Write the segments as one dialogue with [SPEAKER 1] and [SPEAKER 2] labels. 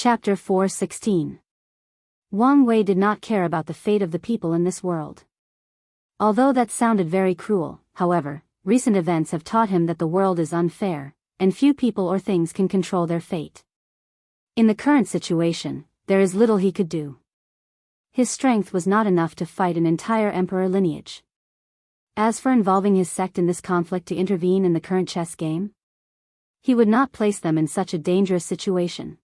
[SPEAKER 1] Chapter 4:16. Wang Wei did not care about the fate of the people in this world. Although that sounded very cruel, however, recent events have taught him that the world is unfair, and few people or things can control their fate. In the current situation, there is little he could do. His strength was not enough to fight an entire emperor lineage. As for involving his sect in this conflict to intervene in the current chess game, he would not place them in such a dangerous situation.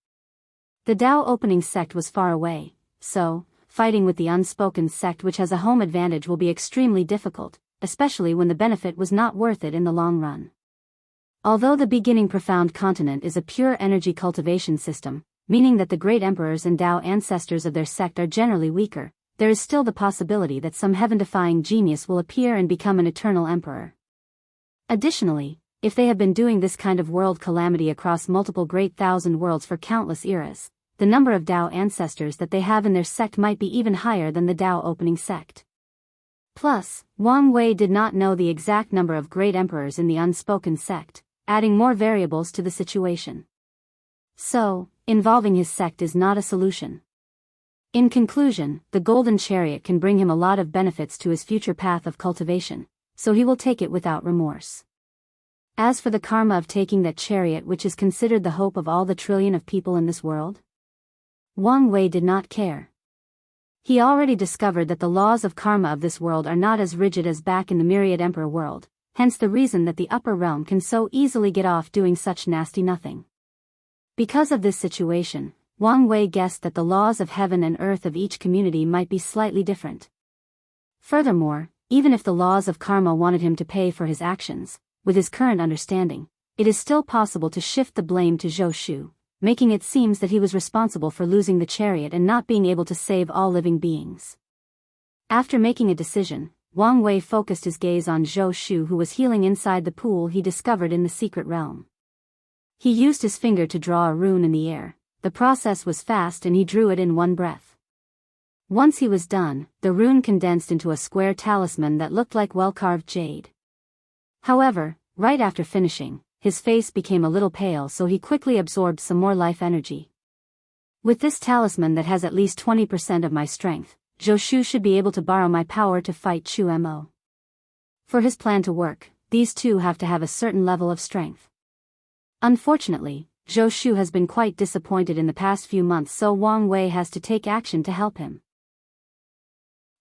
[SPEAKER 1] The Dao opening sect was far away, so, fighting with the unspoken sect which has a home advantage will be extremely difficult, especially when the benefit was not worth it in the long run. Although the beginning profound continent is a pure energy cultivation system, meaning that the great emperors and Dao ancestors of their sect are generally weaker, there is still the possibility that some heaven-defying genius will appear and become an eternal emperor. Additionally, if they have been doing this kind of world calamity across multiple great thousand worlds for countless eras, the number of Dao ancestors that they have in their sect might be even higher than the Dao opening sect. Plus, Wang Wei did not know the exact number of great emperors in the unspoken sect, adding more variables to the situation. So, involving his sect is not a solution. In conclusion, the golden chariot can bring him a lot of benefits to his future path of cultivation, so he will take it without remorse. As for the karma of taking that chariot, which is considered the hope of all the trillion of people in this world, Wang Wei did not care. He already discovered that the laws of karma of this world are not as rigid as back in the myriad emperor world, hence the reason that the upper realm can so easily get off doing such nasty nothing. Because of this situation, Wang Wei guessed that the laws of heaven and earth of each community might be slightly different. Furthermore, even if the laws of karma wanted him to pay for his actions, with his current understanding, it is still possible to shift the blame to Zhou Shu, making it seem that he was responsible for losing the chariot and not being able to save all living beings. After making a decision, Wang Wei focused his gaze on Zhou Shu, who was healing inside the pool he discovered in the secret realm. He used his finger to draw a rune in the air. The process was fast and he drew it in one breath. Once he was done, the rune condensed into a square talisman that looked like well-carved jade. However, right after finishing, his face became a little pale, so he quickly absorbed some more life energy. With this talisman that has at least 20% of my strength, Zhou Shu should be able to borrow my power to fight Chu Mo. For his plan to work, these two have to have a certain level of strength. Unfortunately, Zhou Shu has been quite disappointed in the past few months, so Wang Wei has to take action to help him.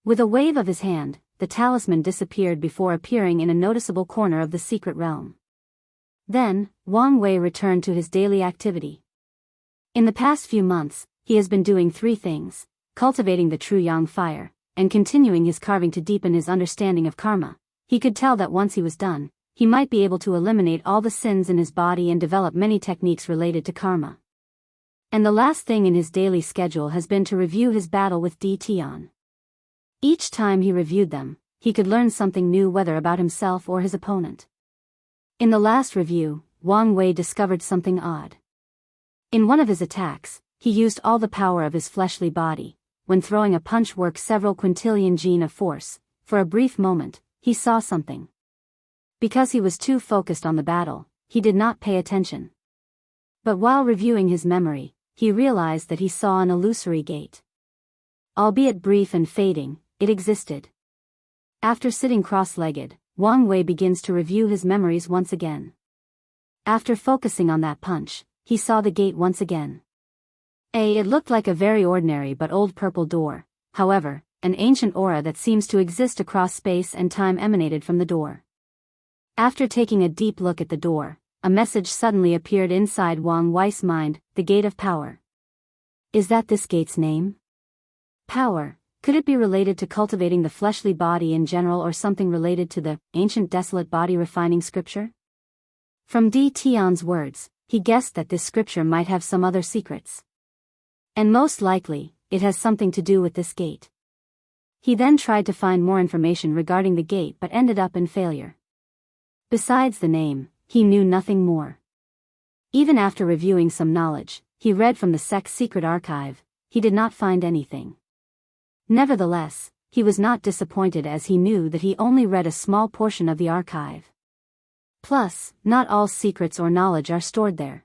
[SPEAKER 1] With a wave of his hand, the talisman disappeared before appearing in a noticeable corner of the secret realm. Then, Wang Wei returned to his daily activity. In the past few months, he has been doing three things: cultivating the true yang fire, and continuing his carving to deepen his understanding of karma. He could tell that once he was done, he might be able to eliminate all the sins in his body and develop many techniques related to karma. And the last thing in his daily schedule has been to review his battle with Di Tian. Each time he reviewed them, he could learn something new, whether about himself or his opponent. In the last review, Wang Wei discovered something odd. In one of his attacks, he used all the power of his fleshly body. When throwing a punch worked several quintillion gene of force. For a brief moment, he saw something. Because he was too focused on the battle, he did not pay attention. But while reviewing his memory, he realized that he saw an illusory gate. Albeit brief and fading, it existed. After sitting cross-legged, Wang Wei begins to review his memories once again. After focusing on that punch, he saw the gate once again. It looked like a very ordinary but old purple door. However, an ancient aura that seems to exist across space and time emanated from the door. After taking a deep look at the door, a message suddenly appeared inside Wang Wei's mind: the Gate of Power. Is that this gate's name? Power. Could it be related to cultivating the fleshly body in general, or something related to the ancient desolate body refining scripture? From Di Tian's words, he guessed that this scripture might have some other secrets. And most likely, it has something to do with this gate. He then tried to find more information regarding the gate but ended up in failure. Besides the name, he knew nothing more. Even after reviewing some knowledge, he read from the sect's secret archive, he did not find anything. Nevertheless, he was not disappointed, as he knew that he only read a small portion of the archive. Plus, not all secrets or knowledge are stored there.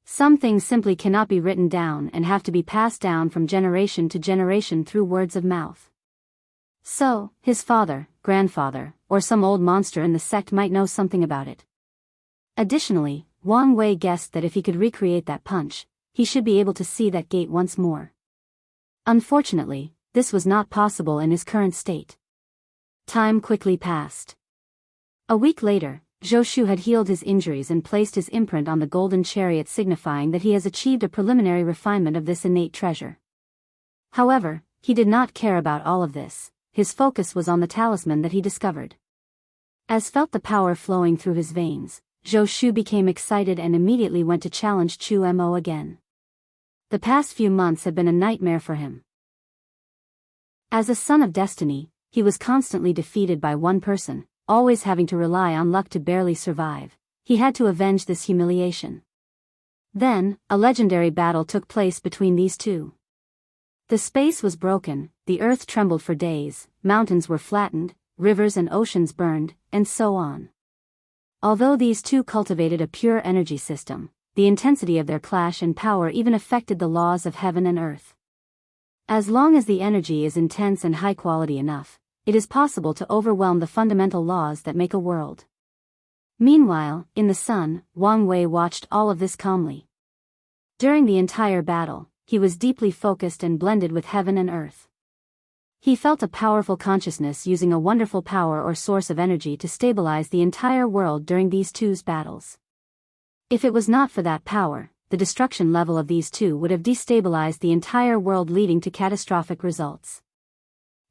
[SPEAKER 1] Some things simply cannot be written down and have to be passed down from generation to generation through words of mouth. So, his father, grandfather, or some old monster in the sect might know something about it. Additionally, Wang Wei guessed that if he could recreate that punch, he should be able to see that gate once more. Unfortunately, this was not possible in his current state. Time quickly passed. A week later, Zhou Shu had healed his injuries and placed his imprint on the golden chariot, signifying that he has achieved a preliminary refinement of this innate treasure. However, he did not care about all of this. His focus was on the talisman that he discovered. As felt the power flowing through his veins, Zhou Shu became excited and immediately went to challenge Chu Mo again. The past few months had been a nightmare for him. As a son of destiny, he was constantly defeated by one person, always having to rely on luck to barely survive. He had to avenge this humiliation. Then, a legendary battle took place between these two. The space was broken, the earth trembled for days, mountains were flattened, rivers and oceans burned, and so on. Although these two cultivated a pure energy system, the intensity of their clash and power even affected the laws of heaven and earth. As long as the energy is intense and high quality enough, it is possible to overwhelm the fundamental laws that make a world. Meanwhile, in the sun, Wang Wei watched all of this calmly. During the entire battle, he was deeply focused and blended with heaven and earth. He felt a powerful consciousness using a wonderful power or source of energy to stabilize the entire world during these two's battles. If it was not for that power, the destruction level of these two would have destabilized the entire world, leading to catastrophic results.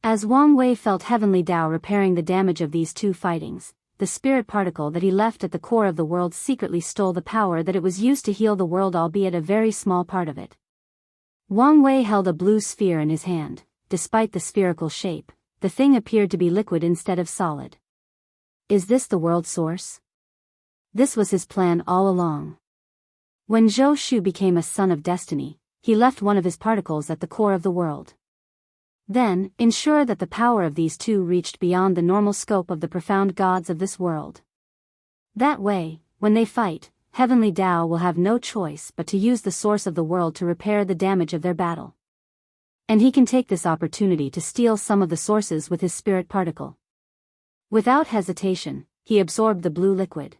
[SPEAKER 1] As Wang Wei felt heavenly Tao repairing the damage of these two fightings, the spirit particle that he left at the core of the world secretly stole the power that it was used to heal the world, albeit a very small part of it. Wang Wei held a blue sphere in his hand. Despite the spherical shape, the thing appeared to be liquid instead of solid. Is this the world source? This was his plan all along. When Zhou Shu became a son of destiny, he left one of his particles at the core of the world. Then, ensure that the power of these two reached beyond the normal scope of the profound gods of this world. That way, when they fight, Heavenly Tao will have no choice but to use the source of the world to repair the damage of their battle. And he can take this opportunity to steal some of the sources with his spirit particle. Without hesitation, he absorbed the blue liquid.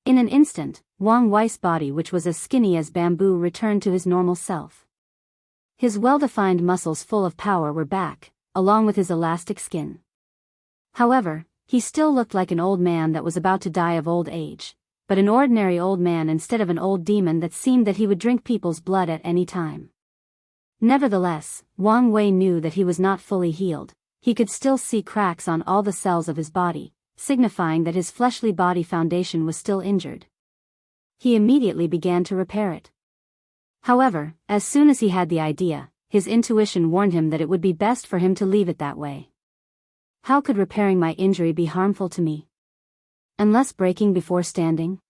[SPEAKER 1] In an instant, Wang Wei's body, which was as skinny as bamboo, returned to his normal self. His well-defined muscles full of power were back, along with his elastic skin. However, he still looked like an old man that was about to die of old age, but an ordinary old man instead of an old demon that seemed that he would drink people's blood at any time. Nevertheless, Wang Wei knew that he was not fully healed. He could still see cracks on all the cells of his body, signifying that his fleshly body foundation was still injured. He immediately began to repair it. However, as soon as he had the idea, his intuition warned him that it would be best for him to leave it that way. How could repairing my injury be harmful to me? Unless breaking before standing?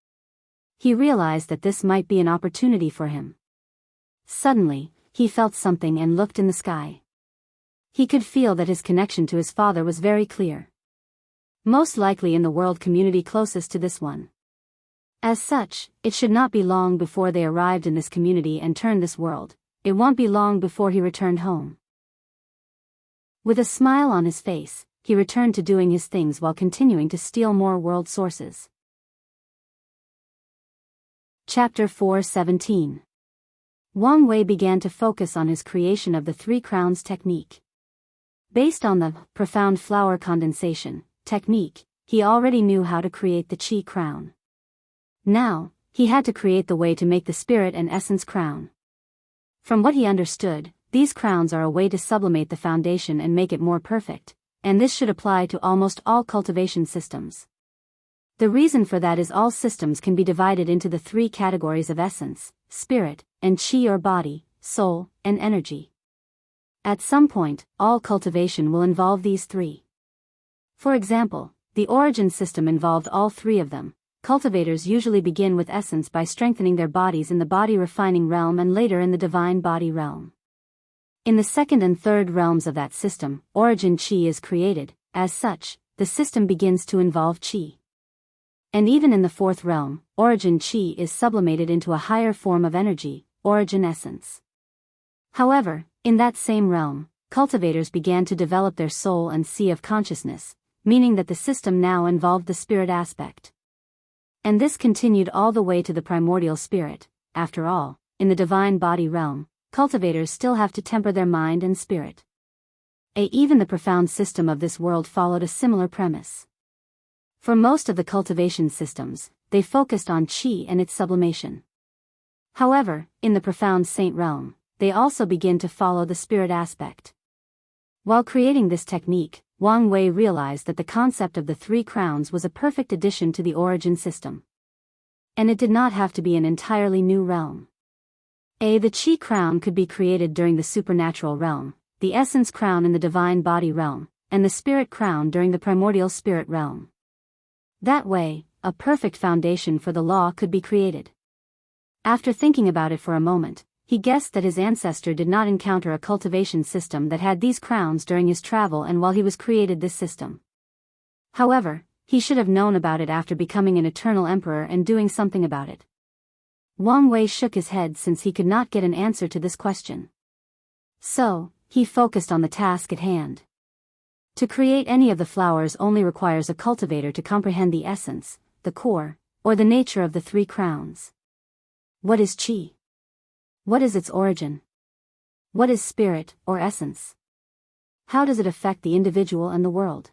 [SPEAKER 1] He realized that this might be an opportunity for him. Suddenly, he felt something and looked in the sky. He could feel that his connection to his father was very clear. Most likely in the world community closest to this one. As such, it should not be long before they arrived in this community and turned this world. It won't be long before he returned home. With a smile on his face, he returned to doing his things while continuing to steal more world sources. Chapter 4:17. Wang Wei began to focus on his creation of the three crowns technique. Based on the profound flower condensation technique, he already knew how to create the Qi crown. Now, he had to create the way to make the spirit and essence crown. From what he understood, these crowns are a way to sublimate the foundation and make it more perfect, and this should apply to almost all cultivation systems. The reason for that is all systems can be divided into the three categories of essence, spirit, and Qi or body, soul, and energy. At some point, all cultivation will involve these three. For example, the origin system involved all three of them. Cultivators usually begin with essence by strengthening their bodies in the body refining realm and later in the divine body realm. In the second and third realms of that system, origin Qi is created. As such, the system begins to involve Qi. And even in the fourth realm, origin chi is sublimated into a higher form of energy, origin essence. However, in that same realm, cultivators began to develop their soul and sea of consciousness, meaning that the system now involved the spirit aspect. And this continued all the way to the primordial spirit. After all, in the divine body realm, cultivators still have to temper their mind and spirit. Even the profound system of this world followed a similar premise. For most of the cultivation systems, they focused on chi and its sublimation. However, in the profound saint realm, they also begin to follow the spirit aspect. While creating this technique, Wang Wei realized that the concept of the three crowns was a perfect addition to the origin system. And it did not have to be an entirely new realm. The chi crown could be created during the supernatural realm, the essence crown in the divine body realm, and the spirit crown during the primordial spirit realm. That way, a perfect foundation for the law could be created. After thinking about it for a moment, he guessed that his ancestor did not encounter a cultivation system that had these crowns during his travel and while he was created this system. However, he should have known about it after becoming an eternal emperor and doing something about it. Wang Wei shook his head since he could not get an answer to this question. So, he focused on the task at hand. To create any of the flowers only requires a cultivator to comprehend the essence, the core, or the nature of the three crowns. What is chi? What is its origin? What is spirit, or essence? How does it affect the individual and the world?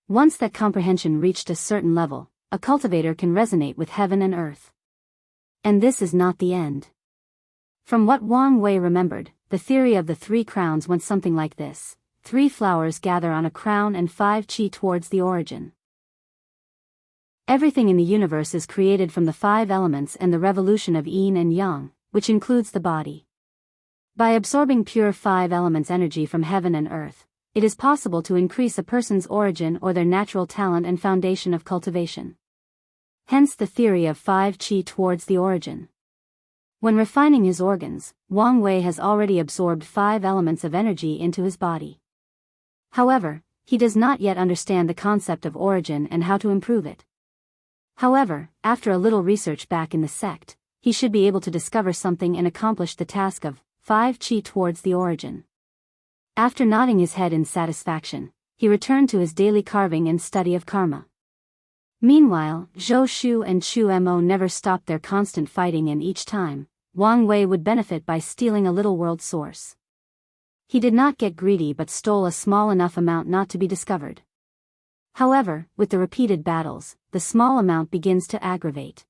[SPEAKER 1] Once that comprehension reached a certain level, a cultivator can resonate with heaven and earth. And this is not the end. From what Wang Wei remembered, the theory of the three crowns went something like this: 3 flowers gather on a crown and 5 chi towards the origin. Everything in the universe is created from the 5 elements and the revolution of yin and yang, which includes the body. By absorbing pure 5 elements energy from heaven and earth, it is possible to increase a person's origin or their natural talent and foundation of cultivation. Hence the theory of 5 chi towards the origin. When refining his organs, Wang Wei has already absorbed 5 elements of energy into his body. However, he does not yet understand the concept of origin and how to improve it. However, after a little research back in the sect, he should be able to discover something and accomplish the task of 5 chi towards the origin. After nodding his head in satisfaction, he returned to his daily carving and study of karma. Meanwhile, Zhou Shu and Chu Mo never stopped their constant fighting, and each time, Wang Wei would benefit by stealing a little world source. He did not get greedy but stole a small enough amount not to be discovered. However, with the repeated battles, the small amount begins to aggravate.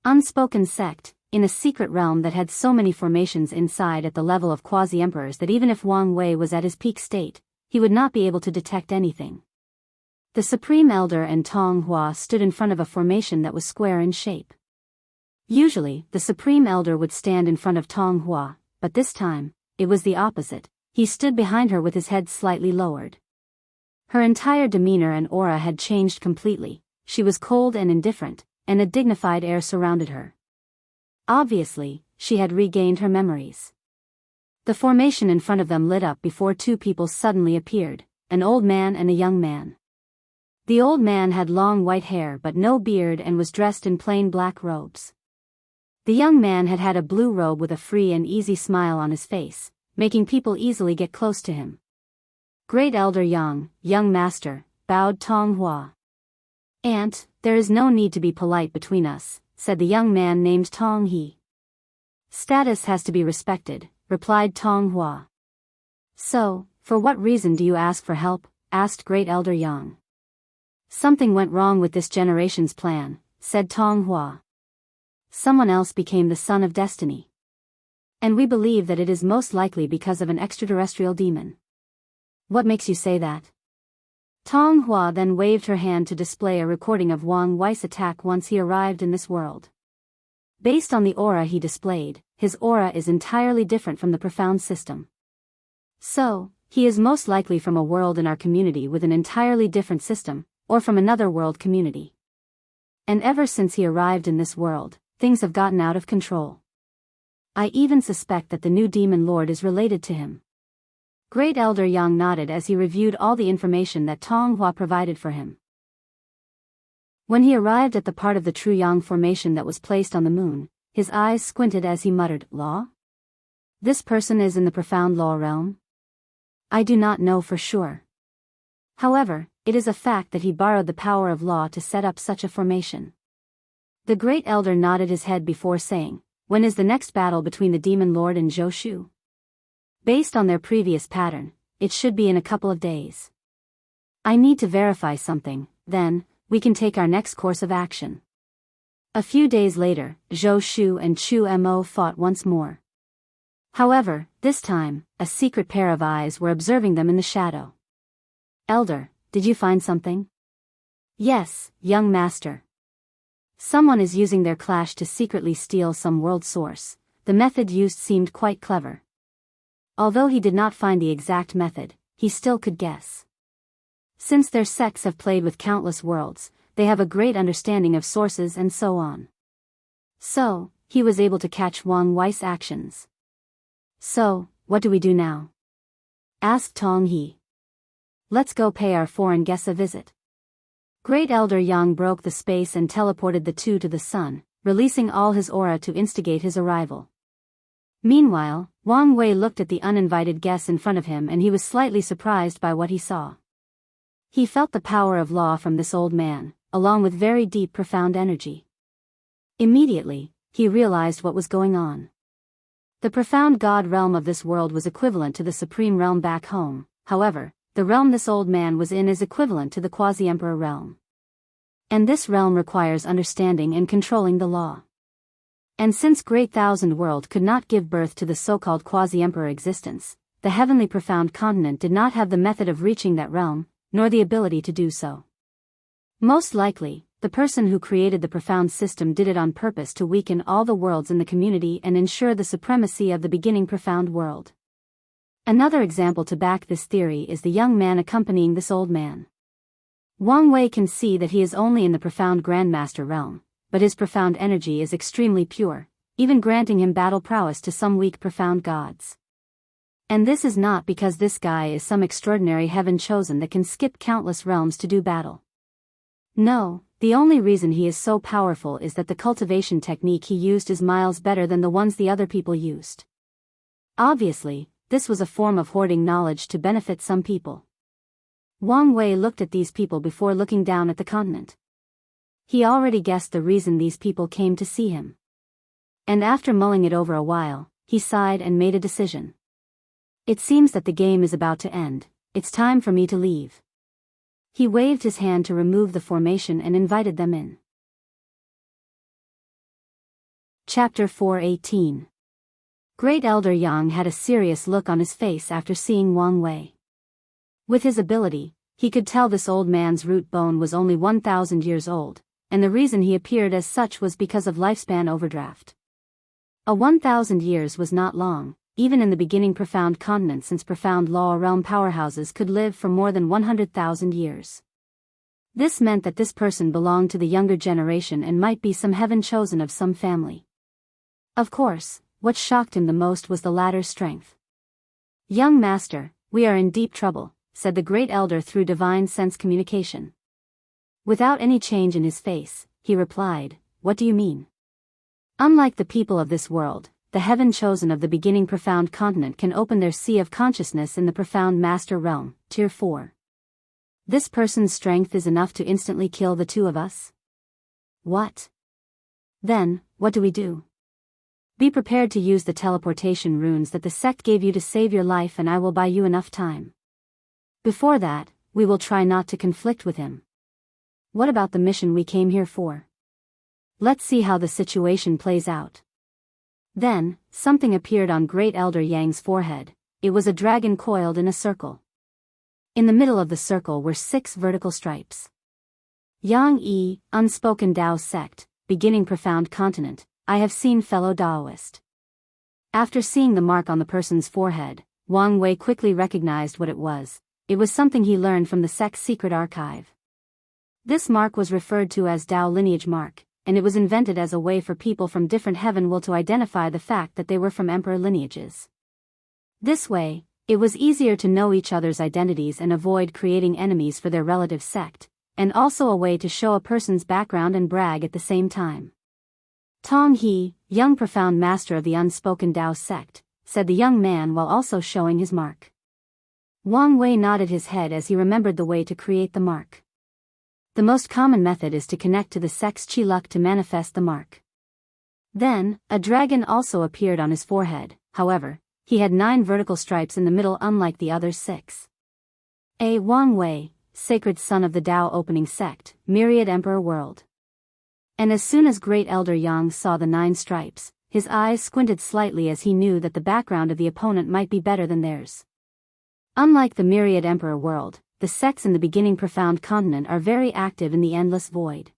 [SPEAKER 1] Unspoken sect, in a secret realm that had so many formations inside at the level of quasi-emperors that even if Wang Wei was at his peak state, he would not be able to detect anything. The Supreme Elder and Tong Hua stood in front of a formation that was square in shape. Usually, the Supreme Elder would stand in front of Tong Hua, but this time, it was the opposite. He stood behind her with his head slightly lowered. Her entire demeanor and aura had changed completely. She was cold and indifferent, and a dignified air surrounded her. Obviously, she had regained her memories. The formation in front of them lit up before 2 people suddenly appeared, an old man and a young man. The old man had long white hair but no beard and was dressed in plain black robes. The young man had had a blue robe with a free and easy smile on his face, making people easily get close to him. Great Elder Yang, young master, bowed Tong Hua. Aunt, there is no need to be polite between us, said the young man named Tong He. Status has to be respected, replied Tong Hua. So, for what reason do you ask for help? Asked Great Elder Yang. Something went wrong with this generation's plan, said Tong Hua. Someone else became the son of destiny. And we believe that it is most likely because of an extraterrestrial demon. What makes you say that? Tong Hua then waved her hand to display a recording of Wang Wei's attack once he arrived in this world. Based on the aura he displayed, his aura is entirely different from the profound system. So, he is most likely from a world in our community with an entirely different system, or from another world community. And ever since he arrived in this world, things have gotten out of control. I even suspect that the new demon lord is related to him. Great Elder Yang nodded as he reviewed all the information that Tong Hua provided for him. When he arrived at the part of the Truyang formation that was placed on the moon, his eyes squinted as he muttered, "Law? This person is in the profound law realm? I do not know for sure. However, it is a fact that he borrowed the power of law to set up such a formation." The great elder nodded his head before saying, "When is the next battle between the Demon Lord and Zhou Shu?" "Based on their previous pattern, it should be in a couple of days. I need to verify something, then we can take our next course of action." A few days later, Zhou Shu and Chu Mo fought once more. However, this time, a secret pair of eyes were observing them in the shadow. "Elder, did you find something?" "Yes, young master. Someone is using their clash to secretly steal some world source." The method used seemed quite clever. Although he did not find the exact method, he still could guess. Since their sects have played with countless worlds, they have a great understanding of sources and so on. So, he was able to catch Wang Wei's actions. "So, what do we do now?" asked Tong He. "Let's go pay our foreign guests a visit." Great Elder Yang broke the space and teleported the two to the sun, releasing all his aura to instigate his arrival. Meanwhile, Wang Wei looked at the uninvited guests in front of him and he was slightly surprised by what he saw. He felt the power of law from this old man, along with very deep profound energy. Immediately, he realized what was going on. The profound god realm of this world was equivalent to the supreme realm back home, however, the realm this old man was in is equivalent to the quasi-emperor realm. And this realm requires understanding and controlling the law. And since Great Thousand World could not give birth to the so-called quasi-emperor existence, the heavenly profound continent did not have the method of reaching that realm, nor the ability to do so. Most likely, the person who created the profound system did it on purpose to weaken all the worlds in the community and ensure the supremacy of the beginning profound world. Another example to back this theory is the young man accompanying this old man. Wang Wei can see that he is only in the profound Grandmaster realm, but his profound energy is extremely pure, even granting him battle prowess to some weak profound gods. And this is not because this guy is some extraordinary heaven chosen that can skip countless realms to do battle. No, the only reason he is so powerful is that the cultivation technique he used is miles better than the ones the other people used. Obviously, this was a form of hoarding knowledge to benefit some people. Wang Wei looked at these people before looking down at the continent. He already guessed the reason these people came to see him. And after mulling it over a while, he sighed and made a decision. "It seems that the game is about to end, it's time for me to leave." He waved his hand to remove the formation and invited them in. Chapter 418. Great Elder Yang had a serious look on his face after seeing Wang Wei. With his ability, he could tell this old man's root bone was only 1,000 years old, and the reason he appeared as such was because of lifespan overdraft. 1,000 years was not long, even in the beginning profound continent, since profound law realm powerhouses could live for more than 100,000 years. This meant that this person belonged to the younger generation and might be some heaven chosen of some family. Of course, what shocked him the most was the latter's strength. "Young master, we are in deep trouble," said the great elder through divine sense communication. Without any change in his face, he replied, "What do you mean?" Unlike the people of this world, the heaven chosen of the beginning profound continent can open their sea of consciousness in the profound master realm, tier 4. This person's strength is enough to instantly kill the two of us? What? Then, what do we do? Be prepared to use the teleportation runes that the sect gave you to save your life, and I will buy you enough time. Before that, we will try not to conflict with him. What about the mission we came here for? Let's see how the situation plays out. Then, something appeared on Great Elder Yang's forehead. It was a dragon coiled in a circle. In the middle of the circle were 6 vertical stripes. Yang Yi, unspoken Dao sect, beginning profound continent, I have seen fellow Daoist. After seeing the mark on the person's forehead, Wang Wei quickly recognized what it was. It was something he learned from the sect's secret archive. This mark was referred to as Dao lineage mark, and it was invented as a way for people from different heaven will to identify the fact that they were from emperor lineages. This way, it was easier to know each other's identities and avoid creating enemies for their relative sect, and also a way to show a person's background and brag at the same time. Tong He, young profound master of the unspoken Dao sect, said the young man while also showing his mark. Wang Wei nodded his head as he remembered the way to create the mark. The most common method is to connect to the sect's Qi luck to manifest the mark. Then, a dragon also appeared on his forehead. However, he had 9 vertical stripes in the middle unlike the other 6. Wang Wei, sacred son of the Dao opening sect, myriad emperor world. And as soon as Great Elder Yang saw the 9 stripes, his eyes squinted slightly as he knew that the background of the opponent might be better than theirs. Unlike the myriad emperor world, the sects in the beginning profound continent are very active in the endless void.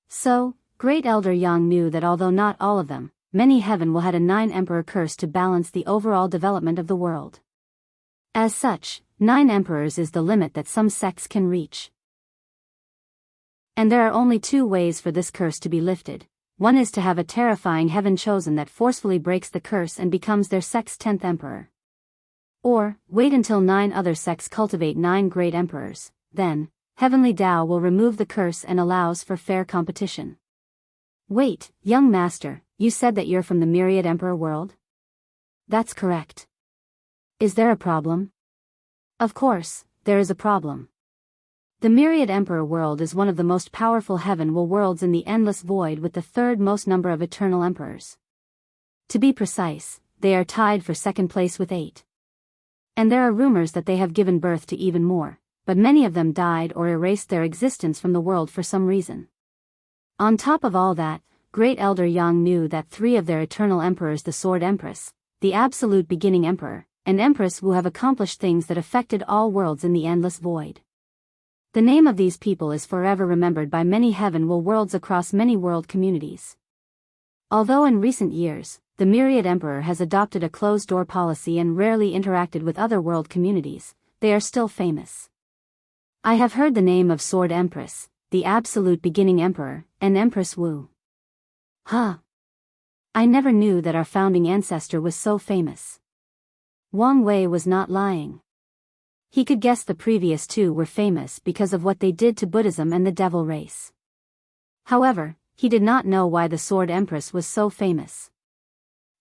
[SPEAKER 1] So, Great Elder Yang knew that although not all of them, many heaven will had a 9 emperor curse to balance the overall development of the world. As such, 9 emperors is the limit that some sects can reach. And there are only 2 ways for this curse to be lifted. One is to have a terrifying heaven chosen that forcefully breaks the curse and becomes their sect's 10th emperor. Or, wait until 9 other sects cultivate 9 great emperors, then, Heavenly Dao will remove the curse and allows for fair competition. Wait, young master, you said that you're from the myriad emperor world? That's correct. Is there a problem? Of course, there is a problem. The myriad emperor world is one of the most powerful heaven will worlds in the endless void with the 3rd most number of eternal emperors. To be precise, they are tied for 2nd place with 8. And there are rumors that they have given birth to even more, but many of them died or erased their existence from the world for some reason. On top of all that, Great Elder Yang knew that 3 of their eternal emperors, the Sword Empress, the Absolute Beginning Emperor, and Empress Wu have accomplished things that affected all worlds in the endless void. The name of these people is forever remembered by many heaven will worlds across many world communities. Although in recent years, the Myriad Emperor has adopted a closed-door policy and rarely interacted with other world communities, they are still famous. I have heard the name of Sword Empress, the Absolute Beginning Emperor, and Empress Wu. Huh. I never knew that our founding ancestor was so famous. Wang Wei was not lying. He could guess the previous 2 were famous because of what they did to Buddhism and the devil race. However, he did not know why the Sword Empress was so famous.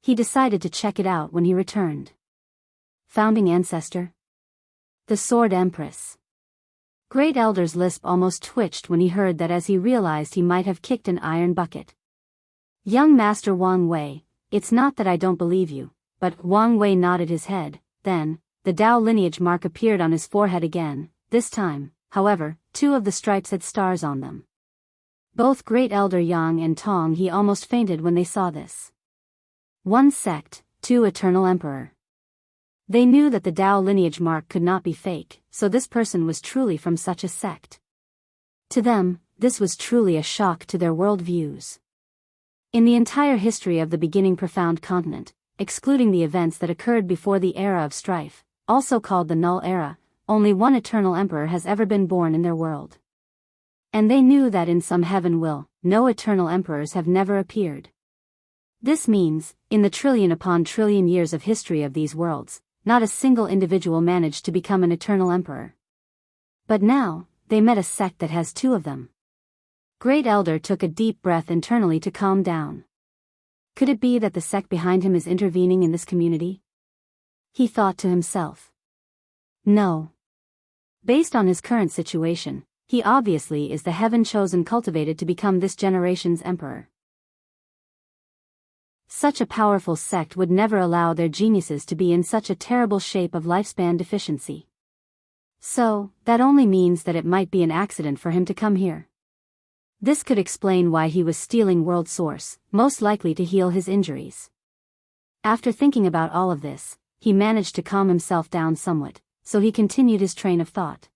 [SPEAKER 1] He decided to check it out when he returned. Founding ancestor? The Sword Empress. Great Elder's lisp almost twitched when he heard that as he realized he might have kicked an iron bucket. Young Master Wang Wei, it's not that I don't believe you, but Wang Wei nodded his head. Then, the Dao lineage mark appeared on his forehead again. This time, however, 2 of the stripes had stars on them. Both Great Elder Yang and Tong He almost fainted when they saw this. 1 sect, 2 eternal emperor. They knew that the Dao lineage mark could not be fake, so this person was truly from such a sect. To them, this was truly a shock to their world views. In the entire history of the beginning profound continent, excluding the events that occurred before the era of strife, also called the Null Era, only 1 eternal emperor has ever been born in their world. And they knew that in some heaven will, no eternal emperors have never appeared. This means, in the trillion upon trillion years of history of these worlds, not a single individual managed to become an eternal emperor. But now, they met a sect that has 2 of them. Great Elder took a deep breath internally to calm down. Could it be that the sect behind him is intervening in this community? He thought to himself. No. Based on his current situation, he obviously is the heaven chosen cultivated to become this generation's emperor. Such a powerful sect would never allow their geniuses to be in such a terrible shape of lifespan deficiency. So, that only means that it might be an accident for him to come here. This could explain why he was stealing world source, most likely to heal his injuries. After thinking about all of this, he managed to calm himself down somewhat, so he continued his train of thought.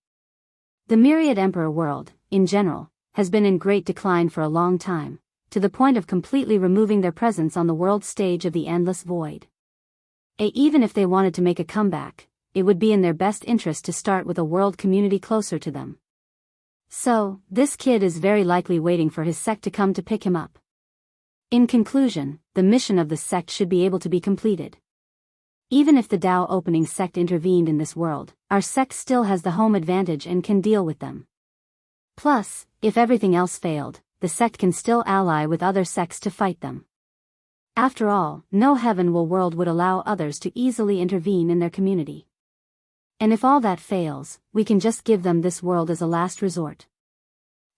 [SPEAKER 1] The Myriad Emperor world, in general, has been in great decline for a long time, to the point of completely removing their presence on the world stage of the endless void. Even if they wanted to make a comeback, it would be in their best interest to start with a world community closer to them. So, this kid is very likely waiting for his sect to come to pick him up. In conclusion, the mission of the sect should be able to be completed. Even if the Dao opening sect intervened in this world, our sect still has the home advantage and can deal with them. Plus, if everything else failed, the sect can still ally with other sects to fight them. After all, no heaven will world would allow others to easily intervene in their community. And if all that fails, we can just give them this world as a last resort.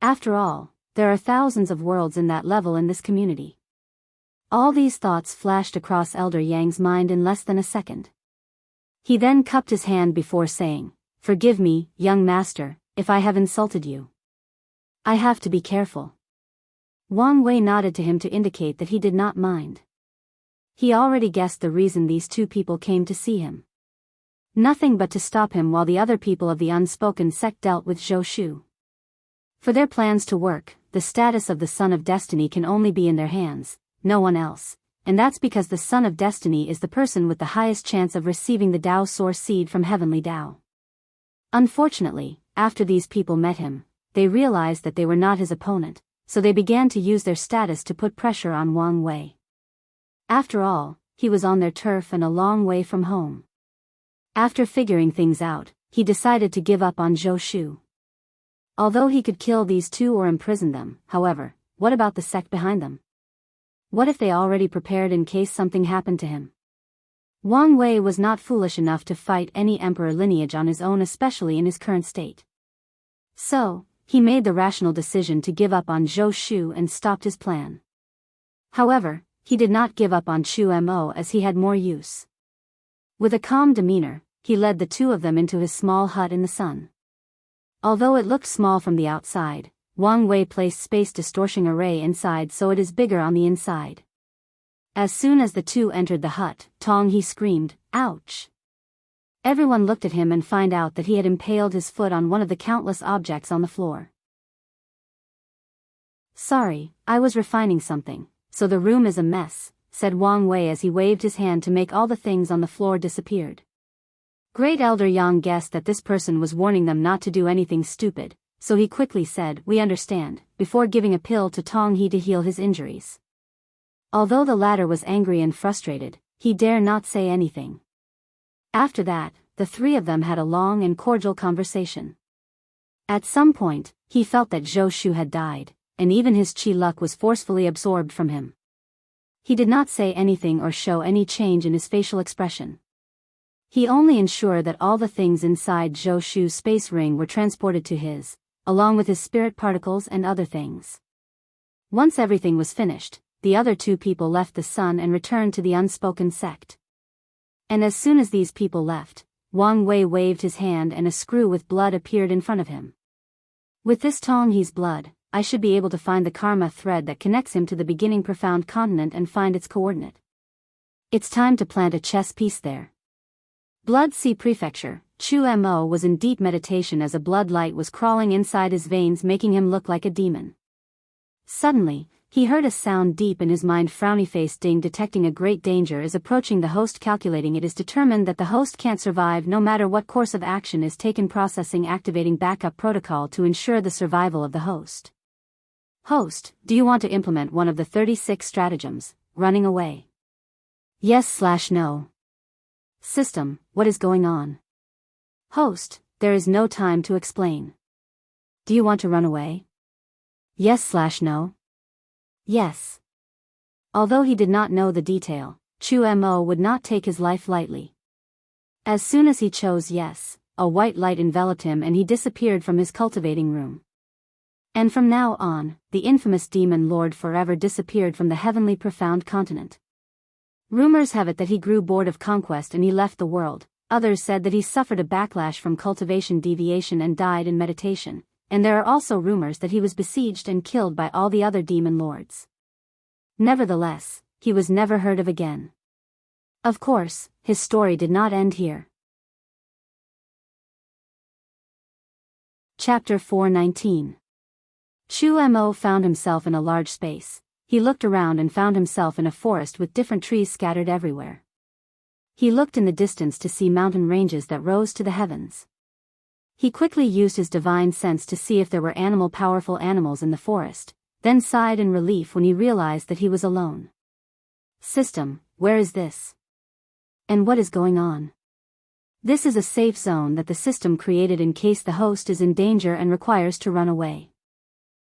[SPEAKER 1] After all, there are thousands of worlds in that level in this community. All these thoughts flashed across Elder Yang's mind in less than a second. He then cupped his hand before saying, "Forgive me, young master, if I have insulted you. I have to be careful." Wang Wei nodded to him to indicate that he did not mind. He already guessed the reason these two people came to see him. Nothing but to stop him while the other people of the unspoken sect dealt with Zhou Shu. For their plans to work, the status of the Son of Destiny can only be in their hands, no one else, and that's because the Son of Destiny is the person with the highest chance of receiving the Dao Source Seed from Heavenly Dao. Unfortunately, after these people met him, they realized that they were not his opponent, so they began to use their status to put pressure on Wang Wei. After all, he was on their turf and a long way from home. After figuring things out, he decided to give up on Zhou Shu. Although he could kill these two or imprison them, however, what about the sect behind them? What if they already prepared in case something happened to him? Wang Wei was not foolish enough to fight any emperor lineage on his own, especially in his current state. So, he made the rational decision to give up on Zhou Shu and stopped his plan. However, he did not give up on Chu Mo as he had more use. With a calm demeanor, he led the two of them into his small hut in the sun. Although it looked small from the outside, Wang Wei placed space distortion array inside so it is bigger on the inside. As soon as the two entered the hut, Tong he screamed, "Ouch!" Everyone looked at him and find out that he had impaled his foot on one of the countless objects on the floor. "Sorry, I was refining something, so the room is a mess," said Wang Wei as he waved his hand to make all the things on the floor disappeared. Great Elder Yang guessed that this person was warning them not to do anything stupid, so he quickly said, "We understand," before giving a pill to Tong He to heal his injuries. Although the latter was angry and frustrated, he dare not say anything. After that, the three of them had a long and cordial conversation. At some point, he felt that Zhou Shu had died, and even his chi luck was forcefully absorbed from him. He did not say anything or show any change in his facial expression. He only ensured that all the things inside Zhou Shu's space ring were transported to his, along with his spirit particles and other things. Once everything was finished, the other two people left the sun and returned to the unspoken sect. And as soon as these people left, Wang Wei waved his hand and a screw with blood appeared in front of him. With this Tong He's blood, I should be able to find the karma thread that connects him to the beginning profound continent and find its coordinate. It's time to plant a chess piece there. Blood Sea Prefecture, Chu Mo was in deep meditation as a blood light was crawling inside his veins making him look like a demon. Suddenly, he heard a sound deep in his mind. Frowny face ding, detecting a great danger is approaching the host. Calculating it is determined that the host can't survive no matter what course of action is taken. Processing, activating backup protocol to ensure the survival of the host. Host, do you want to implement one of the 36 stratagems, running away? Yes/no. System, what is going on? Host, there is no time to explain. Do you want to run away? Yes/no. Yes. Although he did not know the detail, Chu Mo would not take his life lightly. As soon as he chose yes, a white light enveloped him and he disappeared from his cultivating room. And from now on, the infamous demon lord forever disappeared from the heavenly profound continent. Rumors have it that he grew bored of conquest and he left the world. Others said that he suffered a backlash from cultivation deviation and died in meditation, and there are also rumors that he was besieged and killed by all the other demon lords. Nevertheless, he was never heard of again. Of course, his story did not end here. Chapter 419. Chu Mo found himself in a large space. He looked around and found himself in a forest with different trees scattered everywhere. He looked in the distance to see mountain ranges that rose to the heavens. He quickly used his divine sense to see if there were powerful animals in the forest, then sighed in relief when he realized that he was alone. System, where is this? And what is going on? This is a safe zone that the system created in case the host is in danger and requires to run away.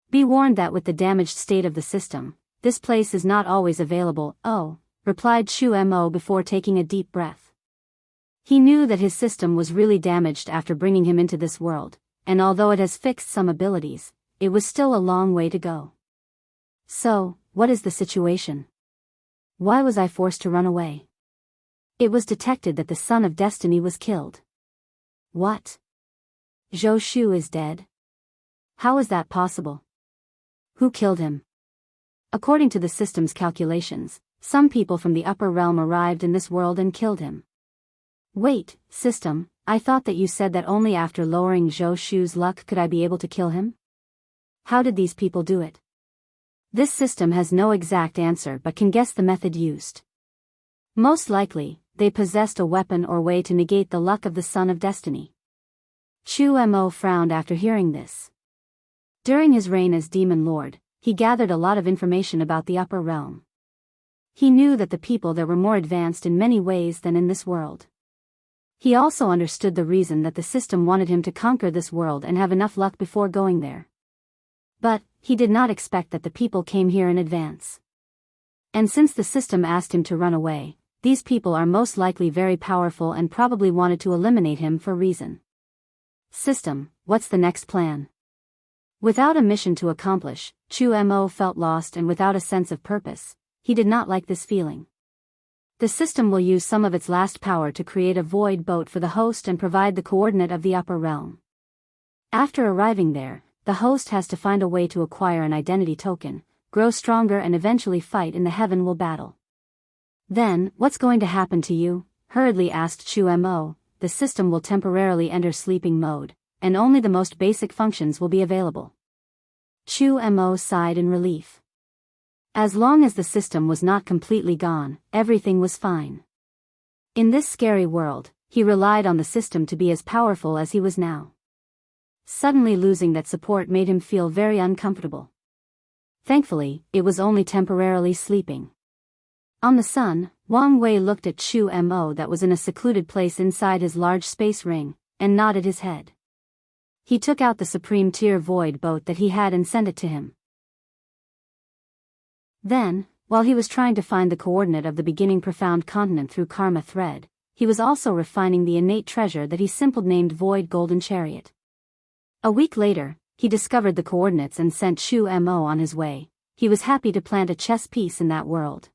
[SPEAKER 1] Be warned that with the damaged state of the system, this place is not always available. Oh, replied Chu Mo before taking a deep breath. He knew that his system was really damaged after bringing him into this world, and although it has fixed some abilities, it was still a long way to go. So, what is the situation? Why was I forced to run away? It was detected that the Son of Destiny was killed. What? Zhou Shu is dead? How is that possible? Who killed him? According to the system's calculations, some people from the upper realm arrived in this world and killed him. Wait, system, I thought that you said that only after lowering Zhou Shu's luck could I be able to kill him? How did these people do it? This system has no exact answer but can guess the method used. Most likely, they possessed a weapon or way to negate the luck of the Son of Destiny. Chu Mo frowned after hearing this. During his reign as Demon Lord, he gathered a lot of information about the upper realm. He knew that the people there were more advanced in many ways than in this world. He also understood the reason that the system wanted him to conquer this world and have enough luck before going there. But, he did not expect that the people came here in advance. And since the system asked him to run away, these people are most likely very powerful and probably wanted to eliminate him for reason. System, what's the next plan? Without a mission to accomplish, Chu Mo felt lost and without a sense of purpose. He did not like this feeling. The system will use some of its last power to create a void boat for the host and provide the coordinate of the upper realm. After arriving there, the host has to find a way to acquire an identity token, grow stronger and eventually fight in the heavenly battle. Then, what's going to happen to you? Hurriedly asked Chu Mo. The system will temporarily enter sleeping mode, and only the most basic functions will be available. Chu Mo sighed in relief. As long as the system was not completely gone, everything was fine. In this scary world, he relied on the system to be as powerful as he was now. Suddenly losing that support made him feel very uncomfortable. Thankfully, it was only temporarily sleeping. On the sun, Wang Wei looked at Chu Mo that was in a secluded place inside his large space ring, and nodded his head. He took out the supreme tier void boat that he had and sent it to him. Then, while he was trying to find the coordinate of the beginning profound continent through karma thread, he was also refining the innate treasure that he simply named Void Golden Chariot. A week later, he discovered the coordinates and sent Chu Mo on his way. He was happy to plant a chess piece in that world.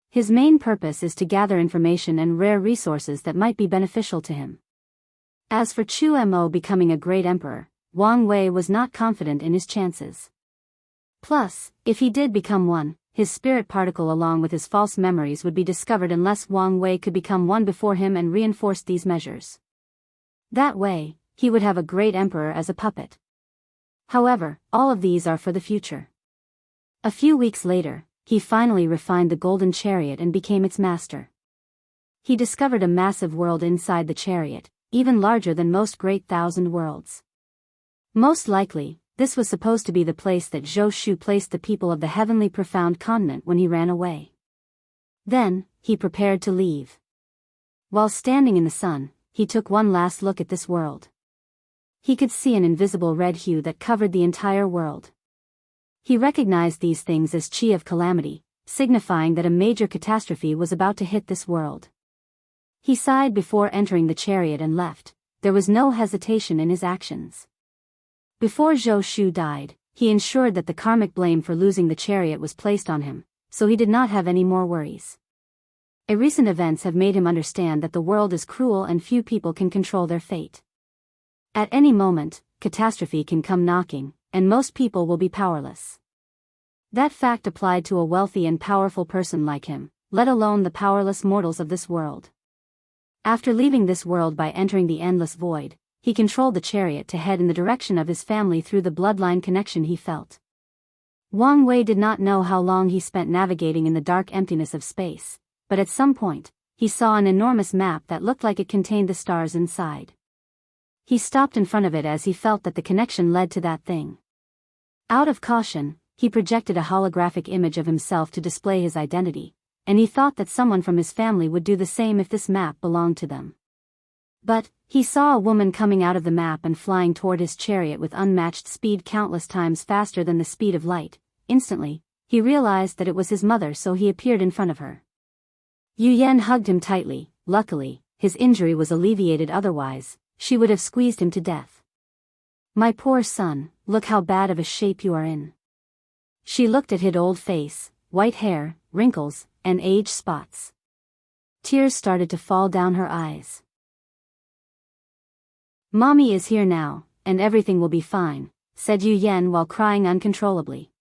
[SPEAKER 1] His main purpose is to gather information and rare resources that might be beneficial to him. As for Chu Mo becoming a great emperor, Wang Wei was not confident in his chances. Plus, if he did become one, his spirit particle along with his false memories would be discovered unless Wang Wei could become one before him and reinforce these measures. That way, he would have a great emperor as a puppet. However, all of these are for the future. A few weeks later, he finally refined the golden chariot and became its master. He discovered a massive world inside the chariot, even larger than most great thousand worlds. Most likely, this was supposed to be the place that Zhou Shu placed the people of the heavenly profound continent when he ran away. Then, he prepared to leave. While standing in the sun, he took one last look at this world. He could see an invisible red hue that covered the entire world. He recognized these things as chi of calamity, signifying that a major catastrophe was about to hit this world. He sighed before entering the chariot and left. There was no hesitation in his actions. Before Zhou Shu died, he ensured that the karmic blame for losing the chariot was placed on him, so he did not have any more worries. Recent events have made him understand that the world is cruel and few people can control their fate. At any moment, catastrophe can come knocking, and most people will be powerless. That fact applied to a wealthy and powerful person like him, let alone the powerless mortals of this world. After leaving this world by entering the endless void, he controlled the chariot to head in the direction of his family through the bloodline connection he felt. Wang Wei did not know how long he spent navigating in the dark emptiness of space, but at some point, he saw an enormous map that looked like it contained the stars inside. He stopped in front of it as he felt that the connection led to that thing. Out of caution, he projected a holographic image of himself to display his identity, and he thought that someone from his family would do the same if this map belonged to them. But he saw a woman coming out of the map and flying toward his chariot with unmatched speed, countless times faster than the speed of light. Instantly, he realized that it was his mother, so he appeared in front of her. Yu Yan hugged him tightly. Luckily, his injury was alleviated, otherwise, she would have squeezed him to death. "My poor son, look how bad of a shape you are in." She looked at his old face, white hair, wrinkles, and age spots. Tears started to fall down her eyes. "Mommy is here now, and everything will be fine," said Yu Yan while crying uncontrollably.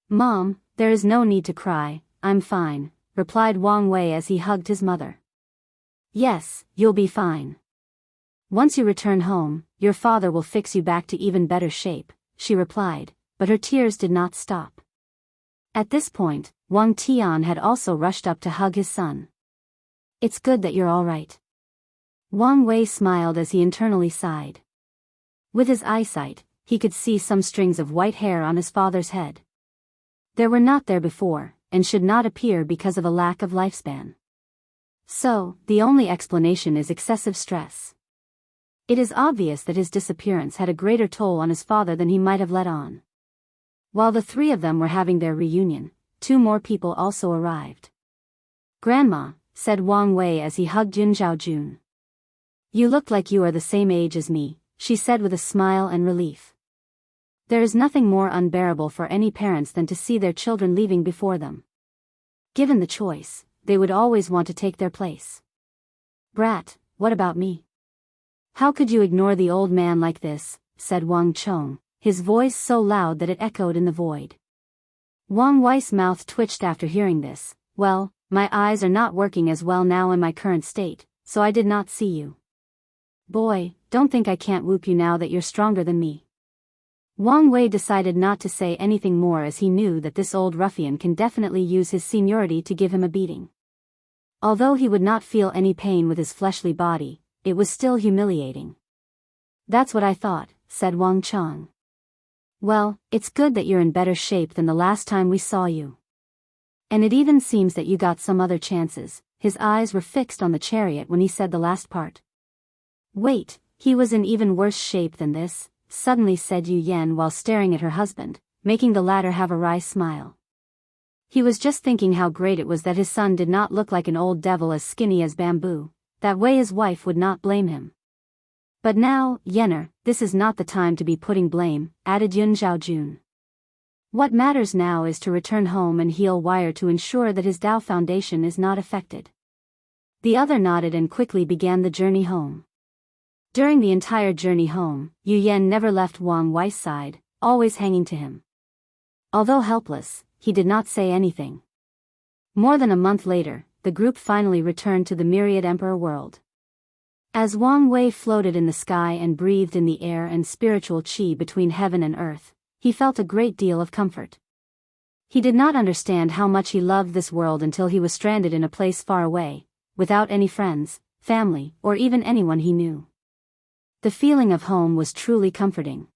[SPEAKER 1] "Mom, there is no need to cry, I'm fine," replied Wang Wei as he hugged his mother. "Yes, you'll be fine. Once you return home, your father will fix you back to even better shape," she replied, but her tears did not stop. At this point, Wang Tian had also rushed up to hug his son. "It's good that you're all right." Wang Wei smiled as he internally sighed. With his eyesight, he could see some strings of white hair on his father's head. They were not there before, and should not appear because of a lack of lifespan. So, the only explanation is excessive stress. It is obvious that his disappearance had a greater toll on his father than he might have let on. While the three of them were having their reunion, 2 more people also arrived. "Grandma," said Wang Wei as he hugged Jun Zhaojun. "You look like you are the same age as me," she said with a smile and relief. There is nothing more unbearable for any parents than to see their children leaving before them. Given the choice, they would always want to take their place. "Brat, what about me? How could you ignore the old man like this?" said Wang Chong, his voice so loud that it echoed in the void. Wang Wei's mouth twitched after hearing this. "Well, my eyes are not working as well now in my current state, so I did not see you. Boy, don't think I can't whoop you now that you're stronger than me." Wang Wei decided not to say anything more as he knew that this old ruffian can definitely use his seniority to give him a beating. Although he would not feel any pain with his fleshly body, it was still humiliating. "That's what I thought," said Wang Chong. "Well, it's good that you're in better shape than the last time we saw you. And it even seems that you got some other chances." His eyes were fixed on the chariot when he said the last part. "Wait, he was in even worse shape than this," suddenly said Yu Yan while staring at her husband, making the latter have a wry smile. He was just thinking how great it was that his son did not look like an old devil as skinny as bamboo. That way his wife would not blame him. "But now, Yenner, this is not the time to be putting blame," added Yun Zhaojun. "What matters now is to return home and heal Wire to ensure that his Dao foundation is not affected." The other nodded and quickly began the journey home. During the entire journey home, Yu Yan never left Wang Wei's side, always hanging to him. Although helpless, he did not say anything. More than a month later, the group finally returned to the Myriad Emperor world. As Wang Wei floated in the sky and breathed in the air and spiritual qi between heaven and earth, he felt a great deal of comfort. He did not understand how much he loved this world until he was stranded in a place far away, without any friends, family, or even anyone he knew. The feeling of home was truly comforting.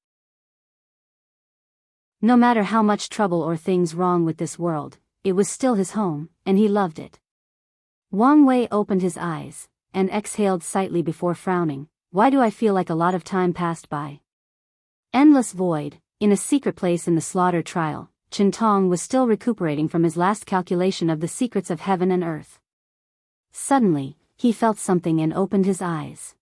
[SPEAKER 1] No matter how much trouble or things wrong with this world, it was still his home, and he loved it. Wang Wei opened his eyes, and exhaled slightly before frowning. "Why do I feel like a lot of time passed by?" Endless void. In a secret place in the slaughter trial, Chen Tong was still recuperating from his last calculation of the secrets of heaven and earth. Suddenly, he felt something and opened his eyes.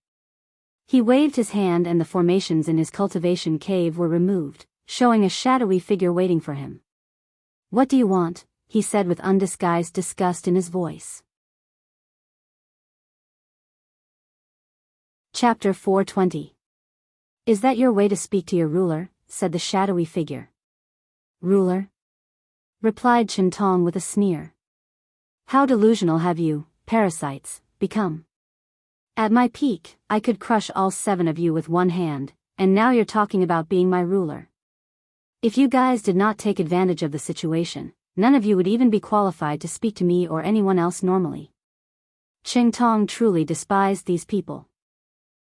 [SPEAKER 1] He waved his hand and the formations in his cultivation cave were removed, showing a shadowy figure waiting for him. "What do you want?" he said with undisguised disgust in his voice. Chapter 420. "Is that your way to speak to your ruler?" said the shadowy figure. "Ruler?" replied Chen Tong with a sneer. "How delusional have you, parasites, become? At my peak, I could crush all 7 of you with one hand, and now you're talking about being my ruler. If you guys did not take advantage of the situation, none of you would even be qualified to speak to me or anyone else normally." Chen Tong truly despised these people.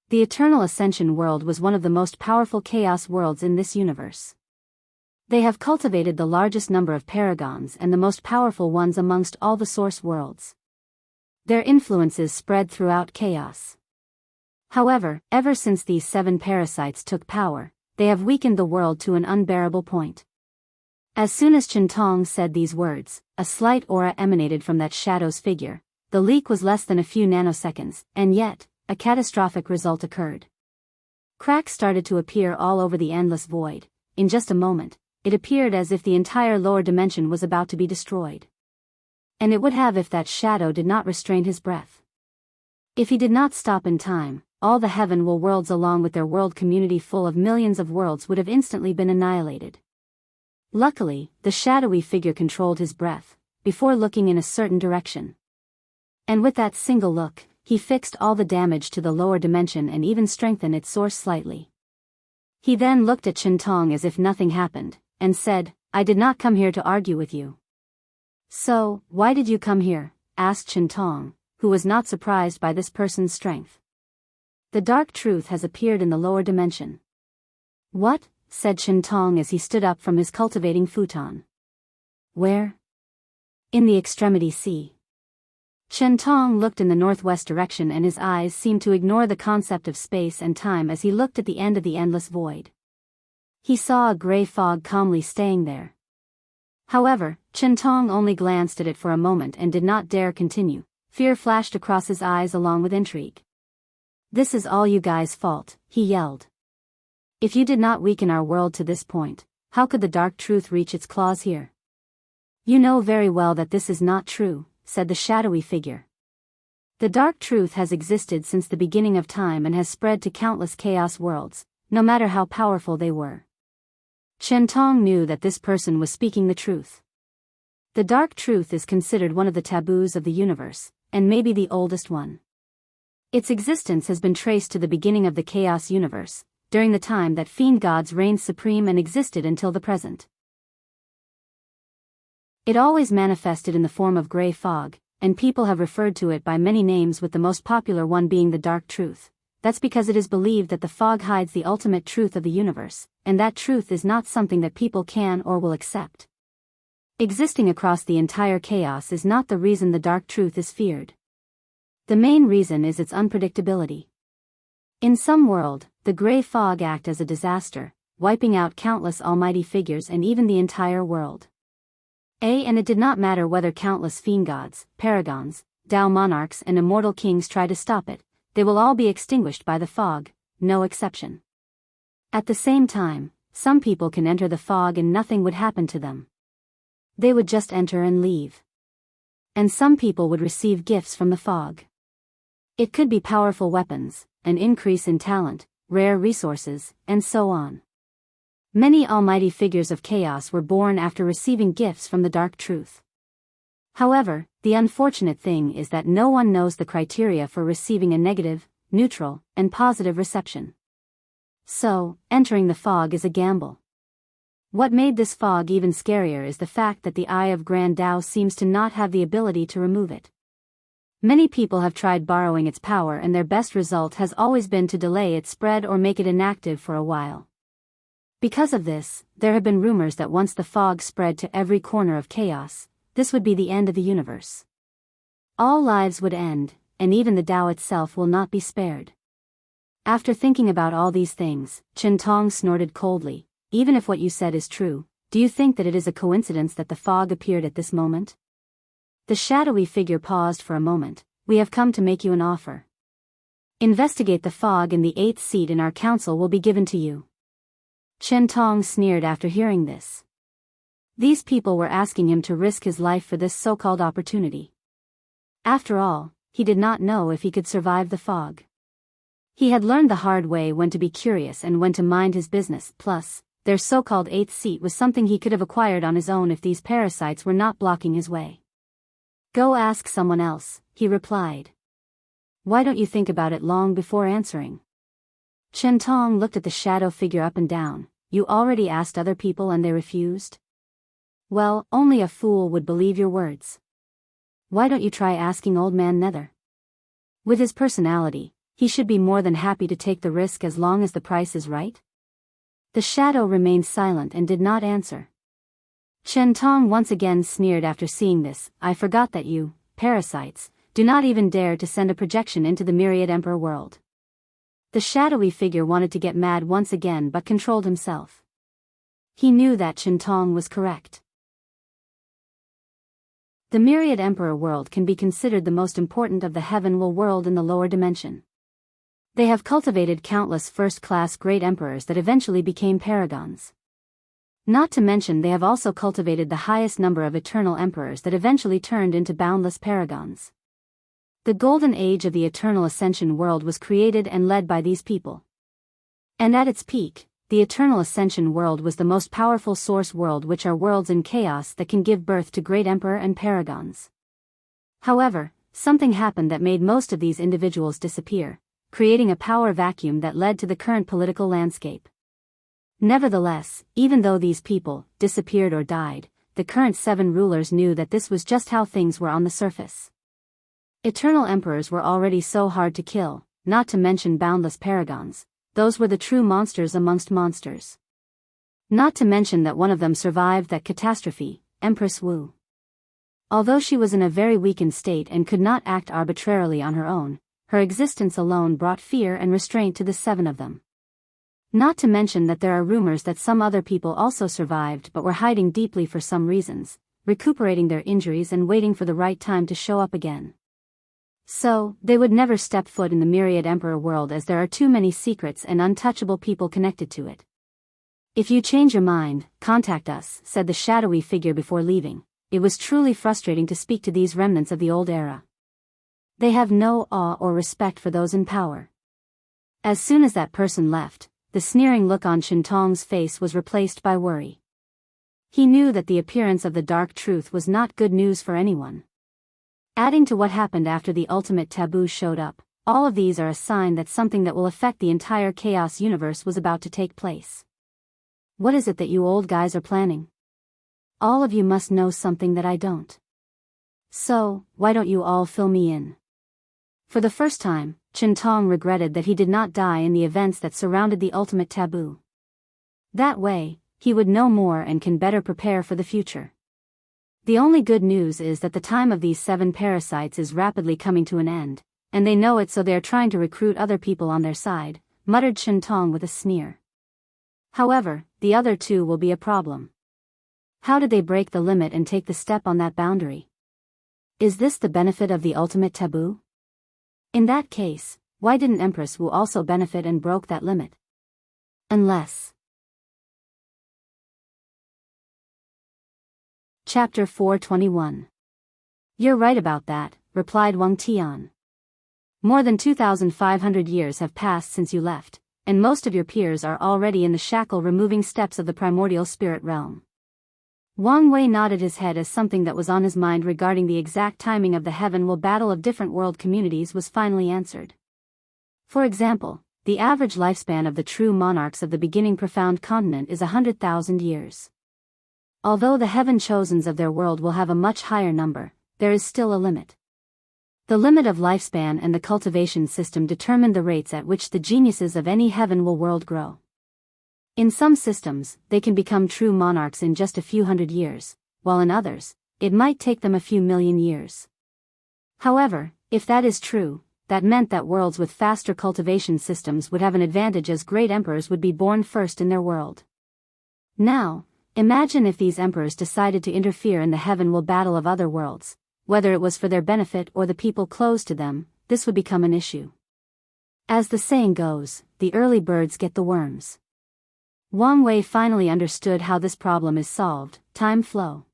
[SPEAKER 1] The Eternal Ascension world was one of the most powerful chaos worlds in this universe. They have cultivated the largest number of paragons and the most powerful ones amongst all the source worlds. Their influences spread throughout chaos. However, ever since these 7 parasites took power, they have weakened the world to an unbearable point. As soon as Chen Tong said these words, a slight aura emanated from that shadow's figure. The leak was less than a few nanoseconds, and yet, a catastrophic result occurred. Cracks started to appear all over the endless void. In just a moment, it appeared as if the entire lower dimension was about to be destroyed. And it would have if that shadow did not restrain his breath. If he did not stop in time, all the heaven-will worlds along with their world community full of millions of worlds would have instantly been annihilated. Luckily, the shadowy figure controlled his breath, before looking in a certain direction. And with that single look, he fixed all the damage to the lower dimension and even strengthened its source slightly. He then looked at Chen Tong as if nothing happened, and said, "I did not come here to argue with you." "So, why did you come here?" asked Chen Tong, who was not surprised by this person's strength. "The dark truth has appeared in the lower dimension." "What?" said Chen Tong as he stood up from his cultivating futon. "Where?" "In the extremity sea." Chen Tong looked in the northwest direction and his eyes seemed to ignore the concept of space and time as he looked at the end of the endless void. He saw a gray fog calmly staying there. However, Chen Tong only glanced at it for a moment and did not dare continue. Fear flashed across his eyes along with intrigue. "This is all you guys' fault," he yelled. "If you did not weaken our world to this point, how could the dark truth reach its claws here?" "You know very well that this is not true," said the shadowy figure. "The dark truth has existed since the beginning of time and has spread to countless chaos worlds, no matter how powerful they were." Chen Tong knew that this person was speaking the truth. The dark truth is considered one of the taboos of the universe, and maybe the oldest one. Its existence has been traced to the beginning of the chaos universe, during the time that fiend gods reigned supreme and existed until the present. It always manifested in the form of gray fog, and people have referred to it by many names with the most popular one being the dark truth. That's because it is believed that the fog hides the ultimate truth of the universe, and that truth is not something that people can or will accept. Existing across the entire chaos is not the reason the dark truth is feared. The main reason is its unpredictability. In some world, the gray fog act as a disaster, wiping out countless almighty figures and even the entire world. And it did not matter whether countless fiend gods, paragons, Dao monarchs and immortal kings try to stop it, they will all be extinguished by the fog, no exception. At the same time, some people can enter the fog and nothing would happen to them. They would just enter and leave. And some people would receive gifts from the fog. It could be powerful weapons, an increase in talent, rare resources, and so on. Many almighty figures of chaos were born after receiving gifts from the dark truth. However, the unfortunate thing is that no one knows the criteria for receiving a negative, neutral, and positive reception. So, entering the fog is a gamble. What made this fog even scarier is the fact that the Eye of Grand Dao seems to not have the ability to remove it. Many people have tried borrowing its power and their best result has always been to delay its spread or make it inactive for a while. Because of this, there have been rumors that once the fog spread to every corner of chaos, this would be the end of the universe. All lives would end, and even the Tao itself will not be spared. After thinking about all these things, Chen Tong snorted coldly. "Even if what you said is true, do you think that it is a coincidence that the fog appeared at this moment?" The shadowy figure paused for a moment. "We have come to make you an offer. Investigate the fog and the 8th seat in our council will be given to you." Chen Tong sneered after hearing this. These people were asking him to risk his life for this so-called opportunity. After all, he did not know if he could survive the fog. He had learned the hard way when to be curious and when to mind his business, plus, their so-called 8th seat was something he could have acquired on his own if these parasites were not blocking his way. "Go ask someone else," he replied. "Why don't you think about it long before answering?" Chen Tong looked at the shadow figure up and down. "You already asked other people and they refused?" "Well, only a fool would believe your words. Why don't you try asking Old Man Nether? With his personality, he should be more than happy to take the risk as long as the price is right." The shadow remained silent and did not answer. Chen Tong once again sneered after seeing this. "I forgot that you, parasites, do not even dare to send a projection into the myriad emperor world. The shadowy figure wanted to get mad once again but controlled himself. He knew that Qintong was correct. The Myriad Emperor world can be considered the most important of the Heavenwell world in the lower dimension. They have cultivated countless first-class great emperors that eventually became paragons. Not to mention they have also cultivated the highest number of eternal emperors that eventually turned into boundless paragons. The golden age of the Eternal Ascension world was created and led by these people. And at its peak, the Eternal Ascension world was the most powerful source world, which are worlds in chaos that can give birth to great emperor and paragons. However, something happened that made most of these individuals disappear, creating a power vacuum that led to the current political landscape. Nevertheless, even though these people disappeared or died, the current 7 rulers knew that this was just how things were on the surface. Eternal emperors were already so hard to kill, not to mention boundless paragons. Those were the true monsters amongst monsters. Not to mention that one of them survived that catastrophe, Empress Wu. Although she was in a very weakened state and could not act arbitrarily on her own, her existence alone brought fear and restraint to the 7 of them. Not to mention that there are rumors that some other people also survived but were hiding deeply for some reasons, recuperating their injuries and waiting for the right time to show up again. So, they would never step foot in the Myriad Emperor world as there are too many secrets and untouchable people connected to it. If you change your mind, contact us, said the shadowy figure before leaving. It was truly frustrating to speak to these remnants of the old era. They have no awe or respect for those in power. As soon as that person left, the sneering look on Qintong's face was replaced by worry. He knew that the appearance of the dark truth was not good news for anyone. Adding to what happened after the ultimate taboo showed up, all of these are a sign that something that will affect the entire chaos universe was about to take place. What is it that you old guys are planning? All of you must know something that I don't. So, why don't you all fill me in? For the first time, Qintong regretted that he did not die in the events that surrounded the ultimate taboo. That way, he would know more and can better prepare for the future. The only good news is that the time of these 7 parasites is rapidly coming to an end, and they know it, so they are trying to recruit other people on their side, muttered Qintong with a sneer. However, the other 2 will be a problem. How did they break the limit and take the step on that boundary? Is this the benefit of the ultimate taboo? In that case, why didn't Empress Wu also benefit and broke that limit? Unless... Chapter 421. You're right about that, replied Wang Tian. More than 2,500 years have passed since you left, and most of your peers are already in the shackle-removing steps of the primordial spirit realm. Wang Wei nodded his head as something that was on his mind regarding the exact timing of the Heavenwell battle of different world communities was finally answered. For example, the average lifespan of the true monarchs of the beginning profound continent is 100,000 years. Although the heaven-chosens of their world will have a much higher number, there is still a limit. The limit of lifespan and the cultivation system determine the rates at which the geniuses of any Heavenwell world grow. In some systems, they can become true monarchs in just a few hundred years, while in others, it might take them a few million years. However, if that is true, that meant that worlds with faster cultivation systems would have an advantage, as great emperors would be born first in their world. Now, imagine if these emperors decided to interfere in the Heavenwell battle of other worlds, whether it was for their benefit or the people close to them, this would become an issue. As the saying goes, the early birds get the worms. Wang Wei finally understood how this problem is solved: time flow.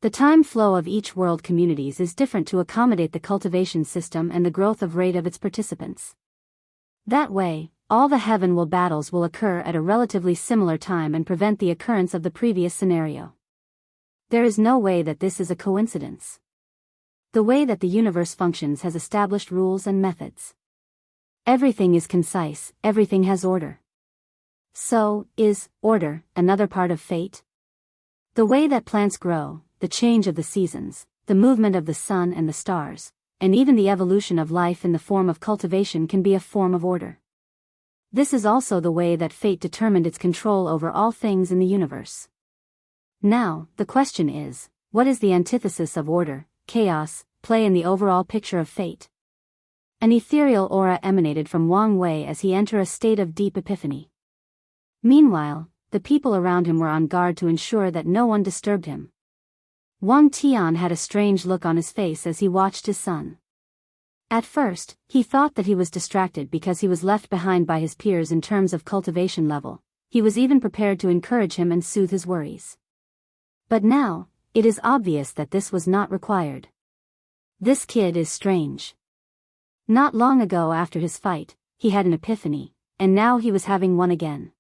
[SPEAKER 1] The time flow of each world communities is different to accommodate the cultivation system and the growth of rate of its participants. That way, all the Heavenwell battles will occur at a relatively similar time and prevent the occurrence of the previous scenario. There is no way that this is a coincidence. The way that the universe functions has established rules and methods. Everything is concise, everything has order. So, is order another part of fate? The way that plants grow, the change of the seasons, the movement of the sun and the stars, and even the evolution of life in the form of cultivation can be a form of order. This is also the way that fate determined its control over all things in the universe. Now, the question is, what is the antithesis of order, chaos, play in the overall picture of fate? An ethereal aura emanated from Wang Wei as he entered a state of deep epiphany. Meanwhile, the people around him were on guard to ensure that no one disturbed him. Wang Tian had a strange look on his face as he watched his son. At first, he thought that he was distracted because he was left behind by his peers in terms of cultivation level. He was even prepared to encourage him and soothe his worries. But now, it is obvious that this was not required. This kid is strange. Not long ago after his fight, he had an epiphany, and now he was having one again.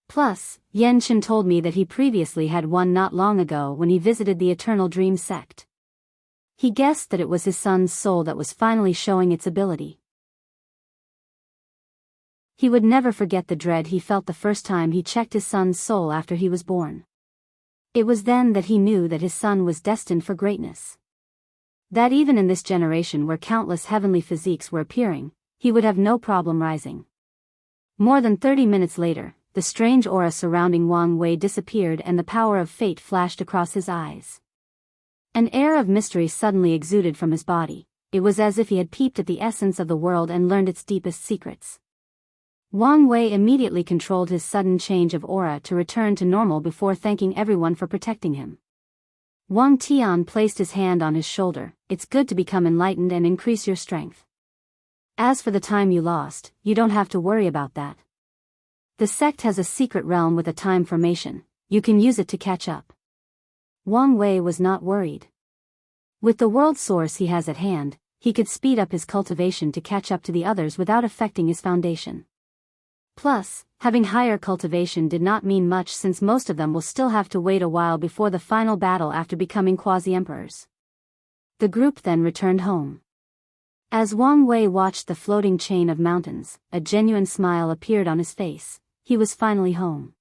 [SPEAKER 1] Plus, Yan Chen told me that he previously had one not long ago when he visited the Eternal Dream sect. He guessed that it was his son's soul that was finally showing its ability. He would never forget the dread he felt the first time he checked his son's soul after he was born. It was then that he knew that his son was destined for greatness. That even in this generation where countless heavenly physiques were appearing, he would have no problem rising. More than 30 minutes later, the strange aura surrounding Wang Wei disappeared and the power of fate flashed across his eyes. An air of mystery suddenly exuded from his body. It was as if he had peeped at the essence of the world and learned its deepest secrets. Wang Wei immediately controlled his sudden change of aura to return to normal before thanking everyone for protecting him. Wang Tian placed his hand on his shoulder. It's good to become enlightened and increase your strength. As for the time you lost, you don't have to worry about that. The sect has a secret realm with a time formation. You can use it to catch up. Wang Wei was not worried. With the world source he has at hand, he could speed up his cultivation to catch up to the others without affecting his foundation. Plus, having higher cultivation did not mean much since most of them will still have to wait a while before the final battle after becoming quasi-emperors. The group then returned home. As Wang Wei watched the floating chain of mountains, a genuine smile appeared on his face. He was finally home.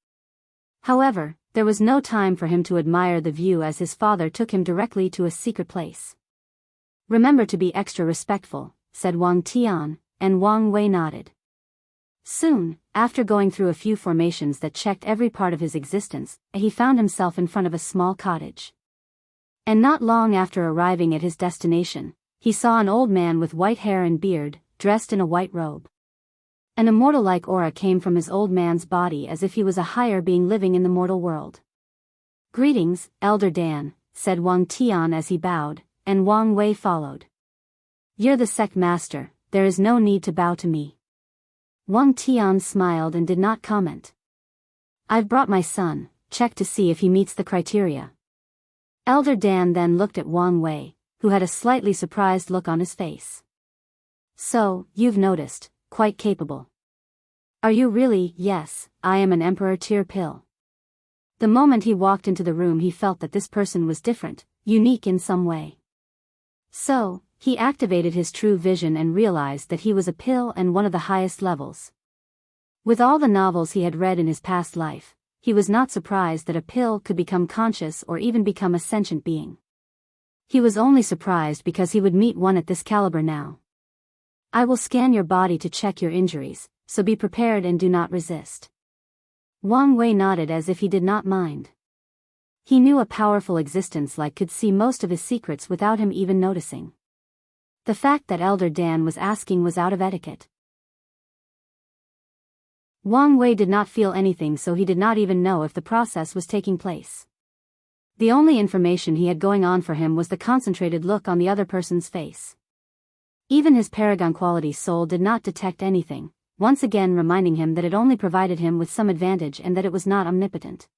[SPEAKER 1] However, there was no time for him to admire the view as his father took him directly to a secret place. "Remember to be extra respectful," said Wang Tian, and Wang Wei nodded. Soon, after going through a few formations that checked every part of his existence, he found himself in front of a small cottage. And not long after arriving at his destination, he saw an old man with white hair and beard, dressed in a white robe. An immortal-like aura came from his old man's body as if he was a higher being living in the mortal world. "Greetings, Elder Dan," said Wang Tian as he bowed, and Wang Wei followed. "You're the sect master, there is no need to bow to me." Wang Tian smiled and did not comment. "I've brought my son, check to see if he meets the criteria." Elder Dan then looked at Wang Wei, who had a slightly surprised look on his face. "So, you've noticed, quite capable." "Are you really?" "Yes, I am an emperor tier pill." The moment he walked into the room he felt that this person was different, unique in some way. So, he activated his true vision and realized that he was a pill and one of the highest levels. With all the novels he had read in his past life, he was not surprised that a pill could become conscious or even become a sentient being. He was only surprised because he would meet one at this caliber now. "I will scan your body to check your injuries, so be prepared and do not resist." Wang Wei nodded as if he did not mind. He knew a powerful existence like could see most of his secrets without him even noticing. The fact that Elder Dan was asking was out of etiquette. Wang Wei did not feel anything, so he did not even know if the process was taking place. The only information he had going on for him was the concentrated look on the other person's face. Even his paragon quality soul did not detect anything, once again reminding him that it only provided him with some advantage and that it was not omnipotent.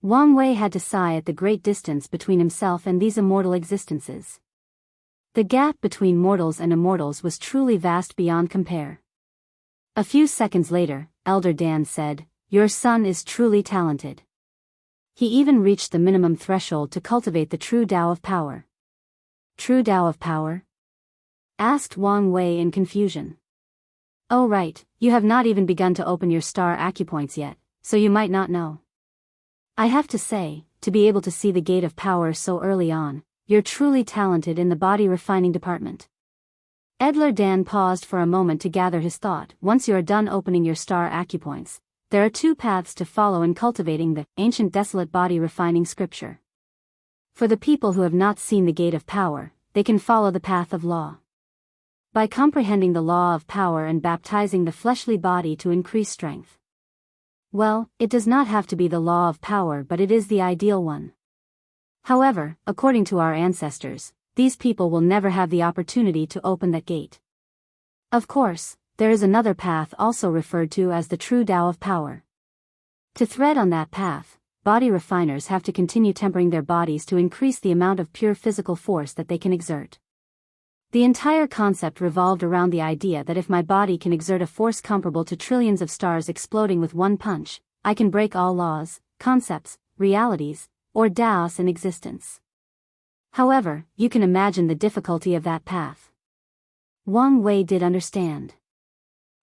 [SPEAKER 1] Wang Wei had to sigh at the great distance between himself and these immortal existences. The gap between mortals and immortals was truly vast beyond compare. A few seconds later, Elder Dan said, "Your son is truly talented. He even reached the minimum threshold to cultivate the true Tao of power." "True Tao of power?" asked Wang Wei in confusion. "Oh right, you have not even begun to open your star acupoints yet, so you might not know. I have to say, to be able to see the gate of power so early on, you're truly talented in the body refining department." Elder Dan paused for a moment to gather his thought. "Once you are done opening your star acupoints, there are two paths to follow in cultivating the ancient desolate body refining scripture. For the people who have not seen the gate of power, they can follow the path of law. By comprehending the law of power and baptizing the fleshly body to increase strength. Well, it does not have to be the law of power, but it is the ideal one. However, according to our ancestors, these people will never have the opportunity to open that gate. Of course, there is another path also referred to as the true Tao of power. To thread on that path, body refiners have to continue tempering their bodies to increase the amount of pure physical force that they can exert. The entire concept revolved around the idea that if my body can exert a force comparable to trillions of stars exploding with one punch, I can break all laws, concepts, realities, or Daos in existence. However, you can imagine the difficulty of that path. Wang Wei did understand.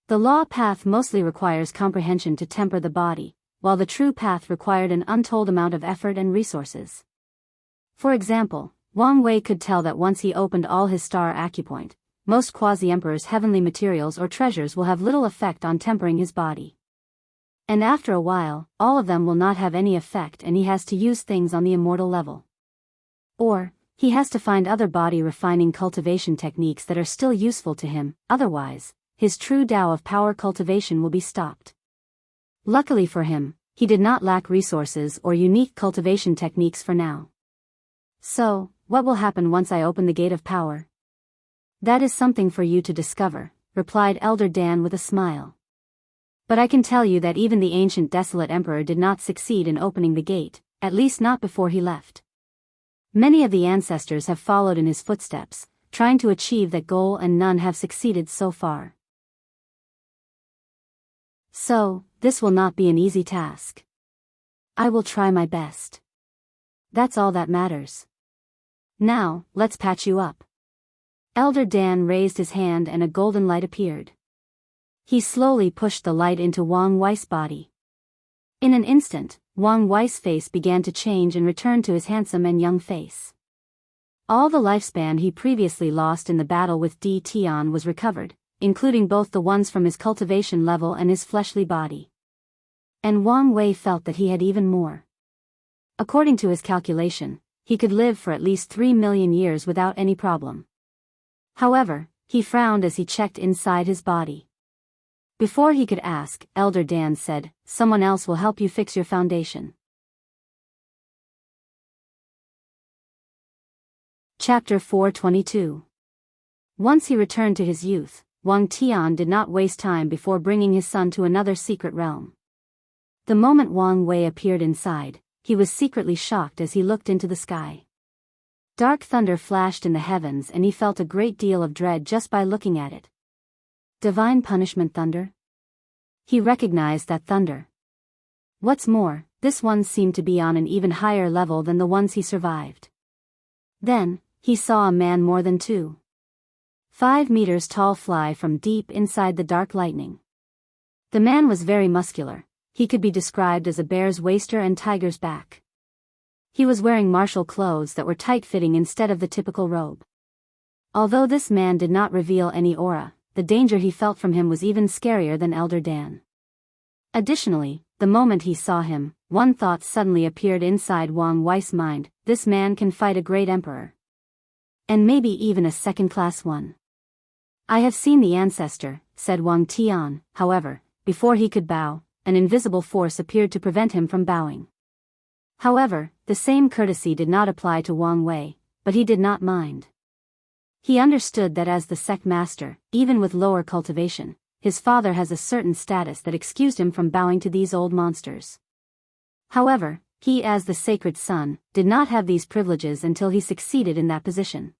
[SPEAKER 1] The law path mostly requires comprehension to temper the body, while the true path required an untold amount of effort and resources. For example, Wang Wei could tell that once he opened all his star acupoint, most quasi-emperor's heavenly materials or treasures will have little effect on tempering his body. And after a while, all of them will not have any effect and he has to use things on the immortal level. Or, he has to find other body refining cultivation techniques that are still useful to him, otherwise, his true Tao of power cultivation will be stopped. Luckily for him, he did not lack resources or unique cultivation techniques for now. So, what will happen once I open the gate of power? That is something for you to discover, replied Elder Dan with a smile. But I can tell you that even the ancient desolate emperor did not succeed in opening the gate, at least not before he left. Many of the ancestors have followed in his footsteps, trying to achieve that goal, and none have succeeded so far. So, this will not be an easy task. I will try my best. That's all that matters. Now, let's patch you up. Elder Dan raised his hand and a golden light appeared. He slowly pushed the light into Wang Wei's body. In an instant, Wang Wei's face began to change and returned to his handsome and young face. All the lifespan he previously lost in the battle with Di Tian was recovered, including both the ones from his cultivation level and his fleshly body. And Wang Wei felt that he had even more. According to his calculation, he could live for at least 3 million years without any problem. However, he frowned as he checked inside his body. Before he could ask, Elder Dan said, "Someone else will help you fix your foundation." Chapter 422. Once he returned to his youth, Wang Tian did not waste time before bringing his son to another secret realm. The moment Wang Wei appeared inside, he was secretly shocked as he looked into the sky. Dark thunder flashed in the heavens and he felt a great deal of dread just by looking at it. Divine punishment thunder? He recognized that thunder. What's more, this one seemed to be on an even higher level than the ones he survived. Then, he saw a man more than 2.5 meters tall fly from deep inside the dark lightning. The man was very muscular. He could be described as a bear's waster and tiger's back. He was wearing martial clothes that were tight-fitting instead of the typical robe. Although this man did not reveal any aura, the danger he felt from him was even scarier than Elder Dan. Additionally, the moment he saw him, one thought suddenly appeared inside Wang Wei's mind: this man can fight a great emperor. And maybe even a second-class one. I have seen the ancestor, said Wang Tian. However, before he could bow, an invisible force appeared to prevent him from bowing. However, the same courtesy did not apply to Wang Wei, but he did not mind. He understood that as the sect master, even with lower cultivation, his father has a certain status that excused him from bowing to these old monsters. However, he as the sacred son, did not have these privileges until he succeeded in that position.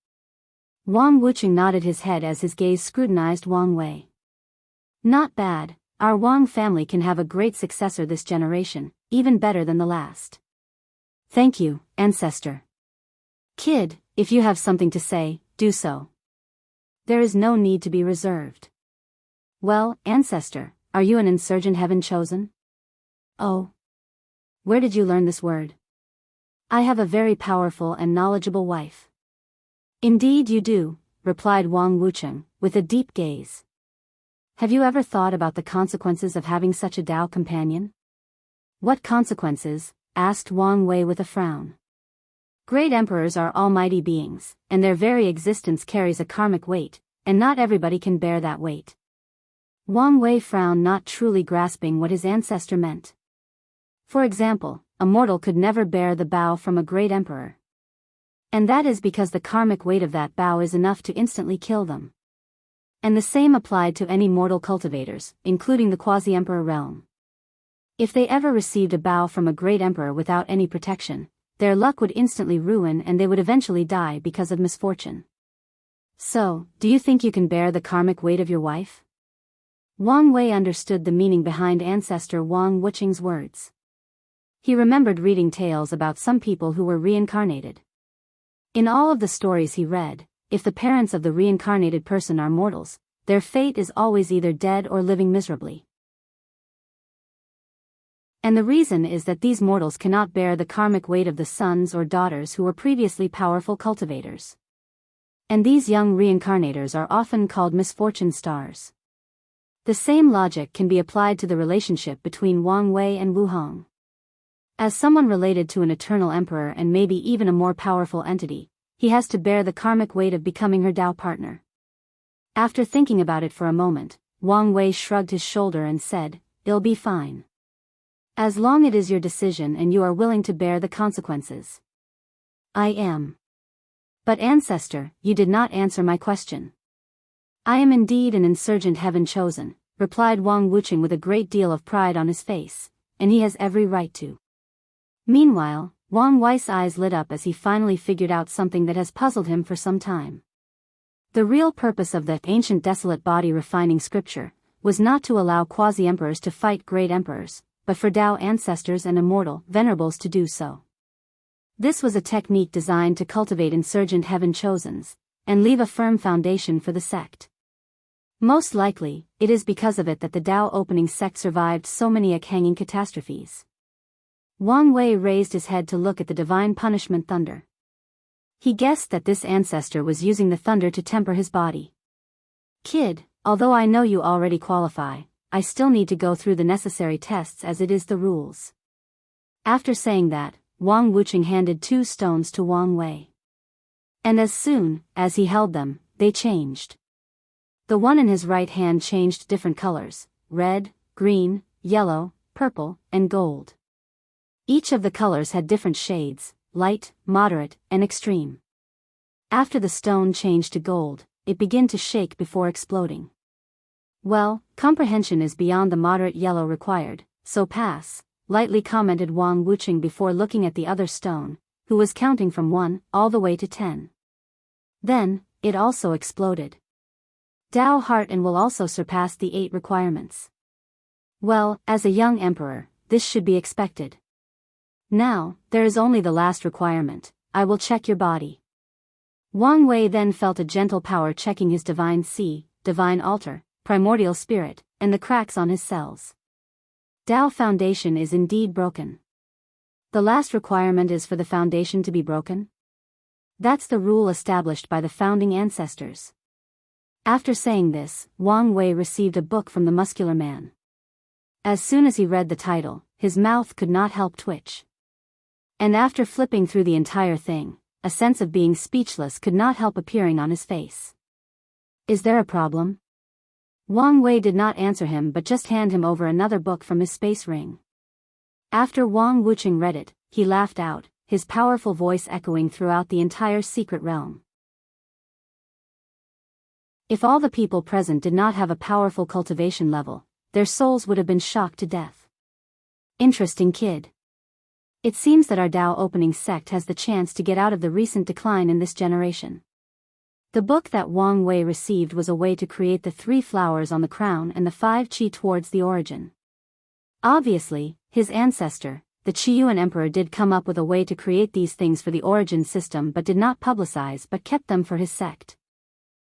[SPEAKER 1] Wang Wucheng nodded his head as his gaze scrutinized Wang Wei. Not bad. Our Wang family can have a great successor this generation, even better than the last. Thank you, ancestor. Kid, if you have something to say, do so. There is no need to be reserved. Well, ancestor, are you an insurgent heaven chosen? Oh. Where did you learn this word? I have a very powerful and knowledgeable wife. Indeed you do, replied Wang Wucheng, with a deep gaze. Have you ever thought about the consequences of having such a Tao companion? What consequences? Asked Wang Wei with a frown. Great emperors are almighty beings, and their very existence carries a karmic weight, and not everybody can bear that weight. Wang Wei frowned, not truly grasping what his ancestor meant. For example, a mortal could never bear the bow from a great emperor. And that is because the karmic weight of that bow is enough to instantly kill them. And the same applied to any mortal cultivators, including the quasi-emperor realm. If they ever received a bow from a great emperor without any protection, their luck would instantly ruin and they would eventually die because of misfortune. So, do you think you can bear the karmic weight of your wife? Wang Wei understood the meaning behind ancestor Wang Wuqing's words. He remembered reading tales about some people who were reincarnated. In all of the stories he read, if the parents of the reincarnated person are mortals, their fate is always either dead or living miserably. And the reason is that these mortals cannot bear the karmic weight of the sons or daughters who were previously powerful cultivators. And these young reincarnators are often called misfortune stars. The same logic can be applied to the relationship between Wang Wei and Wu Hong. As someone related to an eternal emperor and maybe even a more powerful entity, he has to bear the karmic weight of becoming her Dao partner. After thinking about it for a moment, Wang Wei shrugged his shoulder and said, "It'll be fine. As long as it is your decision and you are willing to bear the consequences." "I am." "But ancestor, you did not answer my question." "I am indeed an insurgent heaven chosen," replied Wang Wuqing with a great deal of pride on his face, "and he has every right to." Meanwhile, Wang Wei's eyes lit up as he finally figured out something that has puzzled him for some time. The real purpose of the ancient desolate body refining scripture was not to allow quasi-emperors to fight great emperors, but for Dao ancestors and immortal venerables to do so. This was a technique designed to cultivate insurgent heaven chosens, and leave a firm foundation for the sect. Most likely, it is because of it that the Dao opening sect survived so many hanging catastrophes. Wang Wei raised his head to look at the divine punishment thunder. He guessed that this ancestor was using the thunder to temper his body. "Kid, although I know you already qualify, I still need to go through the necessary tests as it is the rules." After saying that, Wang Wuqing handed 2 stones to Wang Wei. And as soon as he held them, they changed. The one in his right hand changed different colors: red, green, yellow, purple, and gold. Each of the colors had different shades: light, moderate, and extreme. After the stone changed to gold, it began to shake before exploding. "Well, comprehension is beyond the moderate yellow required, so pass," lightly commented Wang Wuqing before looking at the other stone, who was counting from 1 all the way to 10. Then, it also exploded. "Dao heart and will also surpass the 8 requirements." Well, as a young emperor, this should be expected. Now, there is only the last requirement: I will check your body. Wang Wei then felt a gentle power checking his divine sea, divine altar, primordial spirit, and the cracks on his cells. Dao foundation is indeed broken. The last requirement is for the foundation to be broken? That's the rule established by the founding ancestors. After saying this, Wang Wei received a book from the muscular man. As soon as he read the title, his mouth could not help twitch. And after flipping through the entire thing, a sense of being speechless could not help appearing on his face. "Is there a problem?" Wang Wei did not answer him but just handed him over another book from his space ring. After Wang Wuqing read it, he laughed out, his powerful voice echoing throughout the entire secret realm. If all the people present did not have a powerful cultivation level, their souls would have been shocked to death. Interesting, kid. It seems that our Dao opening sect has the chance to get out of the recent decline in this generation. The book that Wang Wei received was a way to create the 3 flowers on the crown and the 5 qi towards the origin. Obviously, his ancestor, the Qiyuan emperor, did come up with a way to create these things for the origin system but did not publicize but kept them for his sect.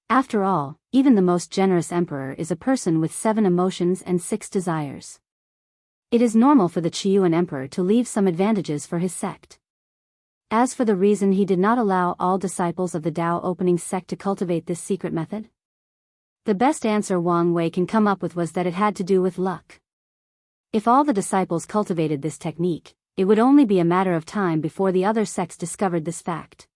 [SPEAKER 1] After all, even the most generous emperor is a person with 7 emotions and 6 desires. It is normal for the Qiyuan emperor to leave some advantages for his sect. As for the reason he did not allow all disciples of the Dao opening sect to cultivate this secret method, the best answer Wang Wei can come up with was that it had to do with luck. If all the disciples cultivated this technique, it would only be a matter of time before the other sects discovered this fact.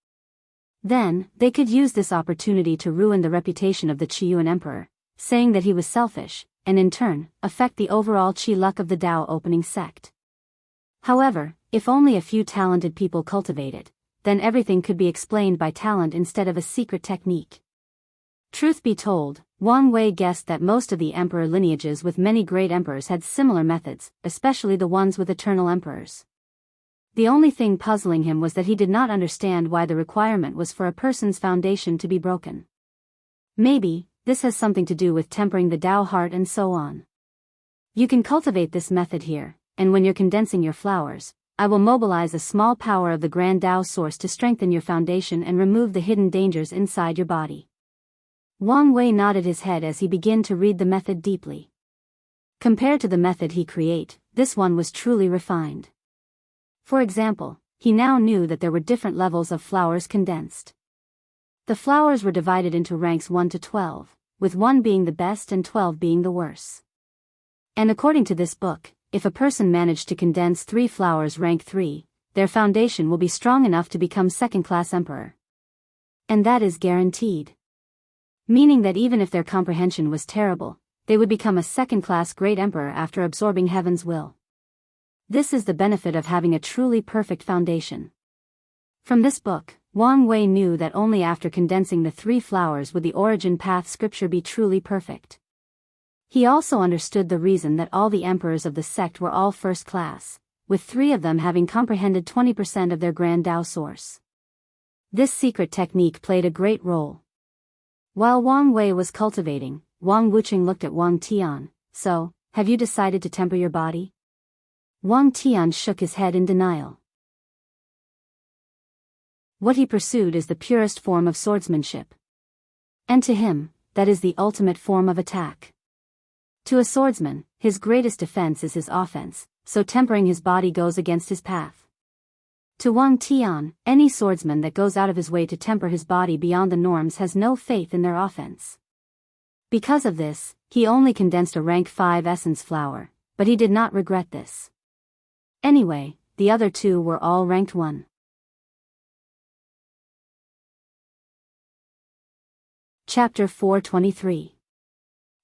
[SPEAKER 1] Then, they could use this opportunity to ruin the reputation of the Qiyuan emperor, saying that he was selfish, and in turn, affect the overall Qi luck of the Dao opening sect. However, if only a few talented people cultivate it, then everything could be explained by talent instead of a secret technique. Truth be told, Wang Wei guessed that most of the emperor lineages with many great emperors had similar methods, especially the ones with eternal emperors. The only thing puzzling him was that he did not understand why the requirement was for a person's foundation to be broken. Maybe, this has something to do with tempering the Dao heart and so on. You can cultivate this method here, and when you're condensing your flowers, I will mobilize a small power of the Grand Dao source to strengthen your foundation and remove the hidden dangers inside your body. Wang Wei nodded his head as he began to read the method deeply. Compared to the method he created, this one was truly refined. For example, he now knew that there were different levels of flowers condensed. The flowers were divided into ranks 1 to 12, with 1 being the best and 12 being the worst. And according to this book, if a person managed to condense 3 flowers rank 3, their foundation will be strong enough to become second-class emperor. And that is guaranteed. Meaning that even if their comprehension was terrible, they would become a second-class great emperor after absorbing heaven's will. This is the benefit of having a truly perfect foundation. From this book, Wang Wei knew that only after condensing the 3 flowers would the origin path scripture be truly perfect. He also understood the reason that all the emperors of the sect were all first class, with 3 of them having comprehended 20% of their Grand Dao source. This secret technique played a great role. While Wang Wei was cultivating, Wang Wuqing looked at Wang Tian. So, have you decided to temper your body? Wang Tian shook his head in denial. What he pursued is the purest form of swordsmanship. And to him, that is the ultimate form of attack. To a swordsman, his greatest defense is his offense, so tempering his body goes against his path. To Wang Tian, any swordsman that goes out of his way to temper his body beyond the norms has no faith in their offense. Because of this, he only condensed a rank 5 essence flower, but he did not regret this. Anyway, the other 2 were all ranked 1. Chapter 423.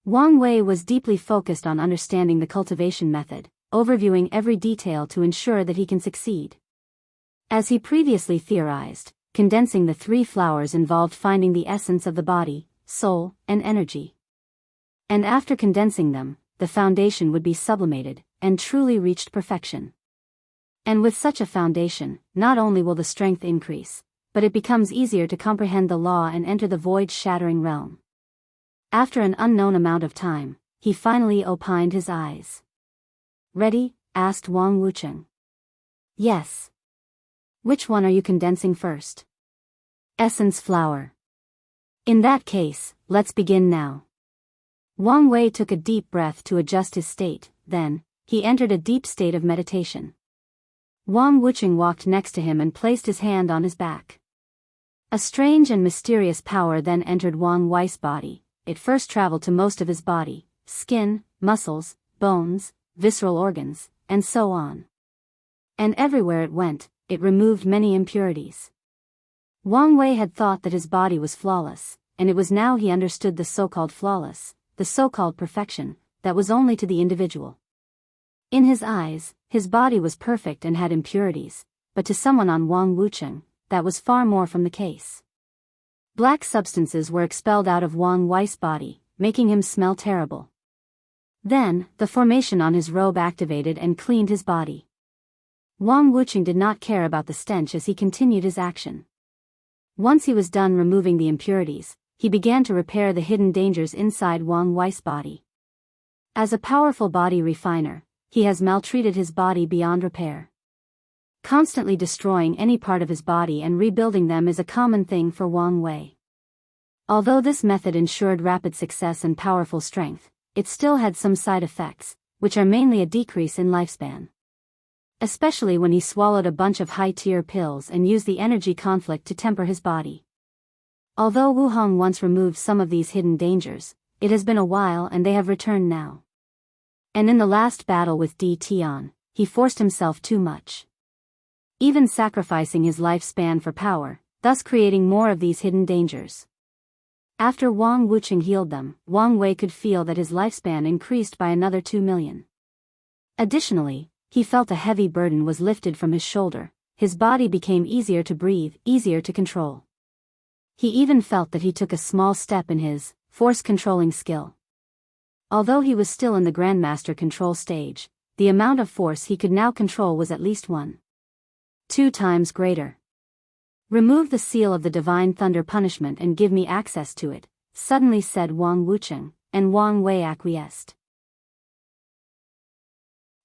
[SPEAKER 1] Wang Wei was deeply focused on understanding the cultivation method, overviewing every detail to ensure that he can succeed. As he previously theorized, condensing the 3 flowers involved finding the essence of the body, soul, and energy. And after condensing them, the foundation would be sublimated, and truly reached perfection. And with such a foundation, not only will the strength increase, but it becomes easier to comprehend the law and enter the void-shattering realm. After an unknown amount of time, he finally opened his eyes. Ready? Asked Wang Wuqing. Yes. Which one are you condensing first? Essence flower. In that case, let's begin now. Wang Wei took a deep breath to adjust his state, then, he entered a deep state of meditation. Wang Wuqing walked next to him and placed his hand on his back. A strange and mysterious power then entered Wang Wei's body. It first traveled to most of his body, skin, muscles, bones, visceral organs, and so on. And everywhere it went, it removed many impurities. Wang Wei had thought that his body was flawless, and it was now he understood the so-called flawless, the so-called perfection, that was only to the individual. In his eyes, his body was perfect and had impurities, but to someone on Wang Wuqing, that was far more from the case. Black substances were expelled out of Wang Wei's body, making him smell terrible. Then, the formation on his robe activated and cleaned his body. Wang Wuqing did not care about the stench as he continued his action. Once he was done removing the impurities, he began to repair the hidden dangers inside Wang Wei's body. As a powerful body refiner, he has maltreated his body beyond repair. Constantly destroying any part of his body and rebuilding them is a common thing for Wang Wei. Although this method ensured rapid success and powerful strength, it still had some side effects, which are mainly a decrease in lifespan. Especially when he swallowed a bunch of high-tier pills and used the energy conflict to temper his body. Although Wu Hong once removed some of these hidden dangers, it has been a while and they have returned now. And in the last battle with Di Tian, he forced himself too much. Even sacrificing his lifespan for power, thus creating more of these hidden dangers. After Wang Wuqing healed them, Wang Wei could feel that his lifespan increased by another 2 million. Additionally, he felt a heavy burden was lifted from his shoulder, his body became easier to breathe, easier to control. He even felt that he took a small step in his force-controlling skill. Although he was still in the Grandmaster control stage, the amount of force he could now control was at least 1.2 times greater. "Remove the seal of the Divine Thunder punishment and give me access to it," suddenly said Wang Wuqing, and Wang Wei acquiesced.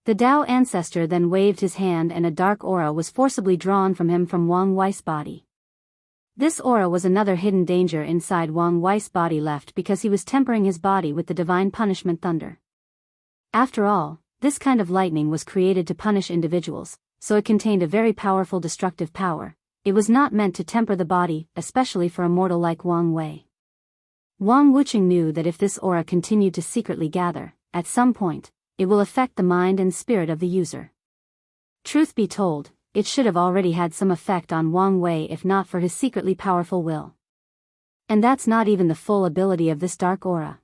[SPEAKER 1] The Dao ancestor then waved his hand and a dark aura was forcibly drawn from him from Wang Wei's body. This aura was another hidden danger inside Wang Wei's body left because he was tempering his body with the divine punishment thunder. After all, this kind of lightning was created to punish individuals, so it contained a very powerful destructive power. It was not meant to temper the body, especially for a mortal like Wang Wei. Wang Wuqing knew that if this aura continued to secretly gather, at some point, it will affect the mind and spirit of the user. Truth be told, it should have already had some effect on Wang Wei if not for his secretly powerful will. And that's not even the full ability of this dark aura.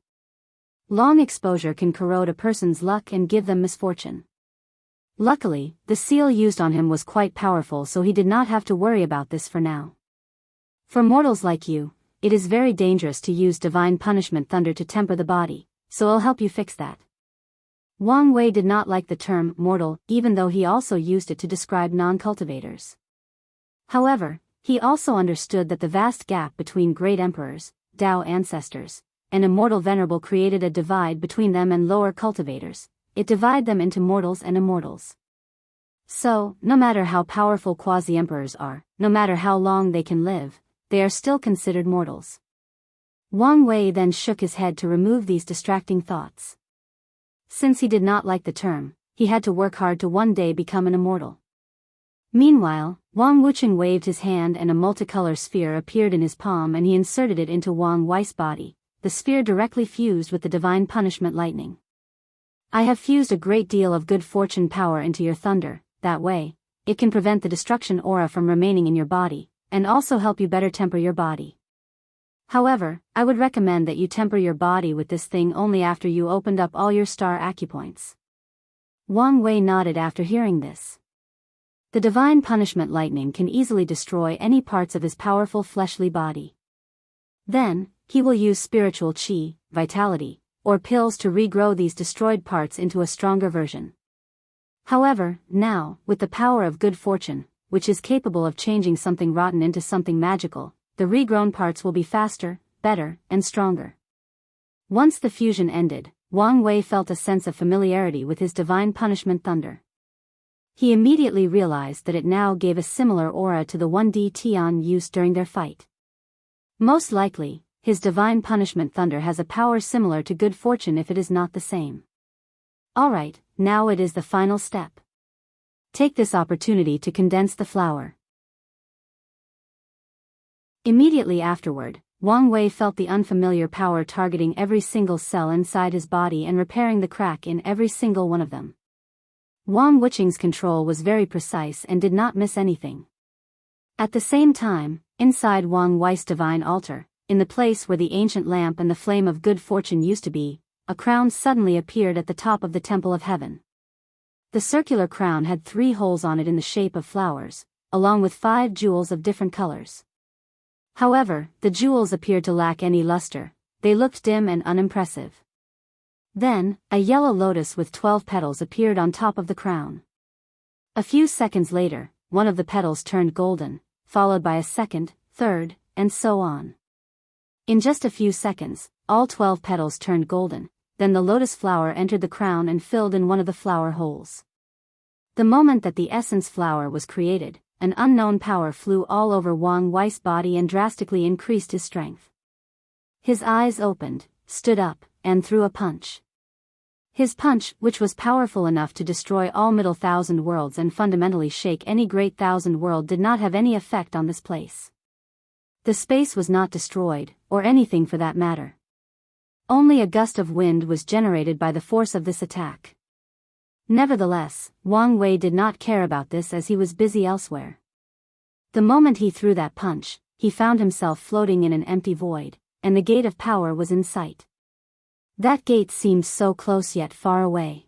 [SPEAKER 1] Long exposure can corrode a person's luck and give them misfortune. Luckily, the seal used on him was quite powerful, so he did not have to worry about this for now. For mortals like you, it is very dangerous to use divine punishment thunder to temper the body, so I'll help you fix that. Wang Wei did not like the term mortal, even though he also used it to describe non-cultivators. However, he also understood that the vast gap between great emperors, Dao ancestors, and immortal venerable created a divide between them and lower cultivators. It divided them into mortals and immortals. So, no matter how powerful quasi-emperors are, no matter how long they can live, they are still considered mortals. Wang Wei then shook his head to remove these distracting thoughts. Since he did not like the term, he had to work hard to one day become an immortal. Meanwhile, Wang Wuqing waved his hand and a multicolor sphere appeared in his palm and he inserted it into Wang Wei's body. The sphere directly fused with the divine punishment lightning. "I have fused a great deal of good fortune power into your thunder, that way, it can prevent the destruction aura from remaining in your body, and also help you better temper your body. However, I would recommend that you temper your body with this thing only after you opened up all your star acupoints." Wang Wei nodded after hearing this. The divine punishment lightning can easily destroy any parts of his powerful fleshly body. Then, he will use spiritual qi, vitality, or pills to regrow these destroyed parts into a stronger version. However, now, with the power of good fortune, which is capable of changing something rotten into something magical, the regrown parts will be faster, better, and stronger. Once the fusion ended, Wang Wei felt a sense of familiarity with his divine punishment thunder. He immediately realized that it now gave a similar aura to the 1D Tian used during their fight. Most likely, his divine punishment thunder has a power similar to good fortune if it is not the same. Alright, now it is the final step. Take this opportunity to condense the flower. Immediately afterward, Wang Wei felt the unfamiliar power targeting every single cell inside his body and repairing the crack in every single one of them. Wang Wuqing's control was very precise and did not miss anything. At the same time, inside Wang Wei's divine altar, in the place where the ancient lamp and the flame of good fortune used to be, a crown suddenly appeared at the top of the Temple of Heaven. The circular crown had 3 holes on it in the shape of flowers, along with 5 jewels of different colors. However, the jewels appeared to lack any luster, they looked dim and unimpressive. Then, a yellow lotus with 12 petals appeared on top of the crown. A few seconds later, one of the petals turned golden, followed by a second, third, and so on. In just a few seconds, all 12 petals turned golden, then the lotus flower entered the crown and filled in one of the flower holes. The moment that the essence flower was created, an unknown power flew all over Wang Wei's body and drastically increased his strength. His eyes opened, stood up, and threw a punch. His punch, which was powerful enough to destroy all middle thousand worlds and fundamentally shake any great thousand world, did not have any effect on this place. The space was not destroyed, or anything for that matter. Only a gust of wind was generated by the force of this attack. Nevertheless, Wang Wei did not care about this as he was busy elsewhere. The moment he threw that punch, he found himself floating in an empty void, and the gate of power was in sight. That gate seemed so close yet far away.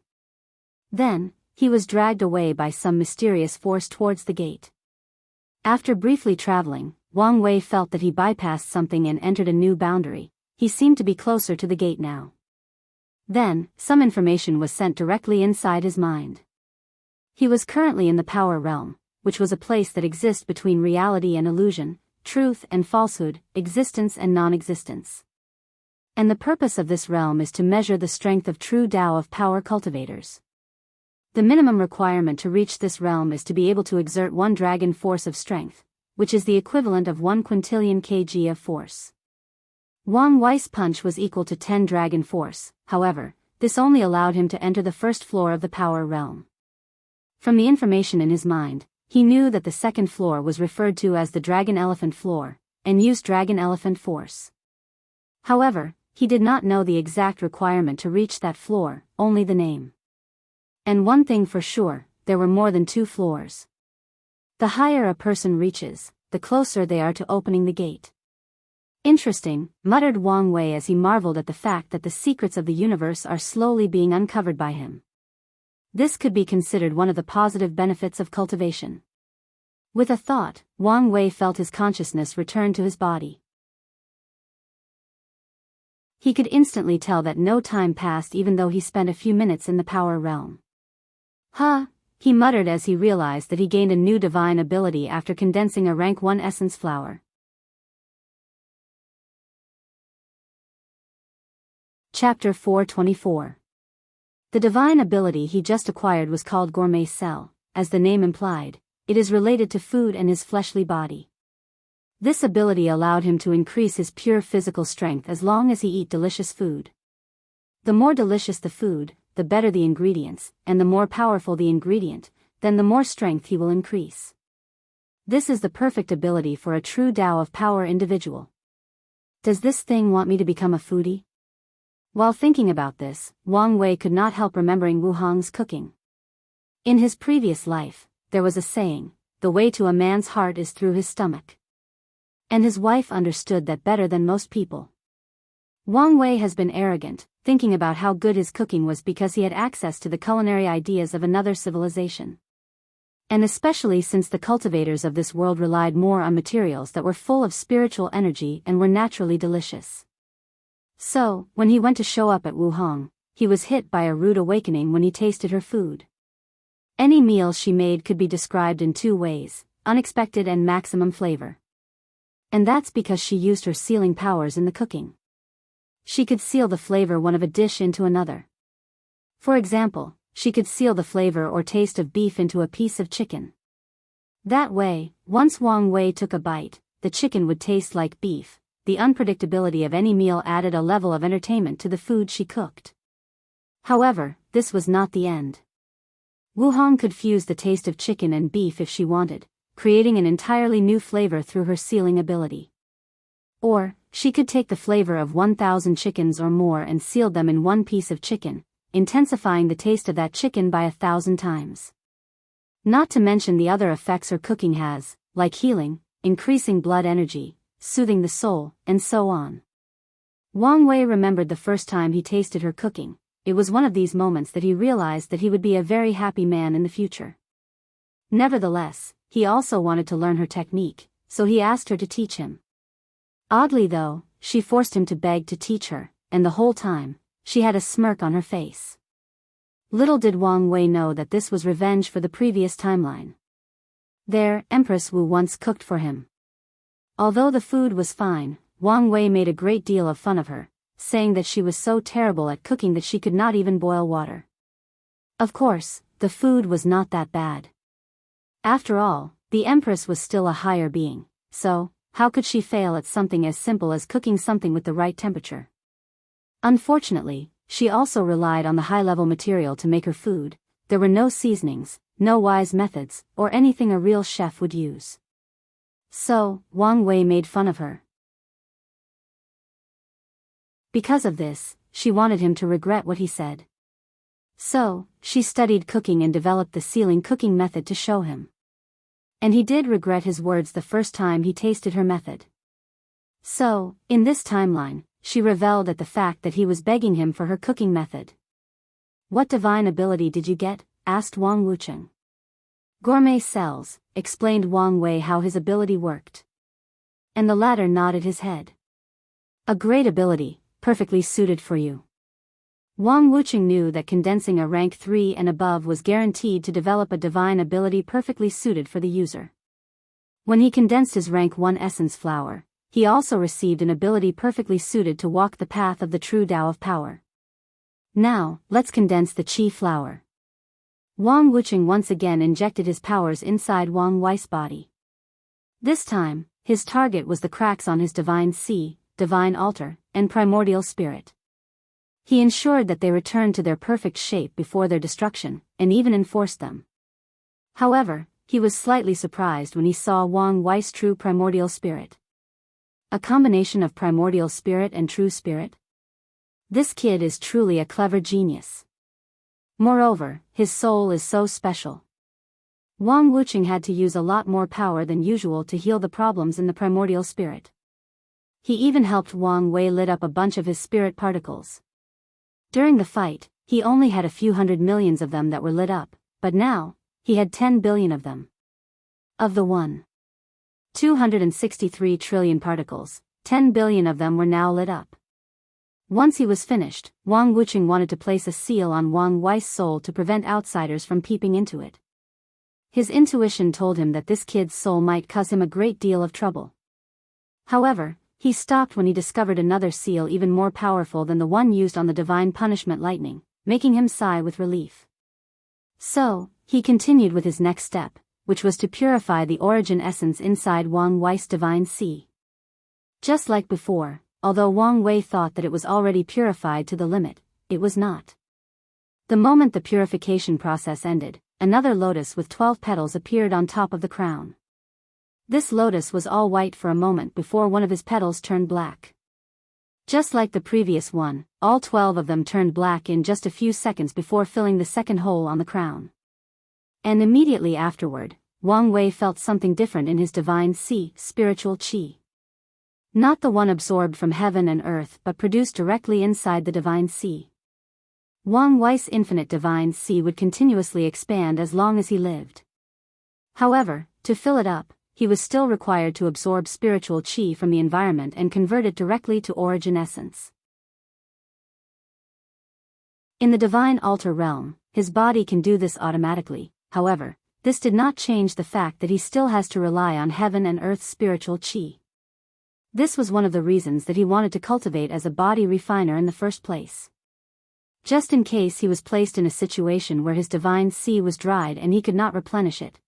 [SPEAKER 1] Then, he was dragged away by some mysterious force towards the gate. After briefly traveling, Wang Wei felt that he bypassed something and entered a new boundary. He seemed to be closer to the gate now. Then, some information was sent directly inside his mind. He was currently in the power realm, which was a place that exists between reality and illusion, truth and falsehood, existence and non-existence. And the purpose of this realm is to measure the strength of true Tao of power cultivators. The minimum requirement to reach this realm is to be able to exert 1 dragon force of strength, which is the equivalent of 1 quintillion kg of force. Wang Wei's punch was equal to 10 dragon force, however, this only allowed him to enter the first floor of the power realm. From the information in his mind, he knew that the second floor was referred to as the Dragon Elephant floor, and used Dragon Elephant force. However, he did not know the exact requirement to reach that floor, only the name. And one thing for sure, there were more than 2 floors. The higher a person reaches, the closer they are to opening the gate. Interesting, muttered Wang Wei as he marveled at the fact that the secrets of the universe are slowly being uncovered by him. This could be considered one of the positive benefits of cultivation. With a thought, Wang Wei felt his consciousness return to his body. He could instantly tell that no time passed even though he spent a few minutes in the power realm. He muttered as he realized that he gained a new divine ability after condensing a rank 1 essence flower. Chapter 424. The divine ability he just acquired was called Gourmet Cell. As the name implied, it is related to food and his fleshly body. This ability allowed him to increase his pure physical strength as long as he eat delicious food. The more delicious the food, the better the ingredients, and the more powerful the ingredient, then the more strength he will increase. This is the perfect ability for a true Tao of power individual. Does this thing want me to become a foodie? While thinking about this, Wang Wei could not help remembering Wu Hong's cooking. In his previous life, there was a saying, the way to a man's heart is through his stomach. And his wife understood that better than most people. Wang Wei has been arrogant, thinking about how good his cooking was because he had access to the culinary ideas of another civilization. And especially since the cultivators of this world relied more on materials that were full of spiritual energy and were naturally delicious. So, when he went to show up at Wu Hong, he was hit by a rude awakening when he tasted her food. Any meal she made could be described in 2 ways, unexpected and maximum flavor. And that's because she used her sealing powers in the cooking. She could seal the flavor one of a dish into another. For example, she could seal the flavor or taste of beef into a piece of chicken. That way, once Wang Wei took a bite, the chicken would taste like beef. The unpredictability of any meal added a level of entertainment to the food she cooked. However, this was not the end. Wu Hong could fuse the taste of chicken and beef if she wanted, creating an entirely new flavor through her sealing ability. Or, she could take the flavor of 1,000 chickens or more and seal them in 1 piece of chicken, intensifying the taste of that chicken by 1,000 times. Not to mention the other effects her cooking has, like healing, increasing blood energy, soothing the soul, and so on. Wang Wei remembered the first time he tasted her cooking. It was one of these moments that he realized that he would be a very happy man in the future. Nevertheless, he also wanted to learn her technique, so he asked her to teach him. Oddly though, she forced him to beg to teach her, and the whole time, she had a smirk on her face. Little did Wang Wei know that this was revenge for the previous timeline. There, Empress Wu once cooked for him. Although the food was fine, Wang Wei made a great deal of fun of her, saying that she was so terrible at cooking that she could not even boil water. Of course, the food was not that bad. After all, the Empress was still a higher being, so, how could she fail at something as simple as cooking something with the right temperature? Unfortunately, she also relied on the high-level material to make her food. There were no seasonings, no wise methods, or anything a real chef would use. So, Wang Wei made fun of her. Because of this, she wanted him to regret what he said. So, she studied cooking and developed the sealing cooking method to show him. And he did regret his words the first time he tasted her method. So, in this timeline, she reveled at the fact that he was begging him for her cooking method. "What divine ability did you get?" asked Wang Wucheng. "Gourmet cells," explained Wang Wei how his ability worked. And the latter nodded his head. "A great ability, perfectly suited for you." Wang Wucheng knew that condensing a rank 3 and above was guaranteed to develop a divine ability perfectly suited for the user. When he condensed his rank 1 essence flower, he also received an ability perfectly suited to walk the path of the true Tao of power. Now, let's condense the Qi flower. Wang Wucheng once again injected his powers inside Wang Wei's body. This time, his target was the cracks on his divine sea, divine altar, and primordial spirit. He ensured that they returned to their perfect shape before their destruction, and even enforced them. However, he was slightly surprised when he saw Wang Wei's true primordial spirit. A combination of primordial spirit and true spirit? This kid is truly a clever genius. Moreover, his soul is so special. Wang Wucheng had to use a lot more power than usual to heal the problems in the primordial spirit. He even helped Wang Wei lit up a bunch of his spirit particles. During the fight, he only had a few hundred millions of them that were lit up, but now, he had 10 billion of them. Of the 263 trillion particles, 10 billion of them were now lit up. Once he was finished, Wang Wucheng wanted to place a seal on Wang Wei's soul to prevent outsiders from peeping into it. His intuition told him that this kid's soul might cause him a great deal of trouble. However, he stopped when he discovered another seal even more powerful than the one used on the divine punishment lightning, making him sigh with relief. So, he continued with his next step, which was to purify the origin essence inside Wang Wei's divine sea. Just like before, although Wang Wei thought that it was already purified to the limit, it was not. The moment the purification process ended, another lotus with 12 petals appeared on top of the crown. This lotus was all white for a moment before one of his petals turned black. Just like the previous one, all 12 of them turned black in just a few seconds before filling the second hole on the crown. And immediately afterward, Wang Wei felt something different in his divine sea, spiritual qi. Not the one absorbed from heaven and earth but produced directly inside the divine sea. Wang Wei's infinite divine sea would continuously expand as long as he lived. However, to fill it up, he was still required to absorb spiritual qi from the environment and convert it directly to origin essence. In the divine altar realm, his body can do this automatically. However, this did not change the fact that he still has to rely on heaven and earth's spiritual qi. This was one of the reasons that he wanted to cultivate as a body refiner in the first place. Just in case he was placed in a situation where his divine sea was dried and he could not replenish it.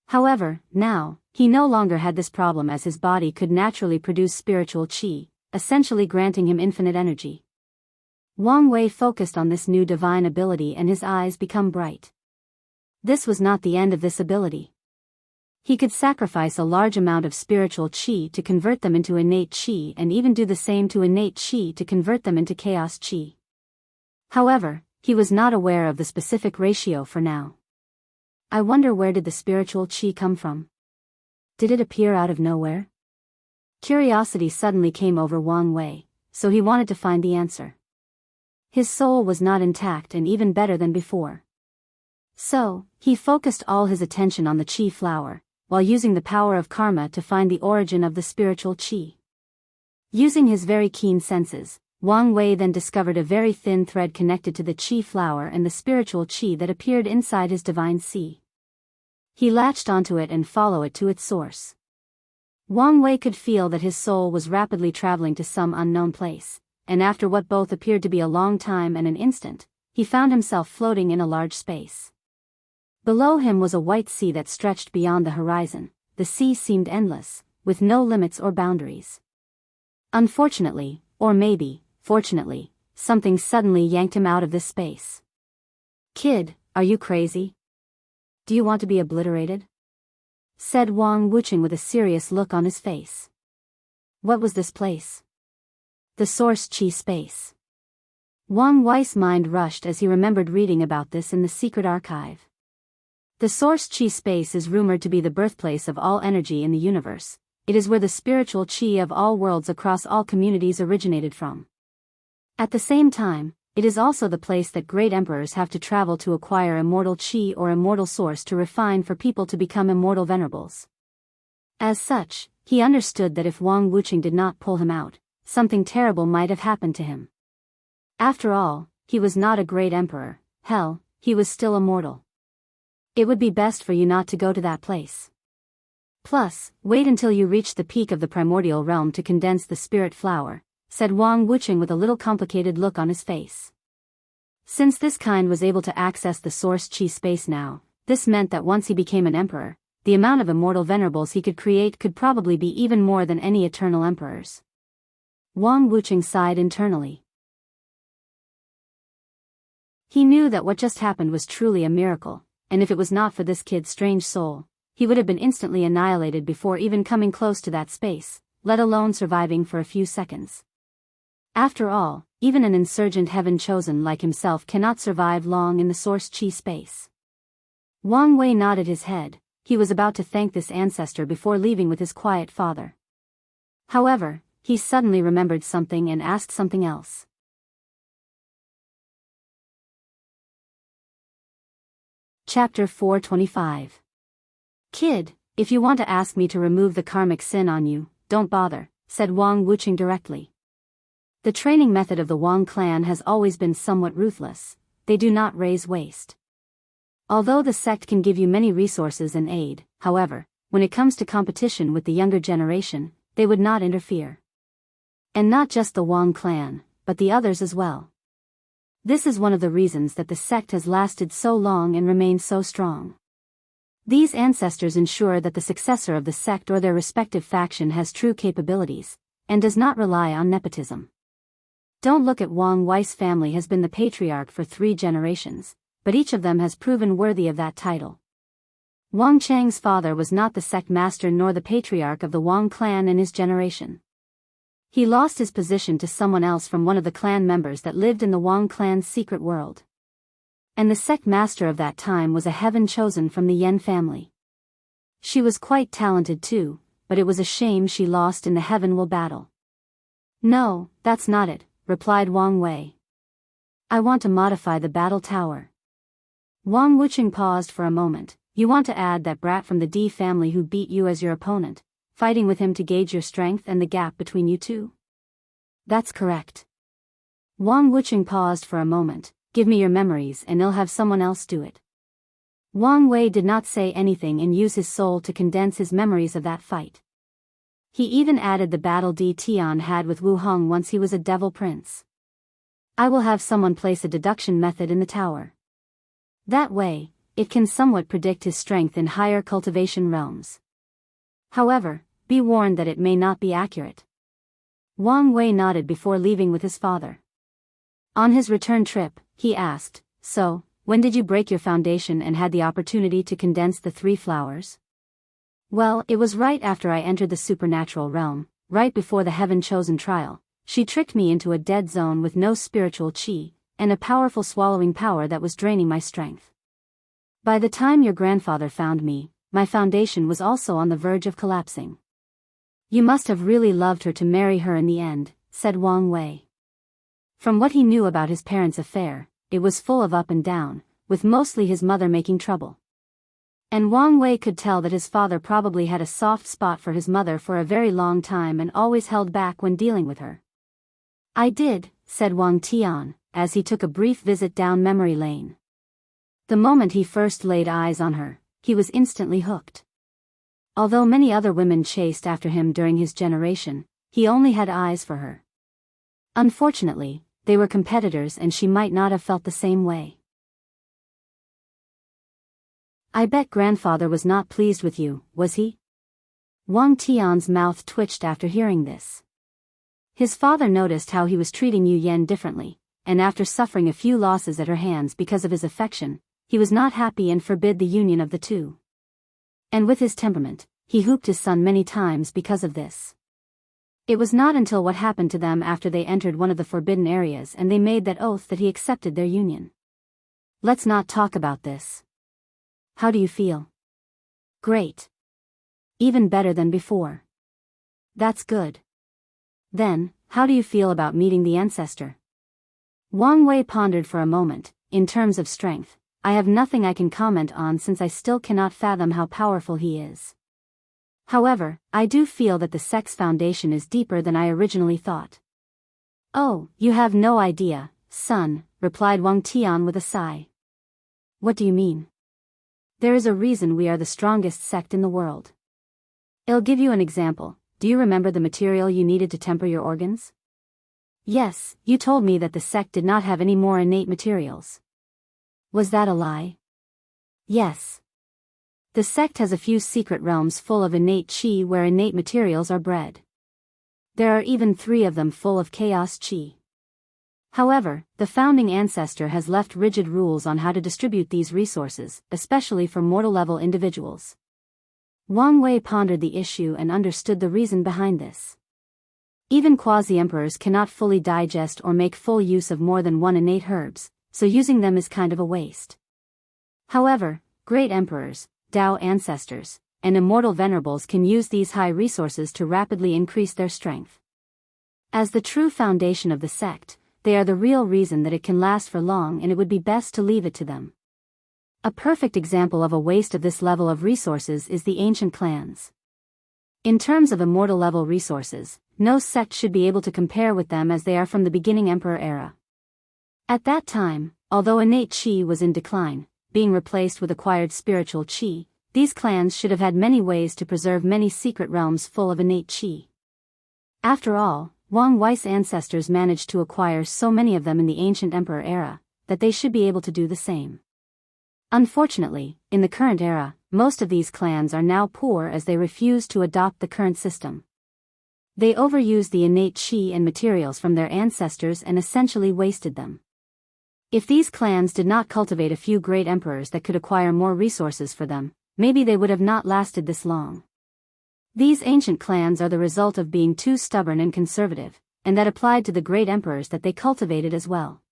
[SPEAKER 1] However, now, he no longer had this problem as his body could naturally produce spiritual qi, essentially granting him infinite energy. Wang Wei focused on this new divine ability and his eyes become bright. This was not the end of this ability. He could sacrifice a large amount of spiritual qi to convert them into innate qi and even do the same to innate qi to convert them into chaos qi. However, he was not aware of the specific ratio for now. I wonder, where did the spiritual qi come from? Did it appear out of nowhere? Curiosity suddenly came over Wang Wei, so he wanted to find the answer. His soul was not intact and even better than before. So, he focused all his attention on the qi flower, while using the power of karma to find the origin of the spiritual qi. Using his very keen senses, Wang Wei then discovered a very thin thread connected to the qi flower and the spiritual qi that appeared inside his divine sea. He latched onto it and followed it to its source. Wang Wei could feel that his soul was rapidly traveling to some unknown place, and after what both appeared to be a long time and an instant, he found himself floating in a large space. Below him was a white sea that stretched beyond the horizon. The sea seemed endless, with no limits or boundaries. Unfortunately, or maybe, fortunately, something suddenly yanked him out of this space. "Kid, are you crazy? Do you want to be obliterated?" said Wang Wucheng with a serious look on his face. What was this place? The source qi space. Wang Wei's mind rushed as he remembered reading about this in the secret archive. The source chi space is rumored to be the birthplace of all energy in the universe. It is where the spiritual chi of all worlds across all communities originated from. At the same time, it is also the place that great emperors have to travel to acquire immortal chi or immortal source to refine for people to become immortal venerables. As such, he understood that if Wang Wuqing did not pull him out, something terrible might have happened to him. After all, he was not a great emperor. Hell, he was still immortal. It would be best for you not to go to that place. Plus, wait until you reach the peak of the primordial realm to condense the spirit flower, said Wang Wuqing with a little complicated look on his face. Since this kind was able to access the source chi space now, this meant that once he became an emperor, the amount of immortal venerables he could create could probably be even more than any eternal emperors. Wang Wuqing sighed internally. He knew that what just happened was truly a miracle, and if it was not for this kid's strange soul, he would have been instantly annihilated before even coming close to that space, let alone surviving for a few seconds. After all, even an insurgent heaven chosen like himself cannot survive long in the source chi space. Wang Wei nodded his head. He was about to thank this ancestor before leaving with his quiet father. However, he suddenly remembered something and asked something else. Chapter 425. Kid, if you want to ask me to remove the karmic sin on you, don't bother, said Wang Wuqing directly. The training method of the Wang clan has always been somewhat ruthless. They do not raise waste. Although the sect can give you many resources and aid, however, when it comes to competition with the younger generation, they would not interfere. And not just the Wang clan, but the others as well. This is one of the reasons that the sect has lasted so long and remained so strong. These ancestors ensure that the successor of the sect or their respective faction has true capabilities, and does not rely on nepotism. Don't look at Wang Wei's family has been the patriarch for 3 generations, but each of them has proven worthy of that title. Wang Chang's father was not the sect master nor the patriarch of the Wang clan in his generation. He lost his position to someone else from one of the clan members that lived in the Wang clan's secret world. And the sect master of that time was a heaven chosen from the Yan family. She was quite talented too, but it was a shame she lost in the Heavenwell battle. No, that's not it, replied Wang Wei. I want to modify the battle tower. Wang Wuqing paused for a moment. You want to add that brat from the D family who beat you as your opponent, fighting with him to gauge your strength and the gap between you two? That's correct. Wang Wuqing paused for a moment. Give me your memories and I'll have someone else do it. Wang Wei did not say anything and use his soul to condense his memories of that fight. He even added the battle Di Tian had with Wu Hong once he was a devil prince. I will have someone place a deduction method in the tower. That way, it can somewhat predict his strength in higher cultivation realms. However, be warned that it may not be accurate. Wang Wei nodded before leaving with his father. On his return trip, he asked, So, when did you break your foundation and had the opportunity to condense the 3 flowers? Well, it was right after I entered the supernatural realm, right before the heaven-chosen trial. She tricked me into a dead zone with no spiritual chi, and a powerful swallowing power that was draining my strength. By the time your grandfather found me, my foundation was also on the verge of collapsing. You must have really loved her to marry her in the end, said Wang Wei. From what he knew about his parents' affair, it was full of up and down, with mostly his mother making trouble. And Wang Wei could tell that his father probably had a soft spot for his mother for a very long time and always held back when dealing with her. I did, said Wang Tian, as he took a brief visit down memory lane. The moment he first laid eyes on her, he was instantly hooked. Although many other women chased after him during his generation, he only had eyes for her. Unfortunately, they were competitors and she might not have felt the same way. I bet grandfather was not pleased with you, was he? Wang Tian's mouth twitched after hearing this. His father noticed how he was treating Yu Yan differently, and after suffering a few losses at her hands because of his affection, he was not happy and forbid the union of the two. And with his temperament, he hooped his son many times because of this. It was not until what happened to them after they entered one of the forbidden areas and they made that oath that he accepted their union. Let's not talk about this. how do you feel? Great. Even better than before. That's good. Then, how do you feel about meeting the ancestor? Wang Wei pondered for a moment. In terms of strength, I have nothing I can comment on since I still cannot fathom how powerful he is. However, I do feel that the sect's foundation is deeper than I originally thought. Oh, you have no idea, son, replied Wang Tian with a sigh. What do you mean? There is a reason we are the strongest sect in the world. I'll give you an example. Do you remember the material you needed to temper your organs? Yes, you told me that the sect did not have any more innate materials. Was that a lie? Yes. The sect has a few secret realms full of innate qi where innate materials are bred. There are even 3 of them full of chaos qi. However, the founding ancestor has left rigid rules on how to distribute these resources, especially for mortal-level individuals. Wang Wei pondered the issue and understood the reason behind this. Even quasi-emperors cannot fully digest or make full use of more than 1 innate herbs, so using them is kind of a waste. However, great emperors, Dao ancestors, and immortal venerables can use these high resources to rapidly increase their strength. As the true foundation of the sect, they are the real reason that it can last for long, and it would be best to leave it to them. A perfect example of a waste of this level of resources is the ancient clans. In terms of immortal level resources, no sect should be able to compare with them as they are from the beginning emperor era. At that time, although innate qi was in decline, being replaced with acquired spiritual qi, these clans should have had many ways to preserve many secret realms full of innate qi. After all, Wang Wei's ancestors managed to acquire so many of them in the ancient emperor era, that they should be able to do the same. Unfortunately, in the current era, most of these clans are now poor as they refuse to adopt the current system. They overused the innate qi and materials from their ancestors and essentially wasted them. If these clans did not cultivate a few great emperors that could acquire more resources for them, maybe they would have not lasted this long. These ancient clans are the result of being too stubborn and conservative, and that applied to the great emperors that they cultivated as well.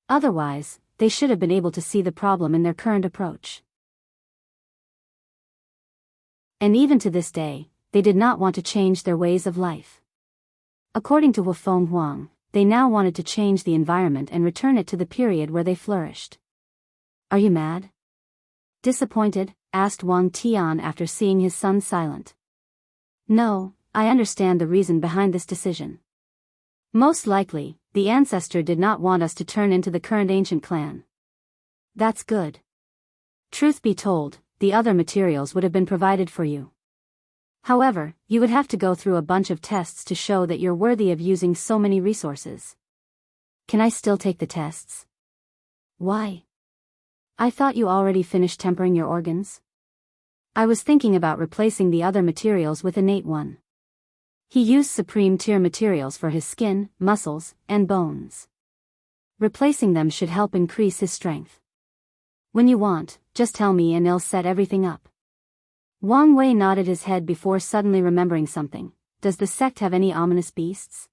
[SPEAKER 1] Otherwise, they should have been able to see the problem in their current approach. And even to this day, they did not want to change their ways of life. According to Wufeng Huang, they now wanted to change the environment and return it to the period where they flourished. Are you mad? Disappointed? Asked Wang Tian after seeing his son silent. No, I understand the reason behind this decision. Most likely, the ancestor did not want us to turn into the current ancient clan. That's good. Truth be told, the other materials would have been provided for you. However, you would have to go through a bunch of tests to show that you're worthy of using so many resources. Can I still take the tests? Why? I thought you already finished tempering your organs? I was thinking about replacing the other materials with innate one. He used supreme tier materials for his skin, muscles, and bones. Replacing them should help increase his strength. When you want, just tell me and I'll set everything up. Wang Wei nodded his head before suddenly remembering something. Does the sect have any ominous beasts?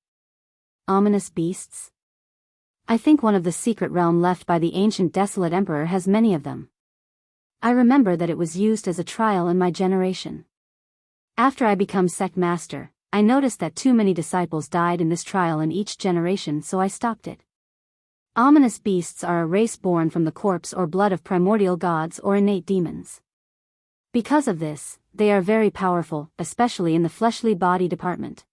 [SPEAKER 1] Ominous beasts? I think one of the secret realm left by the ancient desolate emperor has many of them. I remember that it was used as a trial in my generation. After I become sect master, I noticed that too many disciples died in this trial in each generation, so I stopped it. Ominous beasts are a race born from the corpse or blood of primordial gods or innate demons. Because of this, they are very powerful, especially in the fleshly body department.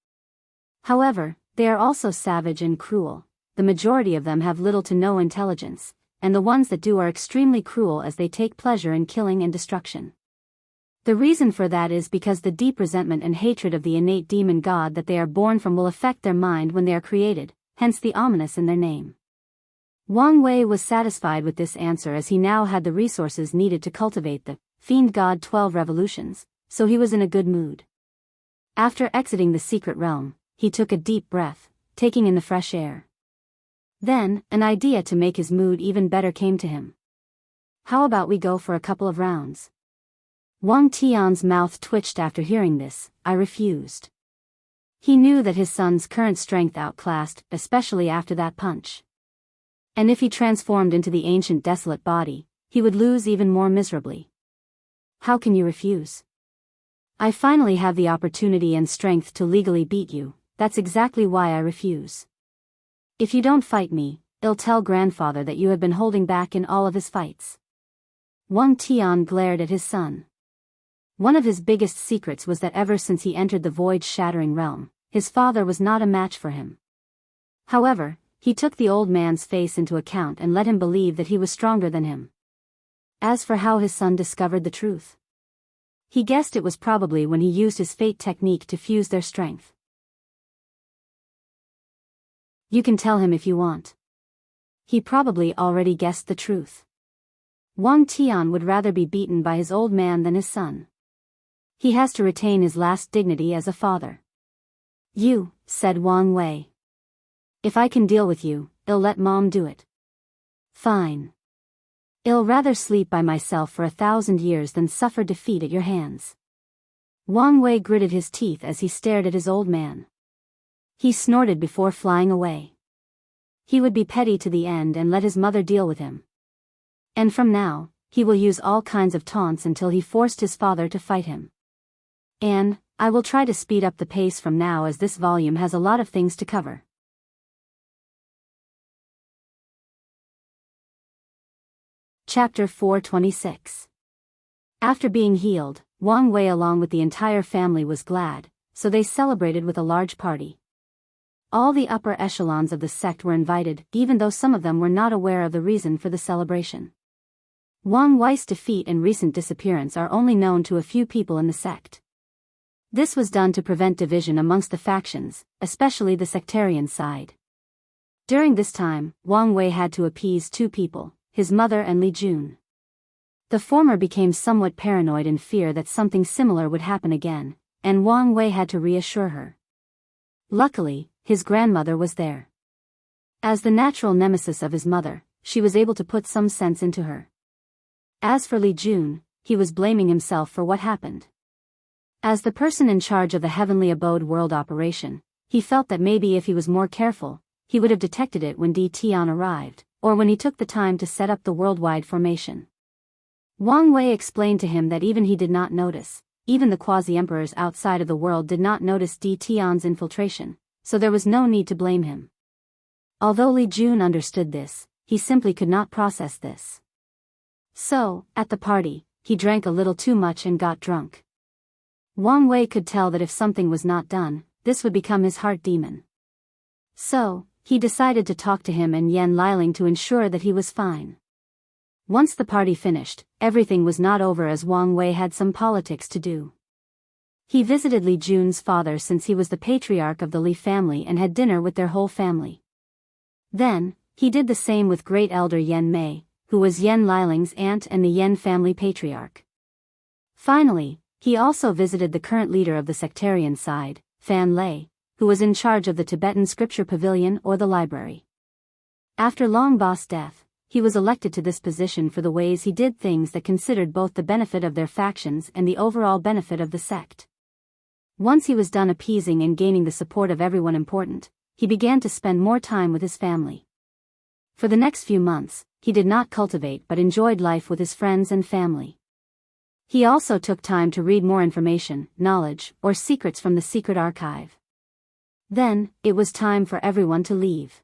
[SPEAKER 1] However, they are also savage and cruel. The majority of them have little to no intelligence, and the ones that do are extremely cruel as they take pleasure in killing and destruction. The reason for that is because the deep resentment and hatred of the innate demon god that they are born from will affect their mind when they are created, hence the ominous in their name. Wang Wei was satisfied with this answer as he now had the resources needed to cultivate the Fiend God 12 revolutions, so he was in a good mood. After exiting the secret realm, he took a deep breath, taking in the fresh air. Then, an idea to make his mood even better came to him. How about we go for a couple of rounds? Wang Tian's mouth twitched after hearing this. I refused. He knew that his son's current strength outclassed, especially after that punch. And if he transformed into the ancient desolate body, he would lose even more miserably. how can you refuse? I finally have the opportunity and strength to legally beat you, that's exactly why I refuse. If you don't fight me, I'll tell grandfather that you have been holding back in all of his fights. Wang Tian glared at his son. One of his biggest secrets was that ever since he entered the void-shattering realm, his father was not a match for him. However, he took the old man's face into account and let him believe that he was stronger than him. As for how his son discovered the truth, he guessed it was probably when he used his fate technique to fuse their strength. You can tell him if you want. He probably already guessed the truth. Wang Tian would rather be beaten by his old man than his son. He has to retain his last dignity as a father. You, said Wang Wei. If I can deal with you, I'll let mom do it. Fine. I'll rather sleep by myself for 1,000 years than suffer defeat at your hands. Wang Wei gritted his teeth as he stared at his old man. He snorted before flying away. He would be petty to the end and let his mother deal with him. And from now, he will use all kinds of taunts until he forced his father to fight him. And I will try to speed up the pace from now as this volume has a lot of things to cover. Chapter 426. After being healed, Wang Wei along with the entire family was glad, so they celebrated with a large party. All the upper echelons of the sect were invited, even though some of them were not aware of the reason for the celebration. Wang Wei's defeat and recent disappearance are only known to a few people in the sect. This was done to prevent division amongst the factions, especially the sectarian side. During this time, Wang Wei had to appease two people, his mother and Li Jun. The former became somewhat paranoid in fear that something similar would happen again, and Wang Wei had to reassure her. Luckily, his grandmother was there. As the natural nemesis of his mother, she was able to put some sense into her. As for Li Jun, he was blaming himself for what happened. As the person in charge of the Heavenly Abode world operation, he felt that maybe if he was more careful, he would have detected it when Di Tian arrived, or when he took the time to set up the worldwide formation. Wang Wei explained to him that even he did not notice, even the quasi-emperors outside of the world did not notice Di Tian's infiltration, so there was no need to blame him. Although Li Jun understood this, he simply could not process this. So, at the party, he drank a little too much and got drunk. Wang Wei could tell that if something was not done, this would become his heart demon. So, he decided to talk to him and Yan Liling to ensure that he was fine. Once the party finished, everything was not over as Wang Wei had some politics to do. He visited Li Jun's father since he was the patriarch of the Li family and had dinner with their whole family. Then, he did the same with great elder Yan Mei, who was Yan Liling's aunt and the Yan family patriarch. Finally, he also visited the current leader of the sectarian side, Fan Lei, who was in charge of the Tibetan scripture pavilion or the library. After Long Bo's death, he was elected to this position for the ways he did things that considered both the benefit of their factions and the overall benefit of the sect. Once he was done appeasing and gaining the support of everyone important, he began to spend more time with his family. For the next few months, he did not cultivate but enjoyed life with his friends and family. He also took time to read more information, knowledge, or secrets from the secret archive. Then, it was time for everyone to leave.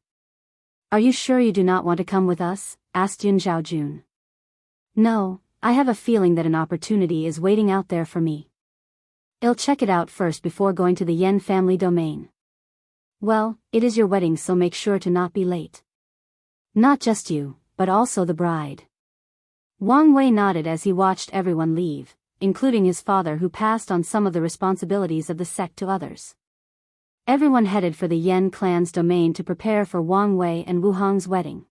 [SPEAKER 1] Are you sure you do not want to come with us? Asked Yun Zhaojun. No, I have a feeling that an opportunity is waiting out there for me. I'll check it out first before going to the Yan family domain. Well, it is your wedding, so make sure to not be late. Not just you, but also the bride. Wang Wei nodded as he watched everyone leave, including his father who passed on some of the responsibilities of the sect to others. Everyone headed for the Yan clan's domain to prepare for Wang Wei and Wu Hong's wedding.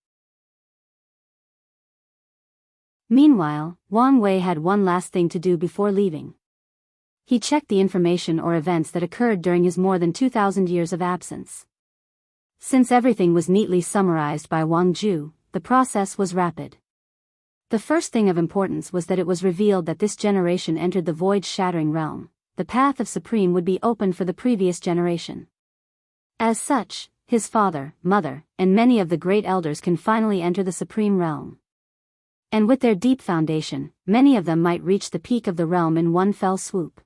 [SPEAKER 1] Meanwhile, Wang Wei had one last thing to do before leaving. He checked the information or events that occurred during his more than 2,000 years of absence. Since everything was neatly summarized by Wang Ju, the process was rapid. The first thing of importance was that it was revealed that this generation entered the void-shattering realm. The path of Supreme would be open for the previous generation. As such, his father, mother, and many of the great elders can finally enter the Supreme realm. And with their deep foundation, many of them might reach the peak of the realm in one fell swoop.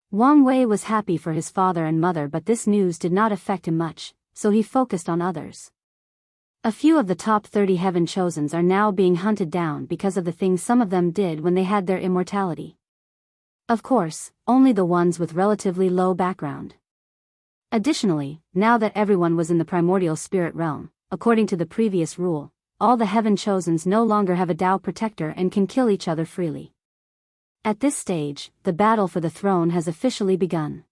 [SPEAKER 1] Wang Wei was happy for his father and mother, but this news did not affect him much, so he focused on others. A few of the top 30 heaven chosens are now being hunted down because of the things some of them did when they had their immortality. Of course, only the ones with relatively low background. Additionally, now that everyone was in the primordial spirit realm, according to the previous rule, all the heaven chosens no longer have a Tao protector and can kill each other freely. At this stage, the battle for the throne has officially begun.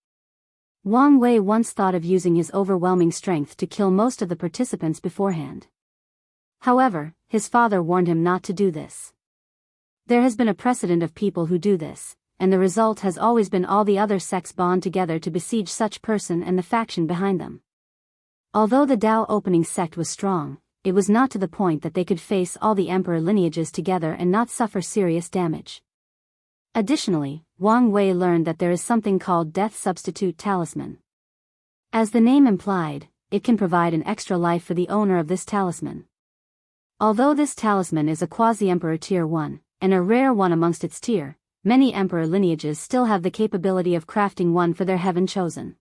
[SPEAKER 1] Wang Wei once thought of using his overwhelming strength to kill most of the participants beforehand. However, his father warned him not to do this. There has been a precedent of people who do this, and the result has always been all the other sects bond together to besiege such person and the faction behind them. Although the Dao opening sect was strong, it was not to the point that they could face all the emperor lineages together and not suffer serious damage. Additionally, Wang Wei learned that there is something called Death Substitute Talisman. As the name implied, it can provide an extra life for the owner of this talisman. Although this talisman is a quasi-emperor tier 1, and a rare one amongst its tier, many emperor lineages still have the capability of crafting one for their heaven chosen.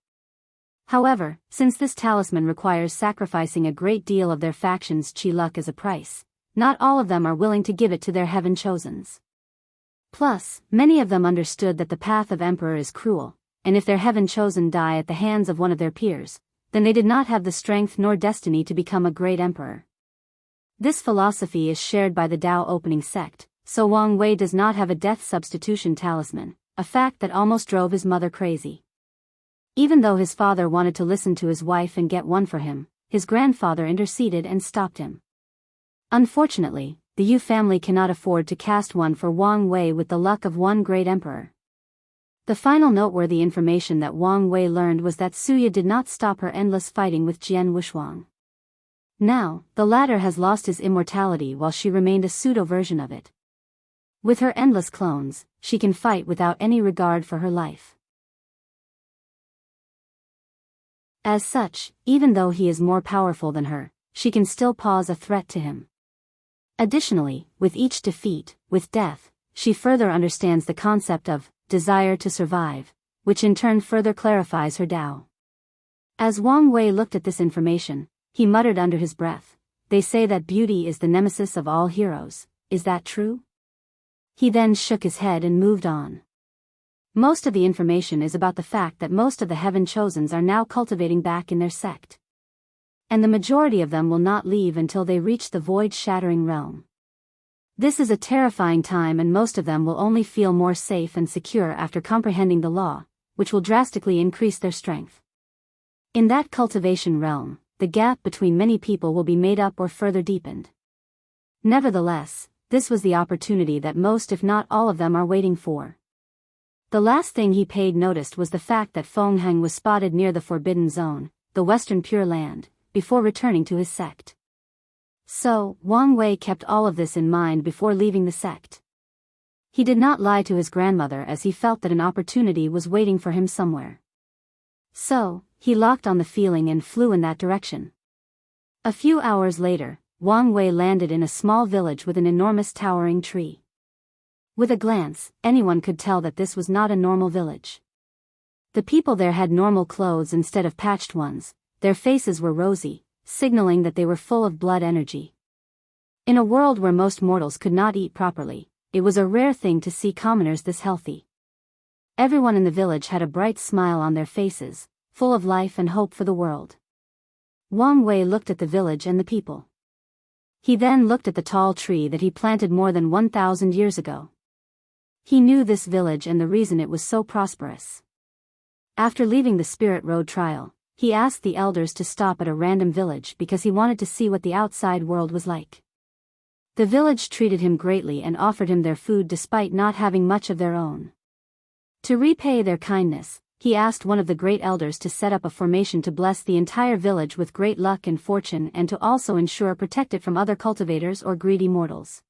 [SPEAKER 1] However, since this talisman requires sacrificing a great deal of their faction's chi luck as a price, not all of them are willing to give it to their heaven chosens. Plus, many of them understood that the path of emperor is cruel, and if their heaven chosen die at the hands of one of their peers, then they did not have the strength nor destiny to become a great emperor. This philosophy is shared by the Dao opening sect, so Wang Wei does not have a death substitution talisman, a fact that almost drove his mother crazy. Even though his father wanted to listen to his wife and get one for him, his grandfather interceded and stopped him. Unfortunately, the Yu family cannot afford to cast one for Wang Wei with the luck of one great emperor. The final noteworthy information that Wang Wei learned was that Suya did not stop her endless fighting with Jian Wushuang. Now, the latter has lost his immortality while she remained a pseudo-version of it. With her endless clones, she can fight without any regard for her life. As such, even though he is more powerful than her, she can still pose a threat to him. Additionally, with each defeat, with death, she further understands the concept of desire to survive, which in turn further clarifies her Tao. As Wang Wei looked at this information, he muttered under his breath, "They say that beauty is the nemesis of all heroes, is that true?" He then shook his head and moved on. Most of the information is about the fact that most of the heaven chosens are now cultivating back in their sect. And the majority of them will not leave until they reach the void-shattering realm. This is a terrifying time, and most of them will only feel more safe and secure after comprehending the law, which will drastically increase their strength. In that cultivation realm, the gap between many people will be made up or further deepened. Nevertheless, this was the opportunity that most if not all of them are waiting for. The last thing he paid notice was the fact that Feng Heng was spotted near the Forbidden Zone, the Western Pure Land, before returning to his sect. So, Wang Wei kept all of this in mind before leaving the sect. He did not lie to his grandmother as he felt that an opportunity was waiting for him somewhere. So, he locked on the feeling and flew in that direction. A few hours later, Wang Wei landed in a small village with an enormous towering tree. With a glance, anyone could tell that this was not a normal village. The people there had normal clothes instead of patched ones. Their faces were rosy, signaling that they were full of blood energy. In a world where most mortals could not eat properly, it was a rare thing to see commoners this healthy. Everyone in the village had a bright smile on their faces, full of life and hope for the world. Wang Wei looked at the village and the people. He then looked at the tall tree that he planted more than 1,000 years ago. He knew this village and the reason it was so prosperous. After leaving the Spirit Road trial, he asked the elders to stop at a random village because he wanted to see what the outside world was like. The village treated him greatly and offered him their food despite not having much of their own. To repay their kindness, he asked one of the great elders to set up a formation to bless the entire village with great luck and fortune and to also ensure protect it from other cultivators or greedy mortals.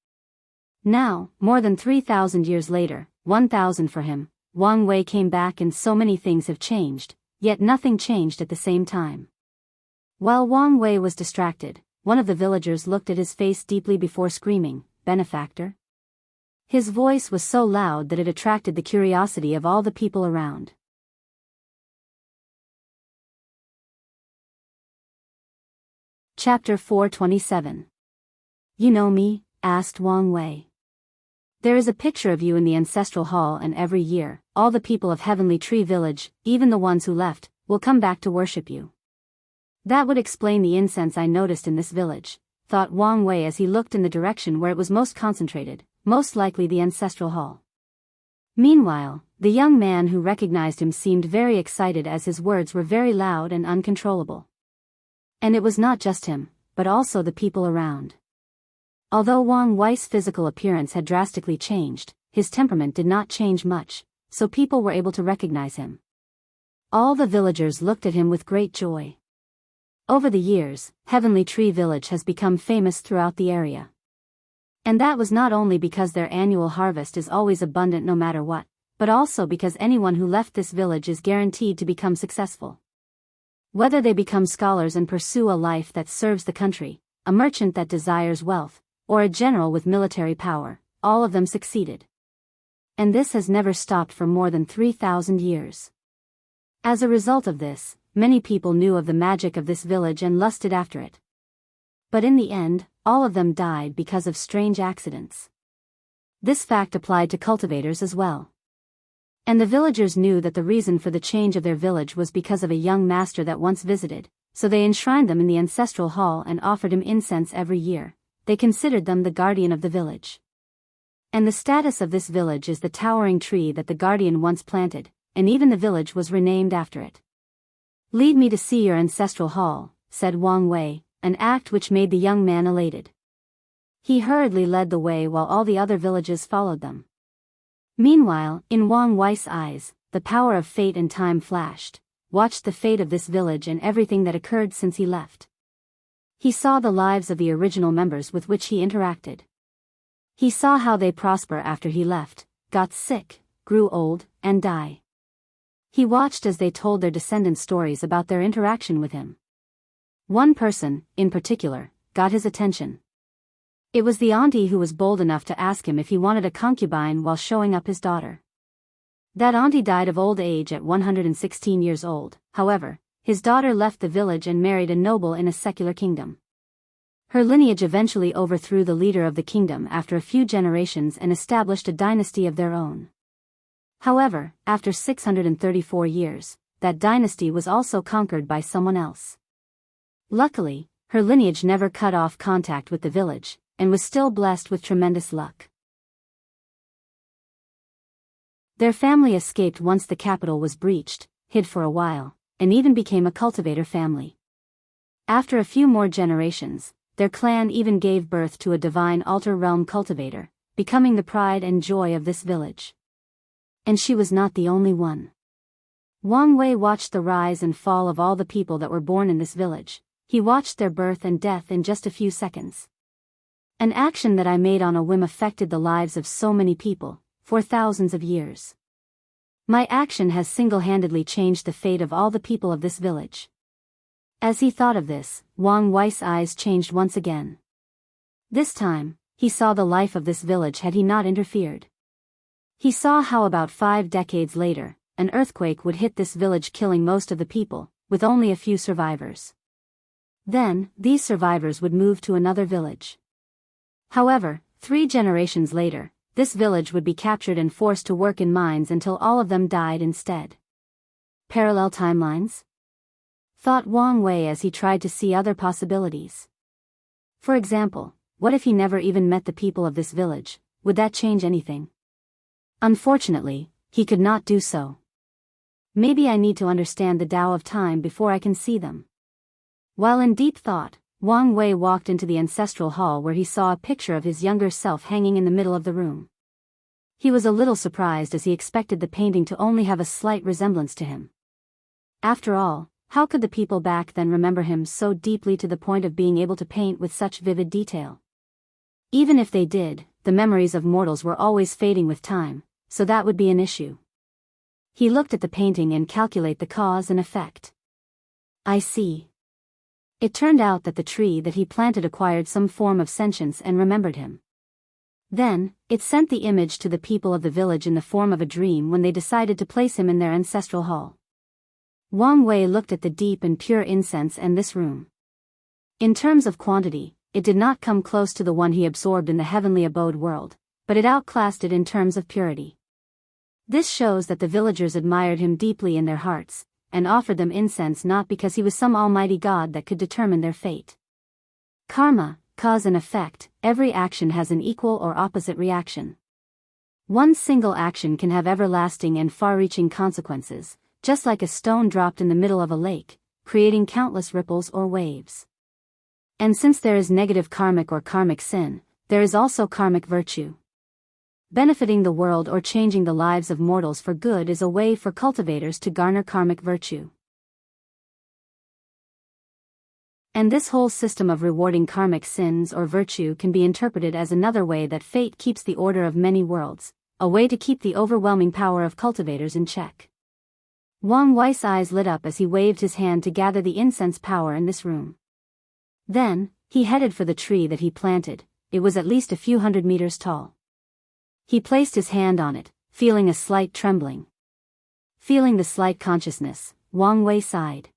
[SPEAKER 1] Now, more than 3,000 years later, 1,000 for him, Wang Wei came back and so many things have changed. Yet nothing changed at the same time. While Wang Wei was distracted, one of the villagers looked at his face deeply before screaming, benefactor?" His voice was so loud that it attracted the curiosity of all the people around. Chapter 427. "You know me?" asked Wang Wei. "There is a picture of you in the ancestral hall, and every year, all the people of Heavenly Tree Village, even the ones who left, will come back to worship you." That would explain the incense I noticed in this village, thought Wang Wei as he looked in the direction where it was most concentrated, most likely the ancestral hall. Meanwhile, the young man who recognized him seemed very excited as his words were very loud and uncontrollable. And it was not just him, but also the people around. Although Wang Wei's physical appearance had drastically changed, his temperament did not change much, so people were able to recognize him. All the villagers looked at him with great joy. Over the years, Heavenly Tree Village has become famous throughout the area. And that was not only because their annual harvest is always abundant no matter what, but also because anyone who left this village is guaranteed to become successful. Whether they become scholars and pursue a life that serves the country, a merchant that desires wealth, or a general with military power, all of them succeeded. And this has never stopped for more than 3,000 years. As a result of this, many people knew of the magic of this village and lusted after it. But in the end, all of them died because of strange accidents. This fact applied to cultivators as well. And the villagers knew that the reason for the change of their village was because of a young master that once visited, so they enshrined them in the ancestral hall and offered him incense every year. They considered them the guardian of the village. And the status of this village is the towering tree that the guardian once planted, and even the village was renamed after it. "Lead me to see your ancestral hall," said Wang Wei, an act which made the young man elated. He hurriedly led the way while all the other villages followed them. Meanwhile, in Wang Wei's eyes, the power of fate and time flashed, watched the fate of this village and everything that occurred since he left. He saw the lives of the original members with which he interacted. He saw how they prosper after he left, got sick, grew old, and die. He watched as they told their descendants stories about their interaction with him. One person, in particular, got his attention. It was the auntie who was bold enough to ask him if he wanted a concubine while showing up his daughter. That auntie died of old age at 116 years old, however. His daughter left the village and married a noble in a secular kingdom. Her lineage eventually overthrew the leader of the kingdom after a few generations and established a dynasty of their own. However, after 634 years, that dynasty was also conquered by someone else. Luckily, her lineage never cut off contact with the village, and was still blessed with tremendous luck. Their family escaped once the capital was breached, hid for a while, and even became a cultivator family. After a few more generations, their clan even gave birth to a divine altar realm cultivator, becoming the pride and joy of this village. And she was not the only one. Wang Wei watched the rise and fall of all the people that were born in this village. He watched their birth and death in just a few seconds. An action that I made on a whim affected the lives of so many people, for thousands of years. My action has single-handedly changed the fate of all the people of this village. As he thought of this, Wang Wei's eyes changed once again. This time, he saw the life of this village had he not interfered. He saw how about 5 decades later, an earthquake would hit this village, killing most of the people, with only a few survivors. Then, these survivors would move to another village. However, 3 generations later, this village would be captured and forced to work in mines until all of them died instead. Parallel timelines? Thought Wang Wei as he tried to see other possibilities. For example, what if he never even met the people of this village? Would that change anything? Unfortunately, he could not do so. Maybe I need to understand the Tao of time before I can see them. While in deep thought, Wang Wei walked into the ancestral hall where he saw a picture of his younger self hanging in the middle of the room. He was a little surprised as he expected the painting to only have a slight resemblance to him. After all, how could the people back then remember him so deeply to the point of being able to paint with such vivid detail? Even if they did, the memories of mortals were always fading with time, so that would be an issue. He looked at the painting and calculated the cause and effect. I see. It turned out that the tree that he planted acquired some form of sentience and remembered him. Then, it sent the image to the people of the village in the form of a dream when they decided to place him in their ancestral hall. Wang Wei looked at the deep and pure incense and this room. In terms of quantity, it did not come close to the one he absorbed in the heavenly abode world, but it outclassed it in terms of purity. This shows that the villagers admired him deeply in their hearts, and offered them incense not because he was some almighty god that could determine their fate. Karma, cause and effect, every action has an equal or opposite reaction. One single action can have everlasting and far-reaching consequences, just like a stone dropped in the middle of a lake, creating countless ripples or waves. And since there is negative karmic or karmic sin, there is also karmic virtue. Benefiting the world or changing the lives of mortals for good is a way for cultivators to garner karmic virtue. And this whole system of rewarding karmic sins or virtue can be interpreted as another way that fate keeps the order of many worlds, a way to keep the overwhelming power of cultivators in check. Wang Wei's eyes lit up as he waved his hand to gather the incense power in this room. Then, he headed for the tree that he planted. It was at least a few hundred meters tall. He placed his hand on it, feeling a slight trembling. Feeling the slight consciousness, Wang Wei sighed.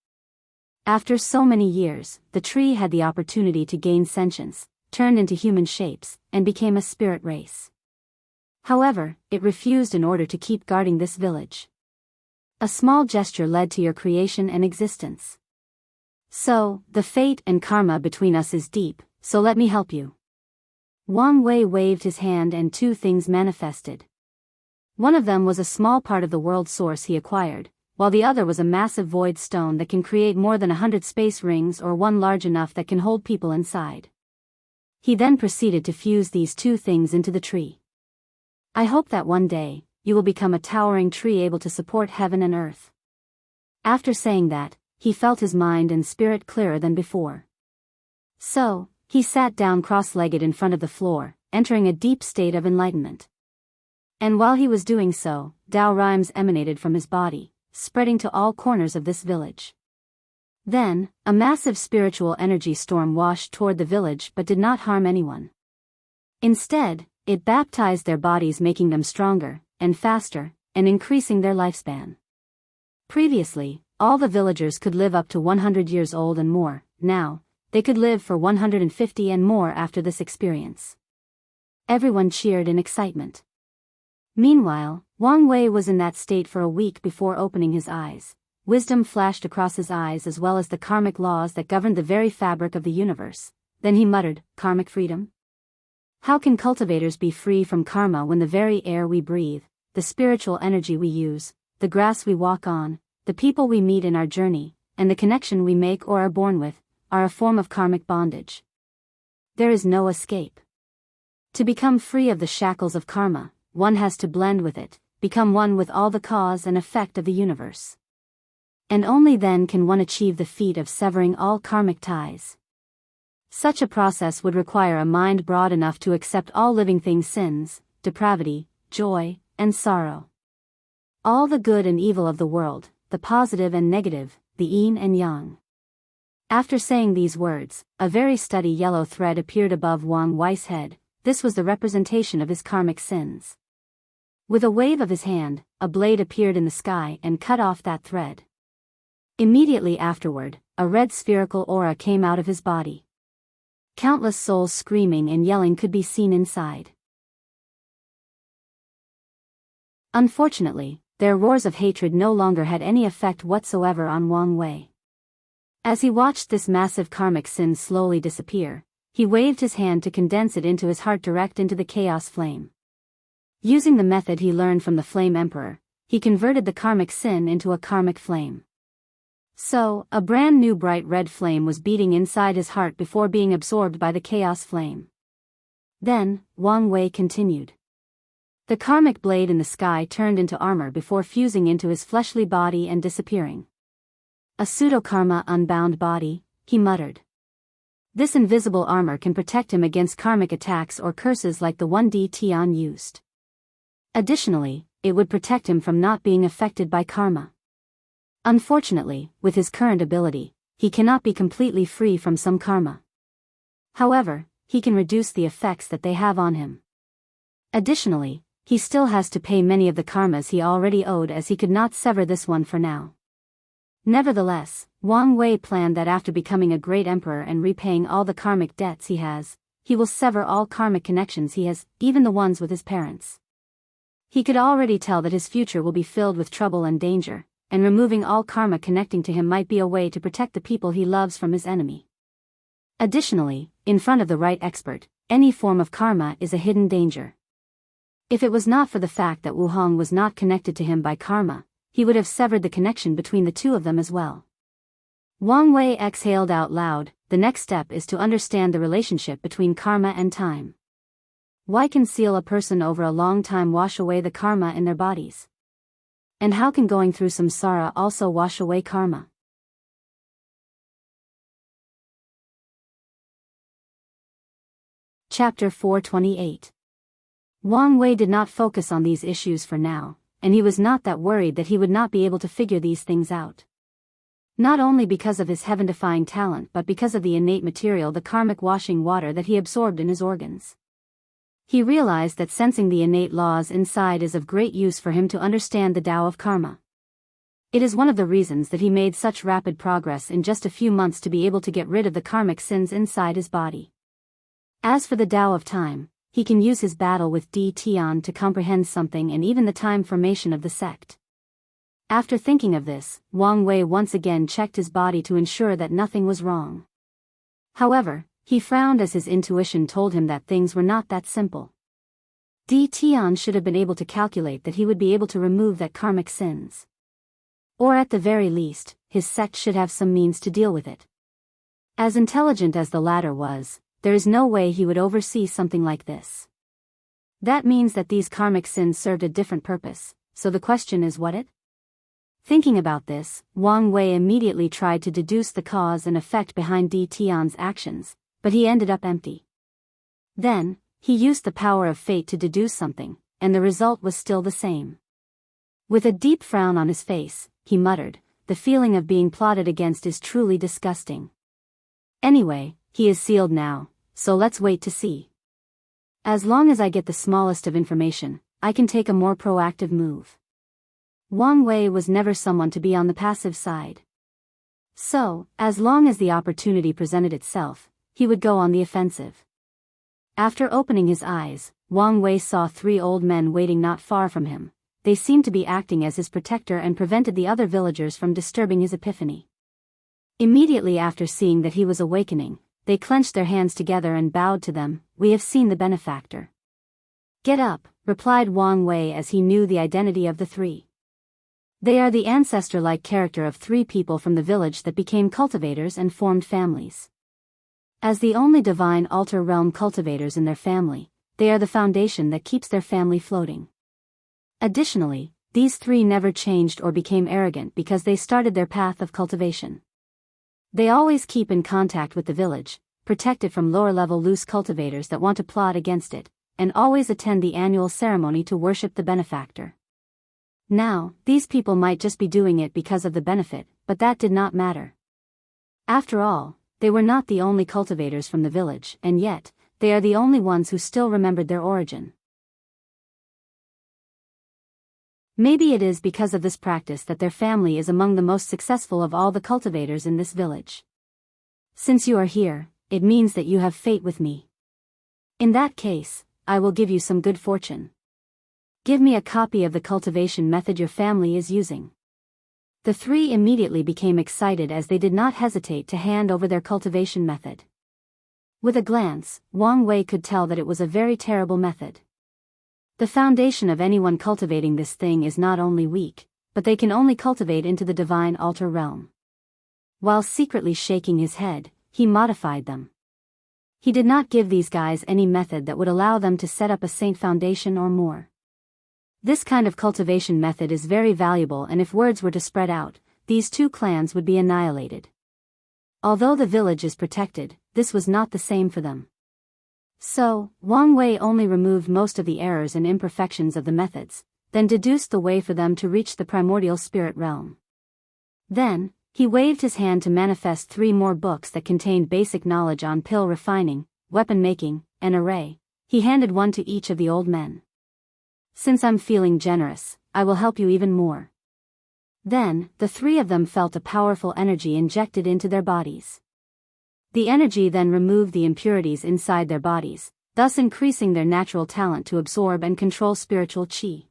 [SPEAKER 1] After so many years, the tree had the opportunity to gain sentience, turned into human shapes, and became a spirit race. However, it refused in order to keep guarding this village. A small gesture led to your creation and existence. So, the fate and karma between us is deep, so let me help you. Wang Wei waved his hand and two things manifested. One of them was a small part of the world source he acquired, while the other was a massive void stone that can create more than 100 space rings or one large enough that can hold people inside. He then proceeded to fuse these two things into the tree. I hope that one day, you will become a towering tree able to support heaven and earth. After saying that, he felt his mind and spirit clearer than before. So, he sat down cross-legged in front of the floor, entering a deep state of enlightenment. And while he was doing so, Dao rhymes emanated from his body, spreading to all corners of this village. Then, a massive spiritual energy storm washed toward the village but did not harm anyone. Instead, it baptized their bodies, making them stronger, and faster, and increasing their lifespan. Previously, all the villagers could live up to 100 years old and more. Now, they could live for 150 and more after this experience. Everyone cheered in excitement. Meanwhile, Wang Wei was in that state for a week before opening his eyes. Wisdom flashed across his eyes as well as the karmic laws that governed the very fabric of the universe. Then he muttered, "Karmic freedom? How can cultivators be free from karma when the very air we breathe, the spiritual energy we use, the grass we walk on, the people we meet in our journey, and the connection we make or are born with, are a form of karmic bondage? There is no escape. To become free of the shackles of karma, one has to blend with it, become one with all the cause and effect of the universe. And only then can one achieve the feat of severing all karmic ties. Such a process would require a mind broad enough to accept all living things' sins, depravity, joy, and sorrow. All the good and evil of the world, the positive and negative, the yin and yang." After saying these words, a very steady yellow thread appeared above Wang Wei's head. This was the representation of his karmic sins. With a wave of his hand, a blade appeared in the sky and cut off that thread. Immediately afterward, a red spherical aura came out of his body. Countless souls screaming and yelling could be seen inside. Unfortunately, their roars of hatred no longer had any effect whatsoever on Wang Wei. As he watched this massive karmic sin slowly disappear, he waved his hand to condense it into his heart direct into the chaos flame. Using the method he learned from the Flame Emperor, he converted the karmic sin into a karmic flame. So, a brand new bright red flame was beating inside his heart before being absorbed by the chaos flame. Then, Wang Wei continued. The karmic blade in the sky turned into armor before fusing into his fleshly body and disappearing. "A pseudo-karma unbound body," he muttered. This invisible armor can protect him against karmic attacks or curses like the one Tian used. Additionally, it would protect him from not being affected by karma. Unfortunately, with his current ability, he cannot be completely free from some karma. However, he can reduce the effects that they have on him. Additionally, he still has to pay many of the karmas he already owed, as he could not sever this one for now. Nevertheless, Wang Wei planned that after becoming a great emperor and repaying all the karmic debts he has, he will sever all karmic connections he has, even the ones with his parents. He could already tell that his future will be filled with trouble and danger, and removing all karma connecting to him might be a way to protect the people he loves from his enemy. Additionally, in front of the right expert, any form of karma is a hidden danger. If it was not for the fact that Wu Hong was not connected to him by karma, he would have severed the connection between the two of them as well. Wang Wei exhaled out loud. The next step is to understand the relationship between karma and time. Why can seal a person over a long time wash away the karma in their bodies? And how can going through samsara also wash away karma? Chapter 428. Wang Wei did not focus on these issues for now, and he was not that worried that he would not be able to figure these things out. Not only because of his heaven-defying talent but because of the innate material, the karmic washing water that he absorbed in his organs. He realized that sensing the innate laws inside is of great use for him to understand the Tao of karma. It is one of the reasons that he made such rapid progress in just a few months to be able to get rid of the karmic sins inside his body. As for the Tao of time, he can use his battle with Di Tian to comprehend something and even the time formation of the sect. After thinking of this, Wang Wei once again checked his body to ensure that nothing was wrong. However, he frowned as his intuition told him that things were not that simple. Di Tian should have been able to calculate that he would be able to remove that karmic sins. Or at the very least, his sect should have some means to deal with it. As intelligent as the latter was, there is no way he would oversee something like this. That means that these karmic sins served a different purpose, so the question is what it? Thinking about this, Wang Wei immediately tried to deduce the cause and effect behind Di Tian's actions, but he ended up empty. Then, he used the power of fate to deduce something, and the result was still the same. With a deep frown on his face, he muttered, "The feeling of being plotted against is truly disgusting. Anyway, he is sealed now, so let's wait to see. As long as I get the smallest of information, I can take a more proactive move." Wang Wei was never someone to be on the passive side. So, as long as the opportunity presented itself, he would go on the offensive. After opening his eyes, Wang Wei saw 3 old men waiting not far from him. They seemed to be acting as his protector and prevented the other villagers from disturbing his epiphany. Immediately after seeing that he was awakening, they clenched their hands together and bowed to them. "We have seen the benefactor." "Get up," replied Wang Wei as he knew the identity of the 3. They are the ancestor-like character of 3 people from the village that became cultivators and formed families. As the only divine altar realm cultivators in their family, they are the foundation that keeps their family floating. Additionally, these 3 never changed or became arrogant because they started their path of cultivation. They always keep in contact with the village, protect it from lower-level loose cultivators that want to plot against it, and always attend the annual ceremony to worship the benefactor. Now, these people might just be doing it because of the benefit, but that did not matter. After all, they were not the only cultivators from the village, and yet, they are the only ones who still remembered their origin. Maybe it is because of this practice that their family is among the most successful of all the cultivators in this village. Since you are here, it means that you have fate with me. In that case, I will give you some good fortune. Give me a copy of the cultivation method your family is using." The 3 immediately became excited as they did not hesitate to hand over their cultivation method. With a glance, Wang Wei could tell that it was a very terrible method. The foundation of anyone cultivating this thing is not only weak, but they can only cultivate into the divine altar realm. While secretly shaking his head, he modified them. He did not give these guys any method that would allow them to set up a saint foundation or more. This kind of cultivation method is very valuable, and if words were to spread out, these 2 clans would be annihilated. Although the village is protected, this was not the same for them. So, Wang Wei only removed most of the errors and imperfections of the methods, then deduced the way for them to reach the primordial spirit realm. Then, he waved his hand to manifest 3 more books that contained basic knowledge on pill refining, weapon making, and array. He handed one to each of the old men. Since I'm feeling generous, I will help you even more." Then, the three of them felt a powerful energy injected into their bodies. The energy then removed the impurities inside their bodies, thus increasing their natural talent to absorb and control spiritual qi.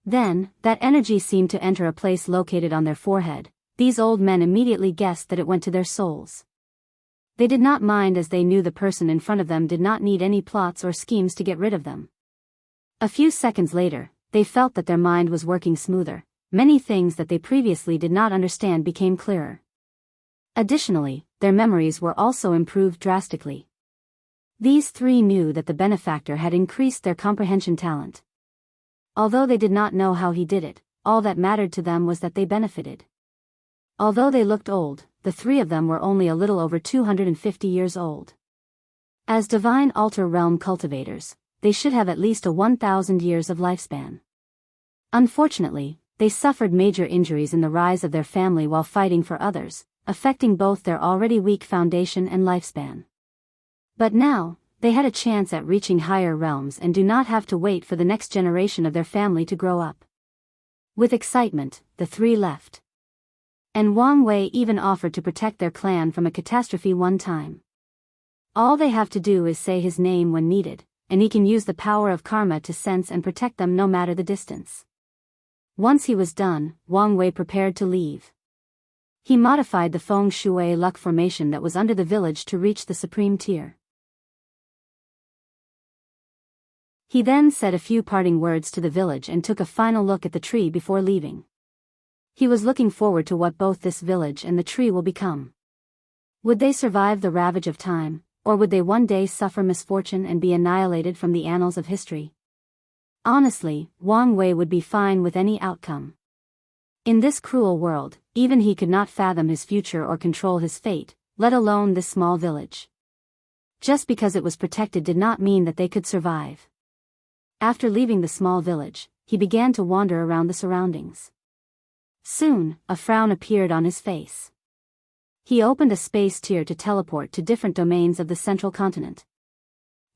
[SPEAKER 1] Then, that energy seemed to enter a place located on their forehead. These old men immediately guessed that it went to their souls. They did not mind, as they knew the person in front of them did not need any plots or schemes to get rid of them. A few seconds later, they felt that their mind was working smoother. Many things that they previously did not understand became clearer. Additionally, their memories were also improved drastically. These three knew that the benefactor had increased their comprehension talent. Although they did not know how he did it, all that mattered to them was that they benefited. Although they looked old, the three of them were only a little over 250 years old. As divine altar realm cultivators, they should have at least a 1,000 years of lifespan. Unfortunately, they suffered major injuries in the rise of their family while fighting for others, affecting both their already weak foundation and lifespan. But now, they had a chance at reaching higher realms and do not have to wait for the next generation of their family to grow up. With excitement, the three left. And Wang Wei even offered to protect their clan from a catastrophe one time. All they have to do is say his name when needed, and he can use the power of karma to sense and protect them no matter the distance. Once he was done, Wang Wei prepared to leave. He modified the feng shui luck formation that was under the village to reach the supreme tier. He then said a few parting words to the village and took a final look at the tree before leaving. He was looking forward to what both this village and the tree will become. Would they survive the ravage of time, or would they one day suffer misfortune and be annihilated from the annals of history? Honestly, Wang Wei would be fine with any outcome. In this cruel world, even he could not fathom his future or control his fate, let alone this small village. Just because it was protected did not mean that they could survive. After leaving the small village, he began to wander around the surroundings. Soon, a frown appeared on his face. He opened a space tier to teleport to different domains of the central continent.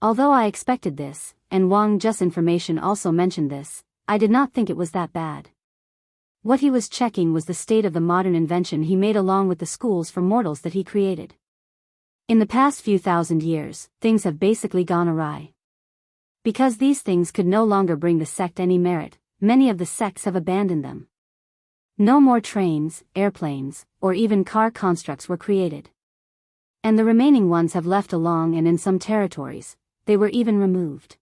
[SPEAKER 1] Although I expected this, and Wang Zhe's information also mentioned this, I did not think it was that bad. What he was checking was the state of the modern invention he made along with the schools for mortals that he created. In the past few thousand years, things have basically gone awry. Because these things could no longer bring the sect any merit, many of the sects have abandoned them. No more trains, airplanes, or even car constructs were created. And the remaining ones have left along, and in some territories, they were even removed.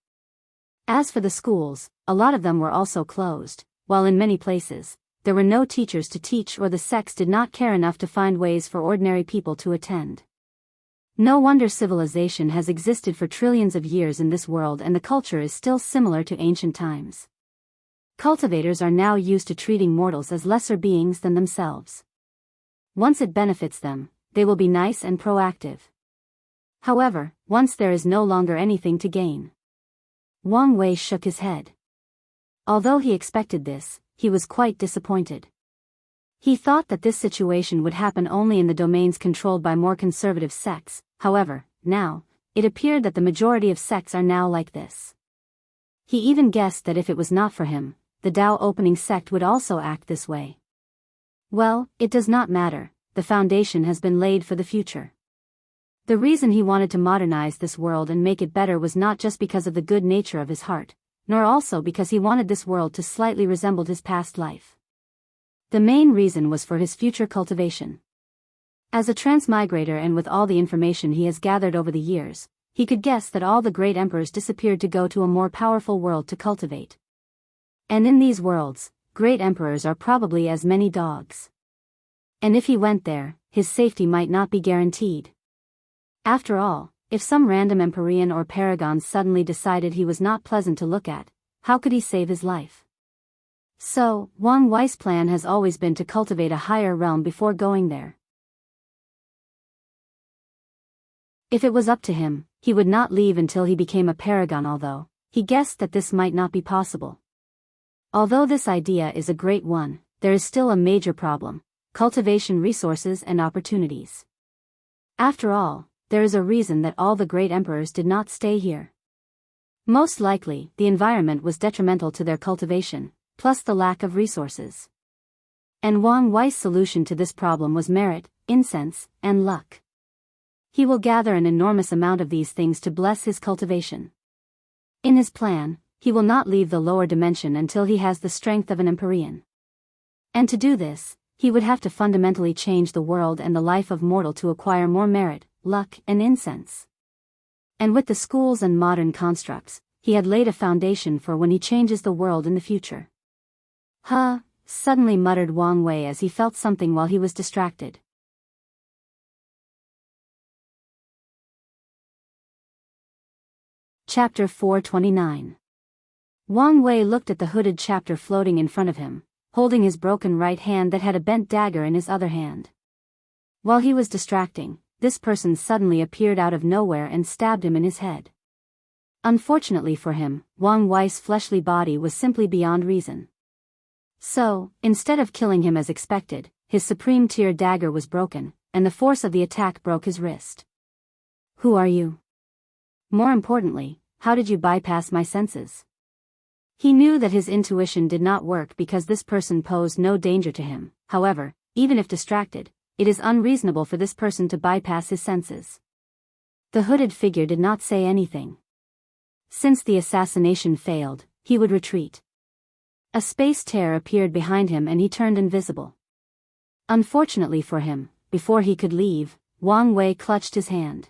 [SPEAKER 1] As for the schools, a lot of them were also closed, while in many places, there were no teachers to teach, or the sects did not care enough to find ways for ordinary people to attend. No wonder civilization has existed for trillions of years in this world, and the culture is still similar to ancient times. Cultivators are now used to treating mortals as lesser beings than themselves. Once it benefits them, they will be nice and proactive. However, once there is no longer anything to gain. Wang Wei shook his head. Although he expected this, he was quite disappointed. He thought that this situation would happen only in the domains controlled by more conservative sects. However, now, it appeared that the majority of sects are now like this. He even guessed that if it was not for him, the Dao opening sect would also act this way. Well, it does not matter, the foundation has been laid for the future. The reason he wanted to modernize this world and make it better was not just because of the good nature of his heart, nor also because he wanted this world to slightly resemble his past life. The main reason was for his future cultivation. As a transmigrator, and with all the information he has gathered over the years, he could guess that all the great emperors disappeared to go to a more powerful world to cultivate. And in these worlds, great emperors are probably as many dogs. And if he went there, his safety might not be guaranteed. After all, if some random empyrean or paragon suddenly decided he was not pleasant to look at, how could he save his life? So, Wang Wei's plan has always been to cultivate a higher realm before going there. If it was up to him, he would not leave until he became a paragon, although he guessed that this might not be possible. Although this idea is a great one, there is still a major problem: cultivation resources and opportunities. After all, there is a reason that all the great emperors did not stay here. Most likely, the environment was detrimental to their cultivation, plus the lack of resources. And Wang Wei's solution to this problem was merit, incense, and luck. He will gather an enormous amount of these things to bless his cultivation. In his plan, he will not leave the lower dimension until he has the strength of an Empyrean. And to do this, he would have to fundamentally change the world and the life of mortal to acquire more merit, luck, and incense. And with the schools and modern constructs, he had laid a foundation for when he changes the world in the future. Huh, suddenly muttered Wang Wei as he felt something while he was distracted. Chapter 429. Wang Wei looked at the hooded chapter floating in front of him, holding his broken right hand that had a bent dagger in his other hand. While he was distracting, this person suddenly appeared out of nowhere and stabbed him in his head. Unfortunately for him, Wang Wei's fleshly body was simply beyond reason. So, instead of killing him as expected, his supreme tier dagger was broken, and the force of the attack broke his wrist. Who are you? More importantly, how did you bypass my senses? He knew that his intuition did not work because this person posed no danger to him. However, even if distracted, it is unreasonable for this person to bypass his senses. The hooded figure did not say anything. Since the assassination failed, he would retreat. A space tear appeared behind him and he turned invisible. Unfortunately for him, before he could leave, Wang Wei clutched his hand.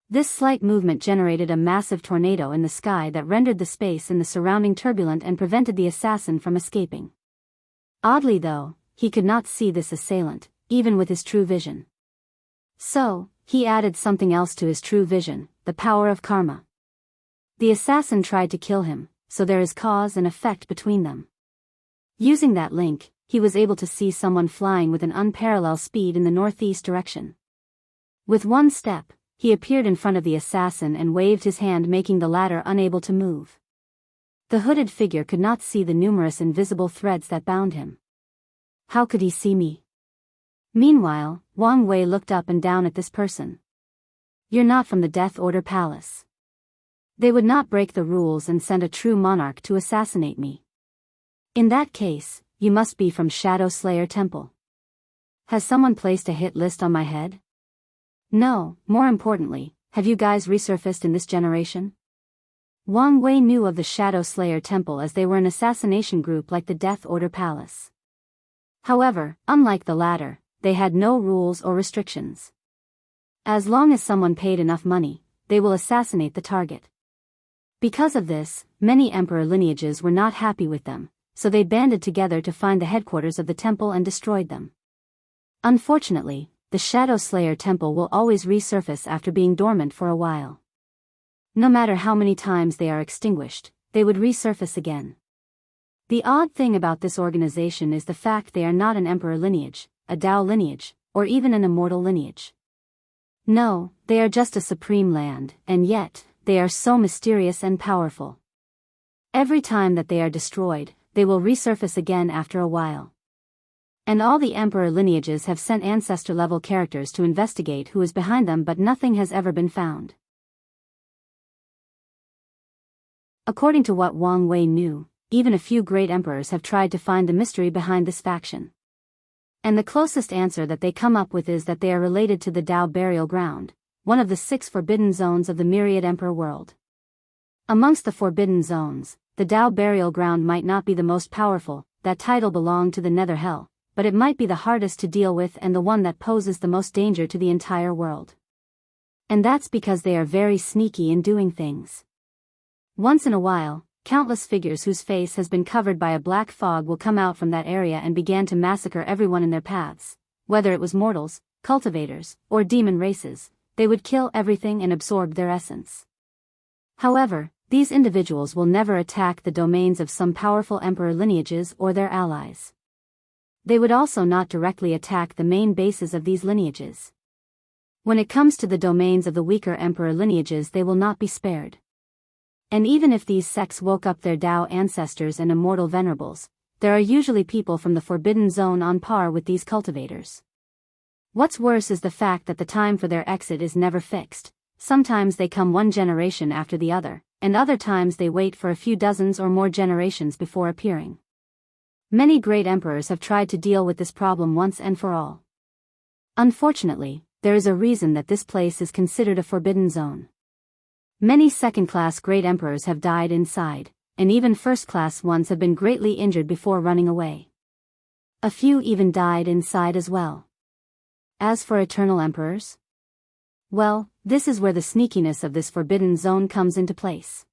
[SPEAKER 1] This slight movement generated a massive tornado in the sky that rendered the space in the surrounding turbulent and prevented the assassin from escaping. Oddly though, he could not see this assailant, even with his true vision. So, he added something else to his true vision, the power of karma. The assassin tried to kill him, so there is cause and effect between them. Using that link, he was able to see someone flying with an unparalleled speed in the northeast direction. With one step, he appeared in front of the assassin and waved his hand, making the latter unable to move. The hooded figure could not see the numerous invisible threads that bound him. How could he see me? Meanwhile, Wang Wei looked up and down at this person. You're not from the Death Order Palace. They would not break the rules and send a true monarch to assassinate me. In that case, you must be from Shadow Slayer Temple. Has someone placed a hit list on my head? No, more importantly, have you guys resurfaced in this generation? Wang Wei knew of the Shadow Slayer Temple as they were an assassination group like the Death Order Palace. However, unlike the latter, they had no rules or restrictions. As long as someone paid enough money, they will assassinate the target. Because of this, many emperor lineages were not happy with them, so they banded together to find the headquarters of the temple and destroyed them. Unfortunately, the Shadow Slayer Temple will always resurface after being dormant for a while. No matter how many times they are extinguished, they would resurface again. The odd thing about this organization is the fact they are not an emperor lineage, a Dao lineage, or even an immortal lineage. No, they are just a supreme land, and yet, they are so mysterious and powerful. Every time that they are destroyed, they will resurface again after a while. And all the emperor lineages have sent ancestor-level characters to investigate who is behind them, but nothing has ever been found. According to what Wang Wei knew, even a few great emperors have tried to find the mystery behind this faction. And the closest answer that they come up with is that they are related to the Dao burial ground, one of the 6 forbidden zones of the myriad emperor world. Amongst the forbidden zones, the Dao burial ground might not be the most powerful. That title belonged to the Nether Hell, but it might be the hardest to deal with and the one that poses the most danger to the entire world. And that's because they are very sneaky in doing things. Once in a while, countless figures whose face has been covered by a black fog will come out from that area and begin to massacre everyone in their paths. Whether it was mortals, cultivators, or demon races, they would kill everything and absorb their essence. However, these individuals will never attack the domains of some powerful emperor lineages or their allies. They would also not directly attack the main bases of these lineages. When it comes to the domains of the weaker emperor lineages, they will not be spared. And even if these sects woke up their Dao ancestors and immortal venerables, there are usually people from the Forbidden Zone on par with these cultivators. What's worse is the fact that the time for their exit is never fixed. Sometimes they come one generation after the other, and other times they wait for a few dozens or more generations before appearing. Many great emperors have tried to deal with this problem once and for all. Unfortunately, there is a reason that this place is considered a forbidden zone. Many second-class great emperors have died inside, and even first-class ones have been greatly injured before running away. A few even died inside as well. As for eternal emperors? Well, this is where the sneakiness of this forbidden zone comes into place.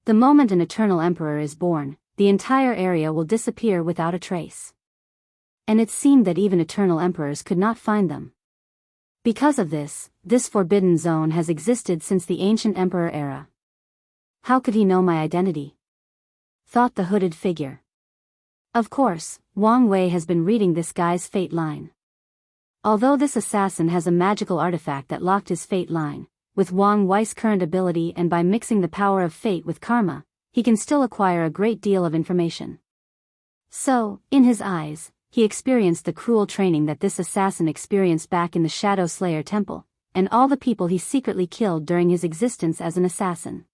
[SPEAKER 1] The moment an eternal emperor is born, the entire area will disappear without a trace. And it seemed that even eternal emperors could not find them. Because of this, this forbidden zone has existed since the ancient emperor era. How could he know my identity? Thought the hooded figure. Of course, Wang Wei has been reading this guy's fate line. Although this assassin has a magical artifact that locked his fate line, with Wang Wei's current ability and by mixing the power of fate with karma, he can still acquire a great deal of information. So, in his eyes, he experienced the cruel training that this assassin experienced back in the Shadow Slayer Temple, and all the people he secretly killed during his existence as an assassin.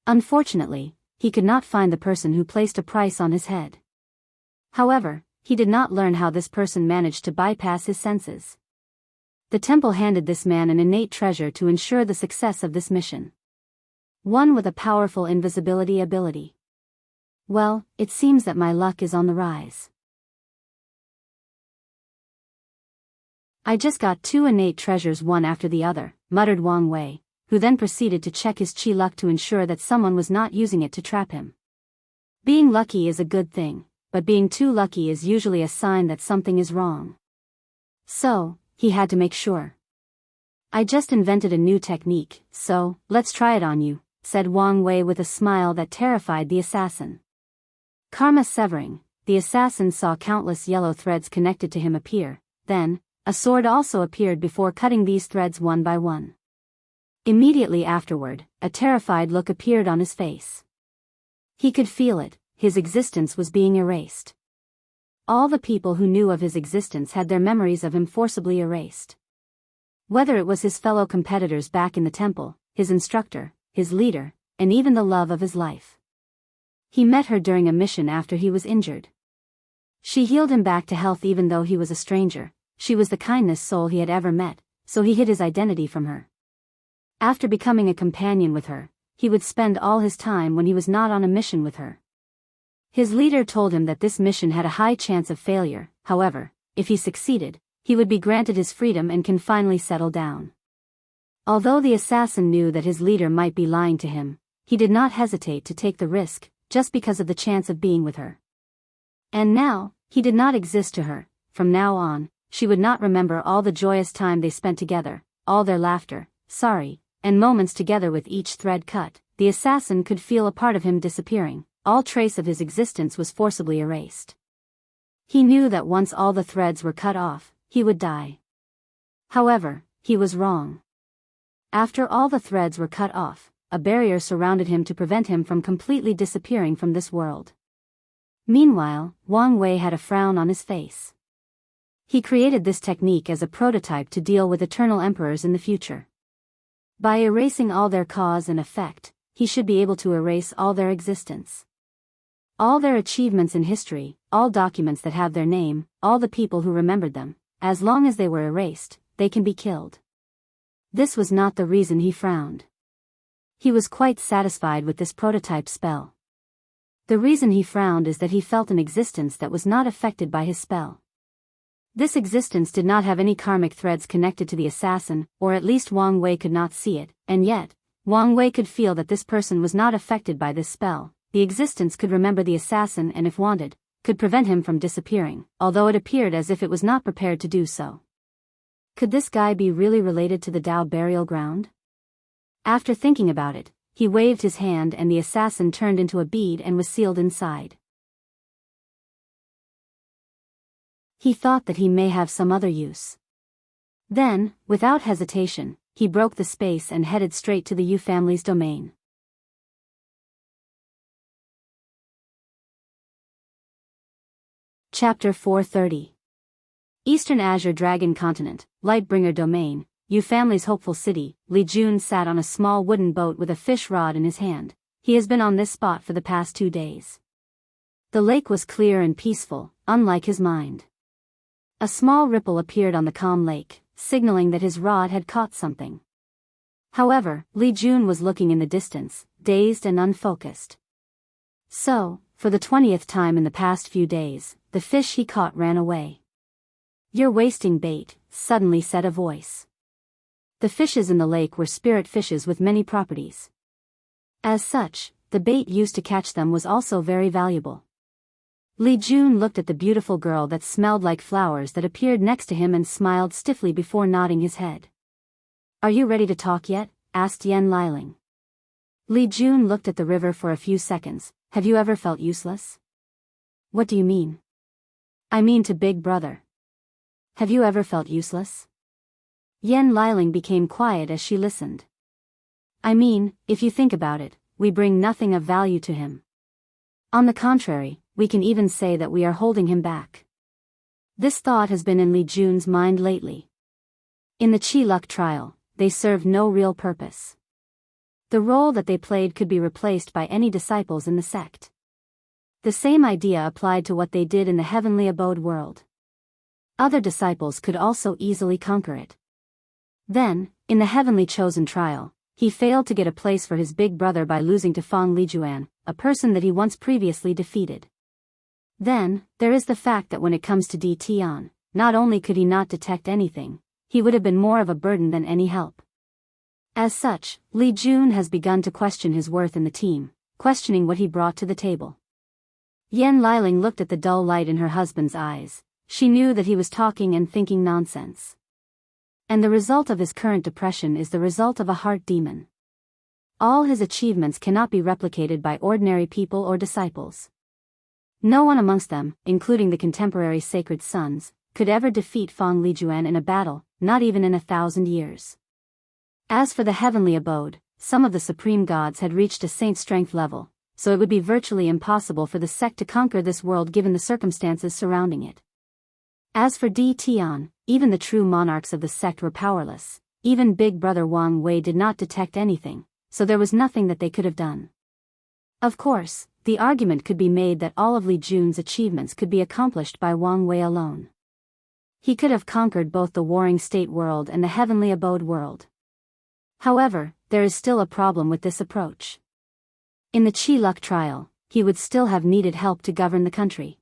[SPEAKER 1] Unfortunately, he could not find the person who placed a price on his head. However, he did not learn how this person managed to bypass his senses. The temple handed this man an innate treasure to ensure the success of this mission. One with a powerful invisibility ability. Well, it seems that my luck is on the rise. I just got 2 innate treasures one after the other, muttered Wang Wei, who then proceeded to check his chi luck to ensure that someone was not using it to trap him. Being lucky is a good thing, but being too lucky is usually a sign that something is wrong. So, he had to make sure. I just invented a new technique, so, let's try it on you, said Wang Wei with a smile that terrified the assassin. Karma severing, the assassin saw countless yellow threads connected to him appear, then, a sword also appeared before cutting these threads one by one. Immediately afterward, a terrified look appeared on his face. He could feel it, his existence was being erased. All the people who knew of his existence had their memories of him forcibly erased. Whether it was his fellow competitors back in the temple, his instructor, his leader, and even the love of his life. He met her during a mission after he was injured. She healed him back to health even though he was a stranger. She was the kindest soul he had ever met, so he hid his identity from her. After becoming a companion with her, he would spend all his time when he was not on a mission with her. His leader told him that this mission had a high chance of failure, however, if he succeeded, he would be granted his freedom and can finally settle down. Although the assassin knew that his leader might be lying to him, he did not hesitate to take the risk, just because of the chance of being with her. And now, he did not exist to her. From now on, she would not remember all the joyous time they spent together, all their laughter, and moments together with each thread cut. The assassin could feel a part of him disappearing. All trace of his existence was forcibly erased. He knew that once all the threads were cut off, he would die. However, he was wrong. After all the threads were cut off, a barrier surrounded him to prevent him from completely disappearing from this world. Meanwhile, Wang Wei had a frown on his face. He created this technique as a prototype to deal with eternal emperors in the future. By erasing all their cause and effect, he should be able to erase all their existence. All their achievements in history, all documents that have their name, all the people who remembered them, as long as they were erased, they can be killed. This was not the reason he frowned. He was quite satisfied with this prototype spell. The reason he frowned is that he felt an existence that was not affected by his spell. This existence did not have any karmic threads connected to the assassin, or at least Wang Wei could not see it, and yet, Wang Wei could feel that this person was not affected by this spell. The existence could remember the assassin and if wanted, could prevent him from disappearing, although it appeared as if it was not prepared to do so. Could this guy be really related to the Dao burial ground? After thinking about it, he waved his hand and the assassin turned into a bead and was sealed inside. He thought that he may have some other use. Then, without hesitation, he broke the space and headed straight to the Yu family's domain. Chapter 430. Eastern Azure Dragon Continent, Lightbringer Domain, Yu family's hopeful city. Li Jun sat on a small wooden boat with a fish rod in his hand. He has been on this spot for the past 2 days. The lake was clear and peaceful, unlike his mind. A small ripple appeared on the calm lake, signaling that his rod had caught something. However, Li Jun was looking in the distance, dazed and unfocused. So, for the 20th time in the past few days, the fish he caught ran away. "You're wasting bait," suddenly said a voice. The fishes in the lake were spirit fishes with many properties. As such, the bait used to catch them was also very valuable. Li Jun looked at the beautiful girl that smelled like flowers that appeared next to him and smiled stiffly before nodding his head. "Are you ready to talk yet?" asked Yan Liling. Li Jun looked at the river for a few seconds. "Have you ever felt useless?" "What do you mean?" "I mean to Big Brother. Have you ever felt useless?" Yan Liling became quiet as she listened. "I mean, if you think about it, we bring nothing of value to him. On the contrary, we can even say that we are holding him back." This thought has been in Li Jun's mind lately. In the Qi Luck trial, they served no real purpose. The role that they played could be replaced by any disciples in the sect. The same idea applied to what they did in the heavenly abode world. Other disciples could also easily conquer it. Then, in the heavenly chosen trial, he failed to get a place for his big brother by losing to Fang Lijuan, a person that he once previously defeated. Then, there is the fact that when it comes to Di Tian, not only could he not detect anything, he would have been more of a burden than any help. As such, Li Jun has begun to question his worth in the team, questioning what he brought to the table. Yan Liling looked at the dull light in her husband's eyes. She knew that he was talking and thinking nonsense. And the result of his current depression is the result of a heart demon. All his achievements cannot be replicated by ordinary people or disciples. No one amongst them, including the contemporary sacred sons, could ever defeat Fang Lijuan in a battle, not even in 1,000 years. As for the heavenly abode, some of the supreme gods had reached a saint strength level, so it would be virtually impossible for the sect to conquer this world given the circumstances surrounding it. As for Di Tian, even the true monarchs of the sect were powerless. Even Big Brother Wang Wei did not detect anything, so there was nothing that they could have done. Of course, the argument could be made that all of Li Jun's achievements could be accomplished by Wang Wei alone. He could have conquered both the warring state world and the heavenly abode world. However, there is still a problem with this approach. In the Qi Luck trial, he would still have needed help to govern the country.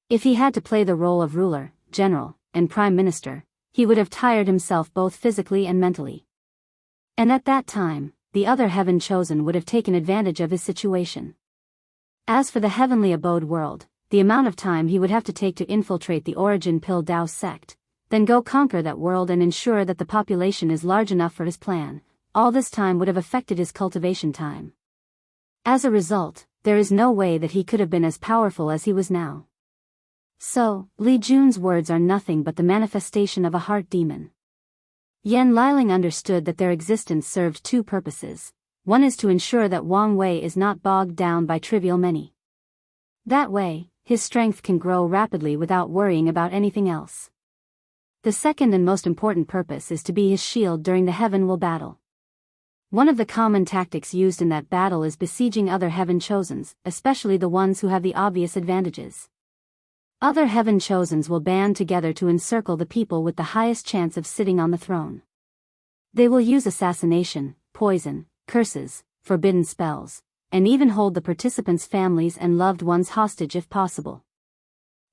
[SPEAKER 1] If he had to play the role of ruler, general, and prime minister, he would have tired himself both physically and mentally. And at that time, the other heaven chosen would have taken advantage of his situation. As for the heavenly abode world, the amount of time he would have to take to infiltrate the Origin Pill Daoist sect, then go conquer that world and ensure that the population is large enough for his plan, all this time would have affected his cultivation time. As a result, there is no way that he could have been as powerful as he was now. So, Li Jun's words are nothing but the manifestation of a heart demon. Yan Liling understood that their existence served two purposes. One is to ensure that Wang Wei is not bogged down by trivial many. That way, his strength can grow rapidly without worrying about anything else. The second and most important purpose is to be his shield during the heaven will battle. One of the common tactics used in that battle is besieging other heaven chosens, especially the ones who have the obvious advantages. Other heaven chosens will band together to encircle the people with the highest chance of sitting on the throne. They will use assassination, poison, curses, forbidden spells, and even hold the participants' families and loved ones hostage if possible.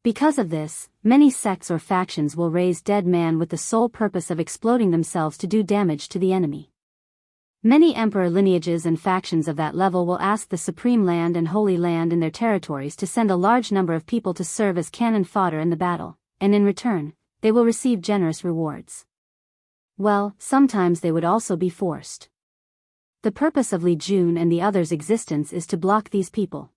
[SPEAKER 1] Because of this, many sects or factions will raise dead man with the sole purpose of exploding themselves to do damage to the enemy. Many emperor lineages and factions of that level will ask the Supreme Land and Holy Land in their territories to send a large number of people to serve as cannon fodder in the battle, and in return, they will receive generous rewards. Well, sometimes they would also be forced. The purpose of Li Jun and the others' existence is to block these people.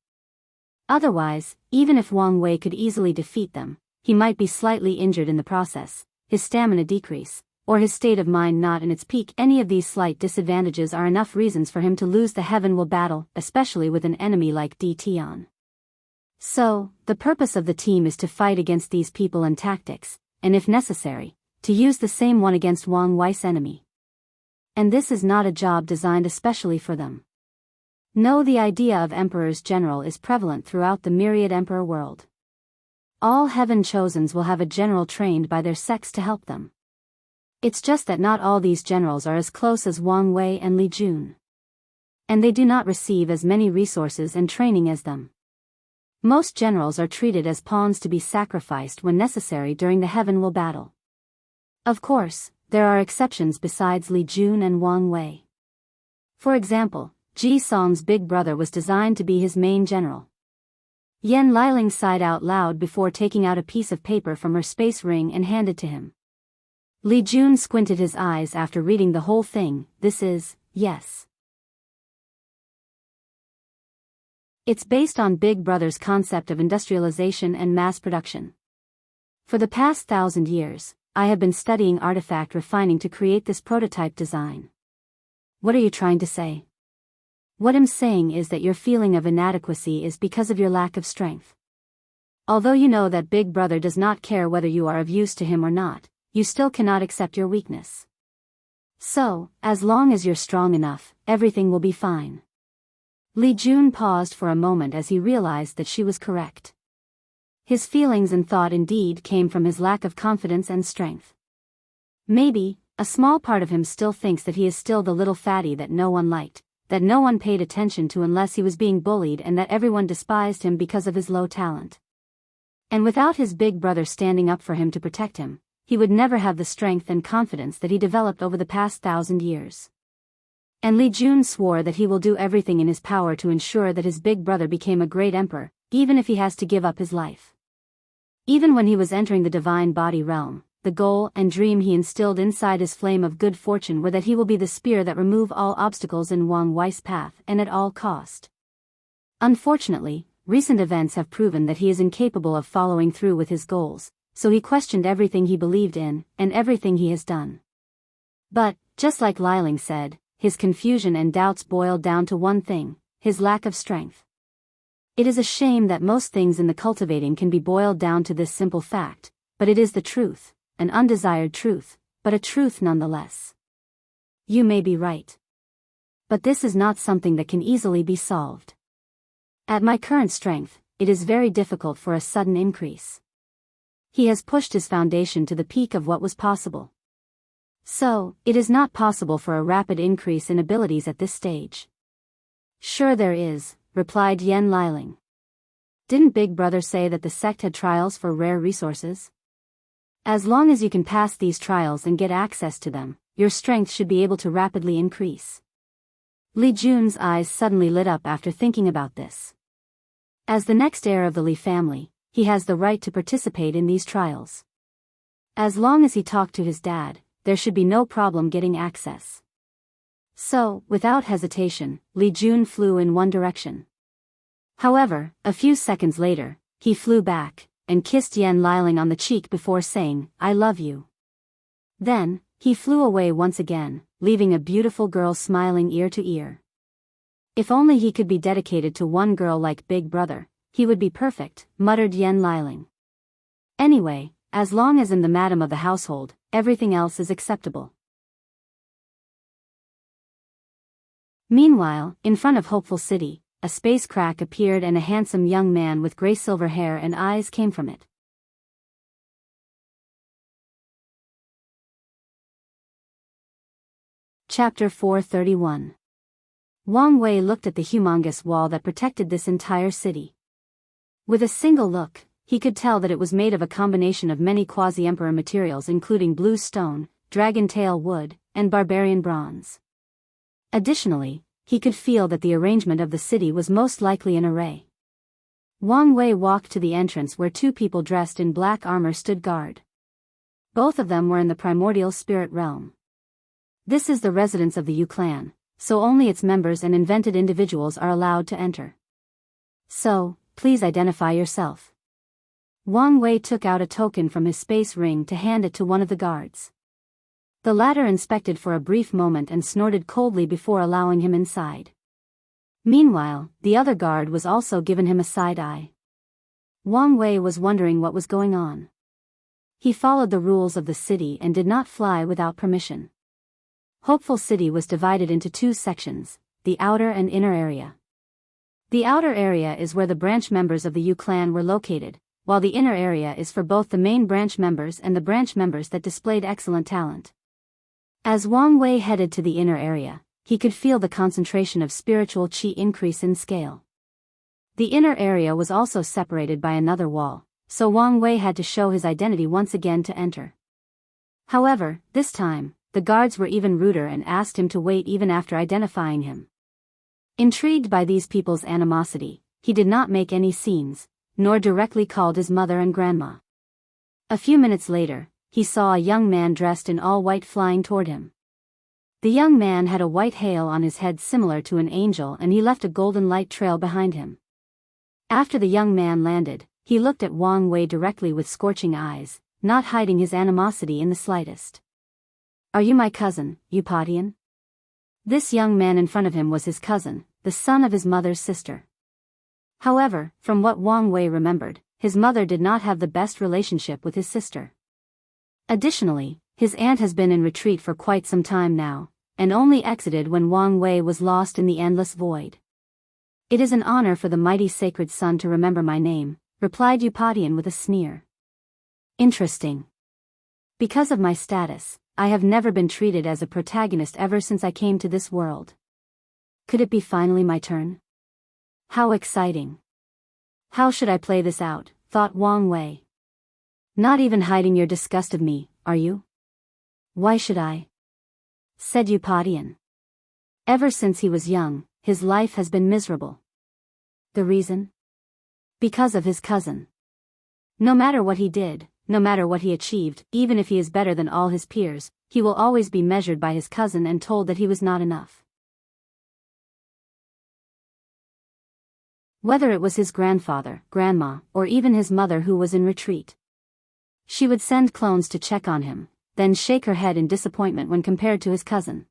[SPEAKER 1] Otherwise, even if Wang Wei could easily defeat them, he might be slightly injured in the process, his stamina decrease, or his state of mind not in its peak. Any of these slight disadvantages are enough reasons for him to lose the heaven will battle, especially with an enemy like Di Tian. So, the purpose of the team is to fight against these people and tactics, and if necessary, to use the same one against Wang Wei's enemy. And this is not a job designed especially for them. No, the idea of emperor's general is prevalent throughout the myriad emperor world. All heaven chosens will have a general trained by their sex to help them. It's just that not all these generals are as close as Wang Wei and Li Jun. And they do not receive as many resources and training as them. Most generals are treated as pawns to be sacrificed when necessary during the heaven will battle. Of course, there are exceptions besides Li Jun and Wang Wei. For example, Ji Song's big brother was designed to be his main general. Yan Liling sighed out loud before taking out a piece of paper from her space ring and handed to him. Li Jun squinted his eyes after reading the whole thing. This is, yes. It's based on Big Brother's concept of industrialization and mass production. For the past 1,000 years, I have been studying artifact refining to create this prototype design. What are you trying to say? What I'm saying is that your feeling of inadequacy is because of your lack of strength. Although you know that Big Brother does not care whether you are of use to him or not, you still cannot accept your weakness. So, as long as you're strong enough, everything will be fine. Li Jun paused for a moment as he realized that she was correct. His feelings and thought indeed came from his lack of confidence and strength. Maybe, a small part of him still thinks that he is still the little fatty that no one liked, that no one paid attention to unless he was being bullied, and that everyone despised him because of his low talent. And without his big brother standing up for him to protect him, he would never have the strength and confidence that he developed over the past 1,000 years. And Li Jun swore that he will do everything in his power to ensure that his big brother became a great emperor, even if he has to give up his life. Even when he was entering the divine body realm, the goal and dream he instilled inside his flame of good fortune were that he will be the spear that remove all obstacles in Wang Wei's path and at all cost. Unfortunately, recent events have proven that he is incapable of following through with his goals, so he questioned everything he believed in, and everything he has done. But, just like Liling said, his confusion and doubts boiled down to one thing: his lack of strength. It is a shame that most things in the cultivating can be boiled down to this simple fact, but it is the truth. An undesired truth, but a truth nonetheless. You may be right. But this is not something that can easily be solved. At my current strength, it is very difficult for a sudden increase. He has pushed his foundation to the peak of what was possible. So, it is not possible for a rapid increase in abilities at this stage. Sure there is, replied Yan Liling. Didn't Big Brother say that the sect had trials for rare resources? As long as you can pass these trials and get access to them, your strength should be able to rapidly increase. Li Jun's eyes suddenly lit up after thinking about this. As the next heir of the Li family, he has the right to participate in these trials. As long as he talked to his dad, there should be no problem getting access. So, without hesitation, Li Jun flew in one direction. However, a few seconds later, he flew back and kissed Yan Liling on the cheek before saying, "I love you." Then, he flew away once again, leaving a beautiful girl smiling ear to ear. If only he could be dedicated to one girl like Big Brother, he would be perfect, muttered Yan Liling. Anyway, as long as I'm the madam of the household, everything else is acceptable. Meanwhile, in front of Hopeful City, a space crack appeared and a handsome young man with gray silver hair and eyes came from it. Chapter 431. Wang Wei looked at the humongous wall that protected this entire city. With a single look, he could tell that it was made of a combination of many quasi-emperor materials including blue stone, dragon tail wood, and barbarian bronze. Additionally, he could feel that the arrangement of the city was most likely an array. Wang Wei walked to the entrance where two people dressed in black armor stood guard. Both of them were in the primordial spirit realm. This is the residence of the Yu clan, so only its members and invented individuals are allowed to enter. So, please identify yourself. Wang Wei took out a token from his space ring to hand it to one of the guards. The latter inspected for a brief moment and snorted coldly before allowing him inside. Meanwhile, the other guard was also given him a side eye. Wang Wei was wondering what was going on. He followed the rules of the city and did not fly without permission. Hopeful City was divided into two sections, the outer and inner area. The outer area is where the branch members of the Yu clan were located, while the inner area is for both the main branch members and the branch members that displayed excellent talent. As Wang Wei headed to the inner area, he could feel the concentration of spiritual qi increase in scale. The inner area was also separated by another wall, so Wang Wei had to show his identity once again to enter. However, this time, the guards were even ruder and asked him to wait even after identifying him. Intrigued by these people's animosity, he did not make any scenes, nor directly called his mother and grandma. A few minutes later, he saw a young man dressed in all white flying toward him. The young man had a white halo on his head similar to an angel, and he left a golden light trail behind him. After the young man landed, he looked at Wang Wei directly with scorching eyes, not hiding his animosity in the slightest. "Are you my cousin, Eupatian?" This young man in front of him was his cousin, the son of his mother's sister. However, from what Wang Wei remembered, his mother did not have the best relationship with his sister. Additionally, his aunt has been in retreat for quite some time now, and only exited when Wang Wei was lost in the endless void. "It is an honor for the mighty sacred son to remember my name," replied Eupatian with a sneer. "Interesting. Because of my status, I have never been treated as a protagonist ever since I came to this world. Could it be finally my turn? How exciting. How should I play this out?" thought Wang Wei. "Not even hiding your disgust of me, are you?" "Why should I?" said Eupatian. Ever since he was young, his life has been miserable. The reason? Because of his cousin. No matter what he did, no matter what he achieved, even if he is better than all his peers, he will always be measured by his cousin and told that he was not enough. Whether it was his grandfather, grandma, or even his mother who was in retreat. She would send clones to check on him, then shake her head in disappointment when compared to his cousin.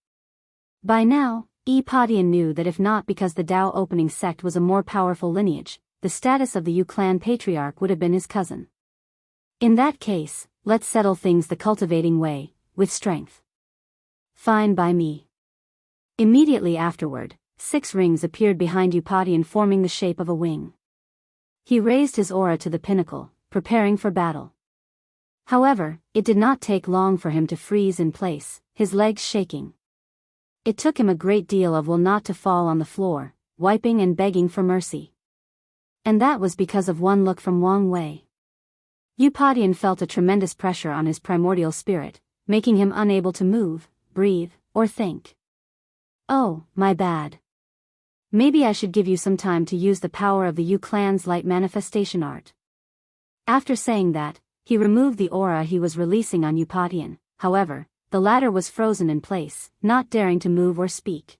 [SPEAKER 1] By now, Eupatian knew that if not because the Dao opening sect was a more powerful lineage, the status of the Yu clan patriarch would have been his cousin. In that case, let's settle things the cultivating way, with strength. Fine by me. Immediately afterward, 6 rings appeared behind Eupatian, forming the shape of a wing. He raised his aura to the pinnacle, preparing for battle. However, it did not take long for him to freeze in place, his legs shaking. It took him a great deal of will not to fall on the floor, wiping and begging for mercy. And that was because of one look from Wang Wei. Eupatian felt a tremendous pressure on his primordial spirit, making him unable to move, breathe, or think. "Oh, my bad. Maybe I should give you some time to use the power of the Yu clan's light manifestation art." After saying that, he removed the aura he was releasing on Eupatian. However, the latter was frozen in place, not daring to move or speak.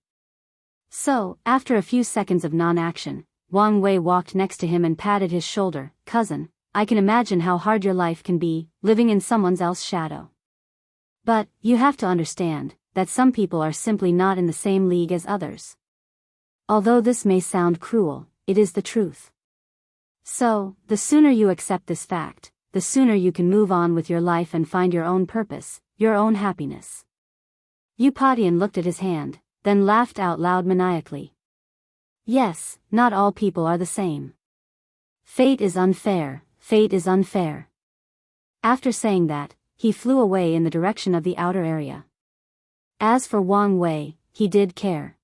[SPEAKER 1] So, after a few seconds of non-action, Wang Wei walked next to him and patted his shoulder. "Cousin, I can imagine how hard your life can be, living in someone else's shadow. But, you have to understand, that some people are simply not in the same league as others. Although this may sound cruel, it is the truth. So, the sooner you accept this fact, the sooner you can move on with your life and find your own purpose, your own happiness." Eupatian looked at his hand, then laughed out loud maniacally. "Yes, not all people are the same. Fate is unfair, fate is unfair." After saying that, he flew away in the direction of the outer area. As for Wang Wei, he did care.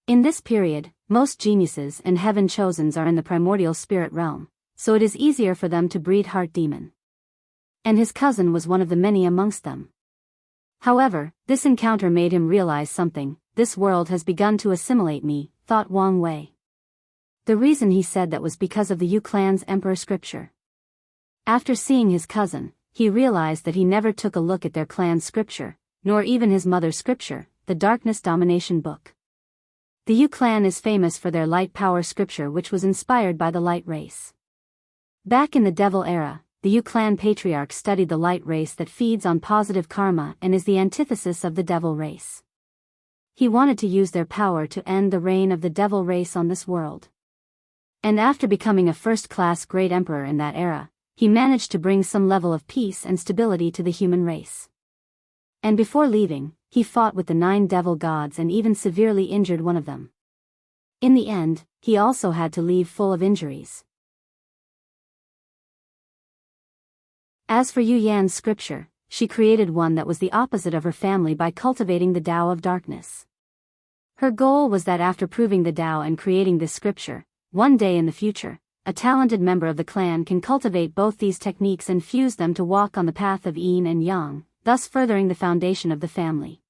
[SPEAKER 1] In this period, most geniuses and heaven-chosens are in the primordial spirit realm, so it is easier for them to breed heart demon. And his cousin was one of the many amongst them. However, this encounter made him realize something. "This world has begun to assimilate me," thought Wang Wei. The reason he said that was because of the Yu clan's emperor scripture. After seeing his cousin, he realized that he never took a look at their clan's scripture, nor even his mother's scripture, the Darkness Domination book. The Yu clan is famous for their light power scripture, which was inspired by the light race. Back in the Devil era, the Yu clan patriarch studied the light race that feeds on positive karma and is the antithesis of the devil race. He wanted to use their power to end the reign of the devil race on this world. And after becoming a first-class great emperor in that era, he managed to bring some level of peace and stability to the human race. And before leaving, he fought with the 9 devil gods and even severely injured one of them. In the end, he also had to leave full of injuries. As for Yu Yan's scripture, she created one that was the opposite of her family by cultivating the Tao of darkness. Her goal was that after proving the Tao and creating this scripture, one day in the future, a talented member of the clan can cultivate both these techniques and fuse them to walk on the path of yin and yang, thus furthering the foundation of the family.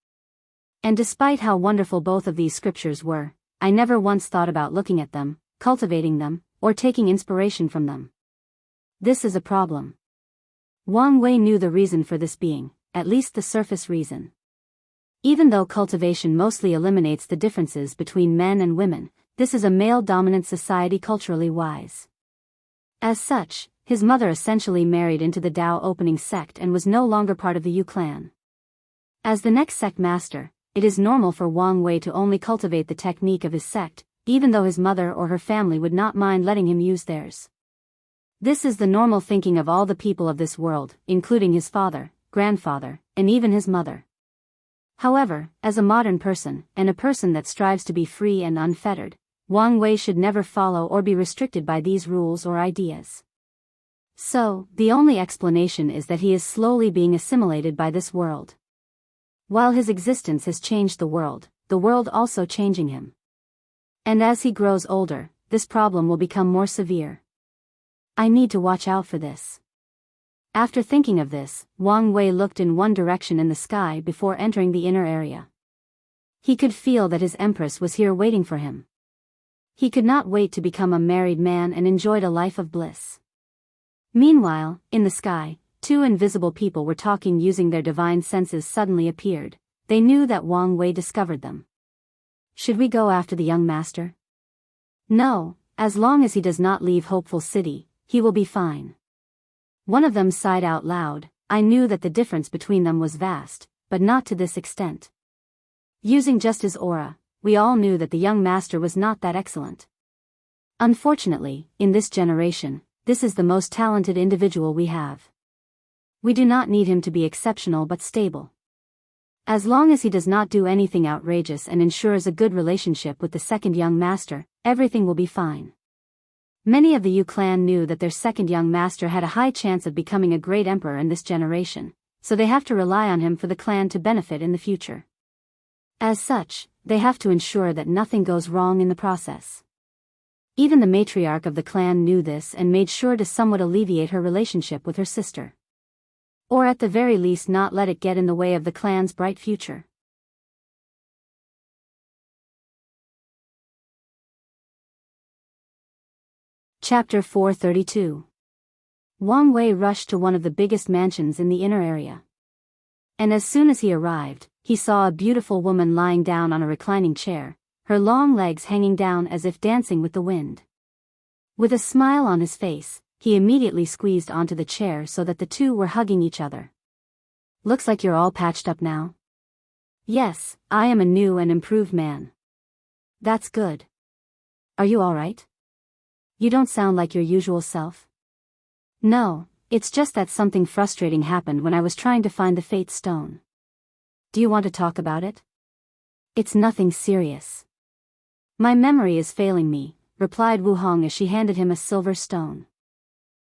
[SPEAKER 1] And despite how wonderful both of these scriptures were, I never once thought about looking at them, cultivating them, or taking inspiration from them. This is a problem. Wang Wei knew the reason for this being, at least the surface reason. Even though cultivation mostly eliminates the differences between men and women, this is a male-dominant society culturally wise. As such, his mother essentially married into the Tao opening sect and was no longer part of the Yu clan. As the next sect master, it is normal for Wang Wei to only cultivate the technique of his sect, even though his mother or her family would not mind letting him use theirs. This is the normal thinking of all the people of this world, including his father, grandfather, and even his mother. However, as a modern person, and a person that strives to be free and unfettered, Wang Wei should never follow or be restricted by these rules or ideas. So, the only explanation is that he is slowly being assimilated by this world. While his existence has changed the world also changing him. And as he grows older, this problem will become more severe. I need to watch out for this. After thinking of this, Wang Wei looked in one direction in the sky before entering the inner area. He could feel that his empress was here waiting for him. He could not wait to become a married man and enjoyed a life of bliss. Meanwhile, in the sky, 2 invisible people were talking using their divine senses suddenly appeared. They knew that Wang Wei discovered them. Should we go after the young master? No, as long as he does not leave Hopeful City, he will be fine. One of them sighed out loud. I knew that the difference between them was vast, but not to this extent. Using just his aura, we all knew that the young master was not that excellent. Unfortunately, in this generation, this is the most talented individual we have. We do not need him to be exceptional but stable. As long as he does not do anything outrageous and ensures a good relationship with the second young master, everything will be fine. Many of the Yu clan knew that their second young master had a high chance of becoming a great emperor in this generation, so they have to rely on him for the clan to benefit in the future. As such, they have to ensure that nothing goes wrong in the process. Even the matriarch of the clan knew this and made sure to somewhat alleviate her relationship with her sister. Or at the very least not let it get in the way of the clan's bright future. Chapter 432. Wang Wei rushed to one of the biggest mansions in the inner area. And as soon as he arrived, he saw a beautiful woman lying down on a reclining chair, her long legs hanging down as if dancing with the wind. With a smile on his face, he immediately squeezed onto the chair so that the two were hugging each other. Looks like you're all patched up now. Yes, I am a new and improved man. That's good. Are you all right? You don't sound like your usual self. No, it's just that something frustrating happened when I was trying to find the Fate Stone. Do you want to talk about it? It's nothing serious. My memory is failing me, replied Wu Hong as she handed him a silver stone.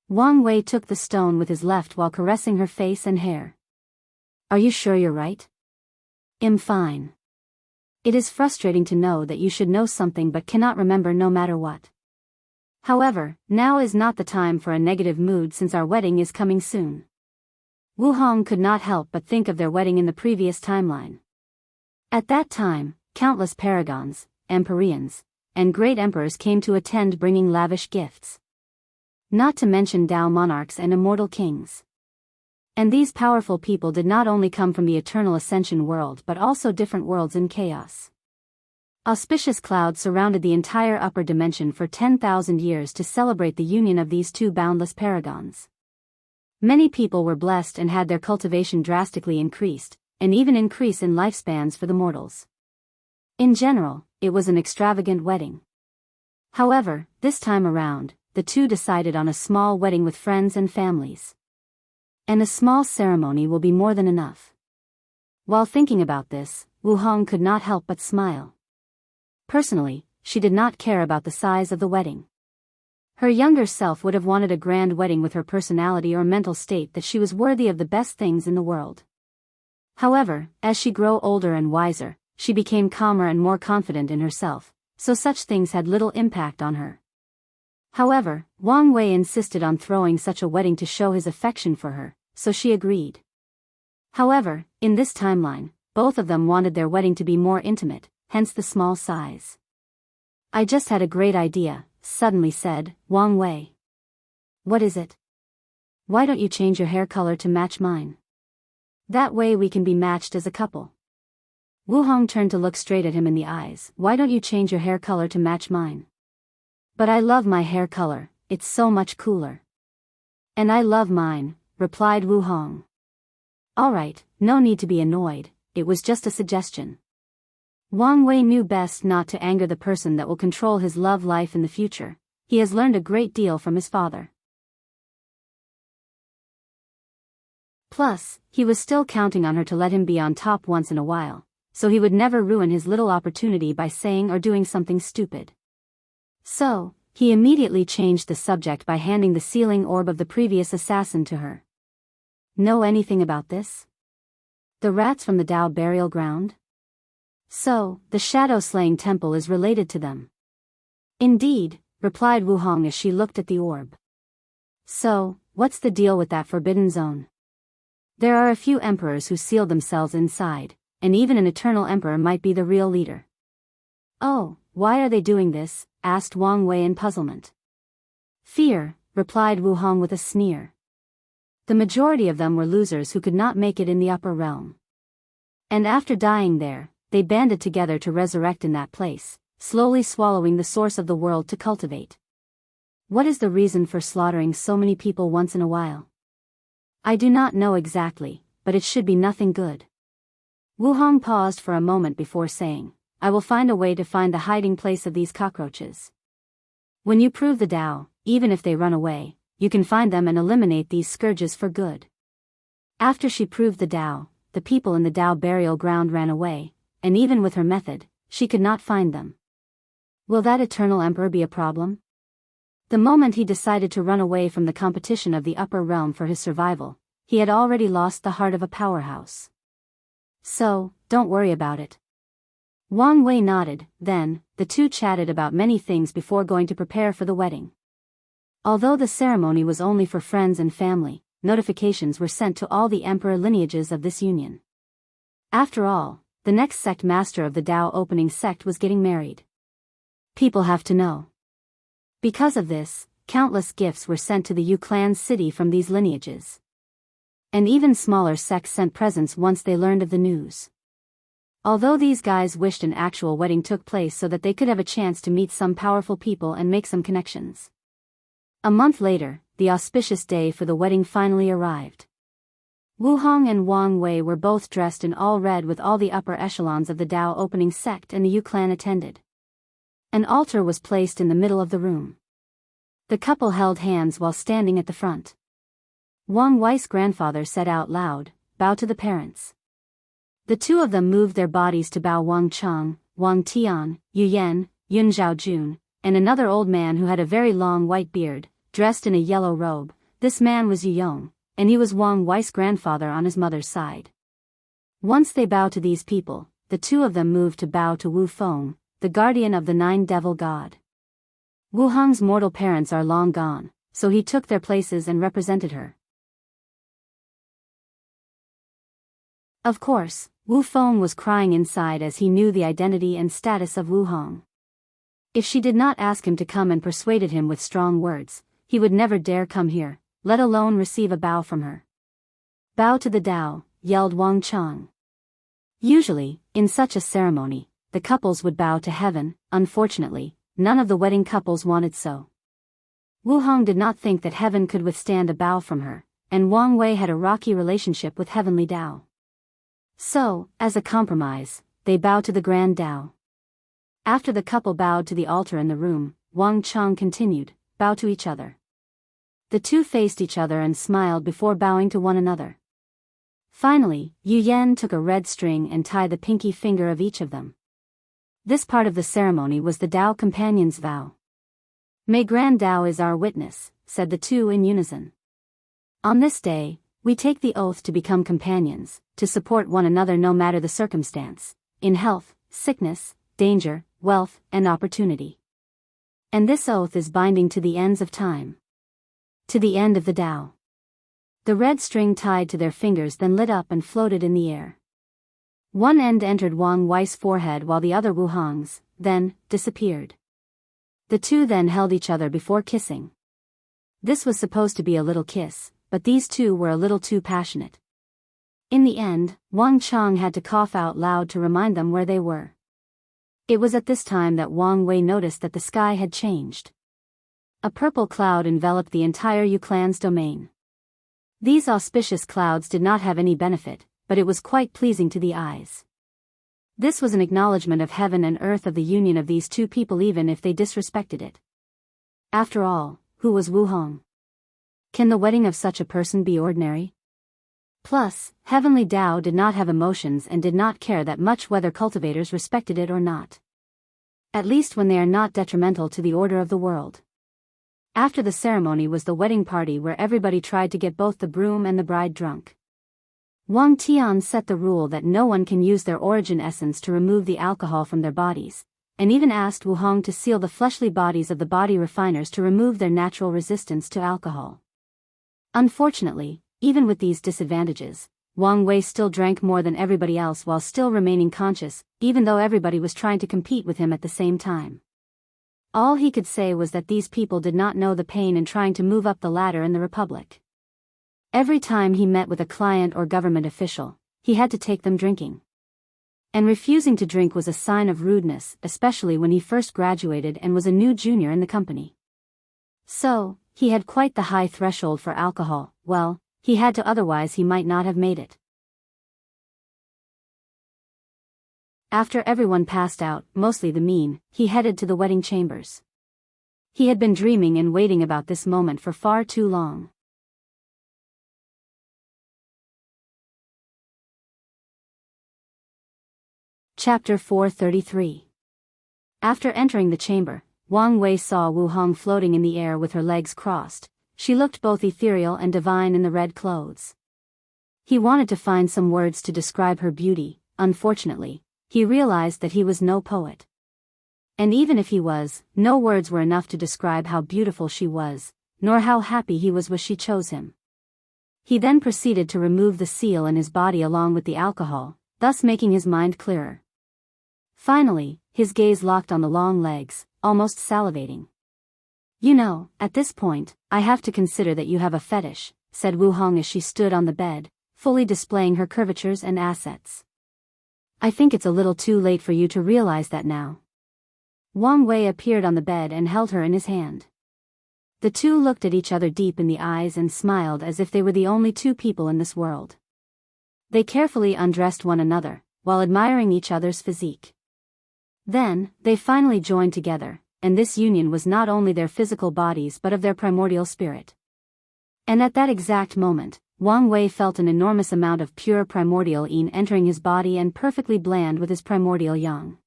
[SPEAKER 1] Wang Wei took the stone with his left while caressing her face and hair. Are you sure you're right? I'm fine. It is frustrating to know that you should know something but cannot remember no matter what. However, now is not the time for a negative mood since our wedding is coming soon. Wu Hong could not help but think of their wedding in the previous timeline. At that time, countless paragons, empyreans, and great emperors came to attend bringing lavish gifts. Not to mention Tao monarchs and immortal kings. And these powerful people did not only come from the eternal ascension world but also different worlds in chaos. Auspicious clouds surrounded the entire upper dimension for 10,000 years to celebrate the union of these two boundless paragons. Many people were blessed and had their cultivation drastically increased, and even increase in lifespans for the mortals. In general, it was an extravagant wedding. However, this time around, the two decided on a small wedding with friends and families. And a small ceremony will be more than enough. While thinking about this, Wu Hong could not help but smile. Personally, she did not care about the size of the wedding. Her younger self would have wanted a grand wedding with her personality or mental state that she was worthy of the best things in the world. However, as she grew older and wiser, she became calmer and more confident in herself, so such things had little impact on her. However, Wang Wei insisted on throwing such a wedding to show his affection for her, so she agreed. However, in this timeline, both of them wanted their wedding to be more intimate, hence the small size. "I just had a great idea," suddenly said Wang Wei. "What is it?" "Why don't you change your hair color to match mine? That way we can be matched as a couple." Wu Hong turned to look straight at him in the eyes. "Why don't you change your hair color to match mine?" "But I love my hair color, it's so much cooler." "And I love mine," replied Wu Hong. "Alright, no need to be annoyed, it was just a suggestion." Wang Wei knew best not to anger the person that will control his love life in the future. He has learned a great deal from his father. Plus, he was still counting on her to let him be on top once in a while, so he would never ruin his little opportunity by saying or doing something stupid. So, he immediately changed the subject by handing the sealing orb of the previous assassin to her. "Know anything about this? The rats from the Dao burial ground? So, the shadow-slaying temple is related to them." "Indeed," replied Wu Hong as she looked at the orb. "So, what's the deal with that forbidden zone? There are a few emperors who sealed themselves inside, and even an eternal emperor might be the real leader." "Oh, why are they doing this?" asked Wang Wei in puzzlement. "Fear," replied Wu Hong with a sneer. "The majority of them were losers who could not make it in the upper realm. And after dying there, they banded together to resurrect in that place, slowly swallowing the source of the world to cultivate. What is the reason for slaughtering so many people once in a while? I do not know exactly, but it should be nothing good." Wu Hong paused for a moment before saying, "I will find a way to find the hiding place of these cockroaches. When you prove the Tao, even if they run away, you can find them and eliminate these scourges for good." After she proved the Tao, the people in the Dao burial ground ran away, and even with her method, she could not find them. Will that eternal emperor be a problem? The moment he decided to run away from the competition of the upper realm for his survival, he had already lost the heart of a powerhouse. So, don't worry about it. Wang Wei nodded. Then, the two chatted about many things before going to prepare for the wedding. Although the ceremony was only for friends and family, notifications were sent to all the emperor lineages of this union. After all, the next sect master of the Dao opening sect was getting married. People have to know. Because of this, countless gifts were sent to the Yu clan's city from these lineages. And even smaller sects sent presents once they learned of the news. Although these guys wished an actual wedding took place so that they could have a chance to meet some powerful people and make some connections. A month later, the auspicious day for the wedding finally arrived. Wu Hong and Wang Wei were both dressed in all red with all the upper echelons of the Dao opening sect and the Yu clan attended. An altar was placed in the middle of the room. The couple held hands while standing at the front. Wang Wei's grandfather said out loud, "Bow to the parents." The two of them moved their bodies to bow. Wang Chang, Wang Tian, Yu Yan, Yun Zhaojun, and another old man who had a very long white beard, dressed in a yellow robe. This man was Yu Yong, and he was Wang Wei's grandfather on his mother's side. Once they bowed to these people, the two of them moved to bow to Wu Feng, the guardian of the Nine Devil God. Wu Hong's mortal parents are long gone, so he took their places and represented her. Of course, Wu Feng was crying inside as he knew the identity and status of Wu Hong. If she did not ask him to come and persuaded him with strong words, he would never dare come here, let alone receive a bow from her. "Bow to the Dao," yelled Wang Chang. Usually, in such a ceremony, the couples would bow to heaven. Unfortunately, none of the wedding couples wanted so. Wu Hong did not think that heaven could withstand a bow from her, and Wang Wei had a rocky relationship with heavenly Dao. So, as a compromise, they bowed to the Grand Dao. After the couple bowed to the altar in the room, Wang Chang continued, bow to each other. The two faced each other and smiled before bowing to one another. Finally, Yu Yan took a red string and tied the pinky finger of each of them. This part of the ceremony was the Dao companion's vow. "May Grand Dao is our witness," said the two in unison. "On this day, we take the oath to become companions, to support one another no matter the circumstance, in health, sickness, danger, wealth, and opportunity. And this oath is binding to the ends of time. To the end of the Dao." The red string tied to their fingers then lit up and floated in the air. One end entered Wang Wei's forehead while the other Wu Hong's, then, disappeared. The two then held each other before kissing. This was supposed to be a little kiss, but these two were a little too passionate. In the end, Wang Chang had to cough out loud to remind them where they were. It was at this time that Wang Wei noticed that the sky had changed. A purple cloud enveloped the entire Yu clan's domain. These auspicious clouds did not have any benefit, but it was quite pleasing to the eyes. This was an acknowledgement of heaven and earth of the union of these two people even if they disrespected it. After all, who was Wu Hong? Can the wedding of such a person be ordinary? Plus, heavenly Dao did not have emotions and did not care that much whether cultivators respected it or not. At least when they are not detrimental to the order of the world. After the ceremony was the wedding party where everybody tried to get both the groom and the bride drunk. Wang Tian set the rule that no one can use their origin essence to remove the alcohol from their bodies, and even asked Wu Hong to seal the fleshly bodies of the body refiners to remove their natural resistance to alcohol. Unfortunately, even with these disadvantages, Wang Wei still drank more than everybody else while still remaining conscious, even though everybody was trying to compete with him at the same time. All he could say was that these people did not know the pain in trying to move up the ladder in the Republic. Every time he met with a client or government official, he had to take them drinking. And refusing to drink was a sign of rudeness, especially when he first graduated and was a new junior in the company. So, he had quite the high threshold for alcohol. Well, he had to, otherwise he might not have made it. After everyone passed out, mostly the mean, he headed to the wedding chambers. He had been dreaming and waiting about this moment for far too long. Chapter 433. After entering the chamber, Wang Wei saw Wu Hong floating in the air with her legs crossed. She looked both ethereal and divine in the red clothes. He wanted to find some words to describe her beauty. Unfortunately, he realized that he was no poet. And even if he was, no words were enough to describe how beautiful she was, nor how happy he was when she chose him. He then proceeded to remove the seal in his body along with the alcohol, thus making his mind clearer. Finally, his gaze locked on the long legs, almost salivating. "You know, at this point, I have to consider that you have a fetish," said Wu Hong as she stood on the bed, fully displaying her curvatures and assets. "I think it's a little too late for you to realize that now." Wang Wei appeared on the bed and held her in his hand. The two looked at each other deep in the eyes and smiled as if they were the only two people in this world. They carefully undressed one another, while admiring each other's physique. Then, they finally joined together, and this union was not only their physical bodies but of their primordial spirit. And at that exact moment, Wang Wei felt an enormous amount of pure primordial yin entering his body and perfectly bland with his primordial yang.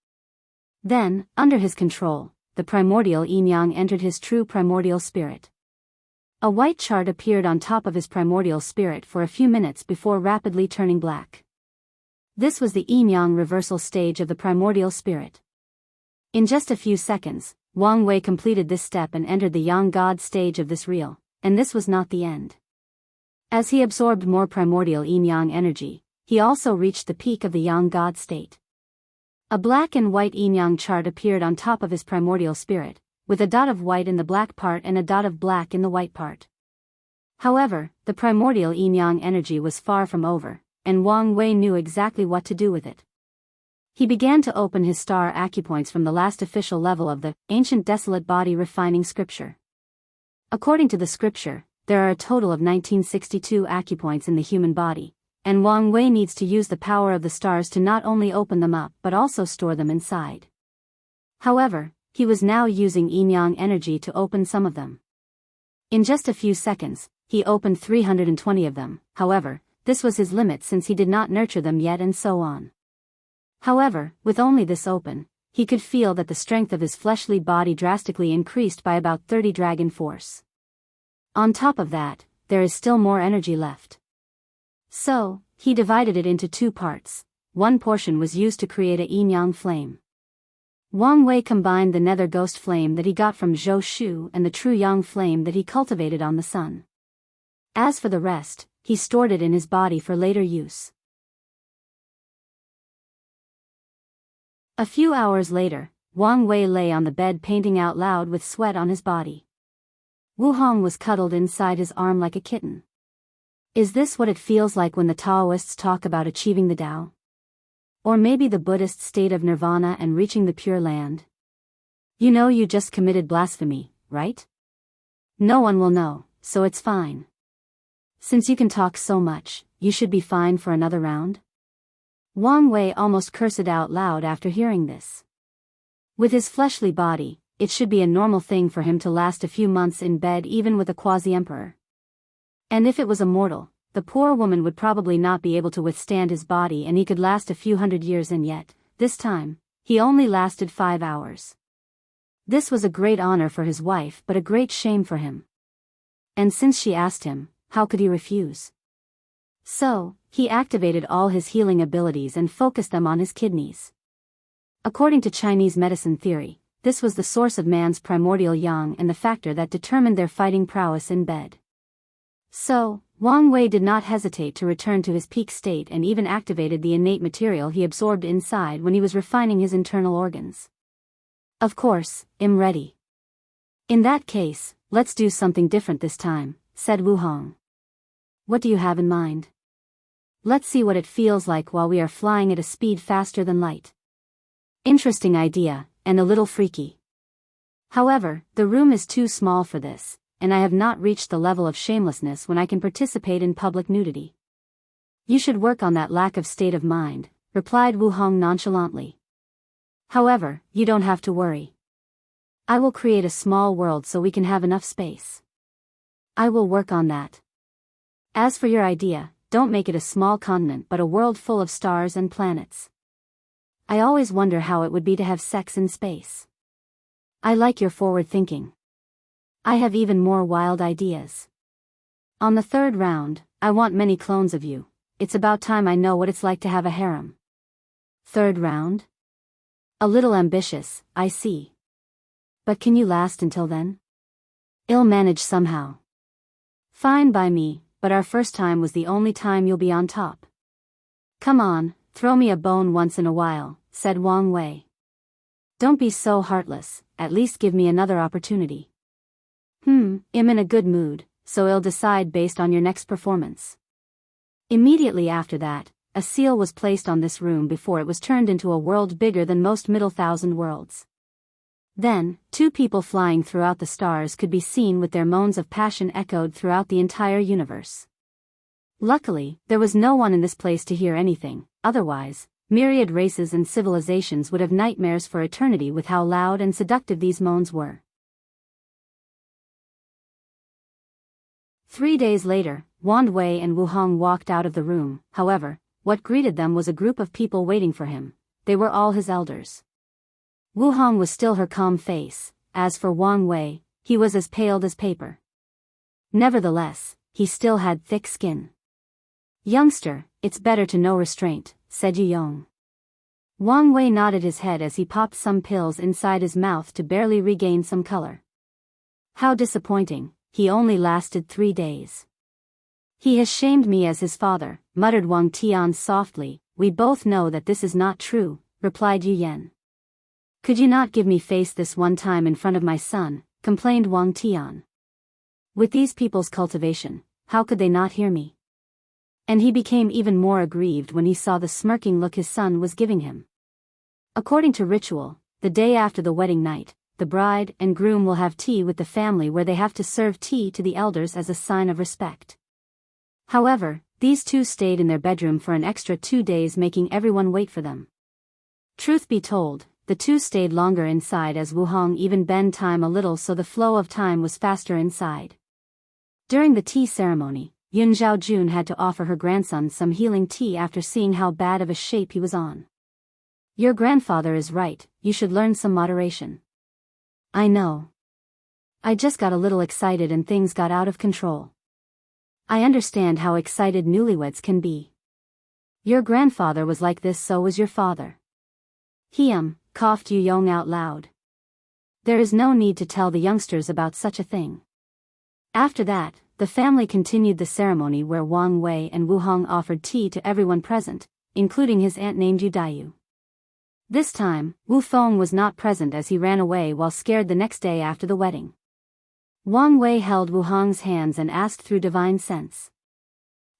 [SPEAKER 1] Then, under his control, the primordial yin-yang entered his true primordial spirit. A white chart appeared on top of his primordial spirit for a few minutes before rapidly turning black. This was the yin-yang reversal stage of the primordial spirit. In just a few seconds, Wang Wei completed this step and entered the yang god stage of this reel, and this was not the end. As he absorbed more primordial yin-yang energy, he also reached the peak of the yang god state. A black and white yin-yang chart appeared on top of his primordial spirit, with a dot of white in the black part and a dot of black in the white part. However, the primordial yin-yang energy was far from over, and Wang Wei knew exactly what to do with it. He began to open his star acupoints from the last official level of the ancient desolate body refining scripture. According to the scripture, there are a total of 1962 acupoints in the human body, and Wang Wei needs to use the power of the stars to not only open them up but also store them inside. However, he was now using yin-yang energy to open some of them. In just a few seconds, he opened 320 of them. However, this was his limit since he did not nurture them yet and so on. However, with only this open, he could feel that the strength of his fleshly body drastically increased by about 30 dragon force. On top of that, there is still more energy left. So, he divided it into two parts. One portion was used to create a yin-yang flame. Wang Wei combined the nether ghost flame that he got from Zhou Shu and the true yang flame that he cultivated on the sun. As for the rest, he stored it in his body for later use. A few hours later, Wang Wei lay on the bed painting out loud with sweat on his body. Wu Hong was cuddled inside his arm like a kitten. Is this what it feels like when the Daoists talk about achieving the Tao? Or maybe the Buddhist state of nirvana and reaching the Pure Land? You know you just committed blasphemy, right? No one will know, so it's fine. Since you can talk so much, you should be fine for another round? Wang Wei almost cursed out loud after hearing this. With his fleshly body, it should be a normal thing for him to last a few months in bed even with a quasi-emperor. And if it was a mortal, the poor woman would probably not be able to withstand his body and he could last a few hundred years, and yet, this time, he only lasted 5 hours. This was a great honor for his wife but a great shame for him. And since she asked him, how could he refuse? So, he activated all his healing abilities and focused them on his kidneys. According to Chinese medicine theory, this was the source of man's primordial yang and the factor that determined their fighting prowess in bed. So, Wang Wei did not hesitate to return to his peak state and even activated the innate material he absorbed inside when he was refining his internal organs. Of course, I'm ready. In that case, let's do something different this time, said Wu Hong. What do you have in mind? Let's see what it feels like while we are flying at a speed faster than light. Interesting idea, and a little freaky. However, the room is too small for this, and I have not reached the level of shamelessness when I can participate in public nudity. You should work on that lack of state of mind, replied Wu Hong nonchalantly. However, you don't have to worry. I will create a small world so we can have enough space. I will work on that. As for your idea, don't make it a small continent but a world full of stars and planets. I always wonder how it would be to have sex in space. I like your forward thinking. I have even more wild ideas. On the third round, I want many clones of you. It's about time I know what it's like to have a harem. Third round? A little ambitious, I see. But can you last until then? I'll manage somehow. Fine by me, but our first time was the only time you'll be on top. Come on, throw me a bone once in a while, said Wang Wei. Don't be so heartless, at least give me another opportunity. I'm in a good mood, so I'll decide based on your next performance. Immediately after that, a seal was placed on this room before it was turned into a world bigger than most Middle Thousand worlds. Then, two people flying throughout the stars could be seen with their moans of passion echoed throughout the entire universe. Luckily, there was no one in this place to hear anything, otherwise, myriad races and civilizations would have nightmares for eternity with how loud and seductive these moans were. 3 days later, Wang Wei and Wu Hong walked out of the room. However, what greeted them was a group of people waiting for him. They were all his elders. Wu Hong was still her calm face. As for Wang Wei, he was as pale as paper. Nevertheless, he still had thick skin. Youngster, it's better to know restraint, said Yu Yong. Wang Wei nodded his head as he popped some pills inside his mouth to barely regain some color. How disappointing, he only lasted 3 days. He has shamed me as his father, muttered Wang Tian softly. We both know that this is not true, replied Yu Yen. Could you not give me face this one time in front of my son, complained Wang Tian. With these people's cultivation, how could they not hear me? And he became even more aggrieved when he saw the smirking look his son was giving him. According to ritual, the day after the wedding night, the bride and groom will have tea with the family where they have to serve tea to the elders as a sign of respect. However, these two stayed in their bedroom for an extra 2 days, making everyone wait for them. Truth be told, the two stayed longer inside as Wuhong even bent time a little so the flow of time was faster inside. During the tea ceremony, Yun Zhaojun had to offer her grandson some healing tea after seeing how bad of a shape he was on. Your grandfather is right, you should learn some moderation. I know. I just got a little excited and things got out of control. I understand how excited newlyweds can be. Your grandfather was like this, so was your father. Coughed Yu Yong out loud. There is no need to tell the youngsters about such a thing. After that, the family continued the ceremony where Wang Wei and Wu Hong offered tea to everyone present, including his aunt named Yu Daiyu. This time, Wu Feng was not present as he ran away while scared the next day after the wedding. Wang Wei held Wu Hong's hands and asked through divine sense.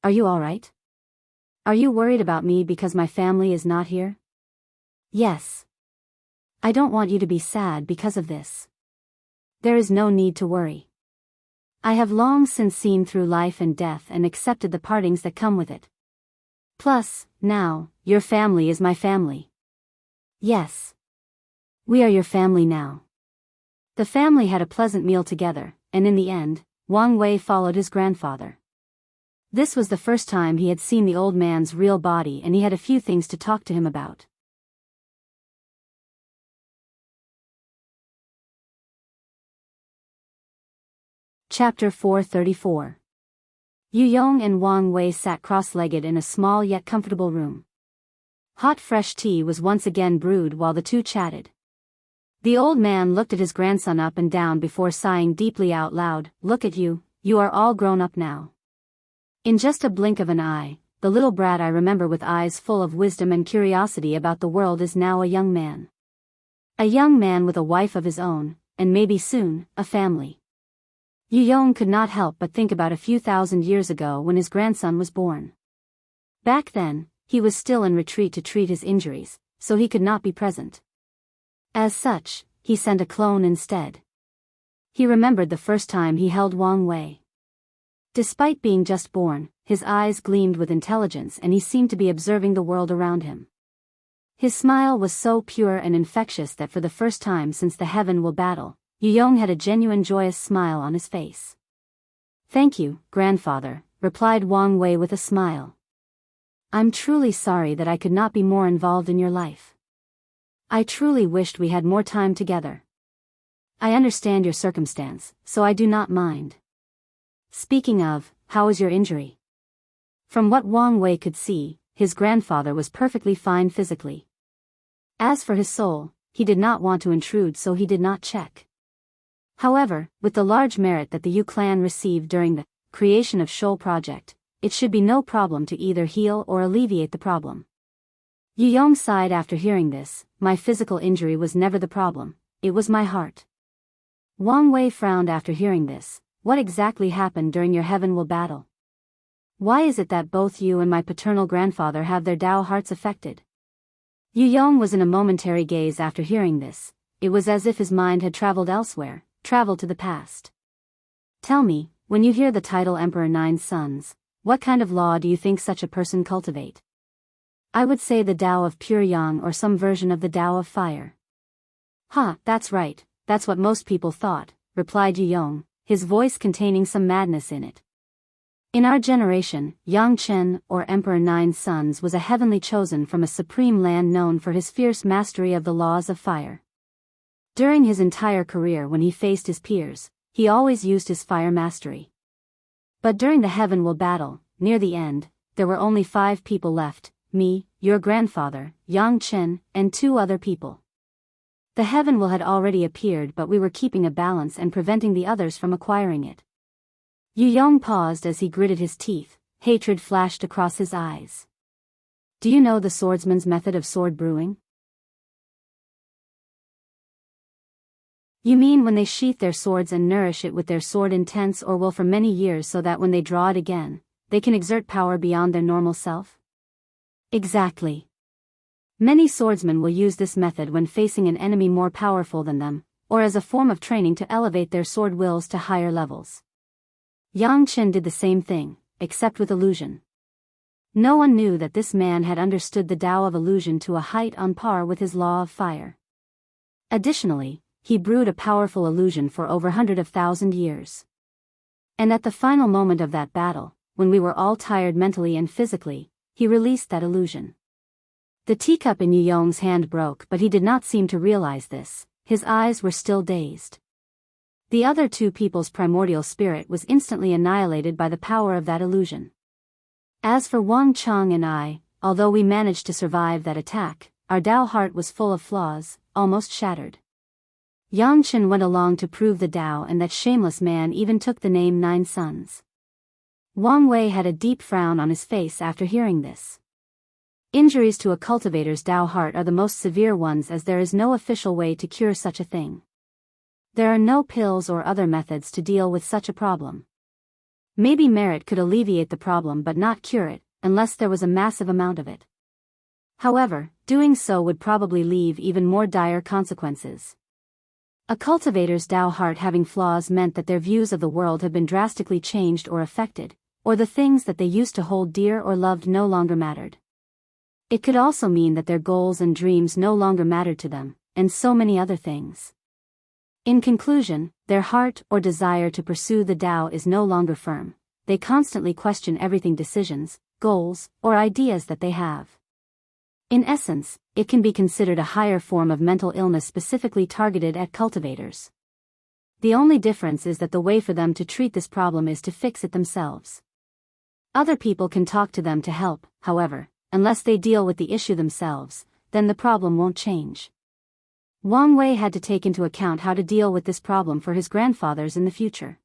[SPEAKER 1] Are you alright? Are you worried about me because my family is not here? Yes. I don't want you to be sad because of this. There is no need to worry. I have long since seen through life and death and accepted the partings that come with it. Plus, now, your family is my family. Yes. We are your family now. The family had a pleasant meal together, and in the end, Wang Wei followed his grandfather. This was the first time he had seen the old man's real body and he had a few things to talk to him about. Chapter 434. Yu Yong and Wang Wei sat cross-legged in a small yet comfortable room. Hot fresh tea was once again brewed while the two chatted. The old man looked at his grandson up and down before sighing deeply out loud. Look at you, you are all grown up now. In just a blink of an eye, the little brat I remember with eyes full of wisdom and curiosity about the world is now a young man. A young man with a wife of his own, and maybe soon, a family. Yu Yong could not help but think about a few thousand years ago when his grandson was born. Back then, he was still in retreat to treat his injuries, so he could not be present. As such, he sent a clone instead. He remembered the first time he held Wang Wei. Despite being just born, his eyes gleamed with intelligence and he seemed to be observing the world around him. His smile was so pure and infectious that for the first time since the heaven will battle, Yu Yong had a genuine joyous smile on his face. Thank you, grandfather, replied Wang Wei with a smile. I'm truly sorry that I could not be more involved in your life. I truly wished we had more time together. I understand your circumstance, so I do not mind. Speaking of, how is your injury? From what Wang Wei could see, his grandfather was perfectly fine physically. As for his soul, he did not want to intrude, so he did not check. However, with the large merit that the Yu clan received during the creation of Shoal project, it should be no problem to either heal or alleviate the problem. Yu Yong sighed after hearing this. My physical injury was never the problem, it was my heart. Wang Wei frowned after hearing this. What exactly happened during your heaven will battle? Why is it that both you and my paternal grandfather have their Dao hearts affected? Yu Yong was in a momentary gaze after hearing this. It was as if his mind had traveled elsewhere, traveled to the past. Tell me, when you hear the title Emperor Nine Sons, what kind of law do you think such a person cultivate? I would say the Tao of pure yang or some version of the Tao of fire. That's right, that's what most people thought, replied Yu Yong, his voice containing some madness in it. In our generation, Yang Chen, or Emperor Nine Sons, was a heavenly chosen from a supreme land known for his fierce mastery of the laws of fire. During his entire career when he faced his peers, he always used his fire mastery. But during the heaven will battle, near the end, there were only 5 people left, me, your grandfather, Yang Chen, and 2 other people. The heaven will had already appeared, but we were keeping a balance and preventing the others from acquiring it. Yu Yong paused as he gritted his teeth, hatred flashed across his eyes. Do you know the swordsman's method of sword brewing? You mean when they sheath their swords and nourish it with their sword intense or will for many years so that when they draw it again, they can exert power beyond their normal self? Exactly. Many swordsmen will use this method when facing an enemy more powerful than them, or as a form of training to elevate their sword wills to higher levels. Yang Chen did the same thing, except with illusion. No one knew that this man had understood the Tao of illusion to a height on par with his law of fire. Additionally, he brewed a powerful illusion for over 100,000 years. And at the final moment of that battle, when we were all tired mentally and physically, he released that illusion. The teacup in Yu Yong's hand broke, but he did not seem to realize this. His eyes were still dazed. The other two people's primordial spirit was instantly annihilated by the power of that illusion. As for Wang Cheng and I, although we managed to survive that attack, our Dao heart was full of flaws, almost shattered. Yang Chen went along to prove the Dao, and that shameless man even took the name 9 Sons. Wang Wei had a deep frown on his face after hearing this. Injuries to a cultivator's Dao heart are the most severe ones, as there is no official way to cure such a thing. There are no pills or other methods to deal with such a problem. Maybe merit could alleviate the problem but not cure it, unless there was a massive amount of it. However, doing so would probably leave even more dire consequences. A cultivator's Dao heart having flaws meant that their views of the world have been drastically changed or affected, or the things that they used to hold dear or loved no longer mattered. It could also mean that their goals and dreams no longer mattered to them, and so many other things. In conclusion, their heart or desire to pursue the Dao is no longer firm. They constantly question everything, decisions, goals, or ideas that they have. In essence, it can be considered a higher form of mental illness specifically targeted at cultivators. The only difference is that the way for them to treat this problem is to fix it themselves. Other people can talk to them to help, however, unless they deal with the issue themselves, then the problem won't change. Wang Wei had to take into account how to deal with this problem for his grandfathers in the future.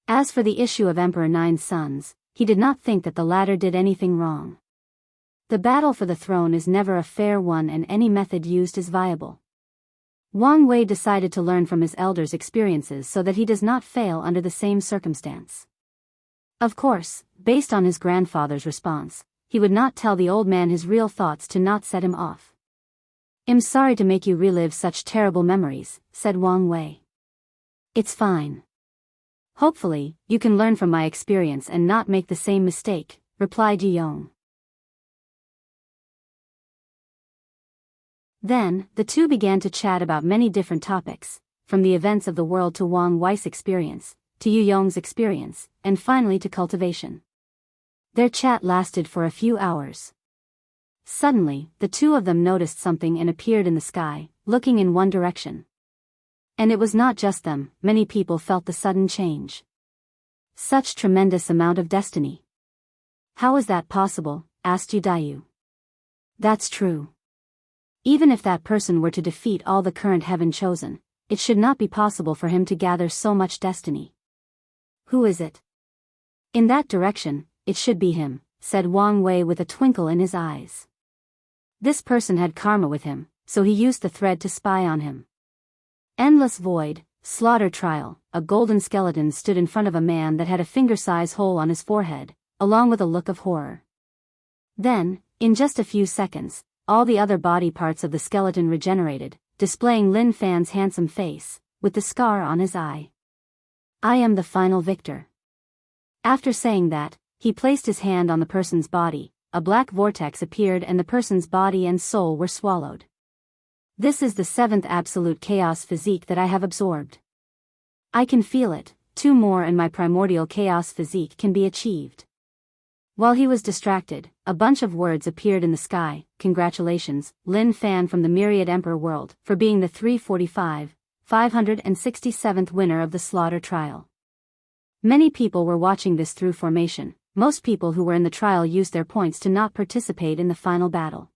[SPEAKER 1] As for the issue of Emperor 9 Sons, he did not think that the latter did anything wrong. The battle for the throne is never a fair one, and any method used is viable. Wang Wei decided to learn from his elders' experiences so that he does not fail under the same circumstance. Of course, based on his grandfather's response, he would not tell the old man his real thoughts to not set him off. "I'm sorry to make you relive such terrible memories," said Wang Wei. "It's fine. Hopefully, you can learn from my experience and not make the same mistake," replied Yu Yong. Then, the two began to chat about many different topics, from the events of the world to Wang Wei's experience, to Yu Yong's experience, and finally to cultivation. Their chat lasted for a few hours. Suddenly, the two of them noticed something and appeared in the sky, looking in one direction. And it was not just them, many people felt the sudden change. Such tremendous amount of destiny. "How is that possible?" asked Yu Daiyu. "That's true. Even if that person were to defeat all the current heaven chosen, it should not be possible for him to gather so much destiny." "Who is it?" "In that direction, it should be him," said Wang Wei with a twinkle in his eyes. This person had karma with him, so he used the thread to spy on him. Endless void, slaughter trial. A golden skeleton stood in front of a man that had a finger-size hole on his forehead, along with a look of horror. Then, in just a few seconds, all the other body parts of the skeleton regenerated, displaying Lin Fan's handsome face, with the scar on his eye. "I am the final victor." After saying that, he placed his hand on the person's body. A black vortex appeared and the person's body and soul were swallowed. "This is the 7th absolute chaos physique that I have absorbed. I can feel it. 2 more and my primordial chaos physique can be achieved." While he was distracted, a bunch of words appeared in the sky. "Congratulations, Lin Fan from the Myriad Emperor world, for being the 567th winner of the slaughter trial." Many people were watching this through formation. Most people who were in the trial used their points to not participate in the final battle.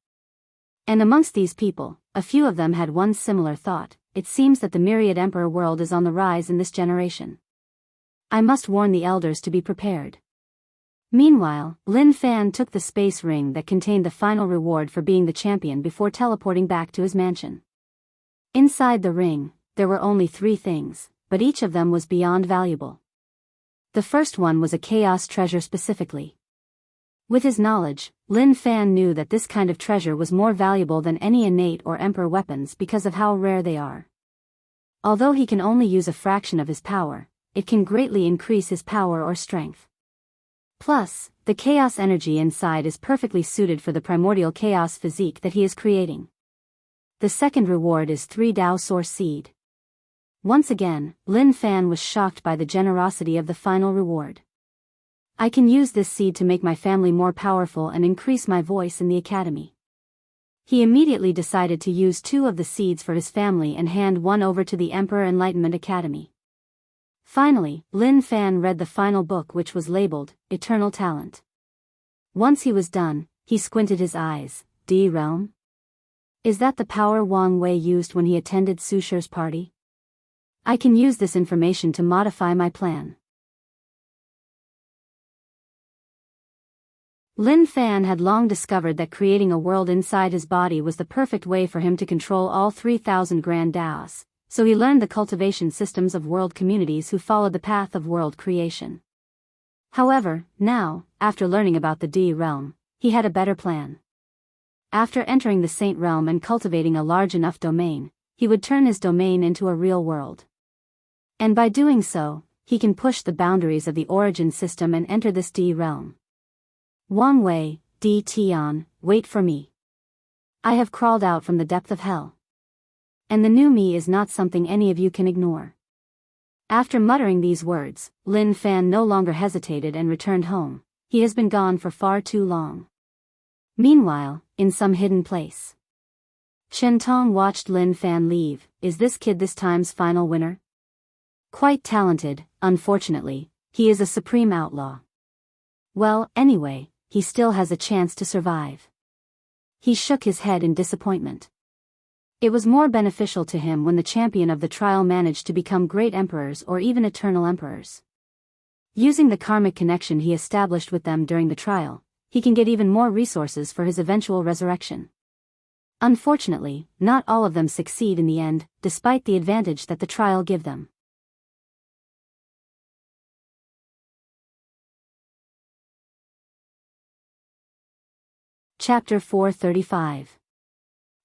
[SPEAKER 1] And amongst these people, a few of them had one similar thought: it seems that the Myriad Emperor world is on the rise in this generation. I must warn the elders to be prepared. Meanwhile, Lin Fan took the space ring that contained the final reward for being the champion before teleporting back to his mansion. Inside the ring, there were only 3 things, but each of them was beyond valuable. The first one was a chaos treasure specifically. With his knowledge, Lin Fan knew that this kind of treasure was more valuable than any innate or emperor weapons because of how rare they are. Although he can only use a fraction of his power, it can greatly increase his power or strength. Plus, the chaos energy inside is perfectly suited for the primordial chaos physique that he is creating. The second reward is 3 Dao Source Seed. Once again, Lin Fan was shocked by the generosity of the final reward. I can use this seed to make my family more powerful and increase my voice in the academy. He immediately decided to use 2 of the seeds for his family and hand one over to the Emperor Enlightenment Academy. Finally, Lin Fan read the final book, which was labeled, Eternal Talent. Once he was done, he squinted his eyes. D Realm? Is that the power Wang Wei used when he attended Su Shi's party? I can use this information to modify my plan. Lin Fan had long discovered that creating a world inside his body was the perfect way for him to control all 3,000 Grand Daos, so he learned the cultivation systems of world communities who followed the path of world creation. However, now, after learning about the D Realm, he had a better plan. After entering the Saint Realm and cultivating a large enough domain, he would turn his domain into a real world. And by doing so, he can push the boundaries of the origin system and enter this D Realm. Wang Wei, D Tian, wait for me. I have crawled out from the depth of hell. And the new me is not something any of you can ignore. After muttering these words, Lin Fan no longer hesitated and returned home. He has been gone for far too long. Meanwhile, in some hidden place, Chen Tong watched Lin Fan leave. Is this kid this time's final winner? Quite talented, unfortunately, he is a supreme outlaw. Well, anyway, he still has a chance to survive. He shook his head in disappointment. It was more beneficial to him when the champion of the trial managed to become great emperors or even eternal emperors. Using the karmic connection he established with them during the trial, he can get even more resources for his eventual resurrection. Unfortunately, not all of them succeed in the end, despite the advantage that the trial give them. Chapter 435.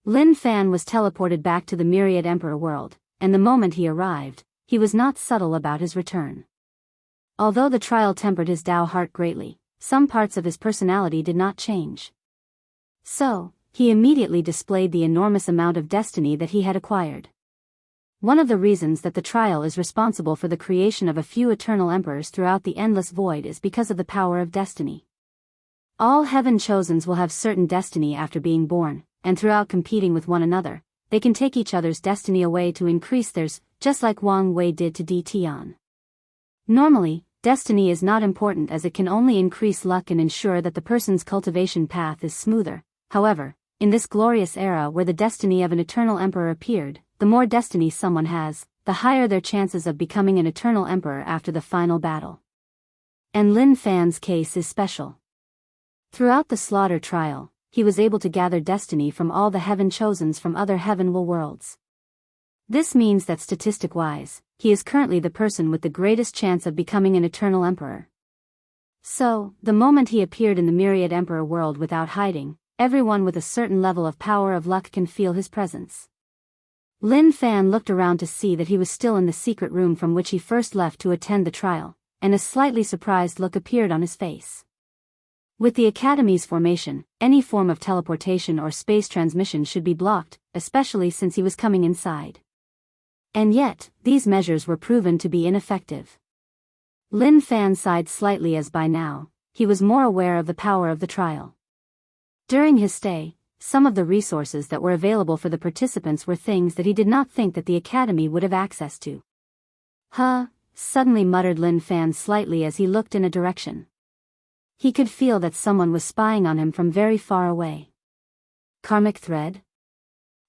[SPEAKER 1] Lin Fan was teleported back to the Myriad Emperor world, and the moment he arrived, he was not subtle about his return. Although the trial tempered his Dao heart greatly, some parts of his personality did not change. So, he immediately displayed the enormous amount of destiny that he had acquired. One of the reasons that the trial is responsible for the creation of a few eternal emperors throughout the endless void is because of the power of destiny. All heaven chosens will have certain destiny after being born, and throughout competing with one another, they can take each other's destiny away to increase theirs, just like Wang Wei did to Di Tian. Normally, destiny is not important as it can only increase luck and ensure that the person's cultivation path is smoother. However, in this glorious era where the destiny of an eternal emperor appeared, the more destiny someone has, the higher their chances of becoming an eternal emperor after the final battle. And Lin Fan's case is special. Throughout the slaughter trial, he was able to gather destiny from all the heaven chosens from other heavenward worlds. This means that statistic-wise, he is currently the person with the greatest chance of becoming an eternal emperor. So, the moment he appeared in the Myriad Emperor world without hiding, everyone with a certain level of power of luck can feel his presence. Lin Fan looked around to see that he was still in the secret room from which he first left to attend the trial, and a slightly surprised look appeared on his face. With the Academy's formation, any form of teleportation or space transmission should be blocked, especially since he was coming inside. And yet, these measures were proven to be ineffective. Lin Fan sighed slightly as by now, he was more aware of the power of the trial. During his stay, some of the resources that were available for the participants were things that he did not think that the Academy would have access to. Suddenly muttered Lin Fan slightly as he looked in a direction. He could feel that someone was spying on him from very far away. Karmic thread?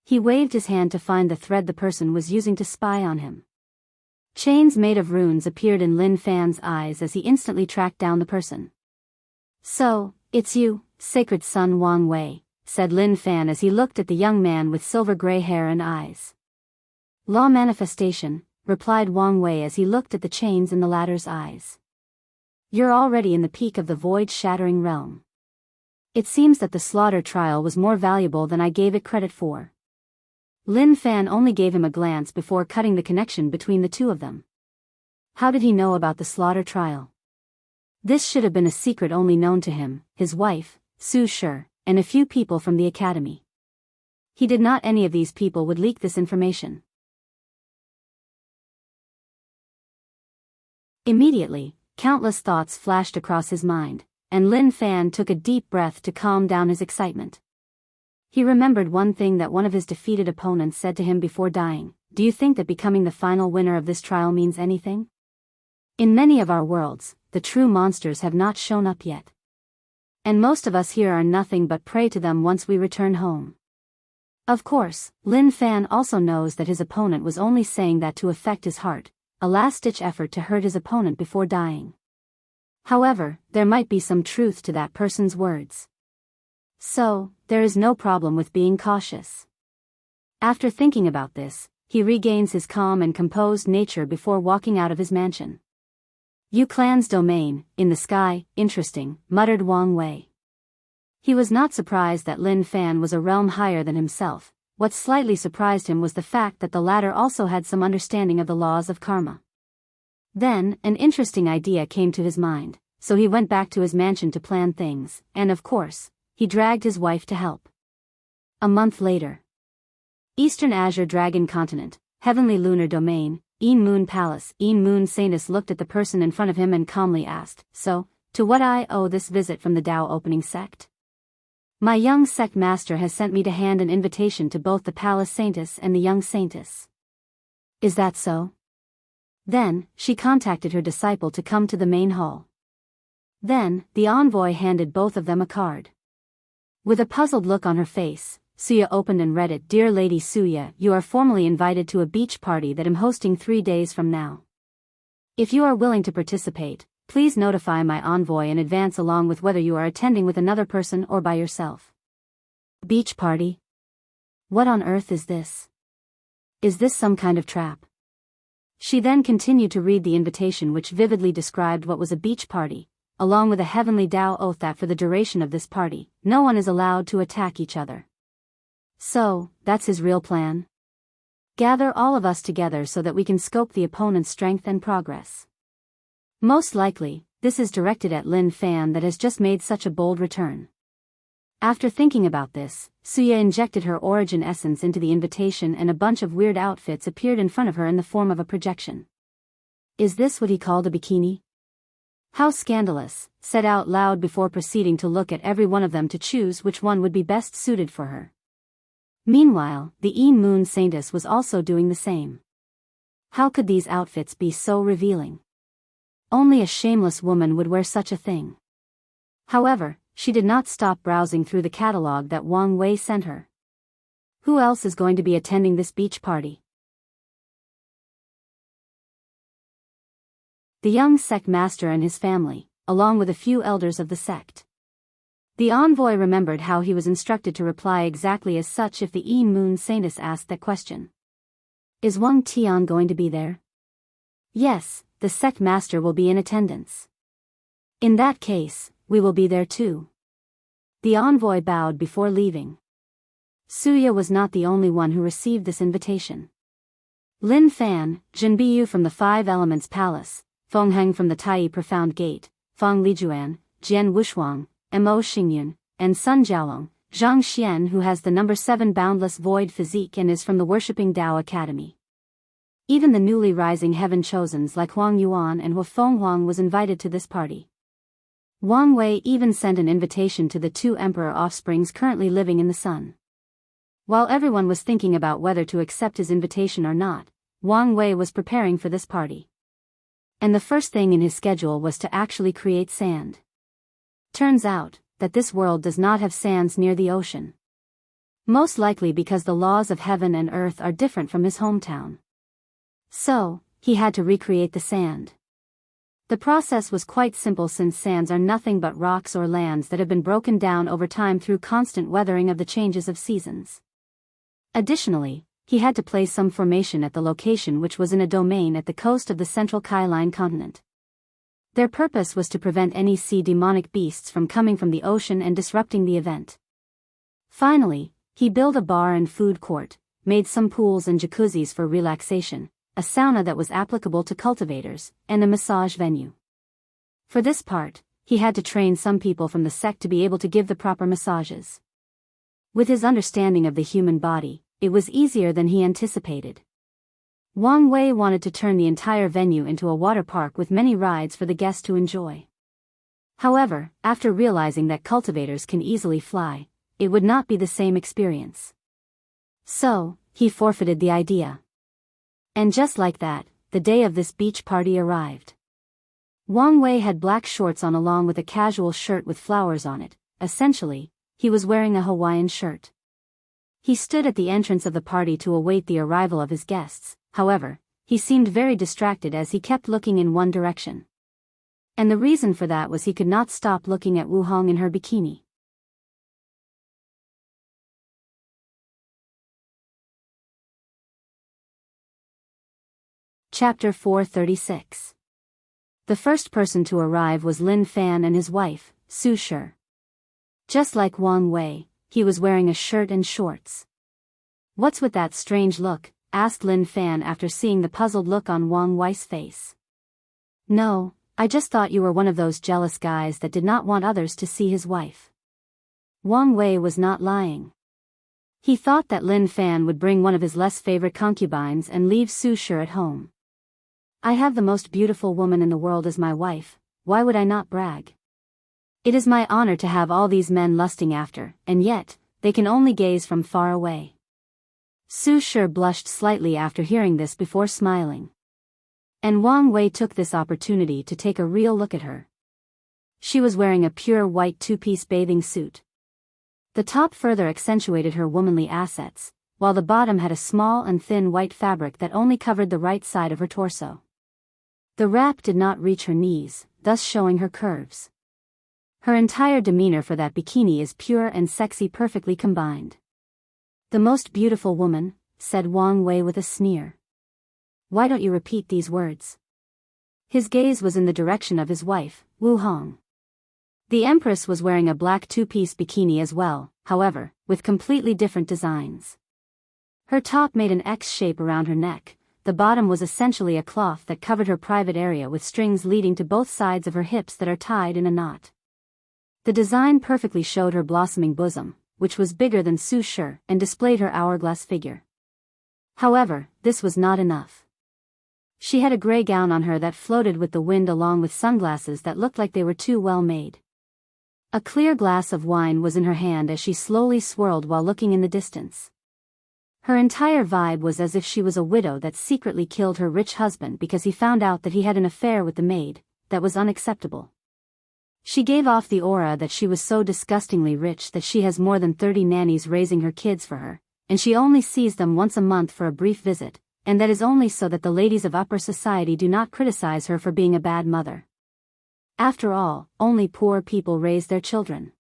[SPEAKER 1] He waved his hand to find the thread the person was using to spy on him. Chains made of runes appeared in Lin Fan's eyes as he instantly tracked down the person. So, it's you, Sacred Son Wang Wei, said Lin Fan as he looked at the young man with silver gray hair and eyes. Law manifestation, replied Wang Wei as he looked at the chains in the latter's eyes. You're already in the peak of the void-shattering realm. It seems that the slaughter trial was more valuable than I gave it credit for. Lin Fan only gave him a glance before cutting the connection between the two of them. How did he know about the slaughter trial? This should have been a secret only known to him, his wife, Su Shi, and a few people from the Academy. he did not any of these people would leak this information. Immediately, countless thoughts flashed across his mind, and Lin Fan took a deep breath to calm down his excitement. He remembered one thing that one of his defeated opponents said to him before dying: "Do you think that becoming the final winner of this trial means anything? In many of our worlds, the true monsters have not shown up yet. And most of us here are nothing but prey to them once we return home." Of course, Lin Fan also knows that his opponent was only saying that to affect his heart, a last-ditch effort to hurt his opponent before dying. However, there might be some truth to that person's words. So, there is no problem with being cautious. After thinking about this, he regains his calm and composed nature before walking out of his mansion. Yu Clan's domain, in the sky, interesting, muttered Wang Wei. He was not surprised that Lin Fan was a realm higher than himself. What slightly surprised him was the fact that the latter also had some understanding of the laws of karma. Then, an interesting idea came to his mind, so he went back to his mansion to plan things, and of course, he dragged his wife to help. A month later. Eastern Azure Dragon Continent, Heavenly Lunar Domain, Een Moon Palace. Een Moon Saintus looked at the person in front of him and calmly asked, "So, to what I owe this visit from the Dao opening sect? My young sect master has sent me to hand an invitation to both the Palace Saintess and the young Saintess." "Is that so?" Then, she contacted her disciple to come to the main hall. Then, the envoy handed both of them a card. With a puzzled look on her face, Suya opened and read it. "Dear Lady Suya, you are formally invited to a beach party that I'm hosting 3 days from now. If you are willing to participate, please notify my envoy in advance along with whether you are attending with another person or by yourself." Beach party? What on earth is this? Is this some kind of trap? She then continued to read the invitation, which vividly described what was a beach party, along with a heavenly Dao oath that for the duration of this party, no one is allowed to attack each other. So, that's his real plan? Gather all of us together so that we can scope the opponent's strength and progress. Most likely, this is directed at Lin Fan that has just made such a bold return. After thinking about this, Suya injected her origin essence into the invitation and a bunch of weird outfits appeared in front of her in the form of a projection. Is this what he called a bikini? How scandalous, said out loud before proceeding to look at every one of them to choose which one would be best suited for her. Meanwhile, the Een Moon Saintess was also doing the same. How could these outfits be so revealing? Only a shameless woman would wear such a thing. However, she did not stop browsing through the catalog that Wang Wei sent her. Who else is going to be attending this beach party? The young sect master and his family, along with a few elders of the sect. The envoy remembered how he was instructed to reply exactly as such if the Een Moon Saintess asked that question. Is Wang Tian going to be there? Yes, the sect master will be in attendance. In that case, we will be there too. The envoy bowed before leaving. Suya was not the only one who received this invitation. Lin Fan, Jin Biyu from the Five Elements Palace, Feng Heng from the Tai Profound Gate, Fang Lijuan, Jian Wushuang, Mo Xingyun, and Sun Jiaolong, Zhang Xian, who has the number 7 boundless void physique and is from the worshipping Dao Academy. Even the newly rising heaven chosens like Huang Yuan and Hu Fenghuang was invited to this party. Wang Wei even sent an invitation to the 2 emperor offsprings currently living in the sun. While everyone was thinking about whether to accept his invitation or not, Wang Wei was preparing for this party. And the first thing in his schedule was to actually create sand. Turns out, that this world does not have sands near the ocean. Most likely because the laws of heaven and earth are different from his hometown. So, he had to recreate the sand. The process was quite simple since sands are nothing but rocks or lands that have been broken down over time through constant weathering of the changes of seasons. Additionally, he had to place some formation at the location which was in a domain at the coast of the central Kailine continent. Their purpose was to prevent any sea demonic beasts from coming from the ocean and disrupting the event. Finally, he built a bar and food court, made some pools and jacuzzis for relaxation, a sauna that was applicable to cultivators, and a massage venue. For this part, he had to train some people from the sect to be able to give the proper massages. With his understanding of the human body, it was easier than he anticipated. Wang Wei wanted to turn the entire venue into a water park with many rides for the guests to enjoy. However, after realizing that cultivators can easily fly, it would not be the same experience. So, he forfeited the idea. And just like that, the day of this beach party arrived. Wang Wei had black shorts on along with a casual shirt with flowers on it. Essentially, he was wearing a Hawaiian shirt. He stood at the entrance of the party to await the arrival of his guests. However, he seemed very distracted as he kept looking in one direction. And the reason for that was he could not stop looking at Wu Hong in her bikini. Chapter 436. The first person to arrive was Lin Fan and his wife, Su Shi. Just like Wang Wei, he was wearing a shirt and shorts. "What's with that strange look?" asked Lin Fan after seeing the puzzled look on Wang Wei's face. "No, I just thought you were one of those jealous guys that did not want others to see his wife." Wang Wei was not lying. He thought that Lin Fan would bring one of his less favorite concubines and leave Su Shi at home. "I have the most beautiful woman in the world as my wife, why would I not brag? It is my honor to have all these men lusting after, and yet, they can only gaze from far away." Su Shi blushed slightly after hearing this before smiling. And Wang Wei took this opportunity to take a real look at her. She was wearing a pure white two-piece bathing suit. The top further accentuated her womanly assets, while the bottom had a small and thin white fabric that only covered the right side of her torso. The wrap did not reach her knees, thus showing her curves. Her entire demeanor for that bikini is pure and sexy, perfectly combined. "The most beautiful woman," said Wang Wei with a sneer. "Why don't you repeat these words?" His gaze was in the direction of his wife, Wu Hong. The Empress was wearing a black two-piece bikini as well, however, with completely different designs. Her top made an X shape around her neck, the bottom was essentially a cloth that covered her private area with strings leading to both sides of her hips that are tied in a knot. The design perfectly showed her blossoming bosom, which was bigger than Su Shi, and displayed her hourglass figure. However, this was not enough. She had a gray gown on her that floated with the wind along with sunglasses that looked like they were too well made. A clear glass of wine was in her hand as she slowly swirled while looking in the distance. Her entire vibe was as if she was a widow that secretly killed her rich husband because he found out that he had an affair with the maid. That was unacceptable. She gave off the aura that she was so disgustingly rich that she has more than 30 nannies raising her kids for her, and she only sees them once a month for a brief visit, and that is only so that the ladies of upper society do not criticize her for being a bad mother. After all, only poor people raise their children.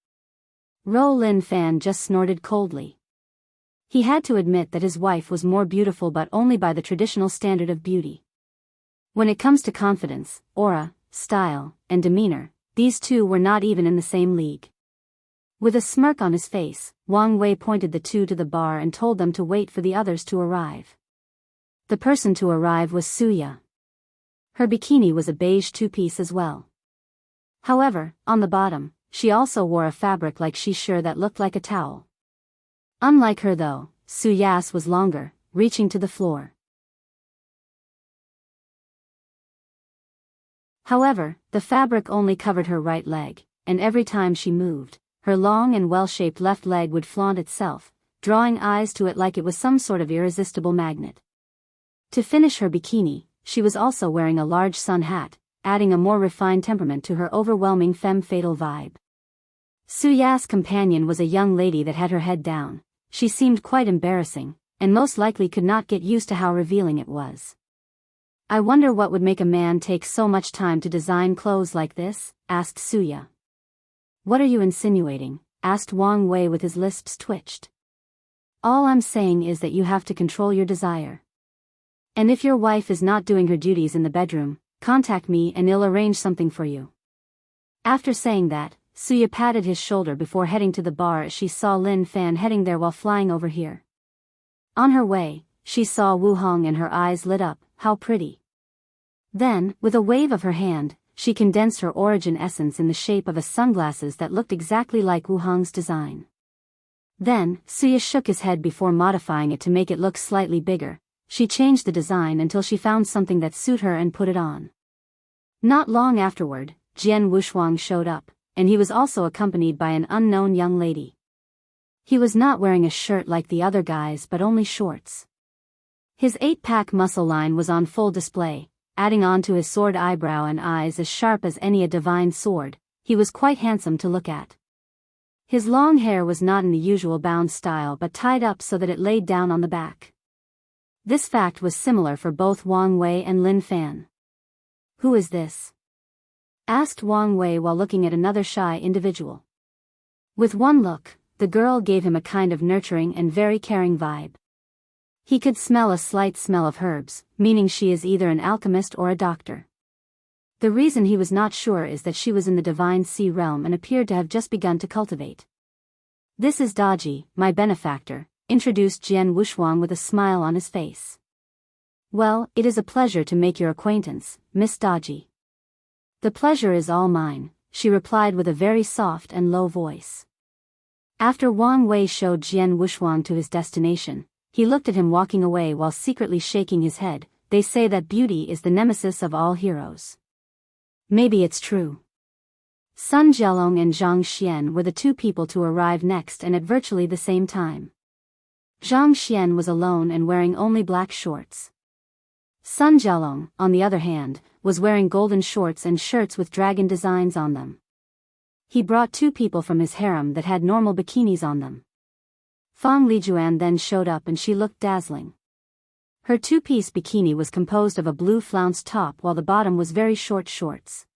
[SPEAKER 1] Ro Lin Fan just snorted coldly. He had to admit that his wife was more beautiful, but only by the traditional standard of beauty. When it comes to confidence, aura, style, and demeanor, these two were not even in the same league. With a smirk on his face, Wang Wei pointed the two to the bar and told them to wait for the others to arrive. The person to arrive was Suya. Her bikini was a beige two-piece as well. However, on the bottom, she also wore a fabric like Shi Shi that looked like a towel. Unlike her though, Suya's was longer, reaching to the floor. However, the fabric only covered her right leg, and every time she moved, her long and well-shaped left leg would flaunt itself, drawing eyes to it like it was some sort of irresistible magnet. To finish her bikini, she was also wearing a large sun hat, adding a more refined temperament to her overwhelming femme fatale vibe. Suya's companion was a young lady that had her head down. She seemed quite embarrassing, and most likely could not get used to how revealing it was. "I wonder what would make a man take so much time to design clothes like this?" asked Suya. "What are you insinuating?" asked Wang Wei with his lips twitched. "All I'm saying is that you have to control your desire. And if your wife is not doing her duties in the bedroom, contact me and I'll arrange something for you." After saying that, Suya patted his shoulder before heading to the bar as she saw Lin Fan heading there while flying over here. On her way, she saw Wu Hong and her eyes lit up. How pretty. Then, with a wave of her hand, she condensed her origin essence in the shape of a sunglasses that looked exactly like Wu Hong's design. Then, Suya shook his head before modifying it to make it look slightly bigger. She changed the design until she found something that suited her and put it on. Not long afterward, Jian Wushuang showed up, and he was also accompanied by an unknown young lady. He was not wearing a shirt like the other guys but only shorts. His 8-pack muscle line was on full display, adding on to his sword eyebrow and eyes as sharp as any a divine sword. He was quite handsome to look at. His long hair was not in the usual bound style but tied up so that it laid down on the back. This fact was similar for both Wang Wei and Lin Fan. "Who is this?" asked Wang Wei while looking at another shy individual. With one look, the girl gave him a kind of nurturing and very caring vibe. He could smell a slight smell of herbs, meaning she is either an alchemist or a doctor. The reason he was not sure is that she was in the Divine Sea realm and appeared to have just begun to cultivate. "This is Daji, my benefactor," introduced Jian Wushuang with a smile on his face. "Well, it is a pleasure to make your acquaintance, Miss Daji." "The pleasure is all mine," she replied with a very soft and low voice. After Wang Wei showed Jian Wushuang to his destination, he looked at him walking away while secretly shaking his head. "They say that beauty is the nemesis of all heroes. Maybe it's true." Sun Jialong and Zhang Xian were the two people to arrive next and at virtually the same time. Zhang Xian was alone and wearing only black shorts. Sun Jialong, on the other hand, was wearing golden shorts and shirts with dragon designs on them. He brought two people from his harem that had normal bikinis on them. Fang Lijuan then showed up and she looked dazzling. Her two-piece bikini was composed of a blue flounced top while the bottom was very short shorts.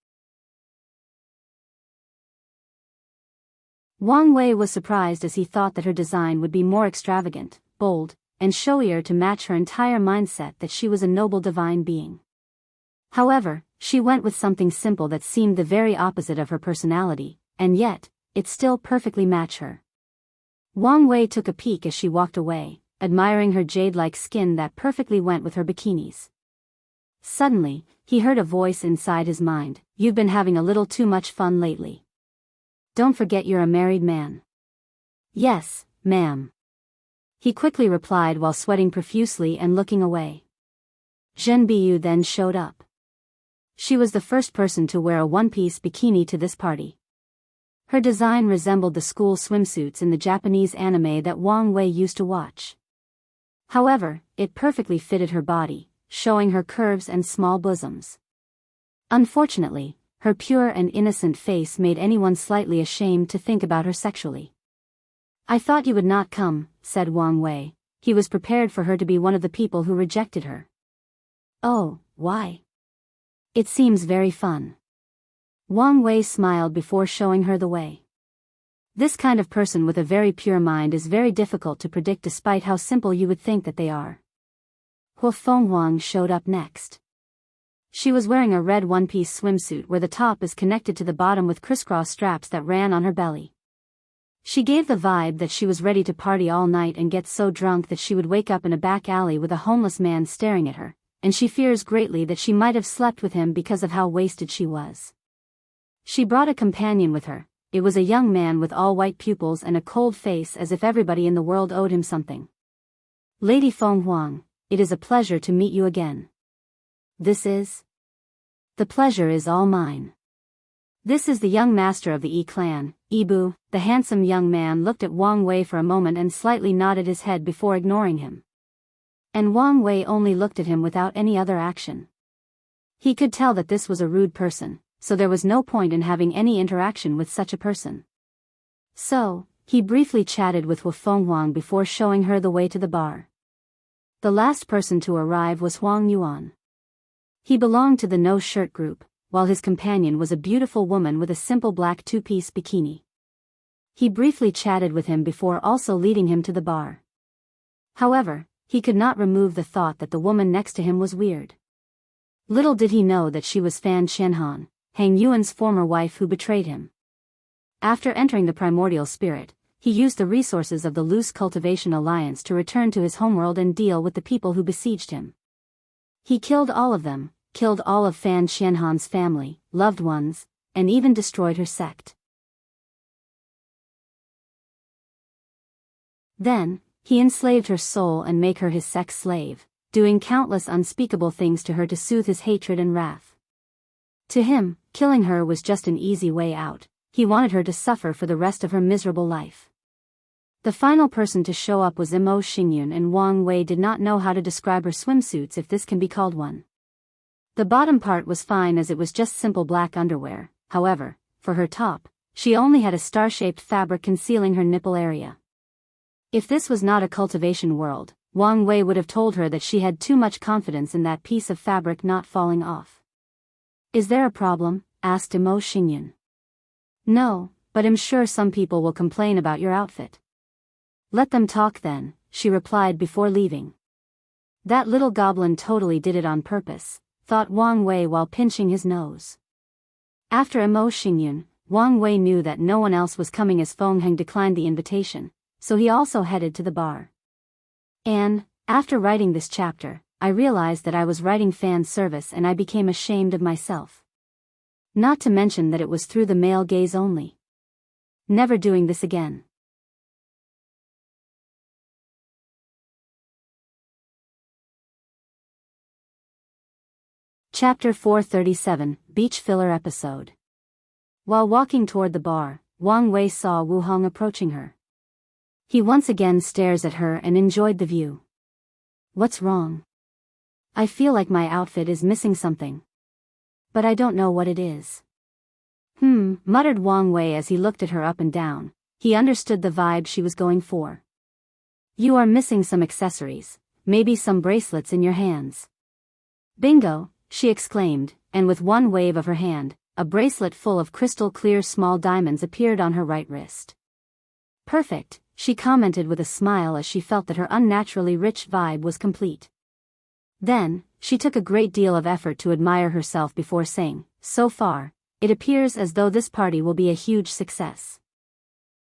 [SPEAKER 1] Wang Wei was surprised as he thought that her design would be more extravagant, bold, and showier to match her entire mindset that she was a noble divine being. However, she went with something simple that seemed the very opposite of her personality, and yet, it still perfectly matched her. Wang Wei took a peek as she walked away, admiring her jade-like skin that perfectly went with her bikinis. Suddenly, he heard a voice inside his mind, "You've been having a little too much fun lately. Don't forget you're a married man." "Yes, ma'am," he quickly replied while sweating profusely and looking away. Zhen Biyu then showed up. She was the first person to wear a one-piece bikini to this party. Her design resembled the school swimsuits in the Japanese anime that Wang Wei used to watch. However, it perfectly fitted her body, showing her curves and small bosoms. Unfortunately, her pure and innocent face made anyone slightly ashamed to think about her sexually. "I thought you would not come," said Wang Wei. He was prepared for her to be one of the people who rejected her. "Oh, why? It seems very fun." Wang Wei smiled before showing her the way. This kind of person with a very pure mind is very difficult to predict despite how simple you would think that they are. Hua Fenghuang showed up next. She was wearing a red one-piece swimsuit where the top is connected to the bottom with crisscross straps that ran on her belly. She gave the vibe that she was ready to party all night and get so drunk that she would wake up in a back alley with a homeless man staring at her, and she fears greatly that she might have slept with him because of how wasted she was. She brought a companion with her. It was a young man with all white pupils and a cold face as if everybody in the world owed him something. "Lady Fenghuang, it is a pleasure to meet you again." The pleasure is all mine." "This is the young master of the Yi clan, Ibu." The handsome young man looked at Wang Wei for a moment and slightly nodded his head before ignoring him. And Wang Wei only looked at him without any other action. He could tell that this was a rude person, so there was no point in having any interaction with such a person. So, he briefly chatted with Hua Fenghuang before showing her the way to the bar. The last person to arrive was Huang Yuan. He belonged to the no-shirt group, while his companion was a beautiful woman with a simple black two-piece bikini. He briefly chatted with him before also leading him to the bar. However, he could not remove the thought that the woman next to him was weird. Little did he know that she was Fan Qianhan, Hang Yuan's former wife who betrayed him. After entering the primordial spirit, he used the resources of the loose Cultivation Alliance to return to his homeworld and deal with the people who besieged him. He killed all of them, killed all of Fan Qianhan's family, loved ones, and even destroyed her sect. Then, he enslaved her soul and made her his sex slave, doing countless unspeakable things to her to soothe his hatred and wrath. To him, killing her was just an easy way out. He wanted her to suffer for the rest of her miserable life. The final person to show up was Imo Xingyun, and Wang Wei did not know how to describe her swimsuits, if this can be called one. The bottom part was fine as it was just simple black underwear. However, for her top, she only had a star-shaped fabric concealing her nipple area. If this was not a cultivation world, Wang Wei would have told her that she had too much confidence in that piece of fabric not falling off. "Is there a problem?" asked Imo Xingyun. "No, but I'm sure some people will complain about your outfit." "Let them talk then," she replied before leaving. That little goblin totally did it on purpose, thought Wang Wei while pinching his nose. After Imo Xingyun, Wang Wei knew that no one else was coming as Feng Heng declined the invitation, so he also headed to the bar. And, after writing this chapter, I realized that I was writing fan service and I became ashamed of myself. Not to mention that it was through the male gaze only. Never doing this again. Chapter 437, Beach Filler Episode. While walking toward the bar, Wang Wei saw Wu Hong approaching her. He once again stares at her and enjoyed the view. "What's wrong? I feel like my outfit is missing something. But I don't know what it is." Muttered Wang Wei as he looked at her up and down. He understood the vibe she was going for. "You are missing some accessories, maybe some bracelets in your hands." "Bingo," she exclaimed, and with one wave of her hand, a bracelet full of crystal clear small diamonds appeared on her right wrist. "Perfect," she commented with a smile as she felt that her unnaturally rich vibe was complete. Then, she took a great deal of effort to admire herself before saying, "So far, it appears as though this party will be a huge success."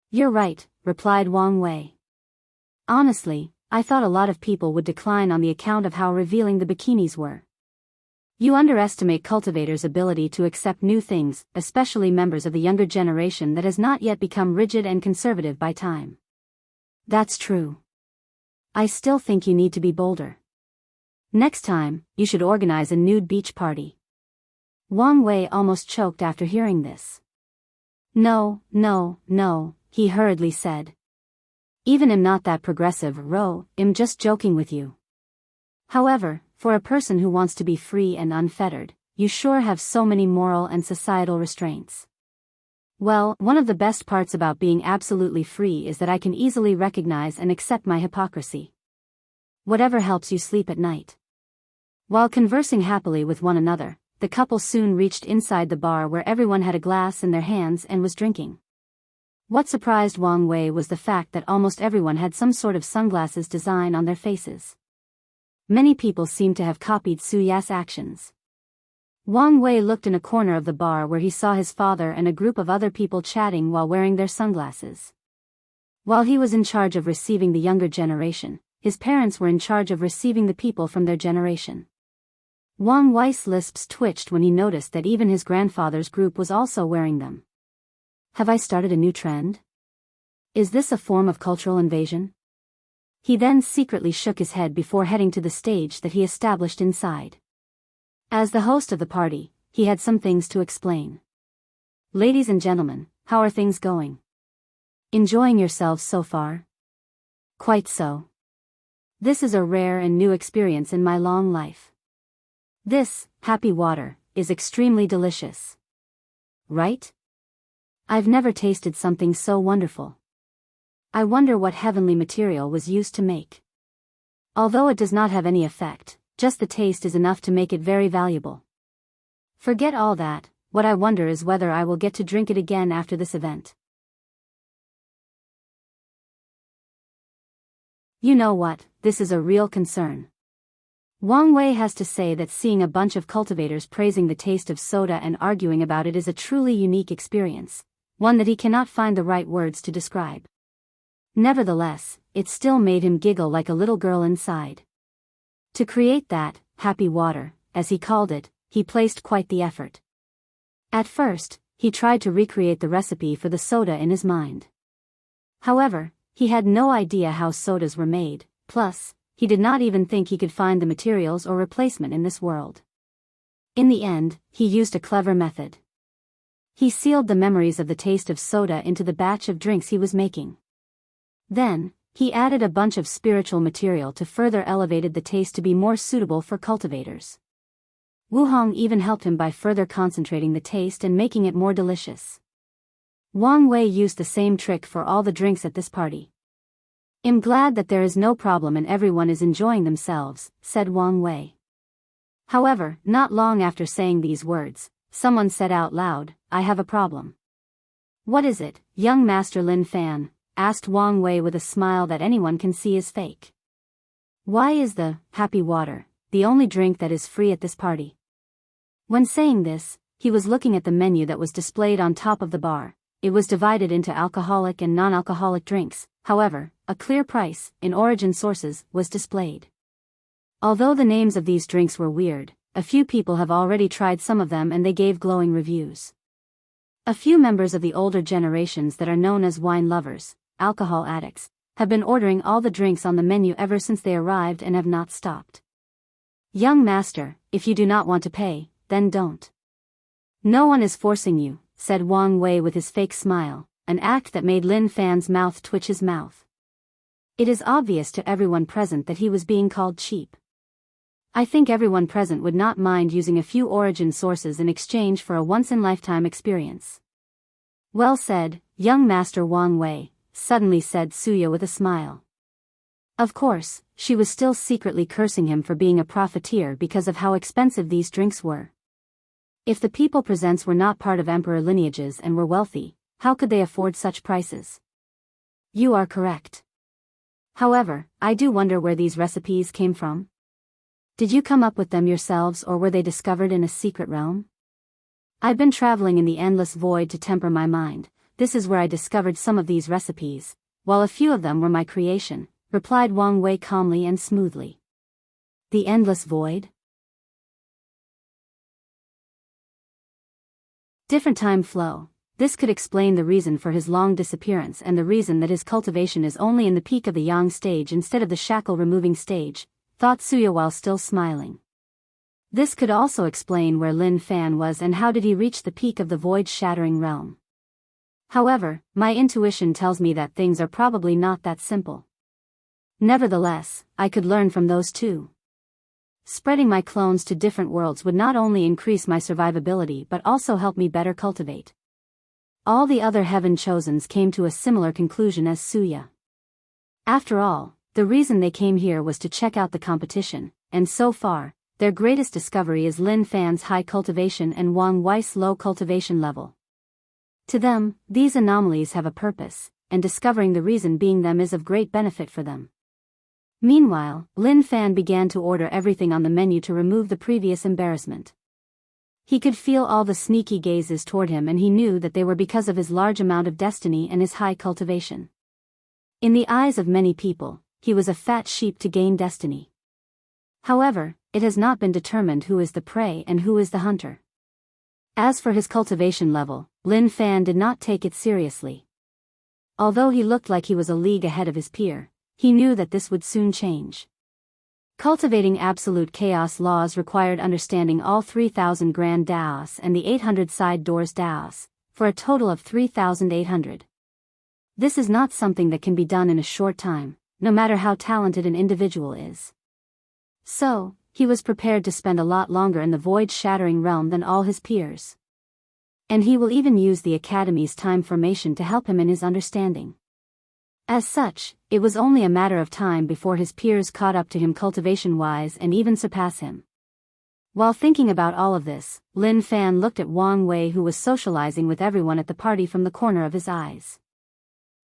[SPEAKER 1] "You're right," replied Wang Wei. "Honestly, I thought a lot of people would decline on the account of how revealing the bikinis were. You underestimate cultivators' ability to accept new things, especially members of the younger generation that has not yet become rigid and conservative by time." "That's true. I still think you need to be bolder. Next time, you should organize a nude beach party." Wang Wei almost choked after hearing this. No, he hurriedly said. "Even I'm not that progressive, I'm just joking with you. However, for a person who wants to be free and unfettered, you sure have so many moral and societal restraints." "Well, one of the best parts about being absolutely free is that I can easily recognize and accept my hypocrisy. Whatever helps you sleep at night." While conversing happily with one another, the couple soon reached inside the bar where everyone had a glass in their hands and was drinking. What surprised Wang Wei was the fact that almost everyone had some sort of sunglasses design on their faces. Many people seemed to have copied Su Ya's actions. Wang Wei looked in a corner of the bar where he saw his father and a group of other people chatting while wearing their sunglasses. While he was in charge of receiving the younger generation, his parents were in charge of receiving the people from their generation. Wang Wei's lips twitched when he noticed that even his grandfather's group was also wearing them. Have I started a new trend? Is this a form of cultural invasion? He then secretly shook his head before heading to the stage that he established inside. As the host of the party, he had some things to explain. "Ladies and gentlemen, how are things going? Enjoying yourselves so far?" "Quite so. This is a rare and new experience in my long life. This, happy water, is extremely delicious. Right? I've never tasted something so wonderful. I wonder what heavenly material was used to make. Although it does not have any effect, just the taste is enough to make it very valuable. Forget all that, what I wonder is whether I will get to drink it again after this event. You know what, this is a real concern." Wang Wei has to say that seeing a bunch of cultivators praising the taste of soda and arguing about it is a truly unique experience, one that he cannot find the right words to describe. Nevertheless, it still made him giggle like a little girl inside. To create that, happy water, as he called it, he placed quite the effort. At first, he tried to recreate the recipe for the soda in his mind. However, he had no idea how sodas were made, plus, he did not even think he could find the materials or replacement in this world. In the end, he used a clever method. He sealed the memories of the taste of soda into the batch of drinks he was making. Then, he added a bunch of spiritual material to further elevated the taste to be more suitable for cultivators. Wuhong even helped him by further concentrating the taste and making it more delicious. Wang Wei used the same trick for all the drinks at this party. "I'm glad that there is no problem and everyone is enjoying themselves," said Wang Wei. However, not long after saying these words, someone said out loud, "I have a problem." "What is it, young Master Lin Fan?" asked Wang Wei with a smile that anyone can see is fake. "Why is the happy water the only drink that is free at this party?" When saying this, he was looking at the menu that was displayed on top of the bar. It was divided into alcoholic and non-alcoholic drinks. However, a clear price, in origin sources, was displayed. Although the names of these drinks were weird, a few people have already tried some of them and they gave glowing reviews. A few members of the older generations that are known as wine lovers, alcohol addicts, have been ordering all the drinks on the menu ever since they arrived and have not stopped. "Young master, if you do not want to pay, then don't. No one is forcing you," said Wang Wei with his fake smile, an act that made Lin Fan's mouth twitch his mouth. It is obvious to everyone present that he was being called cheap. I think everyone present would not mind using a few origin sources in exchange for a once-in-lifetime experience. "Well said, young Master Wang Wei," suddenly said Suya with a smile. Of course, she was still secretly cursing him for being a profiteer because of how expensive these drinks were. If the people presents were not part of emperor lineages and were wealthy, how could they afford such prices? You are correct. However, I do wonder where these recipes came from. Did you come up with them yourselves or were they discovered in a secret realm? I've been traveling in the endless void to temper my mind. This is where I discovered some of these recipes, while a few of them were my creation, replied Wang Wei calmly and smoothly. The endless void? Different time flow. This could explain the reason for his long disappearance and the reason that his cultivation is only in the peak of the yang stage instead of the shackle-removing stage, thought Suya while still smiling. This could also explain where Lin Fan was and how did he reach the peak of the void-shattering realm. However, my intuition tells me that things are probably not that simple. Nevertheless, I could learn from those too. Spreading my clones to different worlds would not only increase my survivability but also help me better cultivate. All the other heaven chosens came to a similar conclusion as Suya. After all, the reason they came here was to check out the competition, and so far, their greatest discovery is Lin Fan's high cultivation and Wang Wei's low cultivation level. To them, these anomalies have a purpose, and discovering the reason being them is of great benefit for them. Meanwhile, Lin Fan began to order everything on the menu to remove the previous embarrassment. He could feel all the sneaky gazes toward him and he knew that they were because of his large amount of destiny and his high cultivation. In the eyes of many people, he was a fat sheep to gain destiny. However, it has not been determined who is the prey and who is the hunter. As for his cultivation level, Lin Fan did not take it seriously. Although he looked like he was a league ahead of his peer, he knew that this would soon change. Cultivating absolute chaos laws required understanding all 3,000 grand Daos and the 800 side doors Daos, for a total of 3,800. This is not something that can be done in a short time, no matter how talented an individual is. So, he was prepared to spend a lot longer in the void-shattering realm than all his peers. And he will even use the Academy's time formation to help him in his understanding. As such, it was only a matter of time before his peers caught up to him cultivation-wise and even surpass him. While thinking about all of this, Lin Fan looked at Wang Wei who was socializing with everyone at the party from the corner of his eyes.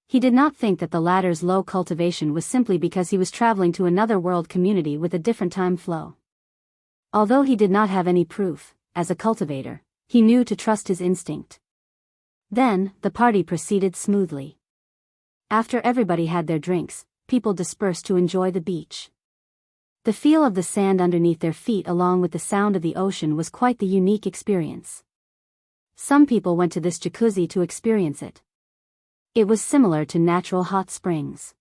[SPEAKER 1] He did not think that the latter's low cultivation was simply because he was traveling to another world community with a different time flow. Although he did not have any proof, as a cultivator, he knew to trust his instinct. Then, the party proceeded smoothly. After everybody had their drinks, people dispersed to enjoy the beach. The feel of the sand underneath their feet along with the sound of the ocean was quite the unique experience. Some people went to this jacuzzi to experience it. It was similar to natural hot springs.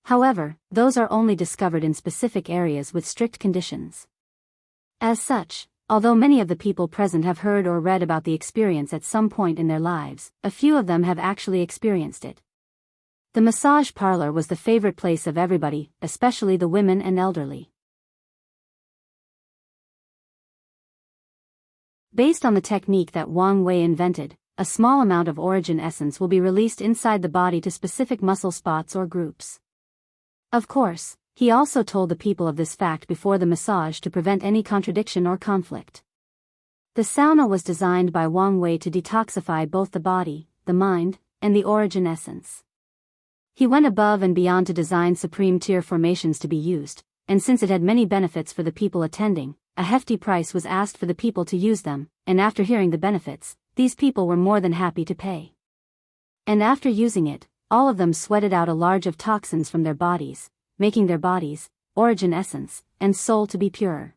[SPEAKER 1] However, those are only discovered in specific areas with strict conditions. As such, although many of the people present have heard or read about the experience at some point in their lives, a few of them have actually experienced it. The massage parlor was the favorite place of everybody, especially the women and elderly. Based on the technique that Wang Wei invented, a small amount of origin essence will be released inside the body to specific muscle spots or groups. Of course, he also told the people of this fact before the massage to prevent any contradiction or conflict. The sauna was designed by Wang Wei to detoxify both the body, the mind, and the origin essence. He went above and beyond to design supreme tier formations to be used, and since it had many benefits for the people attending, a hefty price was asked for the people to use them, and after hearing the benefits, these people were more than happy to pay. And after using it, all of them sweated out a large of toxins from their bodies, making their bodies, origin essence, and soul to be purer.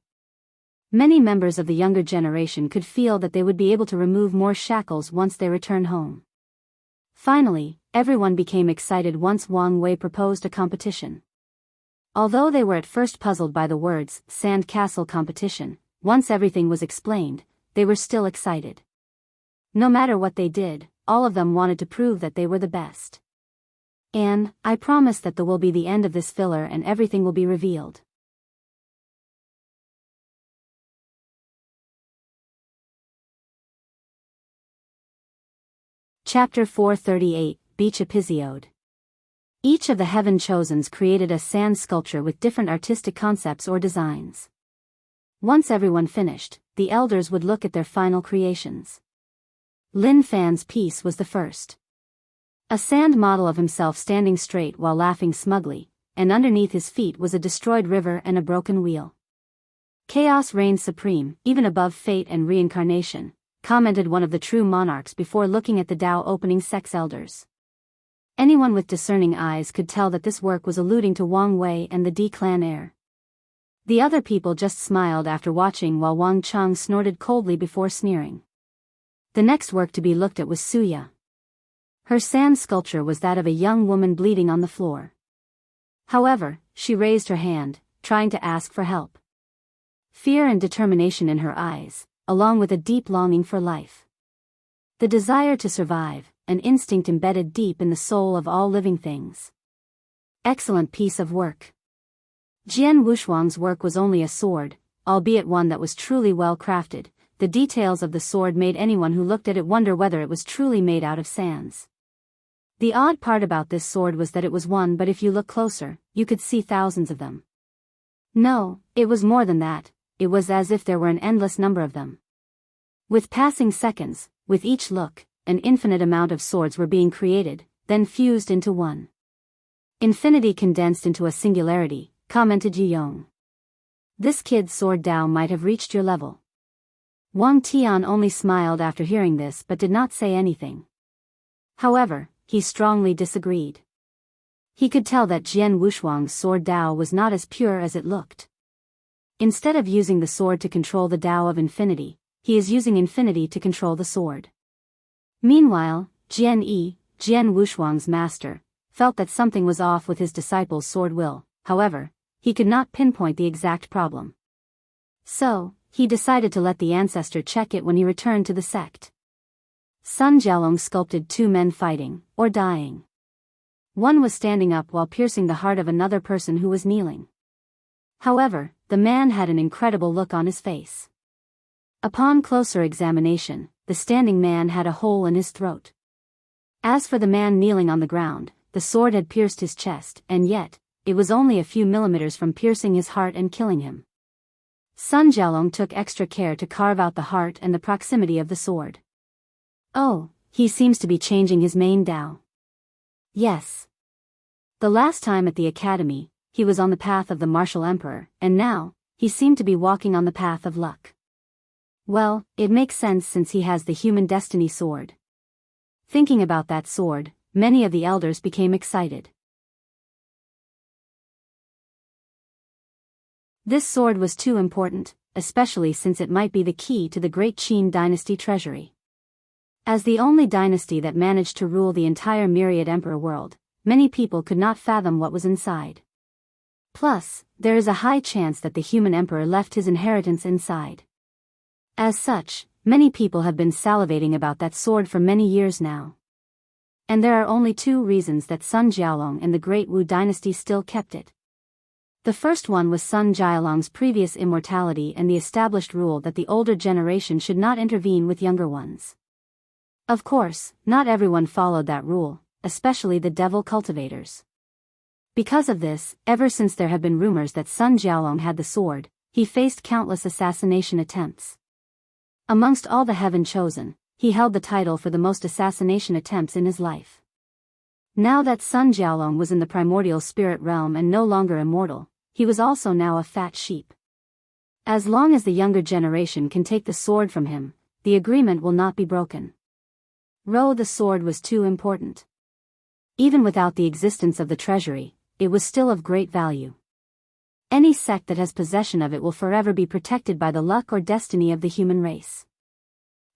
[SPEAKER 1] Many members of the younger generation could feel that they would be able to remove more shackles once they return home. Finally, everyone became excited once Wang Wei proposed a competition. Although they were at first puzzled by the words, sand castle competition, once everything was explained, they were still excited. No matter what they did, all of them wanted to prove that they were the best. And, I promise that will be the end of this filler and everything will be revealed. Chapter 438, Beach Episode. Each of the Heaven Chosens created a sand sculpture with different artistic concepts or designs. Once everyone finished, the elders would look at their final creations. Lin Fan's piece was the first. A sand model of himself standing straight while laughing smugly, and underneath his feet was a destroyed river and a broken wheel. Chaos reigned supreme, even above fate and reincarnation, commented one of the true monarchs before looking at the Dao opening sex elders. Anyone with discerning eyes could tell that this work was alluding to Wang Wei and the D clan heir. The other people just smiled after watching while Wang Chang snorted coldly before sneering. The next work to be looked at was Suya. Her sand sculpture was that of a young woman bleeding on the floor. However, she raised her hand, trying to ask for help. Fear and determination in her eyes, along with a deep longing for life. The desire to survive, an instinct embedded deep in the soul of all living things. Excellent piece of work. Jian Wushuang's work was only a sword, albeit one that was truly well crafted. The details of the sword made anyone who looked at it wonder whether it was truly made out of sands. The odd part about this sword was that it was one, but if you look closer, you could see thousands of them. No, it was more than that, it was as if there were an endless number of them. With passing seconds, with each look, an infinite amount of swords were being created, then fused into one. Infinity condensed into a singularity, commented Yiyong. This kid's sword Dao might have reached your level. Wang Tian only smiled after hearing this but did not say anything. However, he strongly disagreed. He could tell that Jian Wushuang's sword Dao was not as pure as it looked. Instead of using the sword to control the Dao of infinity, he is using infinity to control the sword. Meanwhile, Jian Wushuang's master, felt that something was off with his disciple's sword will. However, he could not pinpoint the exact problem. So, he decided to let the ancestor check it when he returned to the sect. Sun Jialong sculpted two men fighting, or dying. One was standing up while piercing the heart of another person who was kneeling. However, the man had an incredible look on his face. Upon closer examination, the standing man had a hole in his throat. As for the man kneeling on the ground, the sword had pierced his chest, and yet, it was only a few millimeters from piercing his heart and killing him. Sun Jialong took extra care to carve out the heart and the proximity of the sword. Oh, he seems to be changing his main Dao. Yes. The last time at the academy, he was on the path of the martial emperor, and now, he seemed to be walking on the path of luck. Well, it makes sense since he has the human destiny sword. Thinking about that sword, many of the elders became excited. This sword was too important, especially since it might be the key to the great Qin dynasty treasury. As the only dynasty that managed to rule the entire myriad emperor world, many people could not fathom what was inside. Plus, there is a high chance that the human emperor left his inheritance inside. As such, many people have been salivating about that sword for many years now. And there are only two reasons that Sun Jiaolong and the Great Wu dynasty still kept it. The first one was Sun Jiaolong's previous immortality and the established rule that the older generation should not intervene with younger ones. Of course, not everyone followed that rule, especially the devil cultivators. Because of this, ever since there have been rumors that Sun Jiaolong had the sword, he faced countless assassination attempts. Amongst all the heaven chosen, he held the title for the most assassination attempts in his life. Now that Sun Jiaolong was in the primordial spirit realm and no longer immortal, he was also now a fat sheep. As long as the younger generation can take the sword from him, the agreement will not be broken. The sword was too important. Even without the existence of the treasury, it was still of great value. Any sect that has possession of it will forever be protected by the luck or destiny of the human race.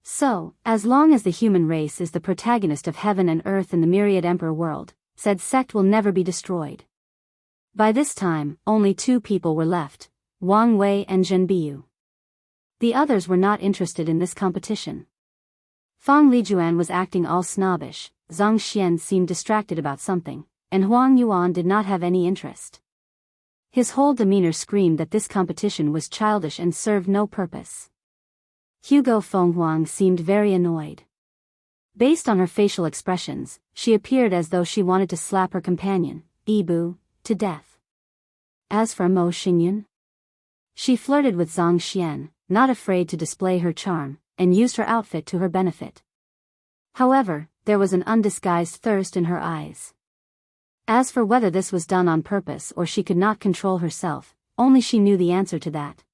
[SPEAKER 1] So, as long as the human race is the protagonist of heaven and earth in the myriad emperor world, said sect will never be destroyed. By this time, only two people were left, Wang Wei and Zhen Biyu. The others were not interested in this competition. Fang Lijuan was acting all snobbish, Zhang Xian seemed distracted about something, and Huang Yuan did not have any interest. His whole demeanor screamed that this competition was childish and served no purpose. Hugo Fenghuang seemed very annoyed. Based on her facial expressions, she appeared as though she wanted to slap her companion, Yibu, to death. As for Mo Xingyun, she flirted with Zhang Xian, not afraid to display her charm, and used her outfit to her benefit. However, there was an undisguised thirst in her eyes. As for whether this was done on purpose or she could not control herself, only she knew the answer to that.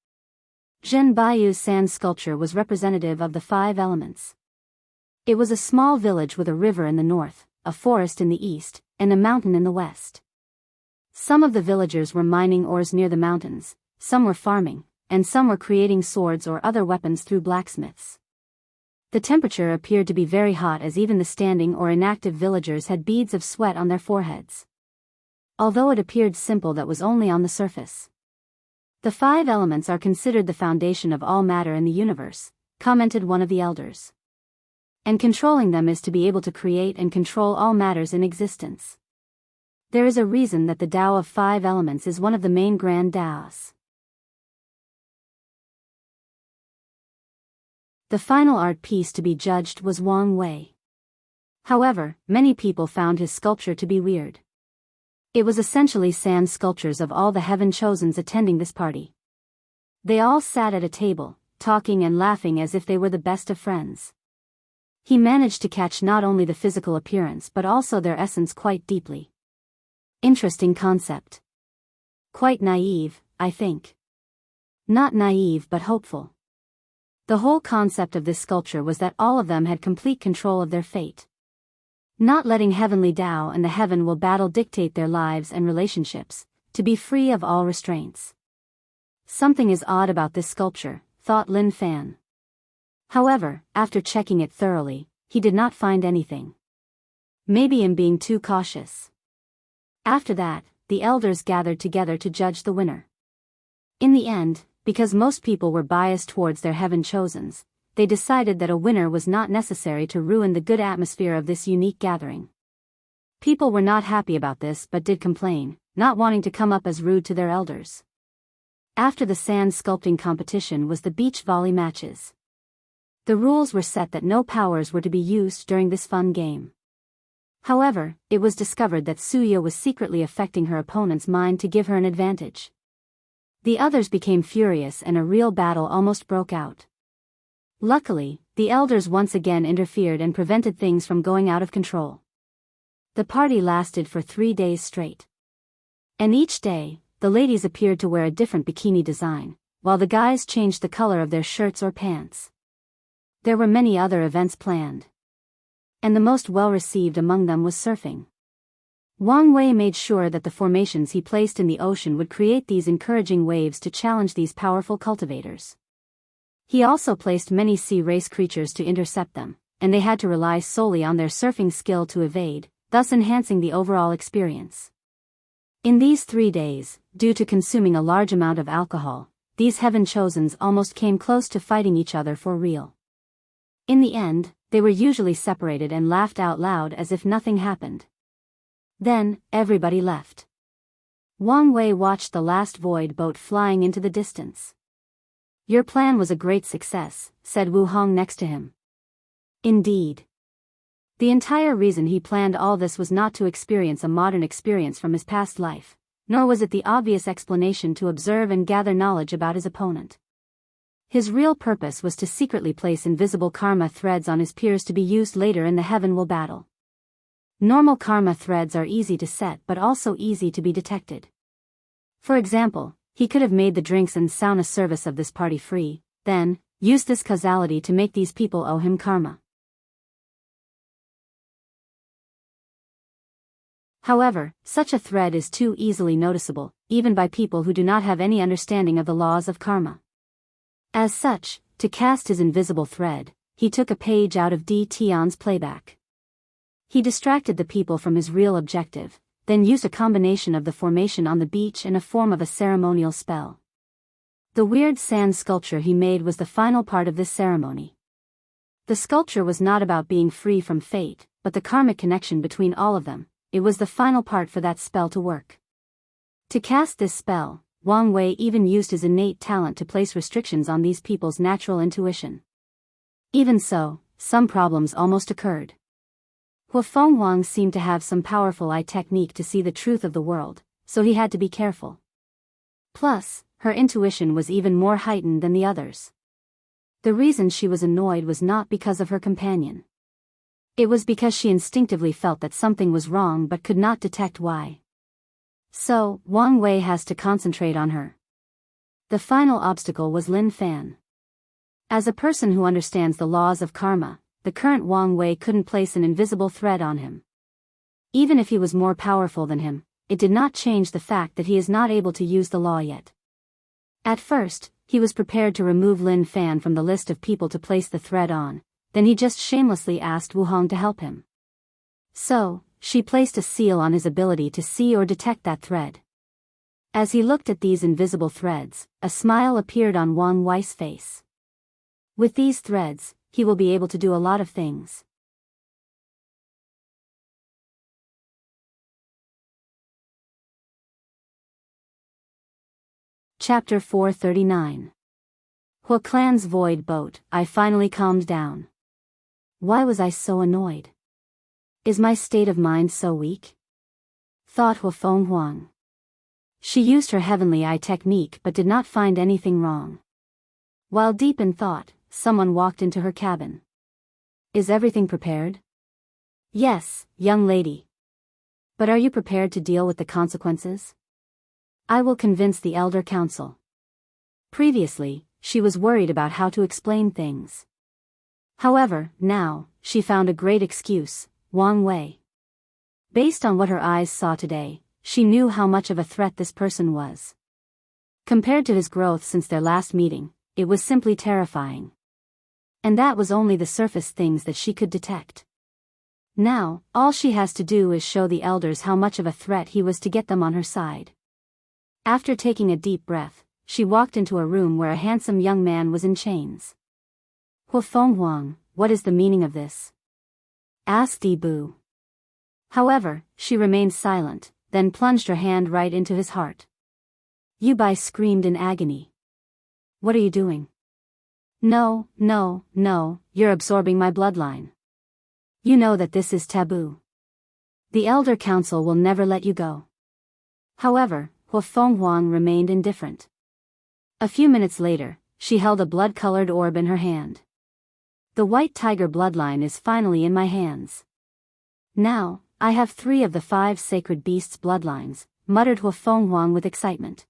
[SPEAKER 1] Zhen Baiyu's sand sculpture was representative of the 5 elements. It was a small village with a river in the north, a forest in the east, and a mountain in the west. Some of the villagers were mining ores near the mountains, some were farming, and some were creating swords or other weapons through blacksmiths. The temperature appeared to be very hot as even the standing or inactive villagers had beads of sweat on their foreheads. Although it appeared simple, that was only on the surface. The 5 elements are considered the foundation of all matter in the universe, commented one of the elders. And controlling them is to be able to create and control all matters in existence. There is a reason that the Tao of 5 elements is one of the main grand Taos. The final art piece to be judged was Wang Wei. However, many people found his sculpture to be weird. It was essentially sand sculptures of all the heaven chosens attending this party. They all sat at a table, talking and laughing as if they were the best of friends. He managed to catch not only the physical appearance but also their essence quite deeply. Interesting concept. Quite naive, I think. Not naive but hopeful. The whole concept of this sculpture was that all of them had complete control of their fate. Not letting heavenly Tao and the heaven will battle dictate their lives and relationships, to be free of all restraints. Something is odd about this sculpture, thought Lin Fan. However, after checking it thoroughly, he did not find anything. Maybe I'm being too cautious. After that, the elders gathered together to judge the winner. In the end, because most people were biased towards their heaven chosens, they decided that a winner was not necessary to ruin the good atmosphere of this unique gathering. People were not happy about this but did complain, not wanting to come up as rude to their elders. After the sand sculpting competition was the beach volley matches. The rules were set that no powers were to be used during this fun game. However, it was discovered that Suya was secretly affecting her opponent's mind to give her an advantage. The others became furious and a real battle almost broke out. Luckily, the elders once again interfered and prevented things from going out of control. The party lasted for 3 days straight. And each day, the ladies appeared to wear a different bikini design, while the guys changed the color of their shirts or pants. There were many other events planned. And the most well-received among them was surfing. Wang Wei made sure that the formations he placed in the ocean would create these encouraging waves to challenge these powerful cultivators. He also placed many sea race creatures to intercept them, and they had to rely solely on their surfing skill to evade, thus enhancing the overall experience. In these 3 days, due to consuming a large amount of alcohol, these Heaven Chosens almost came close to fighting each other for real. In the end, they were usually separated and laughed out loud as if nothing happened. Then, everybody left. Wang Wei watched the last void boat flying into the distance. "Your plan was a great success," said Wu Hong next to him. Indeed. The entire reason he planned all this was not to experience a modern experience from his past life, nor was it the obvious explanation to observe and gather knowledge about his opponent. His real purpose was to secretly place invisible karma threads on his peers to be used later in the Heavenwell battle. Normal karma threads are easy to set but also easy to be detected. For example, he could have made the drinks and sauna service of this party free, then, used this causality to make these people owe him karma. However, such a thread is too easily noticeable, even by people who do not have any understanding of the laws of karma. As such, to cast his invisible thread, he took a page out of D. Tian's playback. He distracted the people from his real objective, then used a combination of the formation on the beach and a form of a ceremonial spell. The weird sand sculpture he made was the final part of this ceremony. The sculpture was not about being free from fate, but the karmic connection between all of them. It was the final part for that spell to work. To cast this spell, Wang Wei even used his innate talent to place restrictions on these people's natural intuition. Even so, some problems almost occurred. Huafeng Huang seemed to have some powerful eye technique to see the truth of the world, so he had to be careful. Plus, her intuition was even more heightened than the others. The reason she was annoyed was not because of her companion. It was because she instinctively felt that something was wrong but could not detect why. So, Wang Wei has to concentrate on her. The final obstacle was Lin Fan. As a person who understands the laws of karma, the current Wang Wei couldn't place an invisible thread on him. Even if he was more powerful than him, it did not change the fact that he is not able to use the law yet. At first, he was prepared to remove Lin Fan from the list of people to place the thread on, then he just shamelessly asked Wu Hong to help him. So, she placed a seal on his ability to see or detect that thread. As he looked at these invisible threads, a smile appeared on Wang Wei's face. With these threads, he will be able to do a lot of things. Chapter 439. Hua Clan's Void Boat. I finally calmed down. Why was I so annoyed? Is my state of mind so weak? Thought Huafeng Huang. She used her heavenly eye technique but did not find anything wrong. While deep in thought, someone walked into her cabin. Is everything prepared? Yes, young lady. But are you prepared to deal with the consequences? I will convince the Elder Council. Previously, she was worried about how to explain things. However, now, she found a great excuse, Wang Wei. Based on what her eyes saw today, she knew how much of a threat this person was. Compared to his growth since their last meeting, it was simply terrifying. And that was only the surface things that she could detect. Now, all she has to do is show the elders how much of a threat he was to get them on her side. After taking a deep breath, she walked into a room where a handsome young man was in chains. Huafeng Huang, what is the meaning of this? Asked Yi Bu. However, she remained silent, then plunged her hand right into his heart. Yu Bai screamed in agony. What are you doing? No, no, no, you're absorbing my bloodline. You know that this is taboo. The Elder Council will never let you go. However, Huafeng Huang remained indifferent. A few minutes later, she held a blood-colored orb in her hand. The white tiger bloodline is finally in my hands. Now, I have 3 of the 5 sacred beasts' bloodlines, muttered Huafeng Huang with excitement.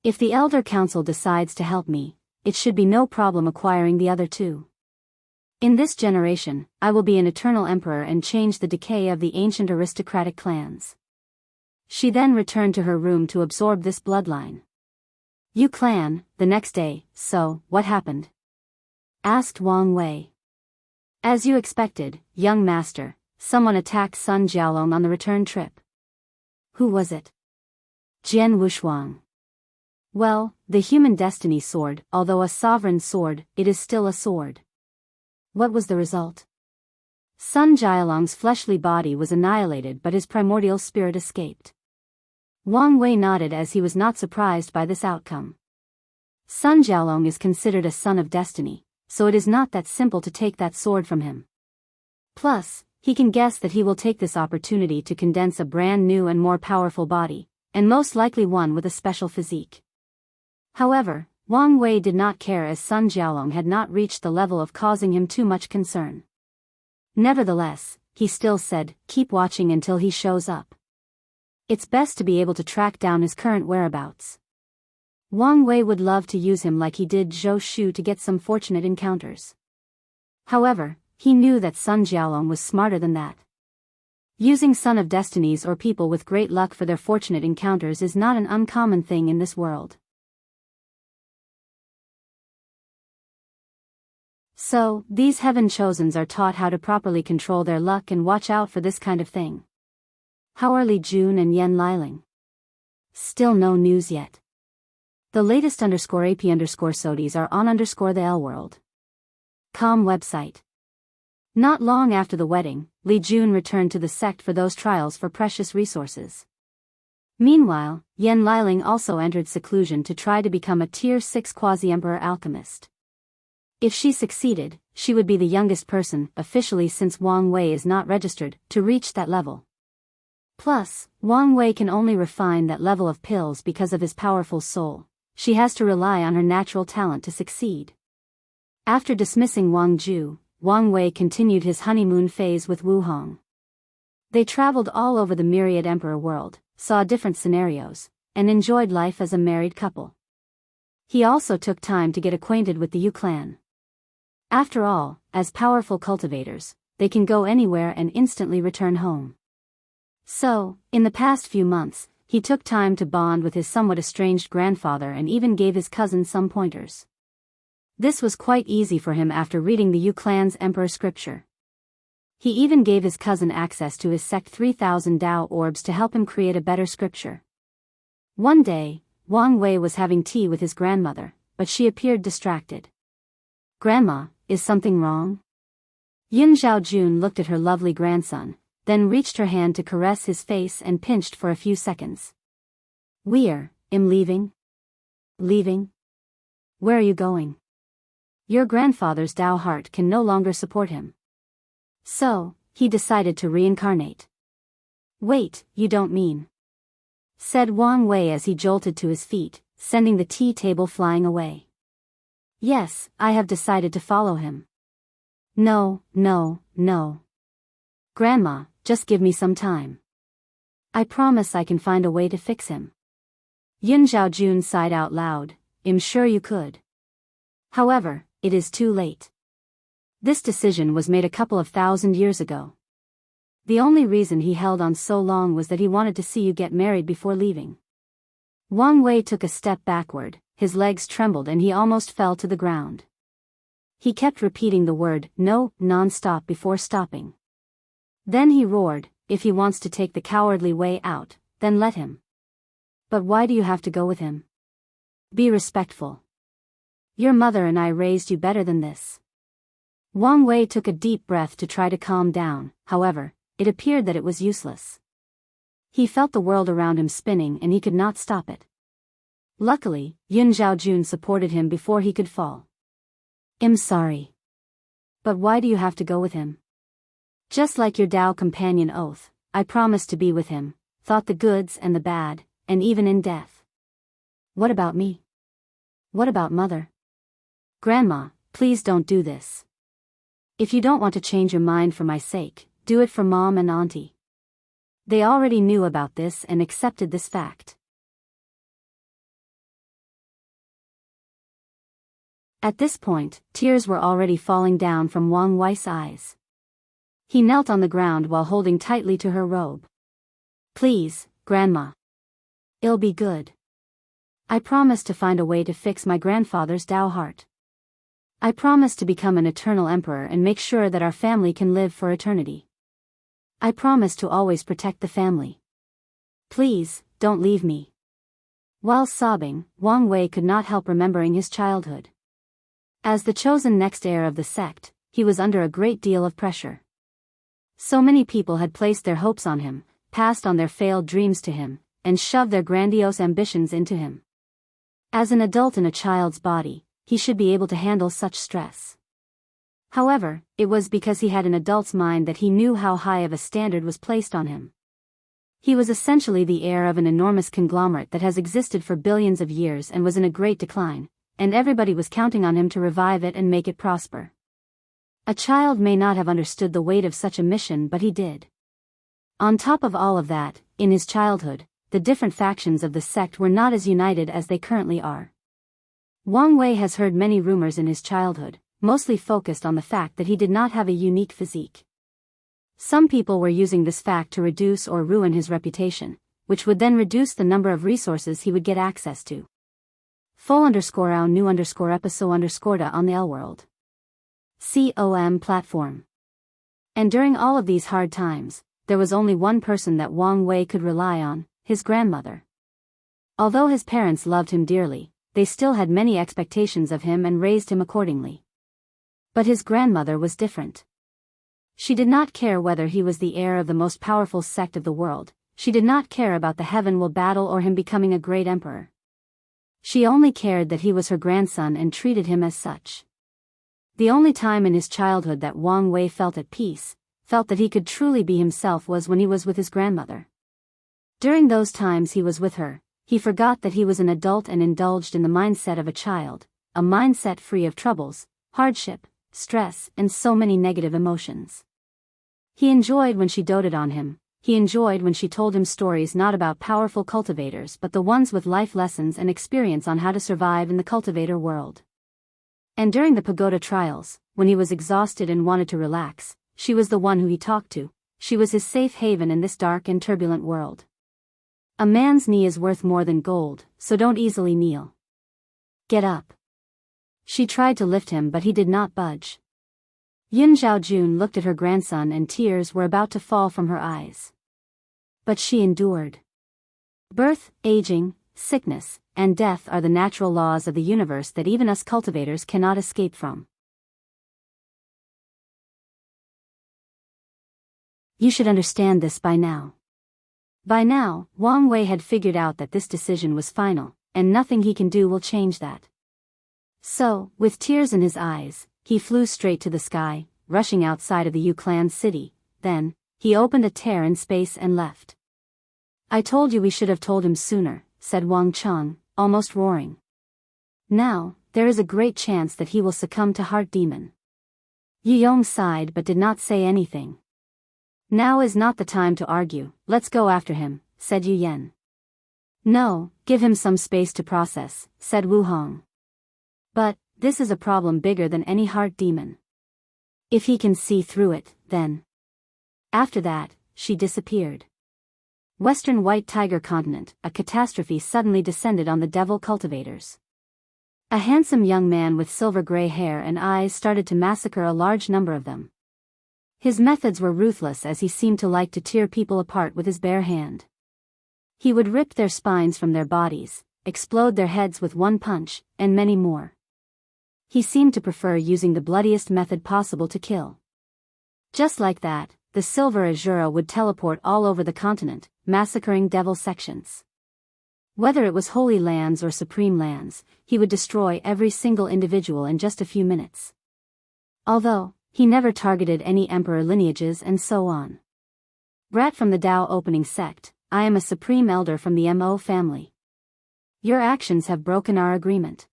[SPEAKER 1] If the Elder Council decides to help me, it should be no problem acquiring the other 2. In this generation, I will be an eternal emperor and change the decay of the ancient aristocratic clans. She then returned to her room to absorb this bloodline. Yu clan, the next day, so, what happened? Asked Wang Wei. As you expected, young master, someone attacked Sun Jiaolong on the return trip. Who was it? Jian Wushuang. Well, the human destiny sword, although a sovereign sword, it is still a sword. What was the result? Sun Jiaolong's fleshly body was annihilated but his primordial spirit escaped. Wang Wei nodded as he was not surprised by this outcome. Sun Jiaolong is considered a son of destiny, so it is not that simple to take that sword from him. Plus, he can guess that he will take this opportunity to condense a brand new and more powerful body, and most likely one with a special physique. However, Wang Wei did not care as Sun Jiaolong had not reached the level of causing him too much concern. Nevertheless, he still said, keep watching until he shows up. It's best to be able to track down his current whereabouts. Wang Wei would love to use him like he did Zhou Shu to get some fortunate encounters. However, he knew that Sun Jiaolong was smarter than that. Using Son of Destinies or people with great luck for their fortunate encounters is not an uncommon thing in this world. So, these heaven chosens are taught how to properly control their luck and watch out for this kind of thing. How are Li Jun and Yan Liling? Still no news yet. The latest _AP_SODIs are on _the L World. Com website. Not long after the wedding, Li Jun returned to the sect for those trials for precious resources. Meanwhile, Yan Liling also entered seclusion to try to become a Tier 6 quasi-emperor alchemist. If she succeeded, she would be the youngest person, officially since Wang Wei is not registered, to reach that level. Plus, Wang Wei can only refine that level of pills because of his powerful soul. She has to rely on her natural talent to succeed. After dismissing Wang Ju, Wang Wei continued his honeymoon phase with Wu Hong. They traveled all over the myriad emperor world, saw different scenarios, and enjoyed life as a married couple. He also took time to get acquainted with the Yu clan. After all, as powerful cultivators, they can go anywhere and instantly return home. So, in the past few months, he took time to bond with his somewhat estranged grandfather and even gave his cousin some pointers. This was quite easy for him after reading the Yu clan's emperor scripture. He even gave his cousin access to his sect 3,000 Dao orbs to help him create a better scripture. One day, Wang Wei was having tea with his grandmother, but she appeared distracted. Grandma, is something wrong? Yin Zhaojun looked at her lovely grandson, then reached her hand to caress his face and pinched for a few seconds. I'm leaving? Leaving? Where are you going? Your grandfather's Dao heart can no longer support him. So, he decided to reincarnate. Wait, you don't mean? Said Wang Wei as he jolted to his feet, sending the tea table flying away. Yes, I have decided to follow him. No. Grandma, just give me some time. I promise I can find a way to fix him. Yin Zhaojun sighed out loud, I'm sure you could. However, it is too late. This decision was made a couple of 1,000 years ago. The only reason he held on so long was that he wanted to see you get married before leaving. Wang Wei took a step backward, his legs trembled and he almost fell to the ground. He kept repeating the word no non-stop before stopping. Then he roared, if he wants to take the cowardly way out, then let him. But why do you have to go with him? Be respectful. Your mother and I raised you better than this. Wang Wei took a deep breath to try to calm down, however, it appeared that it was useless. He felt the world around him spinning and he could not stop it. Luckily, Yin Zhaojun supported him before he could fall. I'm sorry. But why do you have to go with him? Just like your Dao companion oath, I promised to be with him, thought the goods and the bad, and even in death. What about me? What about mother? Grandma, please don't do this. If you don't want to change your mind for my sake, do it for mom and auntie. They already knew about this and accepted this fact. At this point, tears were already falling down from Wang Wei's eyes. He knelt on the ground while holding tightly to her robe. Please, Grandma. It'll be good. I promise to find a way to fix my grandfather's Dao heart. I promise to become an eternal emperor and make sure that our family can live for eternity. I promise to always protect the family. Please, don't leave me. While sobbing, Wang Wei could not help remembering his childhood. As the chosen next heir of the sect, he was under a great deal of pressure. So many people had placed their hopes on him, passed on their failed dreams to him, and shoved their grandiose ambitions into him. As an adult in a child's body, he should be able to handle such stress. However, it was because he had an adult's mind that he knew how high of a standard was placed on him. He was essentially the heir of an enormous conglomerate that has existed for billions of years and was in a great decline, and everybody was counting on him to revive it and make it prosper. A child may not have understood the weight of such a mission, but he did. On top of all of that, in his childhood, the different factions of the sect were not as united as they currently are. Wang Wei has heard many rumors in his childhood, mostly focused on the fact that he did not have a unique physique. Some people were using this fact to reduce or ruin his reputation, which would then reduce the number of resources he would get access to. Full_out new _episode_ on the L World. COM platform. And during all of these hard times, there was only one person that Wang Wei could rely on, his grandmother. Although his parents loved him dearly, they still had many expectations of him and raised him accordingly. But his grandmother was different. She did not care whether he was the heir of the most powerful sect of the world, she did not care about the heaven-will battle or him becoming a great emperor. She only cared that he was her grandson and treated him as such. The only time in his childhood that Wang Wei felt at peace, felt that he could truly be himself, was when he was with his grandmother. During those times he was with her, he forgot that he was an adult and indulged in the mindset of a child, a mindset free of troubles, hardship, stress, and so many negative emotions. He enjoyed when she doted on him, he enjoyed when she told him stories not about powerful cultivators but the ones with life lessons and experience on how to survive in the cultivator world. And during the pagoda trials, when he was exhausted and wanted to relax, she was the one who he talked to, she was his safe haven in this dark and turbulent world. A man's knee is worth more than gold, so don't easily kneel. Get up. She tried to lift him but he did not budge. Yin Zhaojun looked at her grandson and tears were about to fall from her eyes. But she endured. Birth, aging, sickness, and death are the natural laws of the universe that even us cultivators cannot escape from. You should understand this by now. By now, Wang Wei had figured out that this decision was final, and nothing he can do will change that. So, with tears in his eyes, he flew straight to the sky, rushing outside of the Yu Clan city. Then, he opened a tear in space and left. I told you we should have told him sooner, said Wang Cheng, almost roaring. Now, there is a great chance that he will succumb to Heart Demon. Yu Yong sighed but did not say anything. Now is not the time to argue, let's go after him, said Yu Yen. No, give him some space to process, said Wu Hong. But, this is a problem bigger than any heart demon. If he can see through it, then. After that, she disappeared. Western White Tiger Continent, a catastrophe suddenly descended on the devil cultivators. A handsome young man with silver-gray hair and eyes started to massacre a large number of them. His methods were ruthless as he seemed to like to tear people apart with his bare hand. He would rip their spines from their bodies, explode their heads with one punch, and many more. He seemed to prefer using the bloodiest method possible to kill. Just like that, the Silver Azura would teleport all over the continent, massacring devil sections. Whether it was Holy Lands or Supreme Lands, he would destroy every single individual in just a few minutes. Although, he never targeted any emperor lineages and so on. Brat from the Dao opening sect, I am a supreme elder from the Mo family. Your actions have broken our agreement.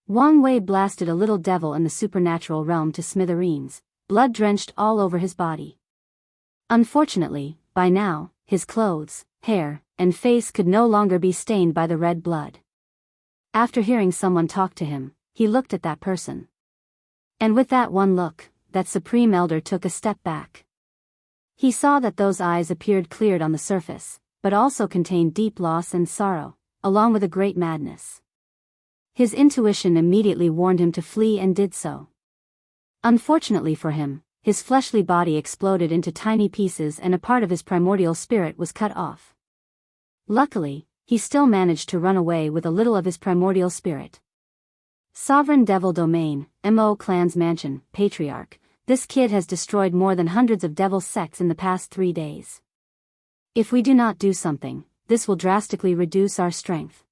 [SPEAKER 1] Wang Wei blasted a little devil in the supernatural realm to smithereens, blood drenched all over his body. Unfortunately, by now, his clothes, hair, and face could no longer be stained by the red blood. After hearing someone talk to him, he looked at that person. And with that one look, that supreme elder took a step back. He saw that those eyes appeared cleared on the surface, but also contained deep loss and sorrow, along with a great madness. His intuition immediately warned him to flee and did so. Unfortunately for him, his fleshly body exploded into tiny pieces and a part of his primordial spirit was cut off. Luckily, he still managed to run away with a little of his primordial spirit. Sovereign Devil Domain, Mo Clan's Mansion, Patriarch. This kid has destroyed more than hundreds of devil sects in the past 3 days. If we do not do something, this will drastically reduce our strength.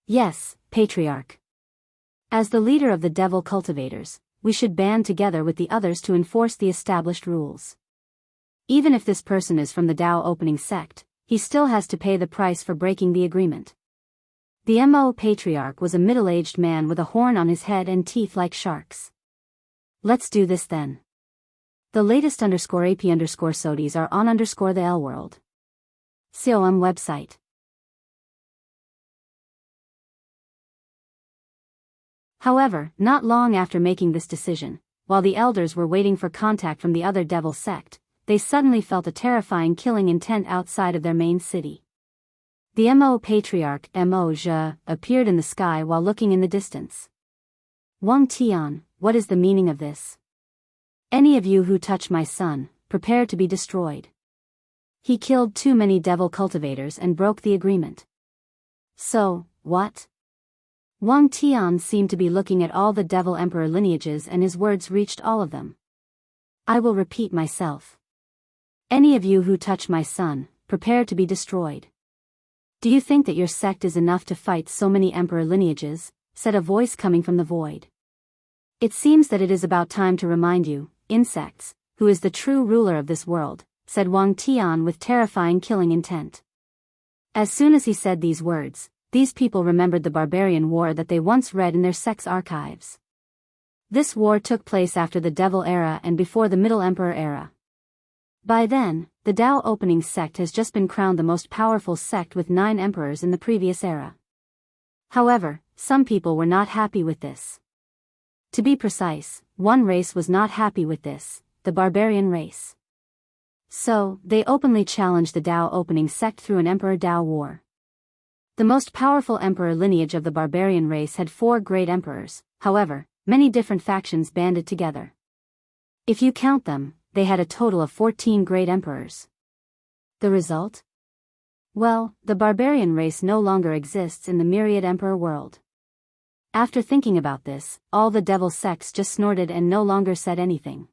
[SPEAKER 1] Yes, Patriarch. As the leader of the devil cultivators, we should band together with the others to enforce the established rules. Even if this person is from the Dao opening sect, he still has to pay the price for breaking the agreement. The Mo Patriarch was a middle-aged man with a horn on his head and teeth like sharks. Let's do this then. The latest _AP_SODIs are on the L world. COM website. However, not long after making this decision, while the elders were waiting for contact from the other devil sect, they suddenly felt a terrifying killing intent outside of their main city. The Mo Patriarch, Mo Zhe, appeared in the sky while looking in the distance. Wang Tian, what is the meaning of this? Any of you who touch my son, prepare to be destroyed. He killed too many devil cultivators and broke the agreement. So, what? Wang Tian seemed to be looking at all the devil emperor lineages and his words reached all of them. I will repeat myself. Any of you who touch my son, prepare to be destroyed. Do you think that your sect is enough to fight so many emperor lineages? Said a voice coming from the void. It seems that it is about time to remind you, insects, who is the true ruler of this world, said Wang Tian with terrifying killing intent. As soon as he said these words, these people remembered the barbarian war that they once read in their sect's archives. This war took place after the Devil era and before the Middle Emperor era. By then, the Dao opening sect has just been crowned the most powerful sect with 9 emperors in the previous era. However, some people were not happy with this. To be precise, one race was not happy with this, the barbarian race. So, they openly challenged the Dao opening sect through an Emperor-Dao war. The most powerful emperor lineage of the barbarian race had 4 great emperors, however, many different factions banded together. If you count them, they had a total of 14 great emperors. The result? Well, the barbarian race no longer exists in the myriad emperor world. After thinking about this, all the devil sects just snorted and no longer said anything.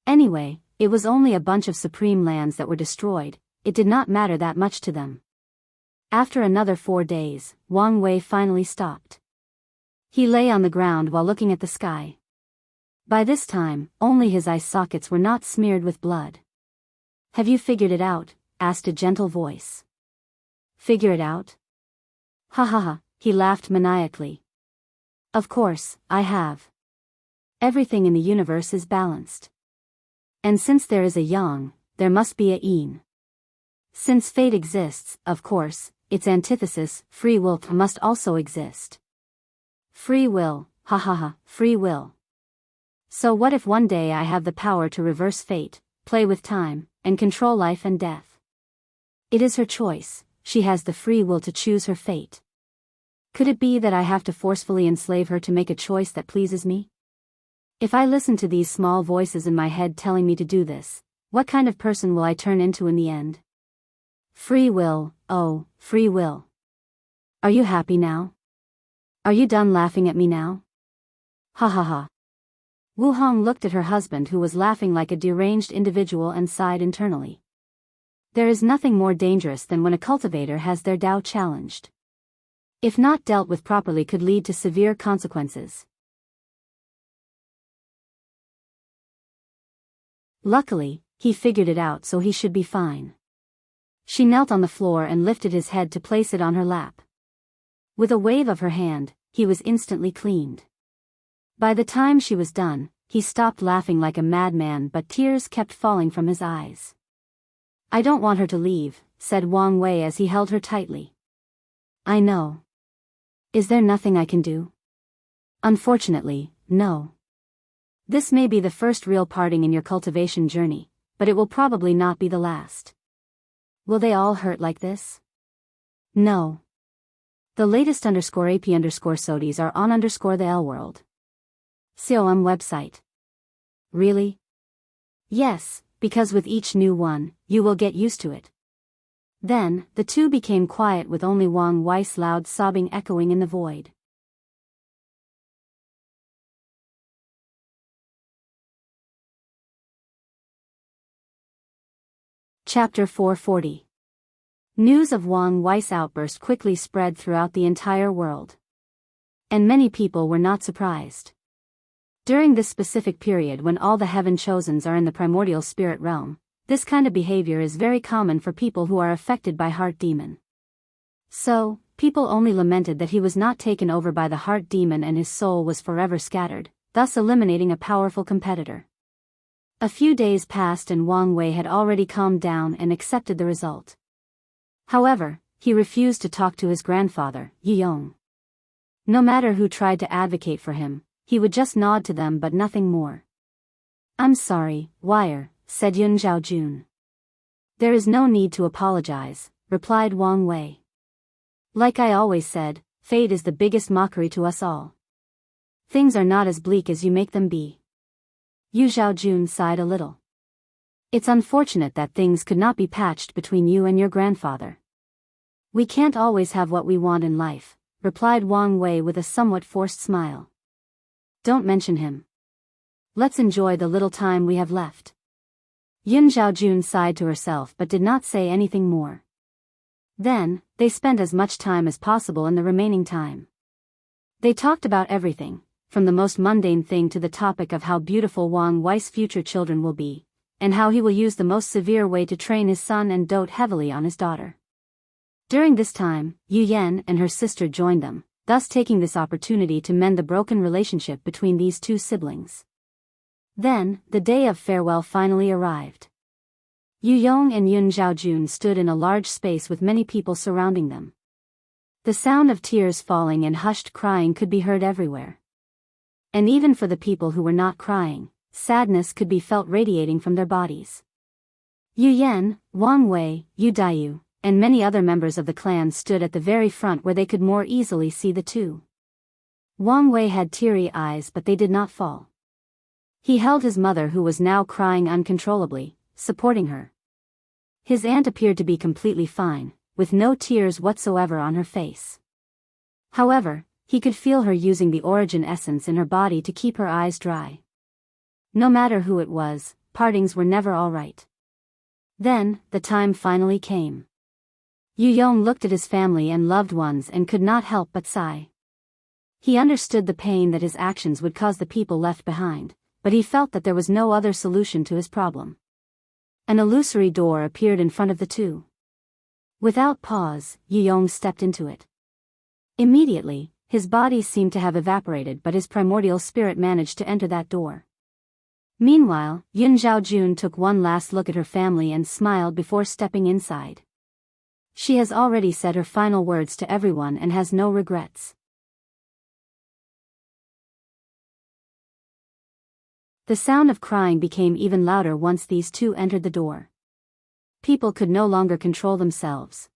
[SPEAKER 1] Anyway, it was only a bunch of supreme lands that were destroyed, it did not matter that much to them. After another 4 days, Wang Wei finally stopped. He lay on the ground while looking at the sky. By this time, only his eye sockets were not smeared with blood. Have you figured it out? Asked a gentle voice. Figure it out? Ha ha ha, he laughed maniacally. Of course, I have. Everything in the universe is balanced. And since there is a yang, there must be a yin. Since fate exists, of course, its antithesis, free will, must also exist. Free will, ha ha ha, free will. So what if one day I have the power to reverse fate, play with time, and control life and death? It is her choice, she has the free will to choose her fate. Could it be that I have to forcefully enslave her to make a choice that pleases me? If I listen to these small voices in my head telling me to do this, what kind of person will I turn into in the end? Free will, oh, free will. Are you happy now? Are you done laughing at me now? Ha ha ha. Wu Hong looked at her husband who was laughing like a deranged individual and sighed internally. There is nothing more dangerous than when a cultivator has their Dao challenged. If not dealt with properly, could lead to severe consequences. Luckily, he figured it out, so he should be fine. She knelt on the floor and lifted his head to place it on her lap. With a wave of her hand, he was instantly cleaned. By the time she was done, he stopped laughing like a madman, but tears kept falling from his eyes. I don't want her to leave, said Wang Wei as he held her tightly. I know. Is there nothing I can do? Unfortunately, no. This may be the first real parting in your cultivation journey, but it will probably not be the last. Will they all hurt like this? No. The latest _AP_SODIs are on the L world. COM website. Really? Yes, because with each new one, you will get used to it. Then, the two became quiet with only Wang Wei's loud sobbing echoing in the void. Chapter 440. News of Wang Wei's outburst quickly spread throughout the entire world. And many people were not surprised. During this specific period when all the heaven chosens are in the primordial spirit realm, this kind of behavior is very common for people who are affected by heart demon. So, people only lamented that he was not taken over by the heart demon and his soul was forever scattered, thus eliminating a powerful competitor. A few days passed and Wang Wei had already calmed down and accepted the result. However, he refused to talk to his grandfather, Yu Yong. No matter who tried to advocate for him, he would just nod to them but nothing more. "I'm sorry, Wire," said Yun Zhaojun. "There is no need to apologize," replied Wang Wei. "Like I always said, fate is the biggest mockery to us all. Things are not as bleak as you make them be." Yu Zhaojun sighed a little. "It's unfortunate that things could not be patched between you and your grandfather." "We can't always have what we want in life," replied Wang Wei with a somewhat forced smile. "Don't mention him. Let's enjoy the little time we have left." Yun Zhaojun sighed to herself but did not say anything more. Then, they spent as much time as possible in the remaining time. They talked about everything, from the most mundane thing to the topic of how beautiful Wang Wei's future children will be, and how he will use the most severe way to train his son and dote heavily on his daughter. During this time, Yu Yan and her sister joined them, thus taking this opportunity to mend the broken relationship between these two siblings. Then, the day of farewell finally arrived. Yu Yong and Yun Zhaojun stood in a large space with many people surrounding them. The sound of tears falling and hushed crying could be heard everywhere. And even for the people who were not crying, sadness could be felt radiating from their bodies. Yu Yan, Wang Wei, Yu Daiyu, and many other members of the clan stood at the very front where they could more easily see the two. Wang Wei had teary eyes but they did not fall. He held his mother who was now crying uncontrollably, supporting her. His aunt appeared to be completely fine, with no tears whatsoever on her face. However, he could feel her using the origin essence in her body to keep her eyes dry. No matter who it was, partings were never all right. Then, the time finally came. Yu Yong looked at his family and loved ones and could not help but sigh. He understood the pain that his actions would cause the people left behind, but he felt that there was no other solution to his problem. An illusory door appeared in front of the two. Without pause, Yu Yong stepped into it. Immediately, his body seemed to have evaporated but his primordial spirit managed to enter that door. Meanwhile, Yun Zhaojun took one last look at her family and smiled before stepping inside. She has already said her final words to everyone and has no regrets. The sound of crying became even louder once these two entered the door. People could no longer control themselves.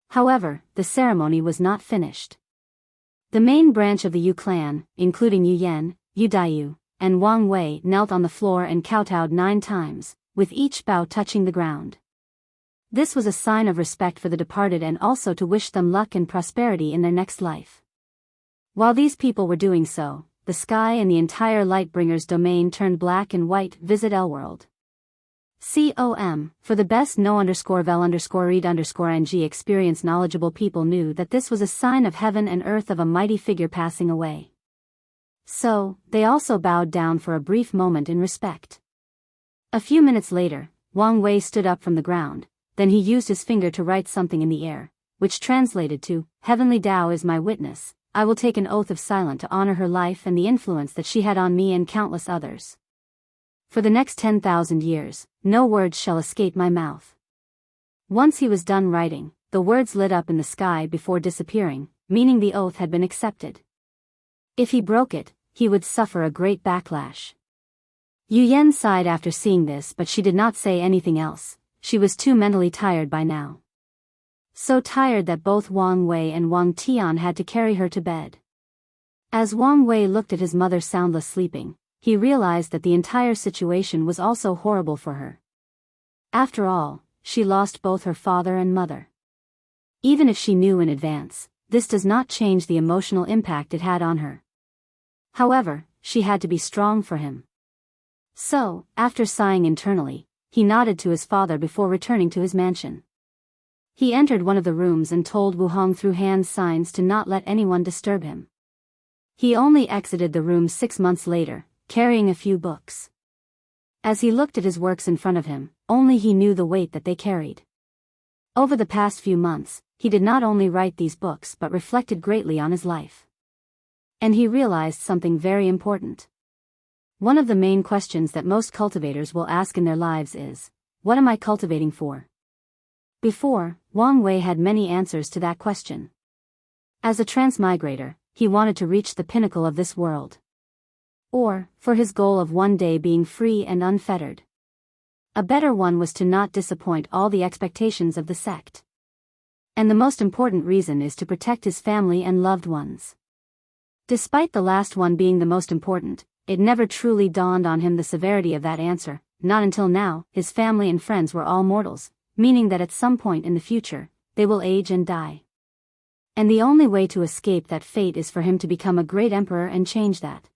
[SPEAKER 1] However, the ceremony was not finished. The main branch of the Yu clan, including Yu Yan, Yu Daiyu, and Wang Wei, knelt on the floor and kowtowed 9 times, with each bow touching the ground. This was a sign of respect for the departed and also to wish them luck and prosperity in their next life. While these people were doing so, the sky and the entire Lightbringer's domain turned black and white. Visit Elworld. COM, for the best no_vel_read_ng experience. Knowledgeable people knew that this was a sign of heaven and earth of a mighty figure passing away. So, they also bowed down for a brief moment in respect. A few minutes later, Wang Wei stood up from the ground, then he used his finger to write something in the air, which translated to, "Heavenly Tao is my witness, I will take an oath of silence to honor her life and the influence that she had on me and countless others. For the next 10,000 years, no words shall escape my mouth." Once he was done writing, the words lit up in the sky before disappearing, meaning the oath had been accepted. If he broke it, he would suffer a great backlash. Yu Yan sighed after seeing this but she did not say anything else, she was too mentally tired by now. so tired that both Wang Wei and Wang Tian had to carry her to bed. As Wang Wei looked at his mother soundless sleeping, he realized that the entire situation was also horrible for her. After all, she lost both her father and mother. Even if she knew in advance, this does not change the emotional impact it had on her. However, she had to be strong for him. So, after sighing internally, he nodded to his father before returning to his mansion. He entered one of the rooms and told Wu Hong through hand signs to not let anyone disturb him. He only exited the room 6 months later, carrying a few books. As he looked at his works in front of him, only he knew the weight that they carried. Over the past few months, he did not only write these books but reflected greatly on his life. And he realized something very important. One of the main questions that most cultivators will ask in their lives is, what am I cultivating for? Before, Wang Wei had many answers to that question. As a transmigrator, he wanted to reach the pinnacle of this world. Or, for his goal of one day being free and unfettered. A better one was to not disappoint all the expectations of the sect. And the most important reason is to protect his family and loved ones. Despite the last one being the most important, it never truly dawned on him the severity of that answer. Not until now. His family and friends were all mortals, meaning that at some point in the future, they will age and die. And the only way to escape that fate is for him to become a great emperor and change that.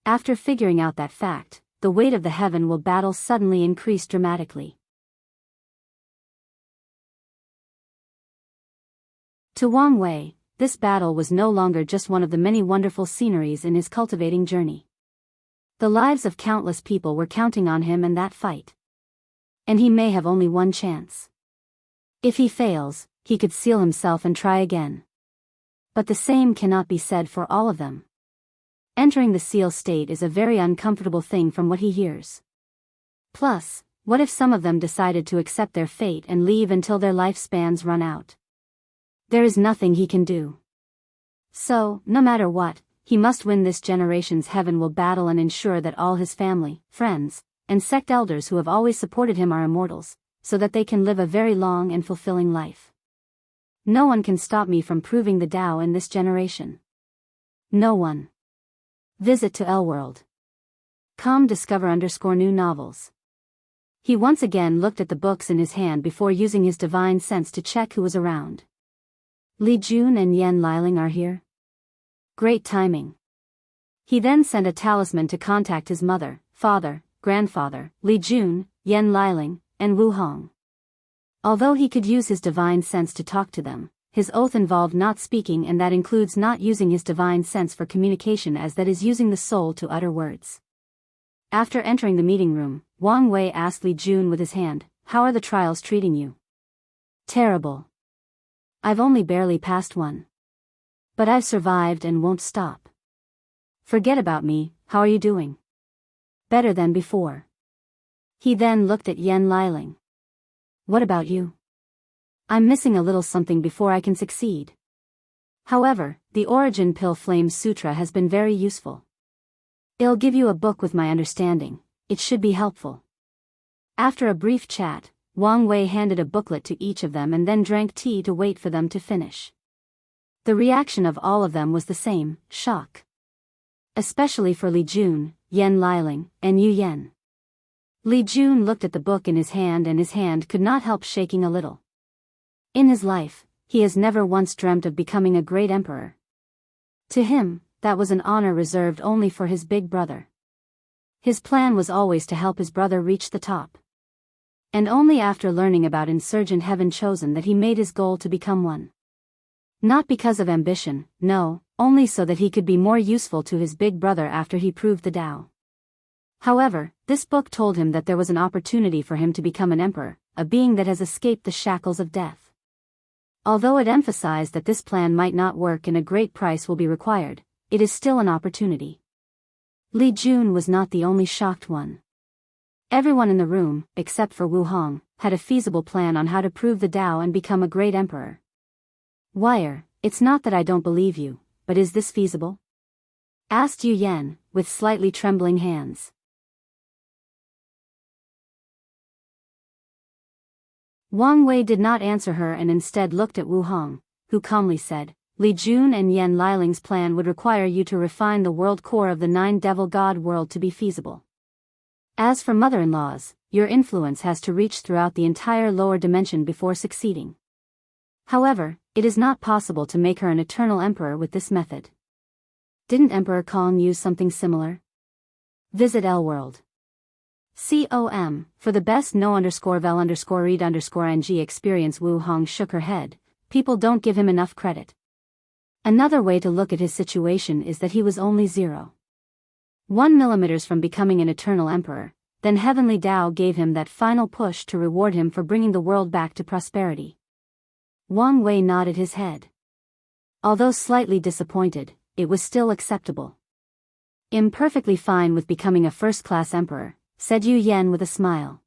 [SPEAKER 1] After figuring out that fact, the weight of the heaven will battle suddenly increased dramatically. To Wang Wei, this battle was no longer just one of the many wonderful sceneries in his cultivating journey. The lives of countless people were counting on him in that fight. And he may have only one chance. If he fails, he could seal himself and try again. But the same cannot be said for all of them. Entering the seal state is a very uncomfortable thing from what he hears. Plus, what if some of them decided to accept their fate and leave until their lifespans run out? There is nothing he can do. So, no matter what, he must win this generation's heaven will battle and ensure that all his family, friends, and sect elders who have always supported him are immortals, so that they can live a very long and fulfilling life. No one can stop me from proving the Tao in this generation. No one. Visit to Elworld. Discover_new novels. He once again looked at the books in his hand before using his divine sense to check who was around. Li Jun and Yan Liling are here. Great timing. He then sent a talisman to contact his mother, father, grandfather, Li Jun, Yan Liling, and Wu Hong. Although he could use his divine sense to talk to them, his oath involved not speaking, and that includes not using his divine sense for communication, as that is using the soul to utter words. After entering the meeting room, Wang Wei asked Li Jun with his hand, "How are the trials treating you?" "Terrible. I've only barely passed one. But I've survived and won't stop." "Forget about me, how are you doing?" "Better than before." He then looked at Yan Liling. "What about you?" "I'm missing a little something before I can succeed. However, the Origin Pill Flame Sutra has been very useful. It'll give you a book with my understanding, it should be helpful." After a brief chat, Wang Wei handed a booklet to each of them and then drank tea to wait for them to finish. The reaction of all of them was the same, shock. Especially for Li Jun, Yan Liling, and Yu Yan. Li Jun looked at the book in his hand and his hand could not help shaking a little. In his life, he has never once dreamt of becoming a great emperor. To him, that was an honor reserved only for his big brother. His plan was always to help his brother reach the top. And only after learning about Insurgent Heaven Chosen that he made his goal to become one. Not because of ambition, no, only so that he could be more useful to his big brother after he proved the Tao. However, this book told him that there was an opportunity for him to become an emperor, a being that has escaped the shackles of death. Although it emphasized that this plan might not work and a great price will be required, it is still an opportunity. Li Jun was not the only shocked one. Everyone in the room, except for Wu Hong, had a feasible plan on how to prove the Tao and become a great emperor. "Wire, it's not that I don't believe you, but is this feasible?" asked Yu Yan, with slightly trembling hands. Wang Wei did not answer her and instead looked at Wu Hong, who calmly said, Li Jun and Yan Liling's plan would require you to refine the world core of the Nine Devil God world to be feasible. As for mother-in-laws, your influence has to reach throughout the entire lower dimension before succeeding. However, it is not possible to make her an eternal emperor with this method. Didn't Emperor Kong use something similar? Visit L-World. Com, for the best no_vel_read_ng experience. Wu Hong shook her head. People don't give him enough credit. Another way to look at his situation is that he was only 0.1 millimeters from becoming an eternal emperor, then Heavenly Tao gave him that final push to reward him for bringing the world back to prosperity. Wang Wei nodded his head. Although slightly disappointed, it was still acceptable. I'm perfectly fine with becoming a first-class emperor, said Yu Yen with a smile.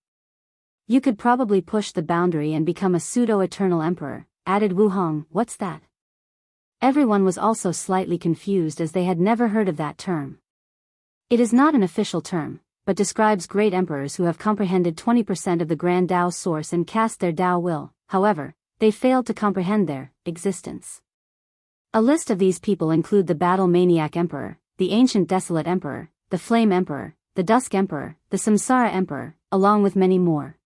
[SPEAKER 1] You could probably push the boundary and become a pseudo-eternal emperor, added Wu Hong. What's that? Everyone was also slightly confused as they had never heard of that term. It is not an official term, but describes great emperors who have comprehended 20% of the grand Tao source and cast their Tao will. However, they failed to comprehend their existence. A list of these people include the Battle Maniac Emperor, the Ancient Desolate Emperor, the Flame Emperor, the Dusk Emperor, the Samsara Emperor, along with many more.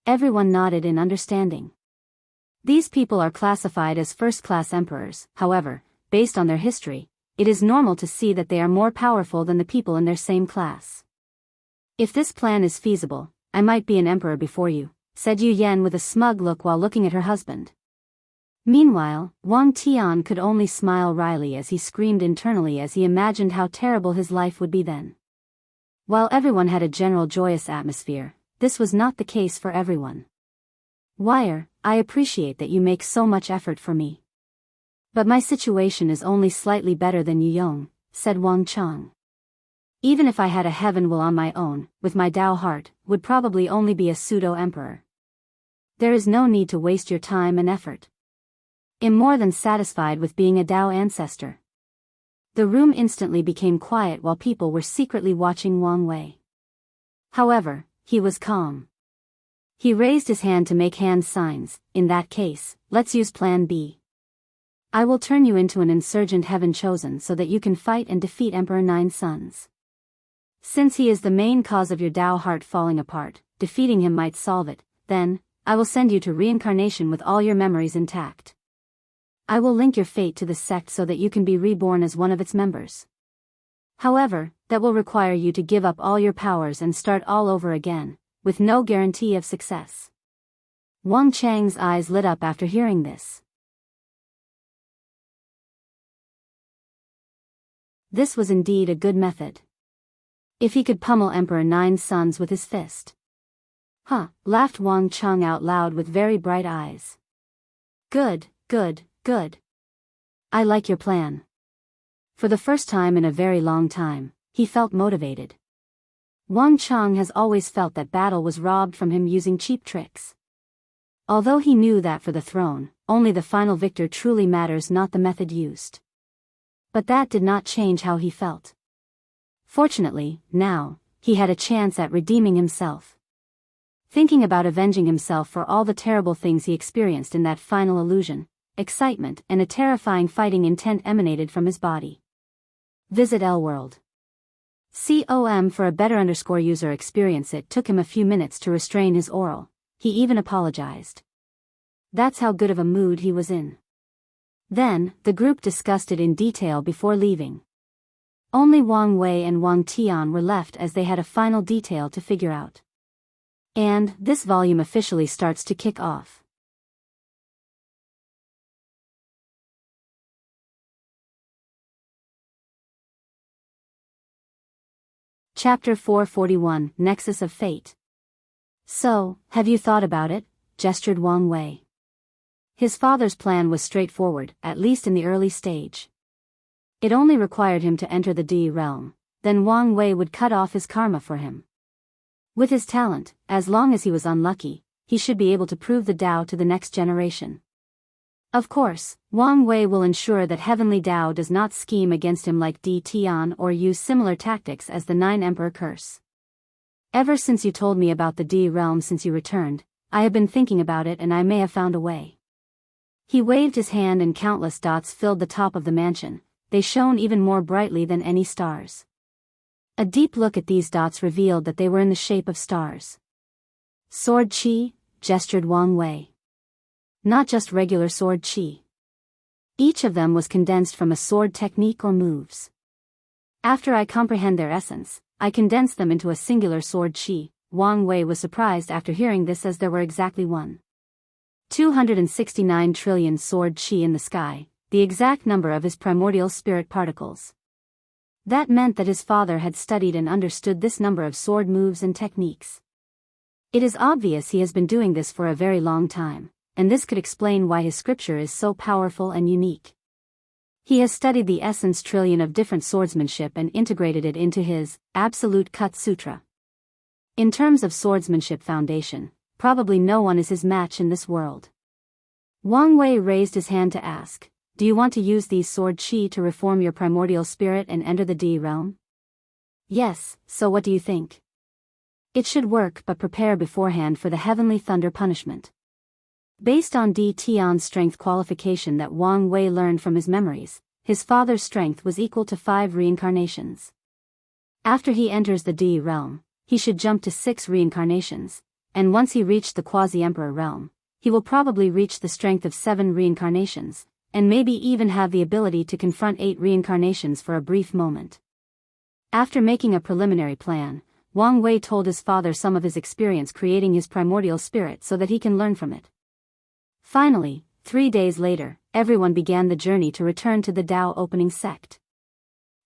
[SPEAKER 1] Everyone nodded in understanding. These people are classified as first-class emperors. However, based on their history, it is normal to see that they are more powerful than the people in their same class. If this plan is feasible, I might be an emperor before you, said Yu Yen with a smug look while looking at her husband. Meanwhile, Wang Tian could only smile wryly as he screamed internally as he imagined how terrible his life would be then. While everyone had a general joyous atmosphere, this was not the case for everyone. Wire, I appreciate that you make so much effort for me. But my situation is only slightly better than Yuyong, said Wang Chang. Even if I had a heaven will on my own, with my Tao heart, would probably only be a pseudo-emperor. There is no need to waste your time and effort. I'm more than satisfied with being a Tao ancestor. The room instantly became quiet while people were secretly watching Wang Wei. However, he was calm. He raised his hand to make hand signs. In that case, let's use Plan B. I will turn you into an insurgent heaven chosen so that you can fight and defeat Emperor Nine Suns. Since he is the main cause of your Tao heart falling apart, defeating him might solve it. Then, I will send you to reincarnation with all your memories intact. I will link your fate to the sect so that you can be reborn as one of its members. However, that will require you to give up all your powers and start all over again, with no guarantee of success. Wang Chang's eyes lit up after hearing this. This was indeed a good method. If he could pummel Emperor Nine Suns with his fist. Huh, laughed Wang Chang out loud with very bright eyes. Good, good, good. I like your plan. For the first time in a very long time, he felt motivated. Wang Chang has always felt that battle was robbed from him using cheap tricks. Although he knew that for the throne, only the final victor truly matters, not the method used. But that did not change how he felt. Fortunately, now, he had a chance at redeeming himself. Thinking about avenging himself for all the terrible things he experienced in that final illusion, excitement and a terrifying fighting intent emanated from his body. Visit L-World. Com for a better user experience. It took him a few minutes to restrain his oral. He even apologized. That's how good of a mood he was in. Then, the group discussed it in detail before leaving. Only Wang Wei and Wang Tian were left as they had a final detail to figure out. And, this volume officially starts to kick off. Chapter 441, Nexus of Fate. So, have you thought about it? Gestured Wang Wei. His father's plan was straightforward, at least in the early stage. It only required him to enter the D realm, then Wang Wei would cut off his karma for him. With his talent, as long as he was unlucky, he should be able to prove the Tao to the next generation. Of course, Wang Wei will ensure that Heavenly Tao does not scheme against him like Di Tian or use similar tactics as the Nine Emperor Curse. Ever since you told me about the D realm since you returned, I have been thinking about it and I may have found a way. He waved his hand and countless dots filled the top of the mansion. They shone even more brightly than any stars. A deep look at these dots revealed that they were in the shape of stars. Sword chi, gestured Wang Wei. Not just regular sword chi. Each of them was condensed from a sword technique or moves. After I comprehend their essence, I condense them into a singular sword chi. Wang Wei was surprised after hearing this, as there were exactly 269 trillion sword chi in the sky, the exact number of his primordial spirit particles. That meant that his father had studied and understood this number of sword moves and techniques. It is obvious he has been doing this for a very long time, and this could explain why his scripture is so powerful and unique. He has studied the essence trillion of different swordsmanship and integrated it into his Absolute Cut Sutra. In terms of swordsmanship foundation, probably no one is his match in this world. Wang Wei raised his hand to ask, do you want to use these sword chi to reform your primordial spirit and enter the D realm? Yes, so what do you think? It should work, but prepare beforehand for the heavenly thunder punishment. Based on Di Tian's strength qualification that Wang Wei learned from his memories, his father's strength was equal to 5 reincarnations. After he enters the D realm, he should jump to 6 reincarnations, and once he reached the quasi-emperor realm, he will probably reach the strength of 7 reincarnations, and maybe even have the ability to confront 8 reincarnations for a brief moment. After making a preliminary plan, Wang Wei told his father some of his experience creating his primordial spirit so that he can learn from it. Finally, 3 days later, everyone began the journey to return to the Dao opening sect.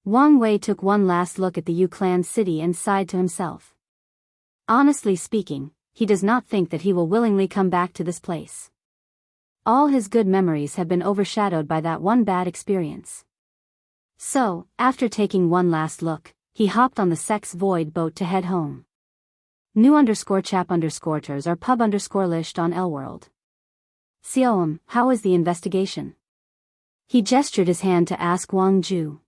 [SPEAKER 1] Wang Wei took one last look at the Yu clan city and sighed to himself. Honestly speaking, he does not think that he will willingly come back to this place. All his good memories have been overshadowed by that one bad experience. So, after taking one last look, he hopped on the sect's void boat to head home. New_chap_ters or pub_lished on Elworld. Xiaom, how is the investigation? He gestured his hand to ask Wang Ju.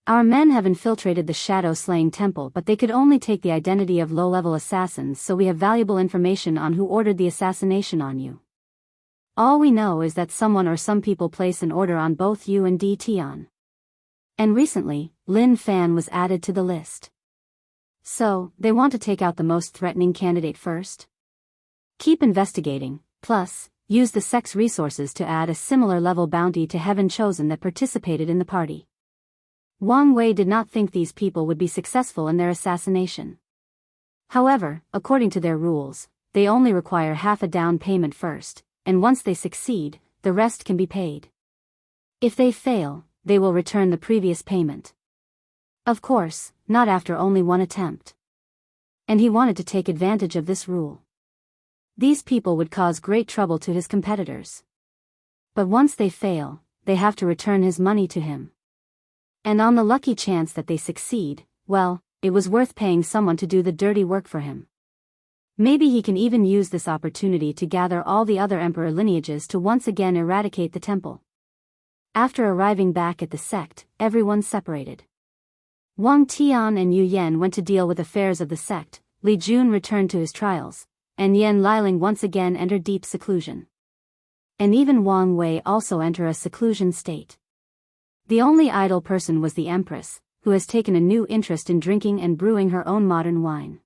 [SPEAKER 1] Our men have infiltrated the shadow-slaying temple, but they could only take the identity of low-level assassins, so we have valuable information on who ordered the assassination on you. All we know is that someone or some people placed an order on both you and Di Tian. And recently, Lin Fan was added to the list. So, they want to take out the most threatening candidate first? Keep investigating, plus, use the sect's resources to add a similar level bounty to Heaven Chosen that participated in the party. Wang Wei did not think these people would be successful in their assassination. However, according to their rules, they only require half a down payment first, and once they succeed, the rest can be paid. If they fail, they will return the previous payment. Of course, not after only one attempt. And he wanted to take advantage of this rule. These people would cause great trouble to his competitors. But once they fail, they have to return his money to him. And on the lucky chance that they succeed, well, it was worth paying someone to do the dirty work for him. Maybe he can even use this opportunity to gather all the other emperor lineages to once again eradicate the temple. After arriving back at the sect, everyone separated. Wang Tian and Yu Yan went to deal with affairs of the sect, Li Jun returned to his trials, and Yan Liling once again entered deep seclusion. And even Wang Wei also entered a seclusion state. The only idle person was the Empress, who has taken a new interest in drinking and brewing her own modern wine.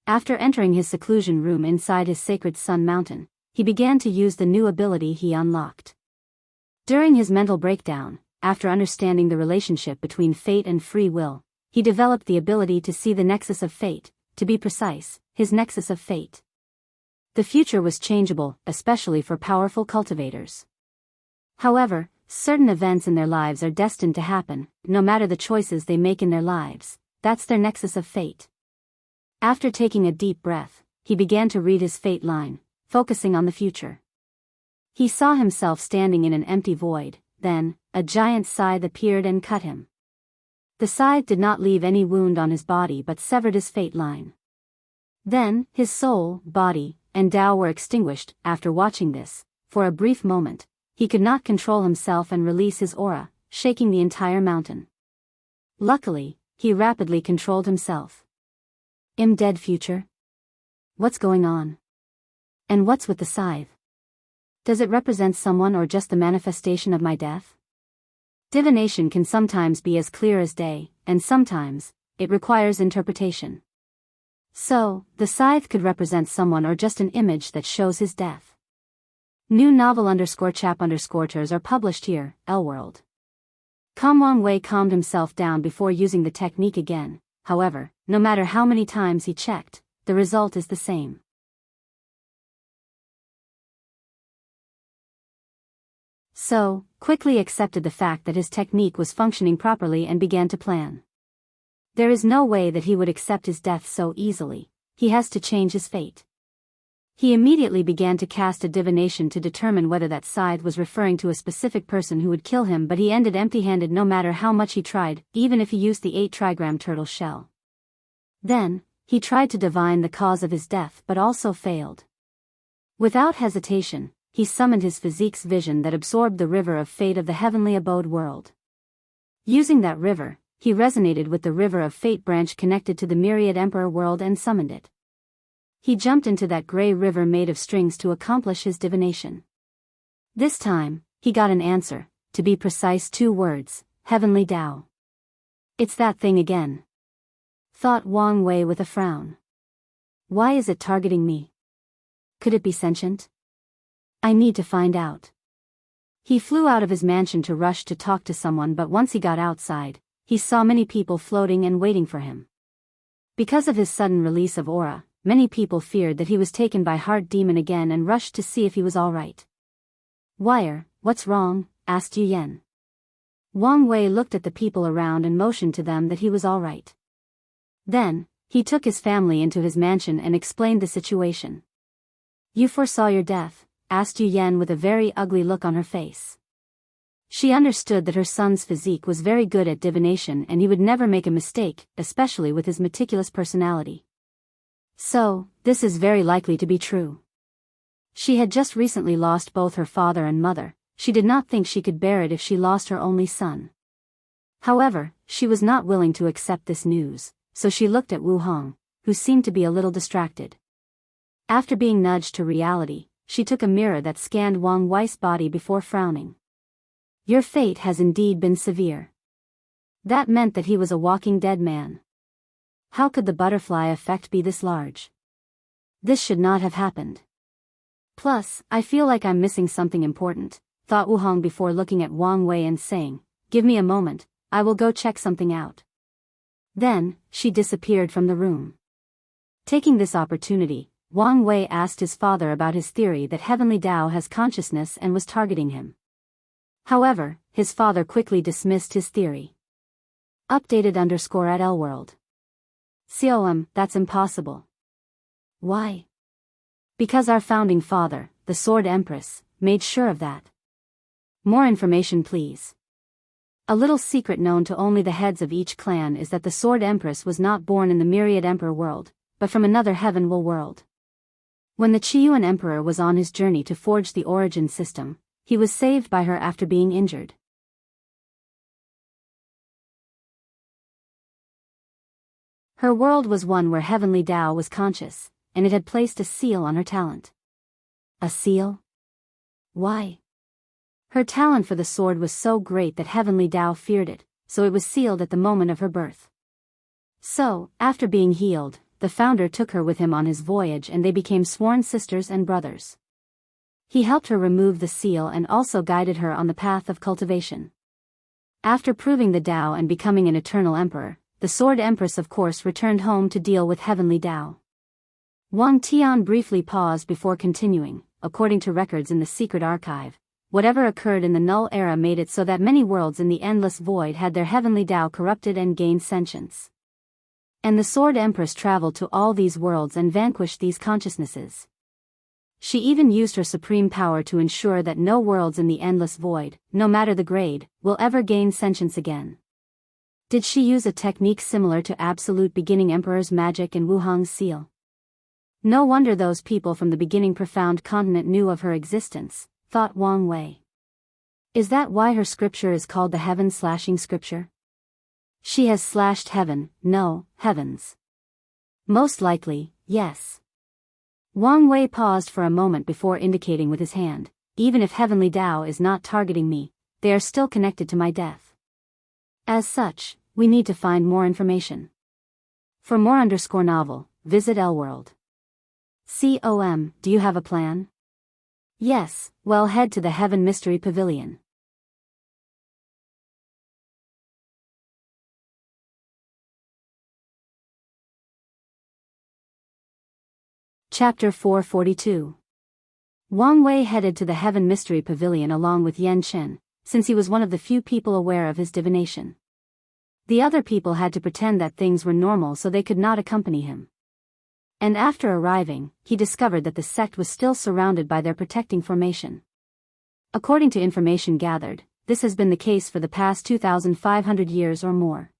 [SPEAKER 1] After entering his seclusion room inside his sacred Sun Mountain, he began to use the new ability he unlocked. During his mental breakdown, after understanding the relationship between fate and free will, he developed the ability to see the nexus of fate, to be precise, his nexus of fate. The future was changeable, especially for powerful cultivators. However, certain events in their lives are destined to happen, no matter the choices they make in their lives. That's their nexus of fate. After taking a deep breath, he began to read his fate line, focusing on the future. He saw himself standing in an empty void, then, a giant scythe appeared and cut him. The scythe did not leave any wound on his body but severed his fate line. Then, his soul, body, and Tao were extinguished. After watching this, for a brief moment, he could not control himself and release his aura, shaking the entire mountain. Luckily, he rapidly controlled himself. "I'm dead, future. What's going on? And what's with the scythe? Does it represent someone or just the manifestation of my death?" Divination can sometimes be as clear as day, and sometimes, it requires interpretation. So, the scythe could represent someone or just an image that shows his death. New novel _chap_ters are published here, Elworld. Wang Wei calmed himself down before using the technique again. However, no matter how many times he checked, the result is the same. So, quickly accepted the fact that his technique was functioning properly and began to plan. There is no way that he would accept his death so easily. He has to change his fate. He immediately began to cast a divination to determine whether that scythe was referring to a specific person who would kill him, but he ended empty-handed no matter how much he tried, even if he used the 8-trigram turtle shell. Then, he tried to divine the cause of his death but also failed. Without hesitation, he summoned his physique's vision that absorbed the river of fate of the heavenly abode world. Using that river, he resonated with the river of fate branch connected to the myriad emperor world and summoned it. He jumped into that gray river made of strings to accomplish his divination. This time, he got an answer, to be precise 2 words, Heavenly Dao. "It's that thing again," thought Wang Wei with a frown. "Why is it targeting me? Could it be sentient? I need to find out." He flew out of his mansion to rush to talk to someone, but once he got outside, he saw many people floating and waiting for him. Because of his sudden release of aura, many people feared that he was taken by Heart Demon again and rushed to see if he was alright. "Wire, what's wrong?" asked Yu Yan. Wang Wei looked at the people around and motioned to them that he was alright. Then, he took his family into his mansion and explained the situation. "You foresaw your death?" asked Yu Yan with a very ugly look on her face. She understood that her son's physique was very good at divination and he would never make a mistake, especially with his meticulous personality. So, this is very likely to be true. She had just recently lost both her father and mother. She did not think she could bear it if she lost her only son. However, she was not willing to accept this news, so she looked at Wu Hong, who seemed to be a little distracted. After being nudged to reality, she took a mirror that scanned Wang Wei's body before frowning. "Your fate has indeed been severe." That meant that he was a walking dead man. How could the butterfly effect be this large? This should not have happened. Plus, I feel like I'm missing something important, thought Wu Hong before looking at Wang Wei and saying, "Give me a moment, I will go check something out." Then, she disappeared from the room. Taking this opportunity, Wang Wei asked his father about his theory that Heavenly Dao has consciousness and was targeting him. However, his father quickly dismissed his theory. Updated _at Elworld. "COM, that's impossible." "Why?" "Because our founding father, the Sword Empress, made sure of that." "More information please." A little secret known to only the heads of each clan is that the Sword Empress was not born in the Myriad Emperor world, but from another heavenwell world. When the Qiyuan Emperor was on his journey to forge the origin system, he was saved by her after being injured. Her world was one where Heavenly Dao was conscious, and it had placed a seal on her talent. A seal? Why? Her talent for the sword was so great that Heavenly Dao feared it, so it was sealed at the moment of her birth. So, after being healed, the founder took her with him on his voyage and they became sworn sisters and brothers. He helped her remove the seal and also guided her on the path of cultivation. After proving the Dao and becoming an eternal emperor, the Sword Empress of course returned home to deal with Heavenly Dao. Wang Tian briefly paused before continuing. According to records in the secret archive, whatever occurred in the Null Era made it so that many worlds in the Endless Void had their Heavenly Dao corrupted and gained sentience. And the Sword Empress traveled to all these worlds and vanquished these consciousnesses. She even used her supreme power to ensure that no worlds in the Endless Void, no matter the grade, will ever gain sentience again. Did she use a technique similar to Absolute Beginning Emperor's magic and Wuhang's seal? No wonder those people from the beginning profound continent knew of her existence, thought Wang Wei. Is that why her scripture is called the Heaven-slashing scripture? She has slashed heaven, no, heavens. Most likely, yes. Wang Wei paused for a moment before indicating with his hand, even if heavenly Tao is not targeting me, they are still connected to my death. As such, we need to find more information. For more _novel, visit Elworld. Do you have a plan? Yes, well, head to the Heaven Mystery Pavilion. Chapter 442. Wang Wei headed to the Heaven Mystery Pavilion along with Yan Chen, since he was one of the few people aware of his divination. The other people had to pretend that things were normal so they could not accompany him. And after arriving, he discovered that the sect was still surrounded by their protecting formation. According to information gathered, this has been the case for the past 2,500 years or more.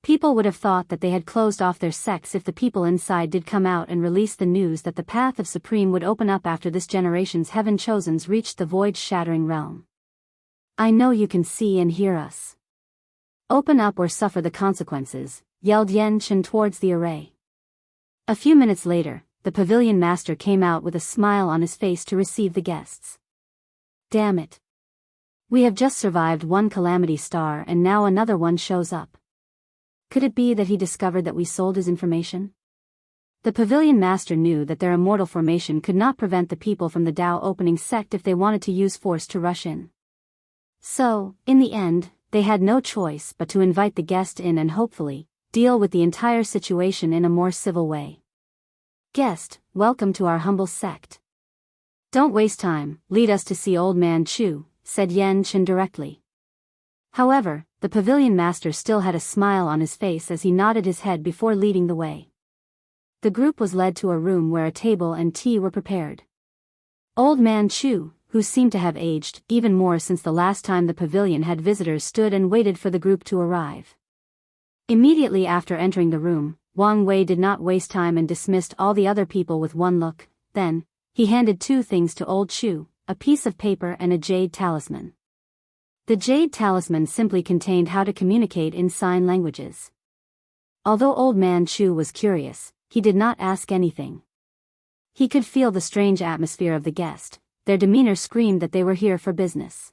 [SPEAKER 1] People would have thought that they had closed off their sects if the people inside did come out and release the news that the path of Supreme would open up after this generation's heaven chosens reached the void-shattering realm. I know you can see and hear us. Open up or suffer the consequences, yelled Yan Chen towards the array. A few minutes later, the pavilion master came out with a smile on his face to receive the guests. Damn it. We have just survived one calamity star and now another one shows up. Could it be that he discovered that we sold his information? The pavilion master knew that their immortal formation could not prevent the people from the Tao opening sect if they wanted to use force to rush in. So, in the end, they had no choice but to invite the guest in and hopefully deal with the entire situation in a more civil way. Guest, welcome to our humble sect. Don't waste time, lead us to see Old Man Chu, said Yan Chen directly. However, the pavilion master still had a smile on his face as he nodded his head before leading the way. The group was led to a room where a table and tea were prepared. Old Man Chu, who seemed to have aged even more since the last time the pavilion had visitors, stood and waited for the group to arrive. Immediately after entering the room, Wang Wei did not waste time and dismissed all the other people with one look. Then, he handed two things to Old Chu, a piece of paper and a jade talisman. The jade talisman simply contained how to communicate in sign languages. Although Old Man Chu was curious, he did not ask anything. He could feel the strange atmosphere of the guest. Their demeanor screamed that they were here for business.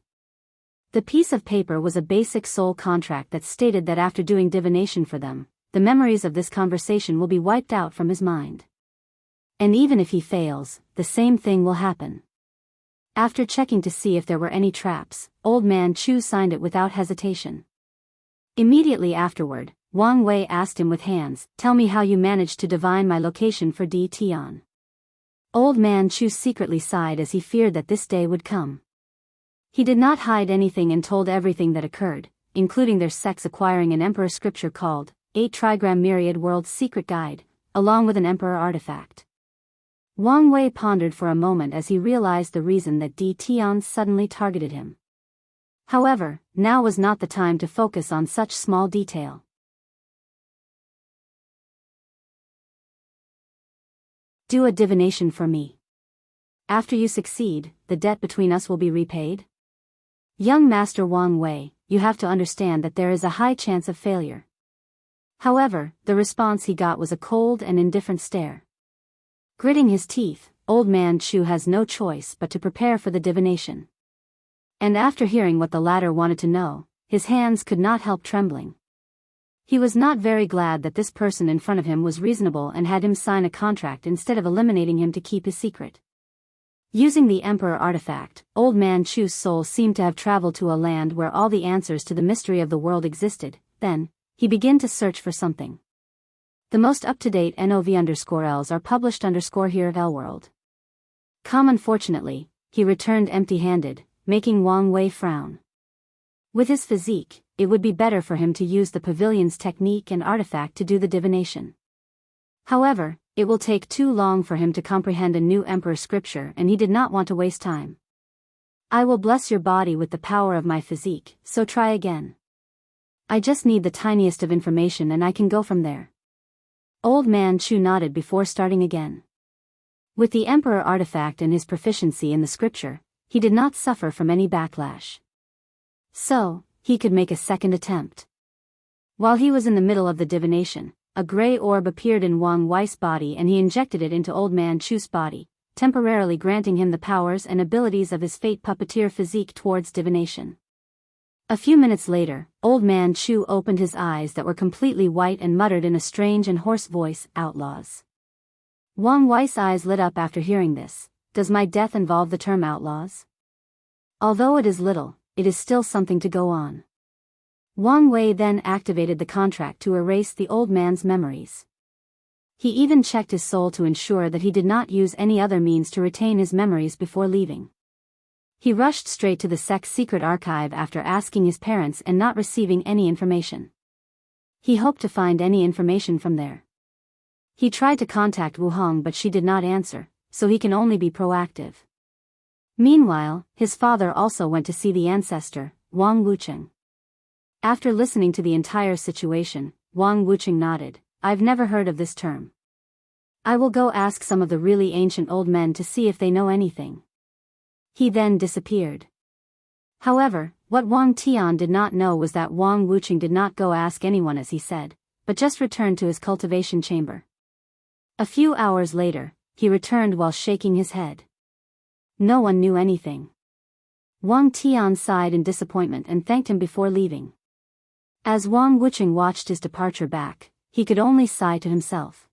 [SPEAKER 1] The piece of paper was a basic soul contract that stated that after doing divination for them, the memories of this conversation will be wiped out from his mind. And even if he fails, the same thing will happen. After checking to see if there were any traps, Old Man Chu signed it without hesitation. Immediately afterward, Wang Wei asked him with hands, "Tell me how you managed to divine my location for D. Tian." Old Man Chu secretly sighed as he feared that this day would come. He did not hide anything and told everything that occurred, including their sects acquiring an emperor scripture called 8 Trigram Myriad World's Secret Guide, along with an emperor artifact. Wang Wei pondered for a moment as he realized the reason that D. Tian suddenly targeted him. However, now was not the time to focus on such small detail. Do a divination for me. After you succeed, the debt between us will be repaid? Young Master Wang Wei, you have to understand that there is a high chance of failure. However, the response he got was a cold and indifferent stare. Gritting his teeth, Old Man Chu has no choice but to prepare for the divination. And after hearing what the latter wanted to know, his hands could not help trembling. He was not very glad that this person in front of him was reasonable and had him sign a contract instead of eliminating him to keep his secret. Using the Emperor artifact, Old Man Chu's soul seemed to have traveled to a land where all the answers to the mystery of the world existed. Then, he began to search for something. The most up-to-date NOV_Ls are published here at Elworld. Unfortunately, he returned empty-handed, making Wang Wei frown. With his physique, it would be better for him to use the pavilion's technique and artifact to do the divination. However, it will take too long for him to comprehend a new emperor scripture and he did not want to waste time. I will bless your body with the power of my physique, so try again. I just need the tiniest of information and I can go from there. Old Man Chu nodded before starting again. With the emperor artifact and his proficiency in the scripture, he did not suffer from any backlash. So, he could make a second attempt. While he was in the middle of the divination, a gray orb appeared in Wang Wei's body and he injected it into Old Man Chu's body, temporarily granting him the powers and abilities of his fate puppeteer physique towards divination. A few minutes later, Old Man Chu opened his eyes that were completely white and muttered in a strange and hoarse voice, "Outlaws." Wang Wei's eyes lit up after hearing this. Does my death involve the term outlaws? Although it is little, it is still something to go on. Wang Wei then activated the contract to erase the old man's memories. He even checked his soul to ensure that he did not use any other means to retain his memories before leaving. He rushed straight to the sect's secret archive after asking his parents and not receiving any information. He hoped to find any information from there. He tried to contact Wu Hong but she did not answer, so he can only be proactive. Meanwhile, his father also went to see the ancestor, Wang Wucheng. After listening to the entire situation, Wang Wucheng nodded. "I've never heard of this term. I will go ask some of the really ancient old men to see if they know anything." He then disappeared. However, what Wang Tian did not know was that Wang Wucheng did not go ask anyone as he said, but just returned to his cultivation chamber. A few hours later, he returned while shaking his head. No one knew anything. Wang Tian sighed in disappointment and thanked him before leaving. As Wang Wucheng watched his departure back, he could only sigh to himself.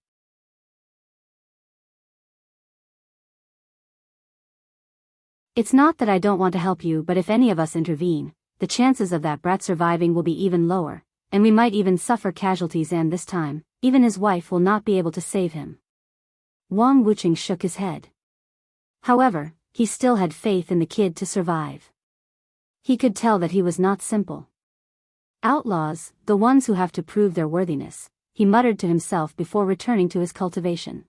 [SPEAKER 1] It's not that I don't want to help you, but if any of us intervene, the chances of that brat surviving will be even lower, and we might even suffer casualties, and this time, even his wife will not be able to save him. Wang Wucheng shook his head. However, he still had faith in the kid to survive. He could tell that he was not simple. Outlaws, the ones who have to prove their worthiness, he muttered to himself before returning to his cultivation.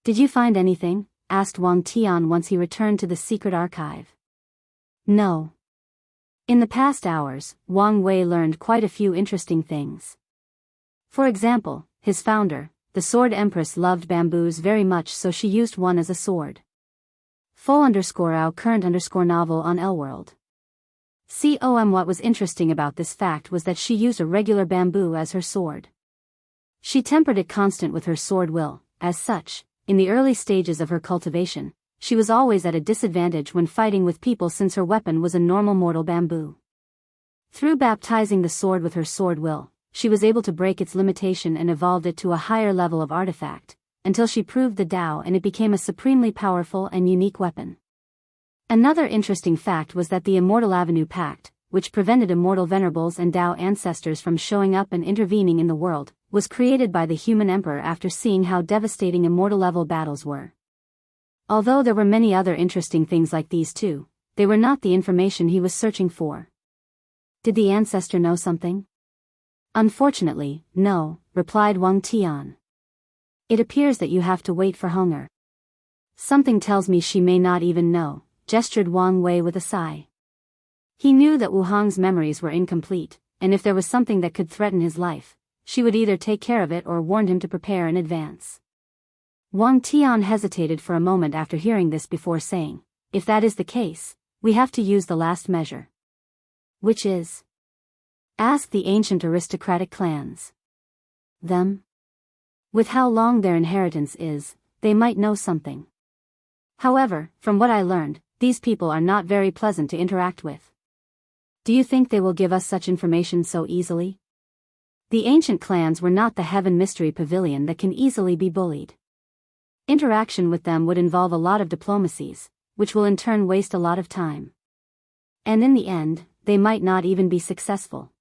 [SPEAKER 1] "Did you find anything?" asked Wang Tian once he returned to the secret archive. "No." In the past hours, Wang Wei learned quite a few interesting things. For example, his founder, the Sword Empress, loved bamboos very much, so she used one as a sword. Full_our current_novel on Elworld. What was interesting about this fact was that she used a regular bamboo as her sword. She tempered it constant with her sword will. As such, in the early stages of her cultivation, she was always at a disadvantage when fighting with people since her weapon was a normal mortal bamboo. Through baptizing the sword with her sword will, she was able to break its limitation and evolved it to a higher level of artifact, until she proved the Tao and it became a supremely powerful and unique weapon. Another interesting fact was that the Immortal Avenue Pact, which prevented immortal venerables and Tao ancestors from showing up and intervening in the world, was created by the human emperor after seeing how devastating immortal-level battles were. Although there were many other interesting things like these too, they were not the information he was searching for. Did the ancestor know something? Unfortunately, no, replied Wang Tian. It appears that you have to wait for hunger. Something tells me she may not even know, gestured Wang Wei with a sigh. He knew that Wu Hong's memories were incomplete, and if there was something that could threaten his life, she would either take care of it or warn him to prepare in advance. Wang Tian hesitated for a moment after hearing this before saying, "If that is the case, we have to use the last measure." "Which is?" asked the ancient aristocratic clans. "Them? With how long their inheritance is, they might know something. However, from what I learned, these people are not very pleasant to interact with. Do you think they will give us such information so easily?" The ancient clans were not the Heaven Mystery Pavilion that can easily be bullied. Interaction with them would involve a lot of diplomacies, which will in turn waste a lot of time. And in the end, they might not even be successful.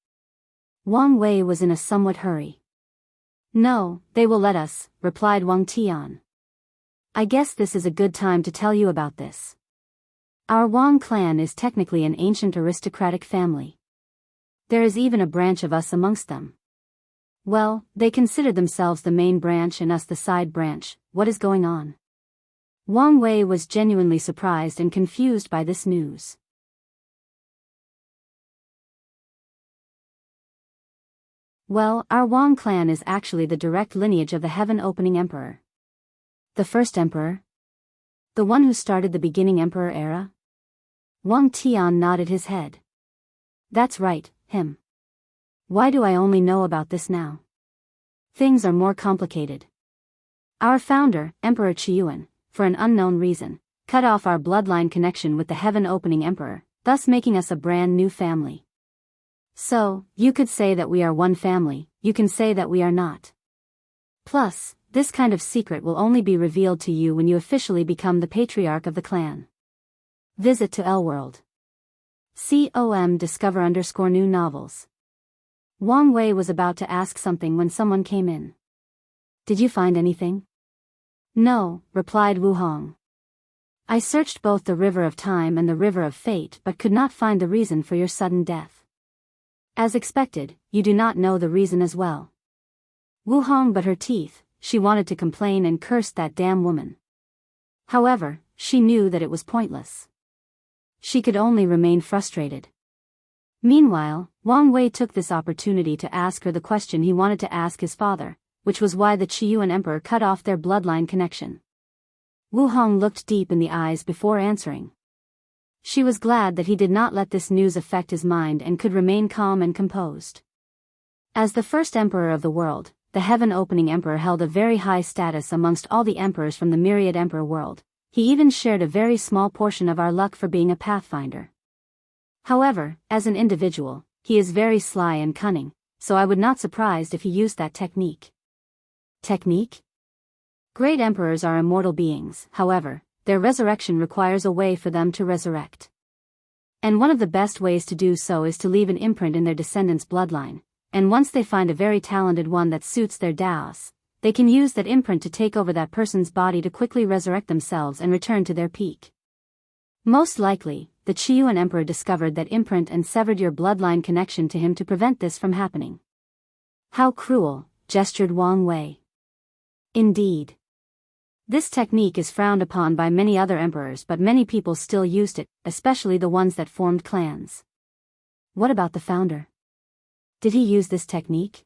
[SPEAKER 1] Wang Wei was in a somewhat hurry. "No, they will let us," replied Wang Tian. "I guess this is a good time to tell you about this. Our Wang clan is technically an ancient aristocratic family. There is even a branch of us amongst them. Well, they consider themselves the main branch and us the side branch. What is going on?" Wang Wei was genuinely surprised and confused by this news. Well, our Wang clan is actually the direct lineage of the Heaven Opening Emperor. The first emperor? The one who started the beginning emperor era? Wang Tian nodded his head. "That's right, him." Why do I only know about this now? Things are more complicated. Our founder, Emperor Qiyuan, for an unknown reason, cut off our bloodline connection with the heaven-opening emperor, thus making us a brand new family. So, you could say that we are one family, you can say that we are not. Plus, this kind of secret will only be revealed to you when you officially become the patriarch of the clan. Visit to L-World. Discover_new novels. Wang Wei was about to ask something when someone came in. Did you find anything? No, replied Wu Hong. I searched both the River of Time and the River of Fate but could not find the reason for your sudden death. As expected, you do not know the reason as well. Wu Hong bit her teeth, she wanted to complain and curse that damn woman. However, she knew that it was pointless. She could only remain frustrated. Meanwhile, Wang Wei took this opportunity to ask her the question he wanted to ask his father, which was why the Qiyuan emperor cut off their bloodline connection. Wu Hong looked deep in the eyes before answering. She was glad that he did not let this news affect his mind and could remain calm and composed. As the first emperor of the world, the heaven-opening emperor held a very high status amongst all the emperors from the myriad emperor world. He even shared a very small portion of our luck for being a pathfinder. However, as an individual, he is very sly and cunning, so I would not be surprised if he used that technique. Technique? Great emperors are immortal beings, however, their resurrection requires a way for them to resurrect. And one of the best ways to do so is to leave an imprint in their descendants' bloodline, and once they find a very talented one that suits their Daoist, they can use that imprint to take over that person's body to quickly resurrect themselves and return to their peak. Most likely, the Qiyuan emperor discovered that imprint and severed your bloodline connection to him to prevent this from happening. How cruel, gestured Wang Wei. Indeed. This technique is frowned upon by many other emperors, but many people still used it, especially the ones that formed clans. What about the founder? Did he use this technique?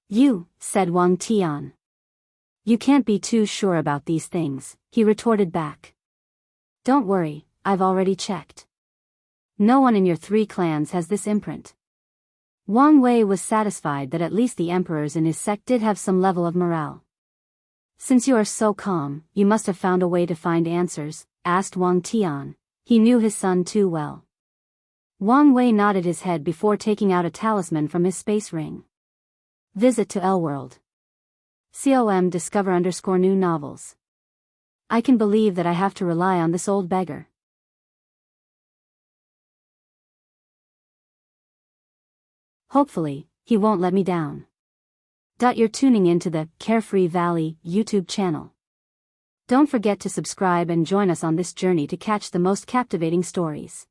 [SPEAKER 1] You, said Wang Tian. You can't be too sure about these things, he retorted back. Don't worry, I've already checked. No one in your 3 clans has this imprint. Wang Wei was satisfied that at least the emperors in his sect did have some level of morale. Since you are so calm, you must have found a way to find answers, asked Wang Tian. He knew his son too well. Wang Wei nodded his head before taking out a talisman from his space ring. Visit to L-World. Discover_new novels. I can believe that I have to rely on this old beggar. Hopefully, he won't let me down. You're tuning into the Carefree Valley YouTube channel. Don't forget to subscribe and join us on this journey to catch the most captivating stories.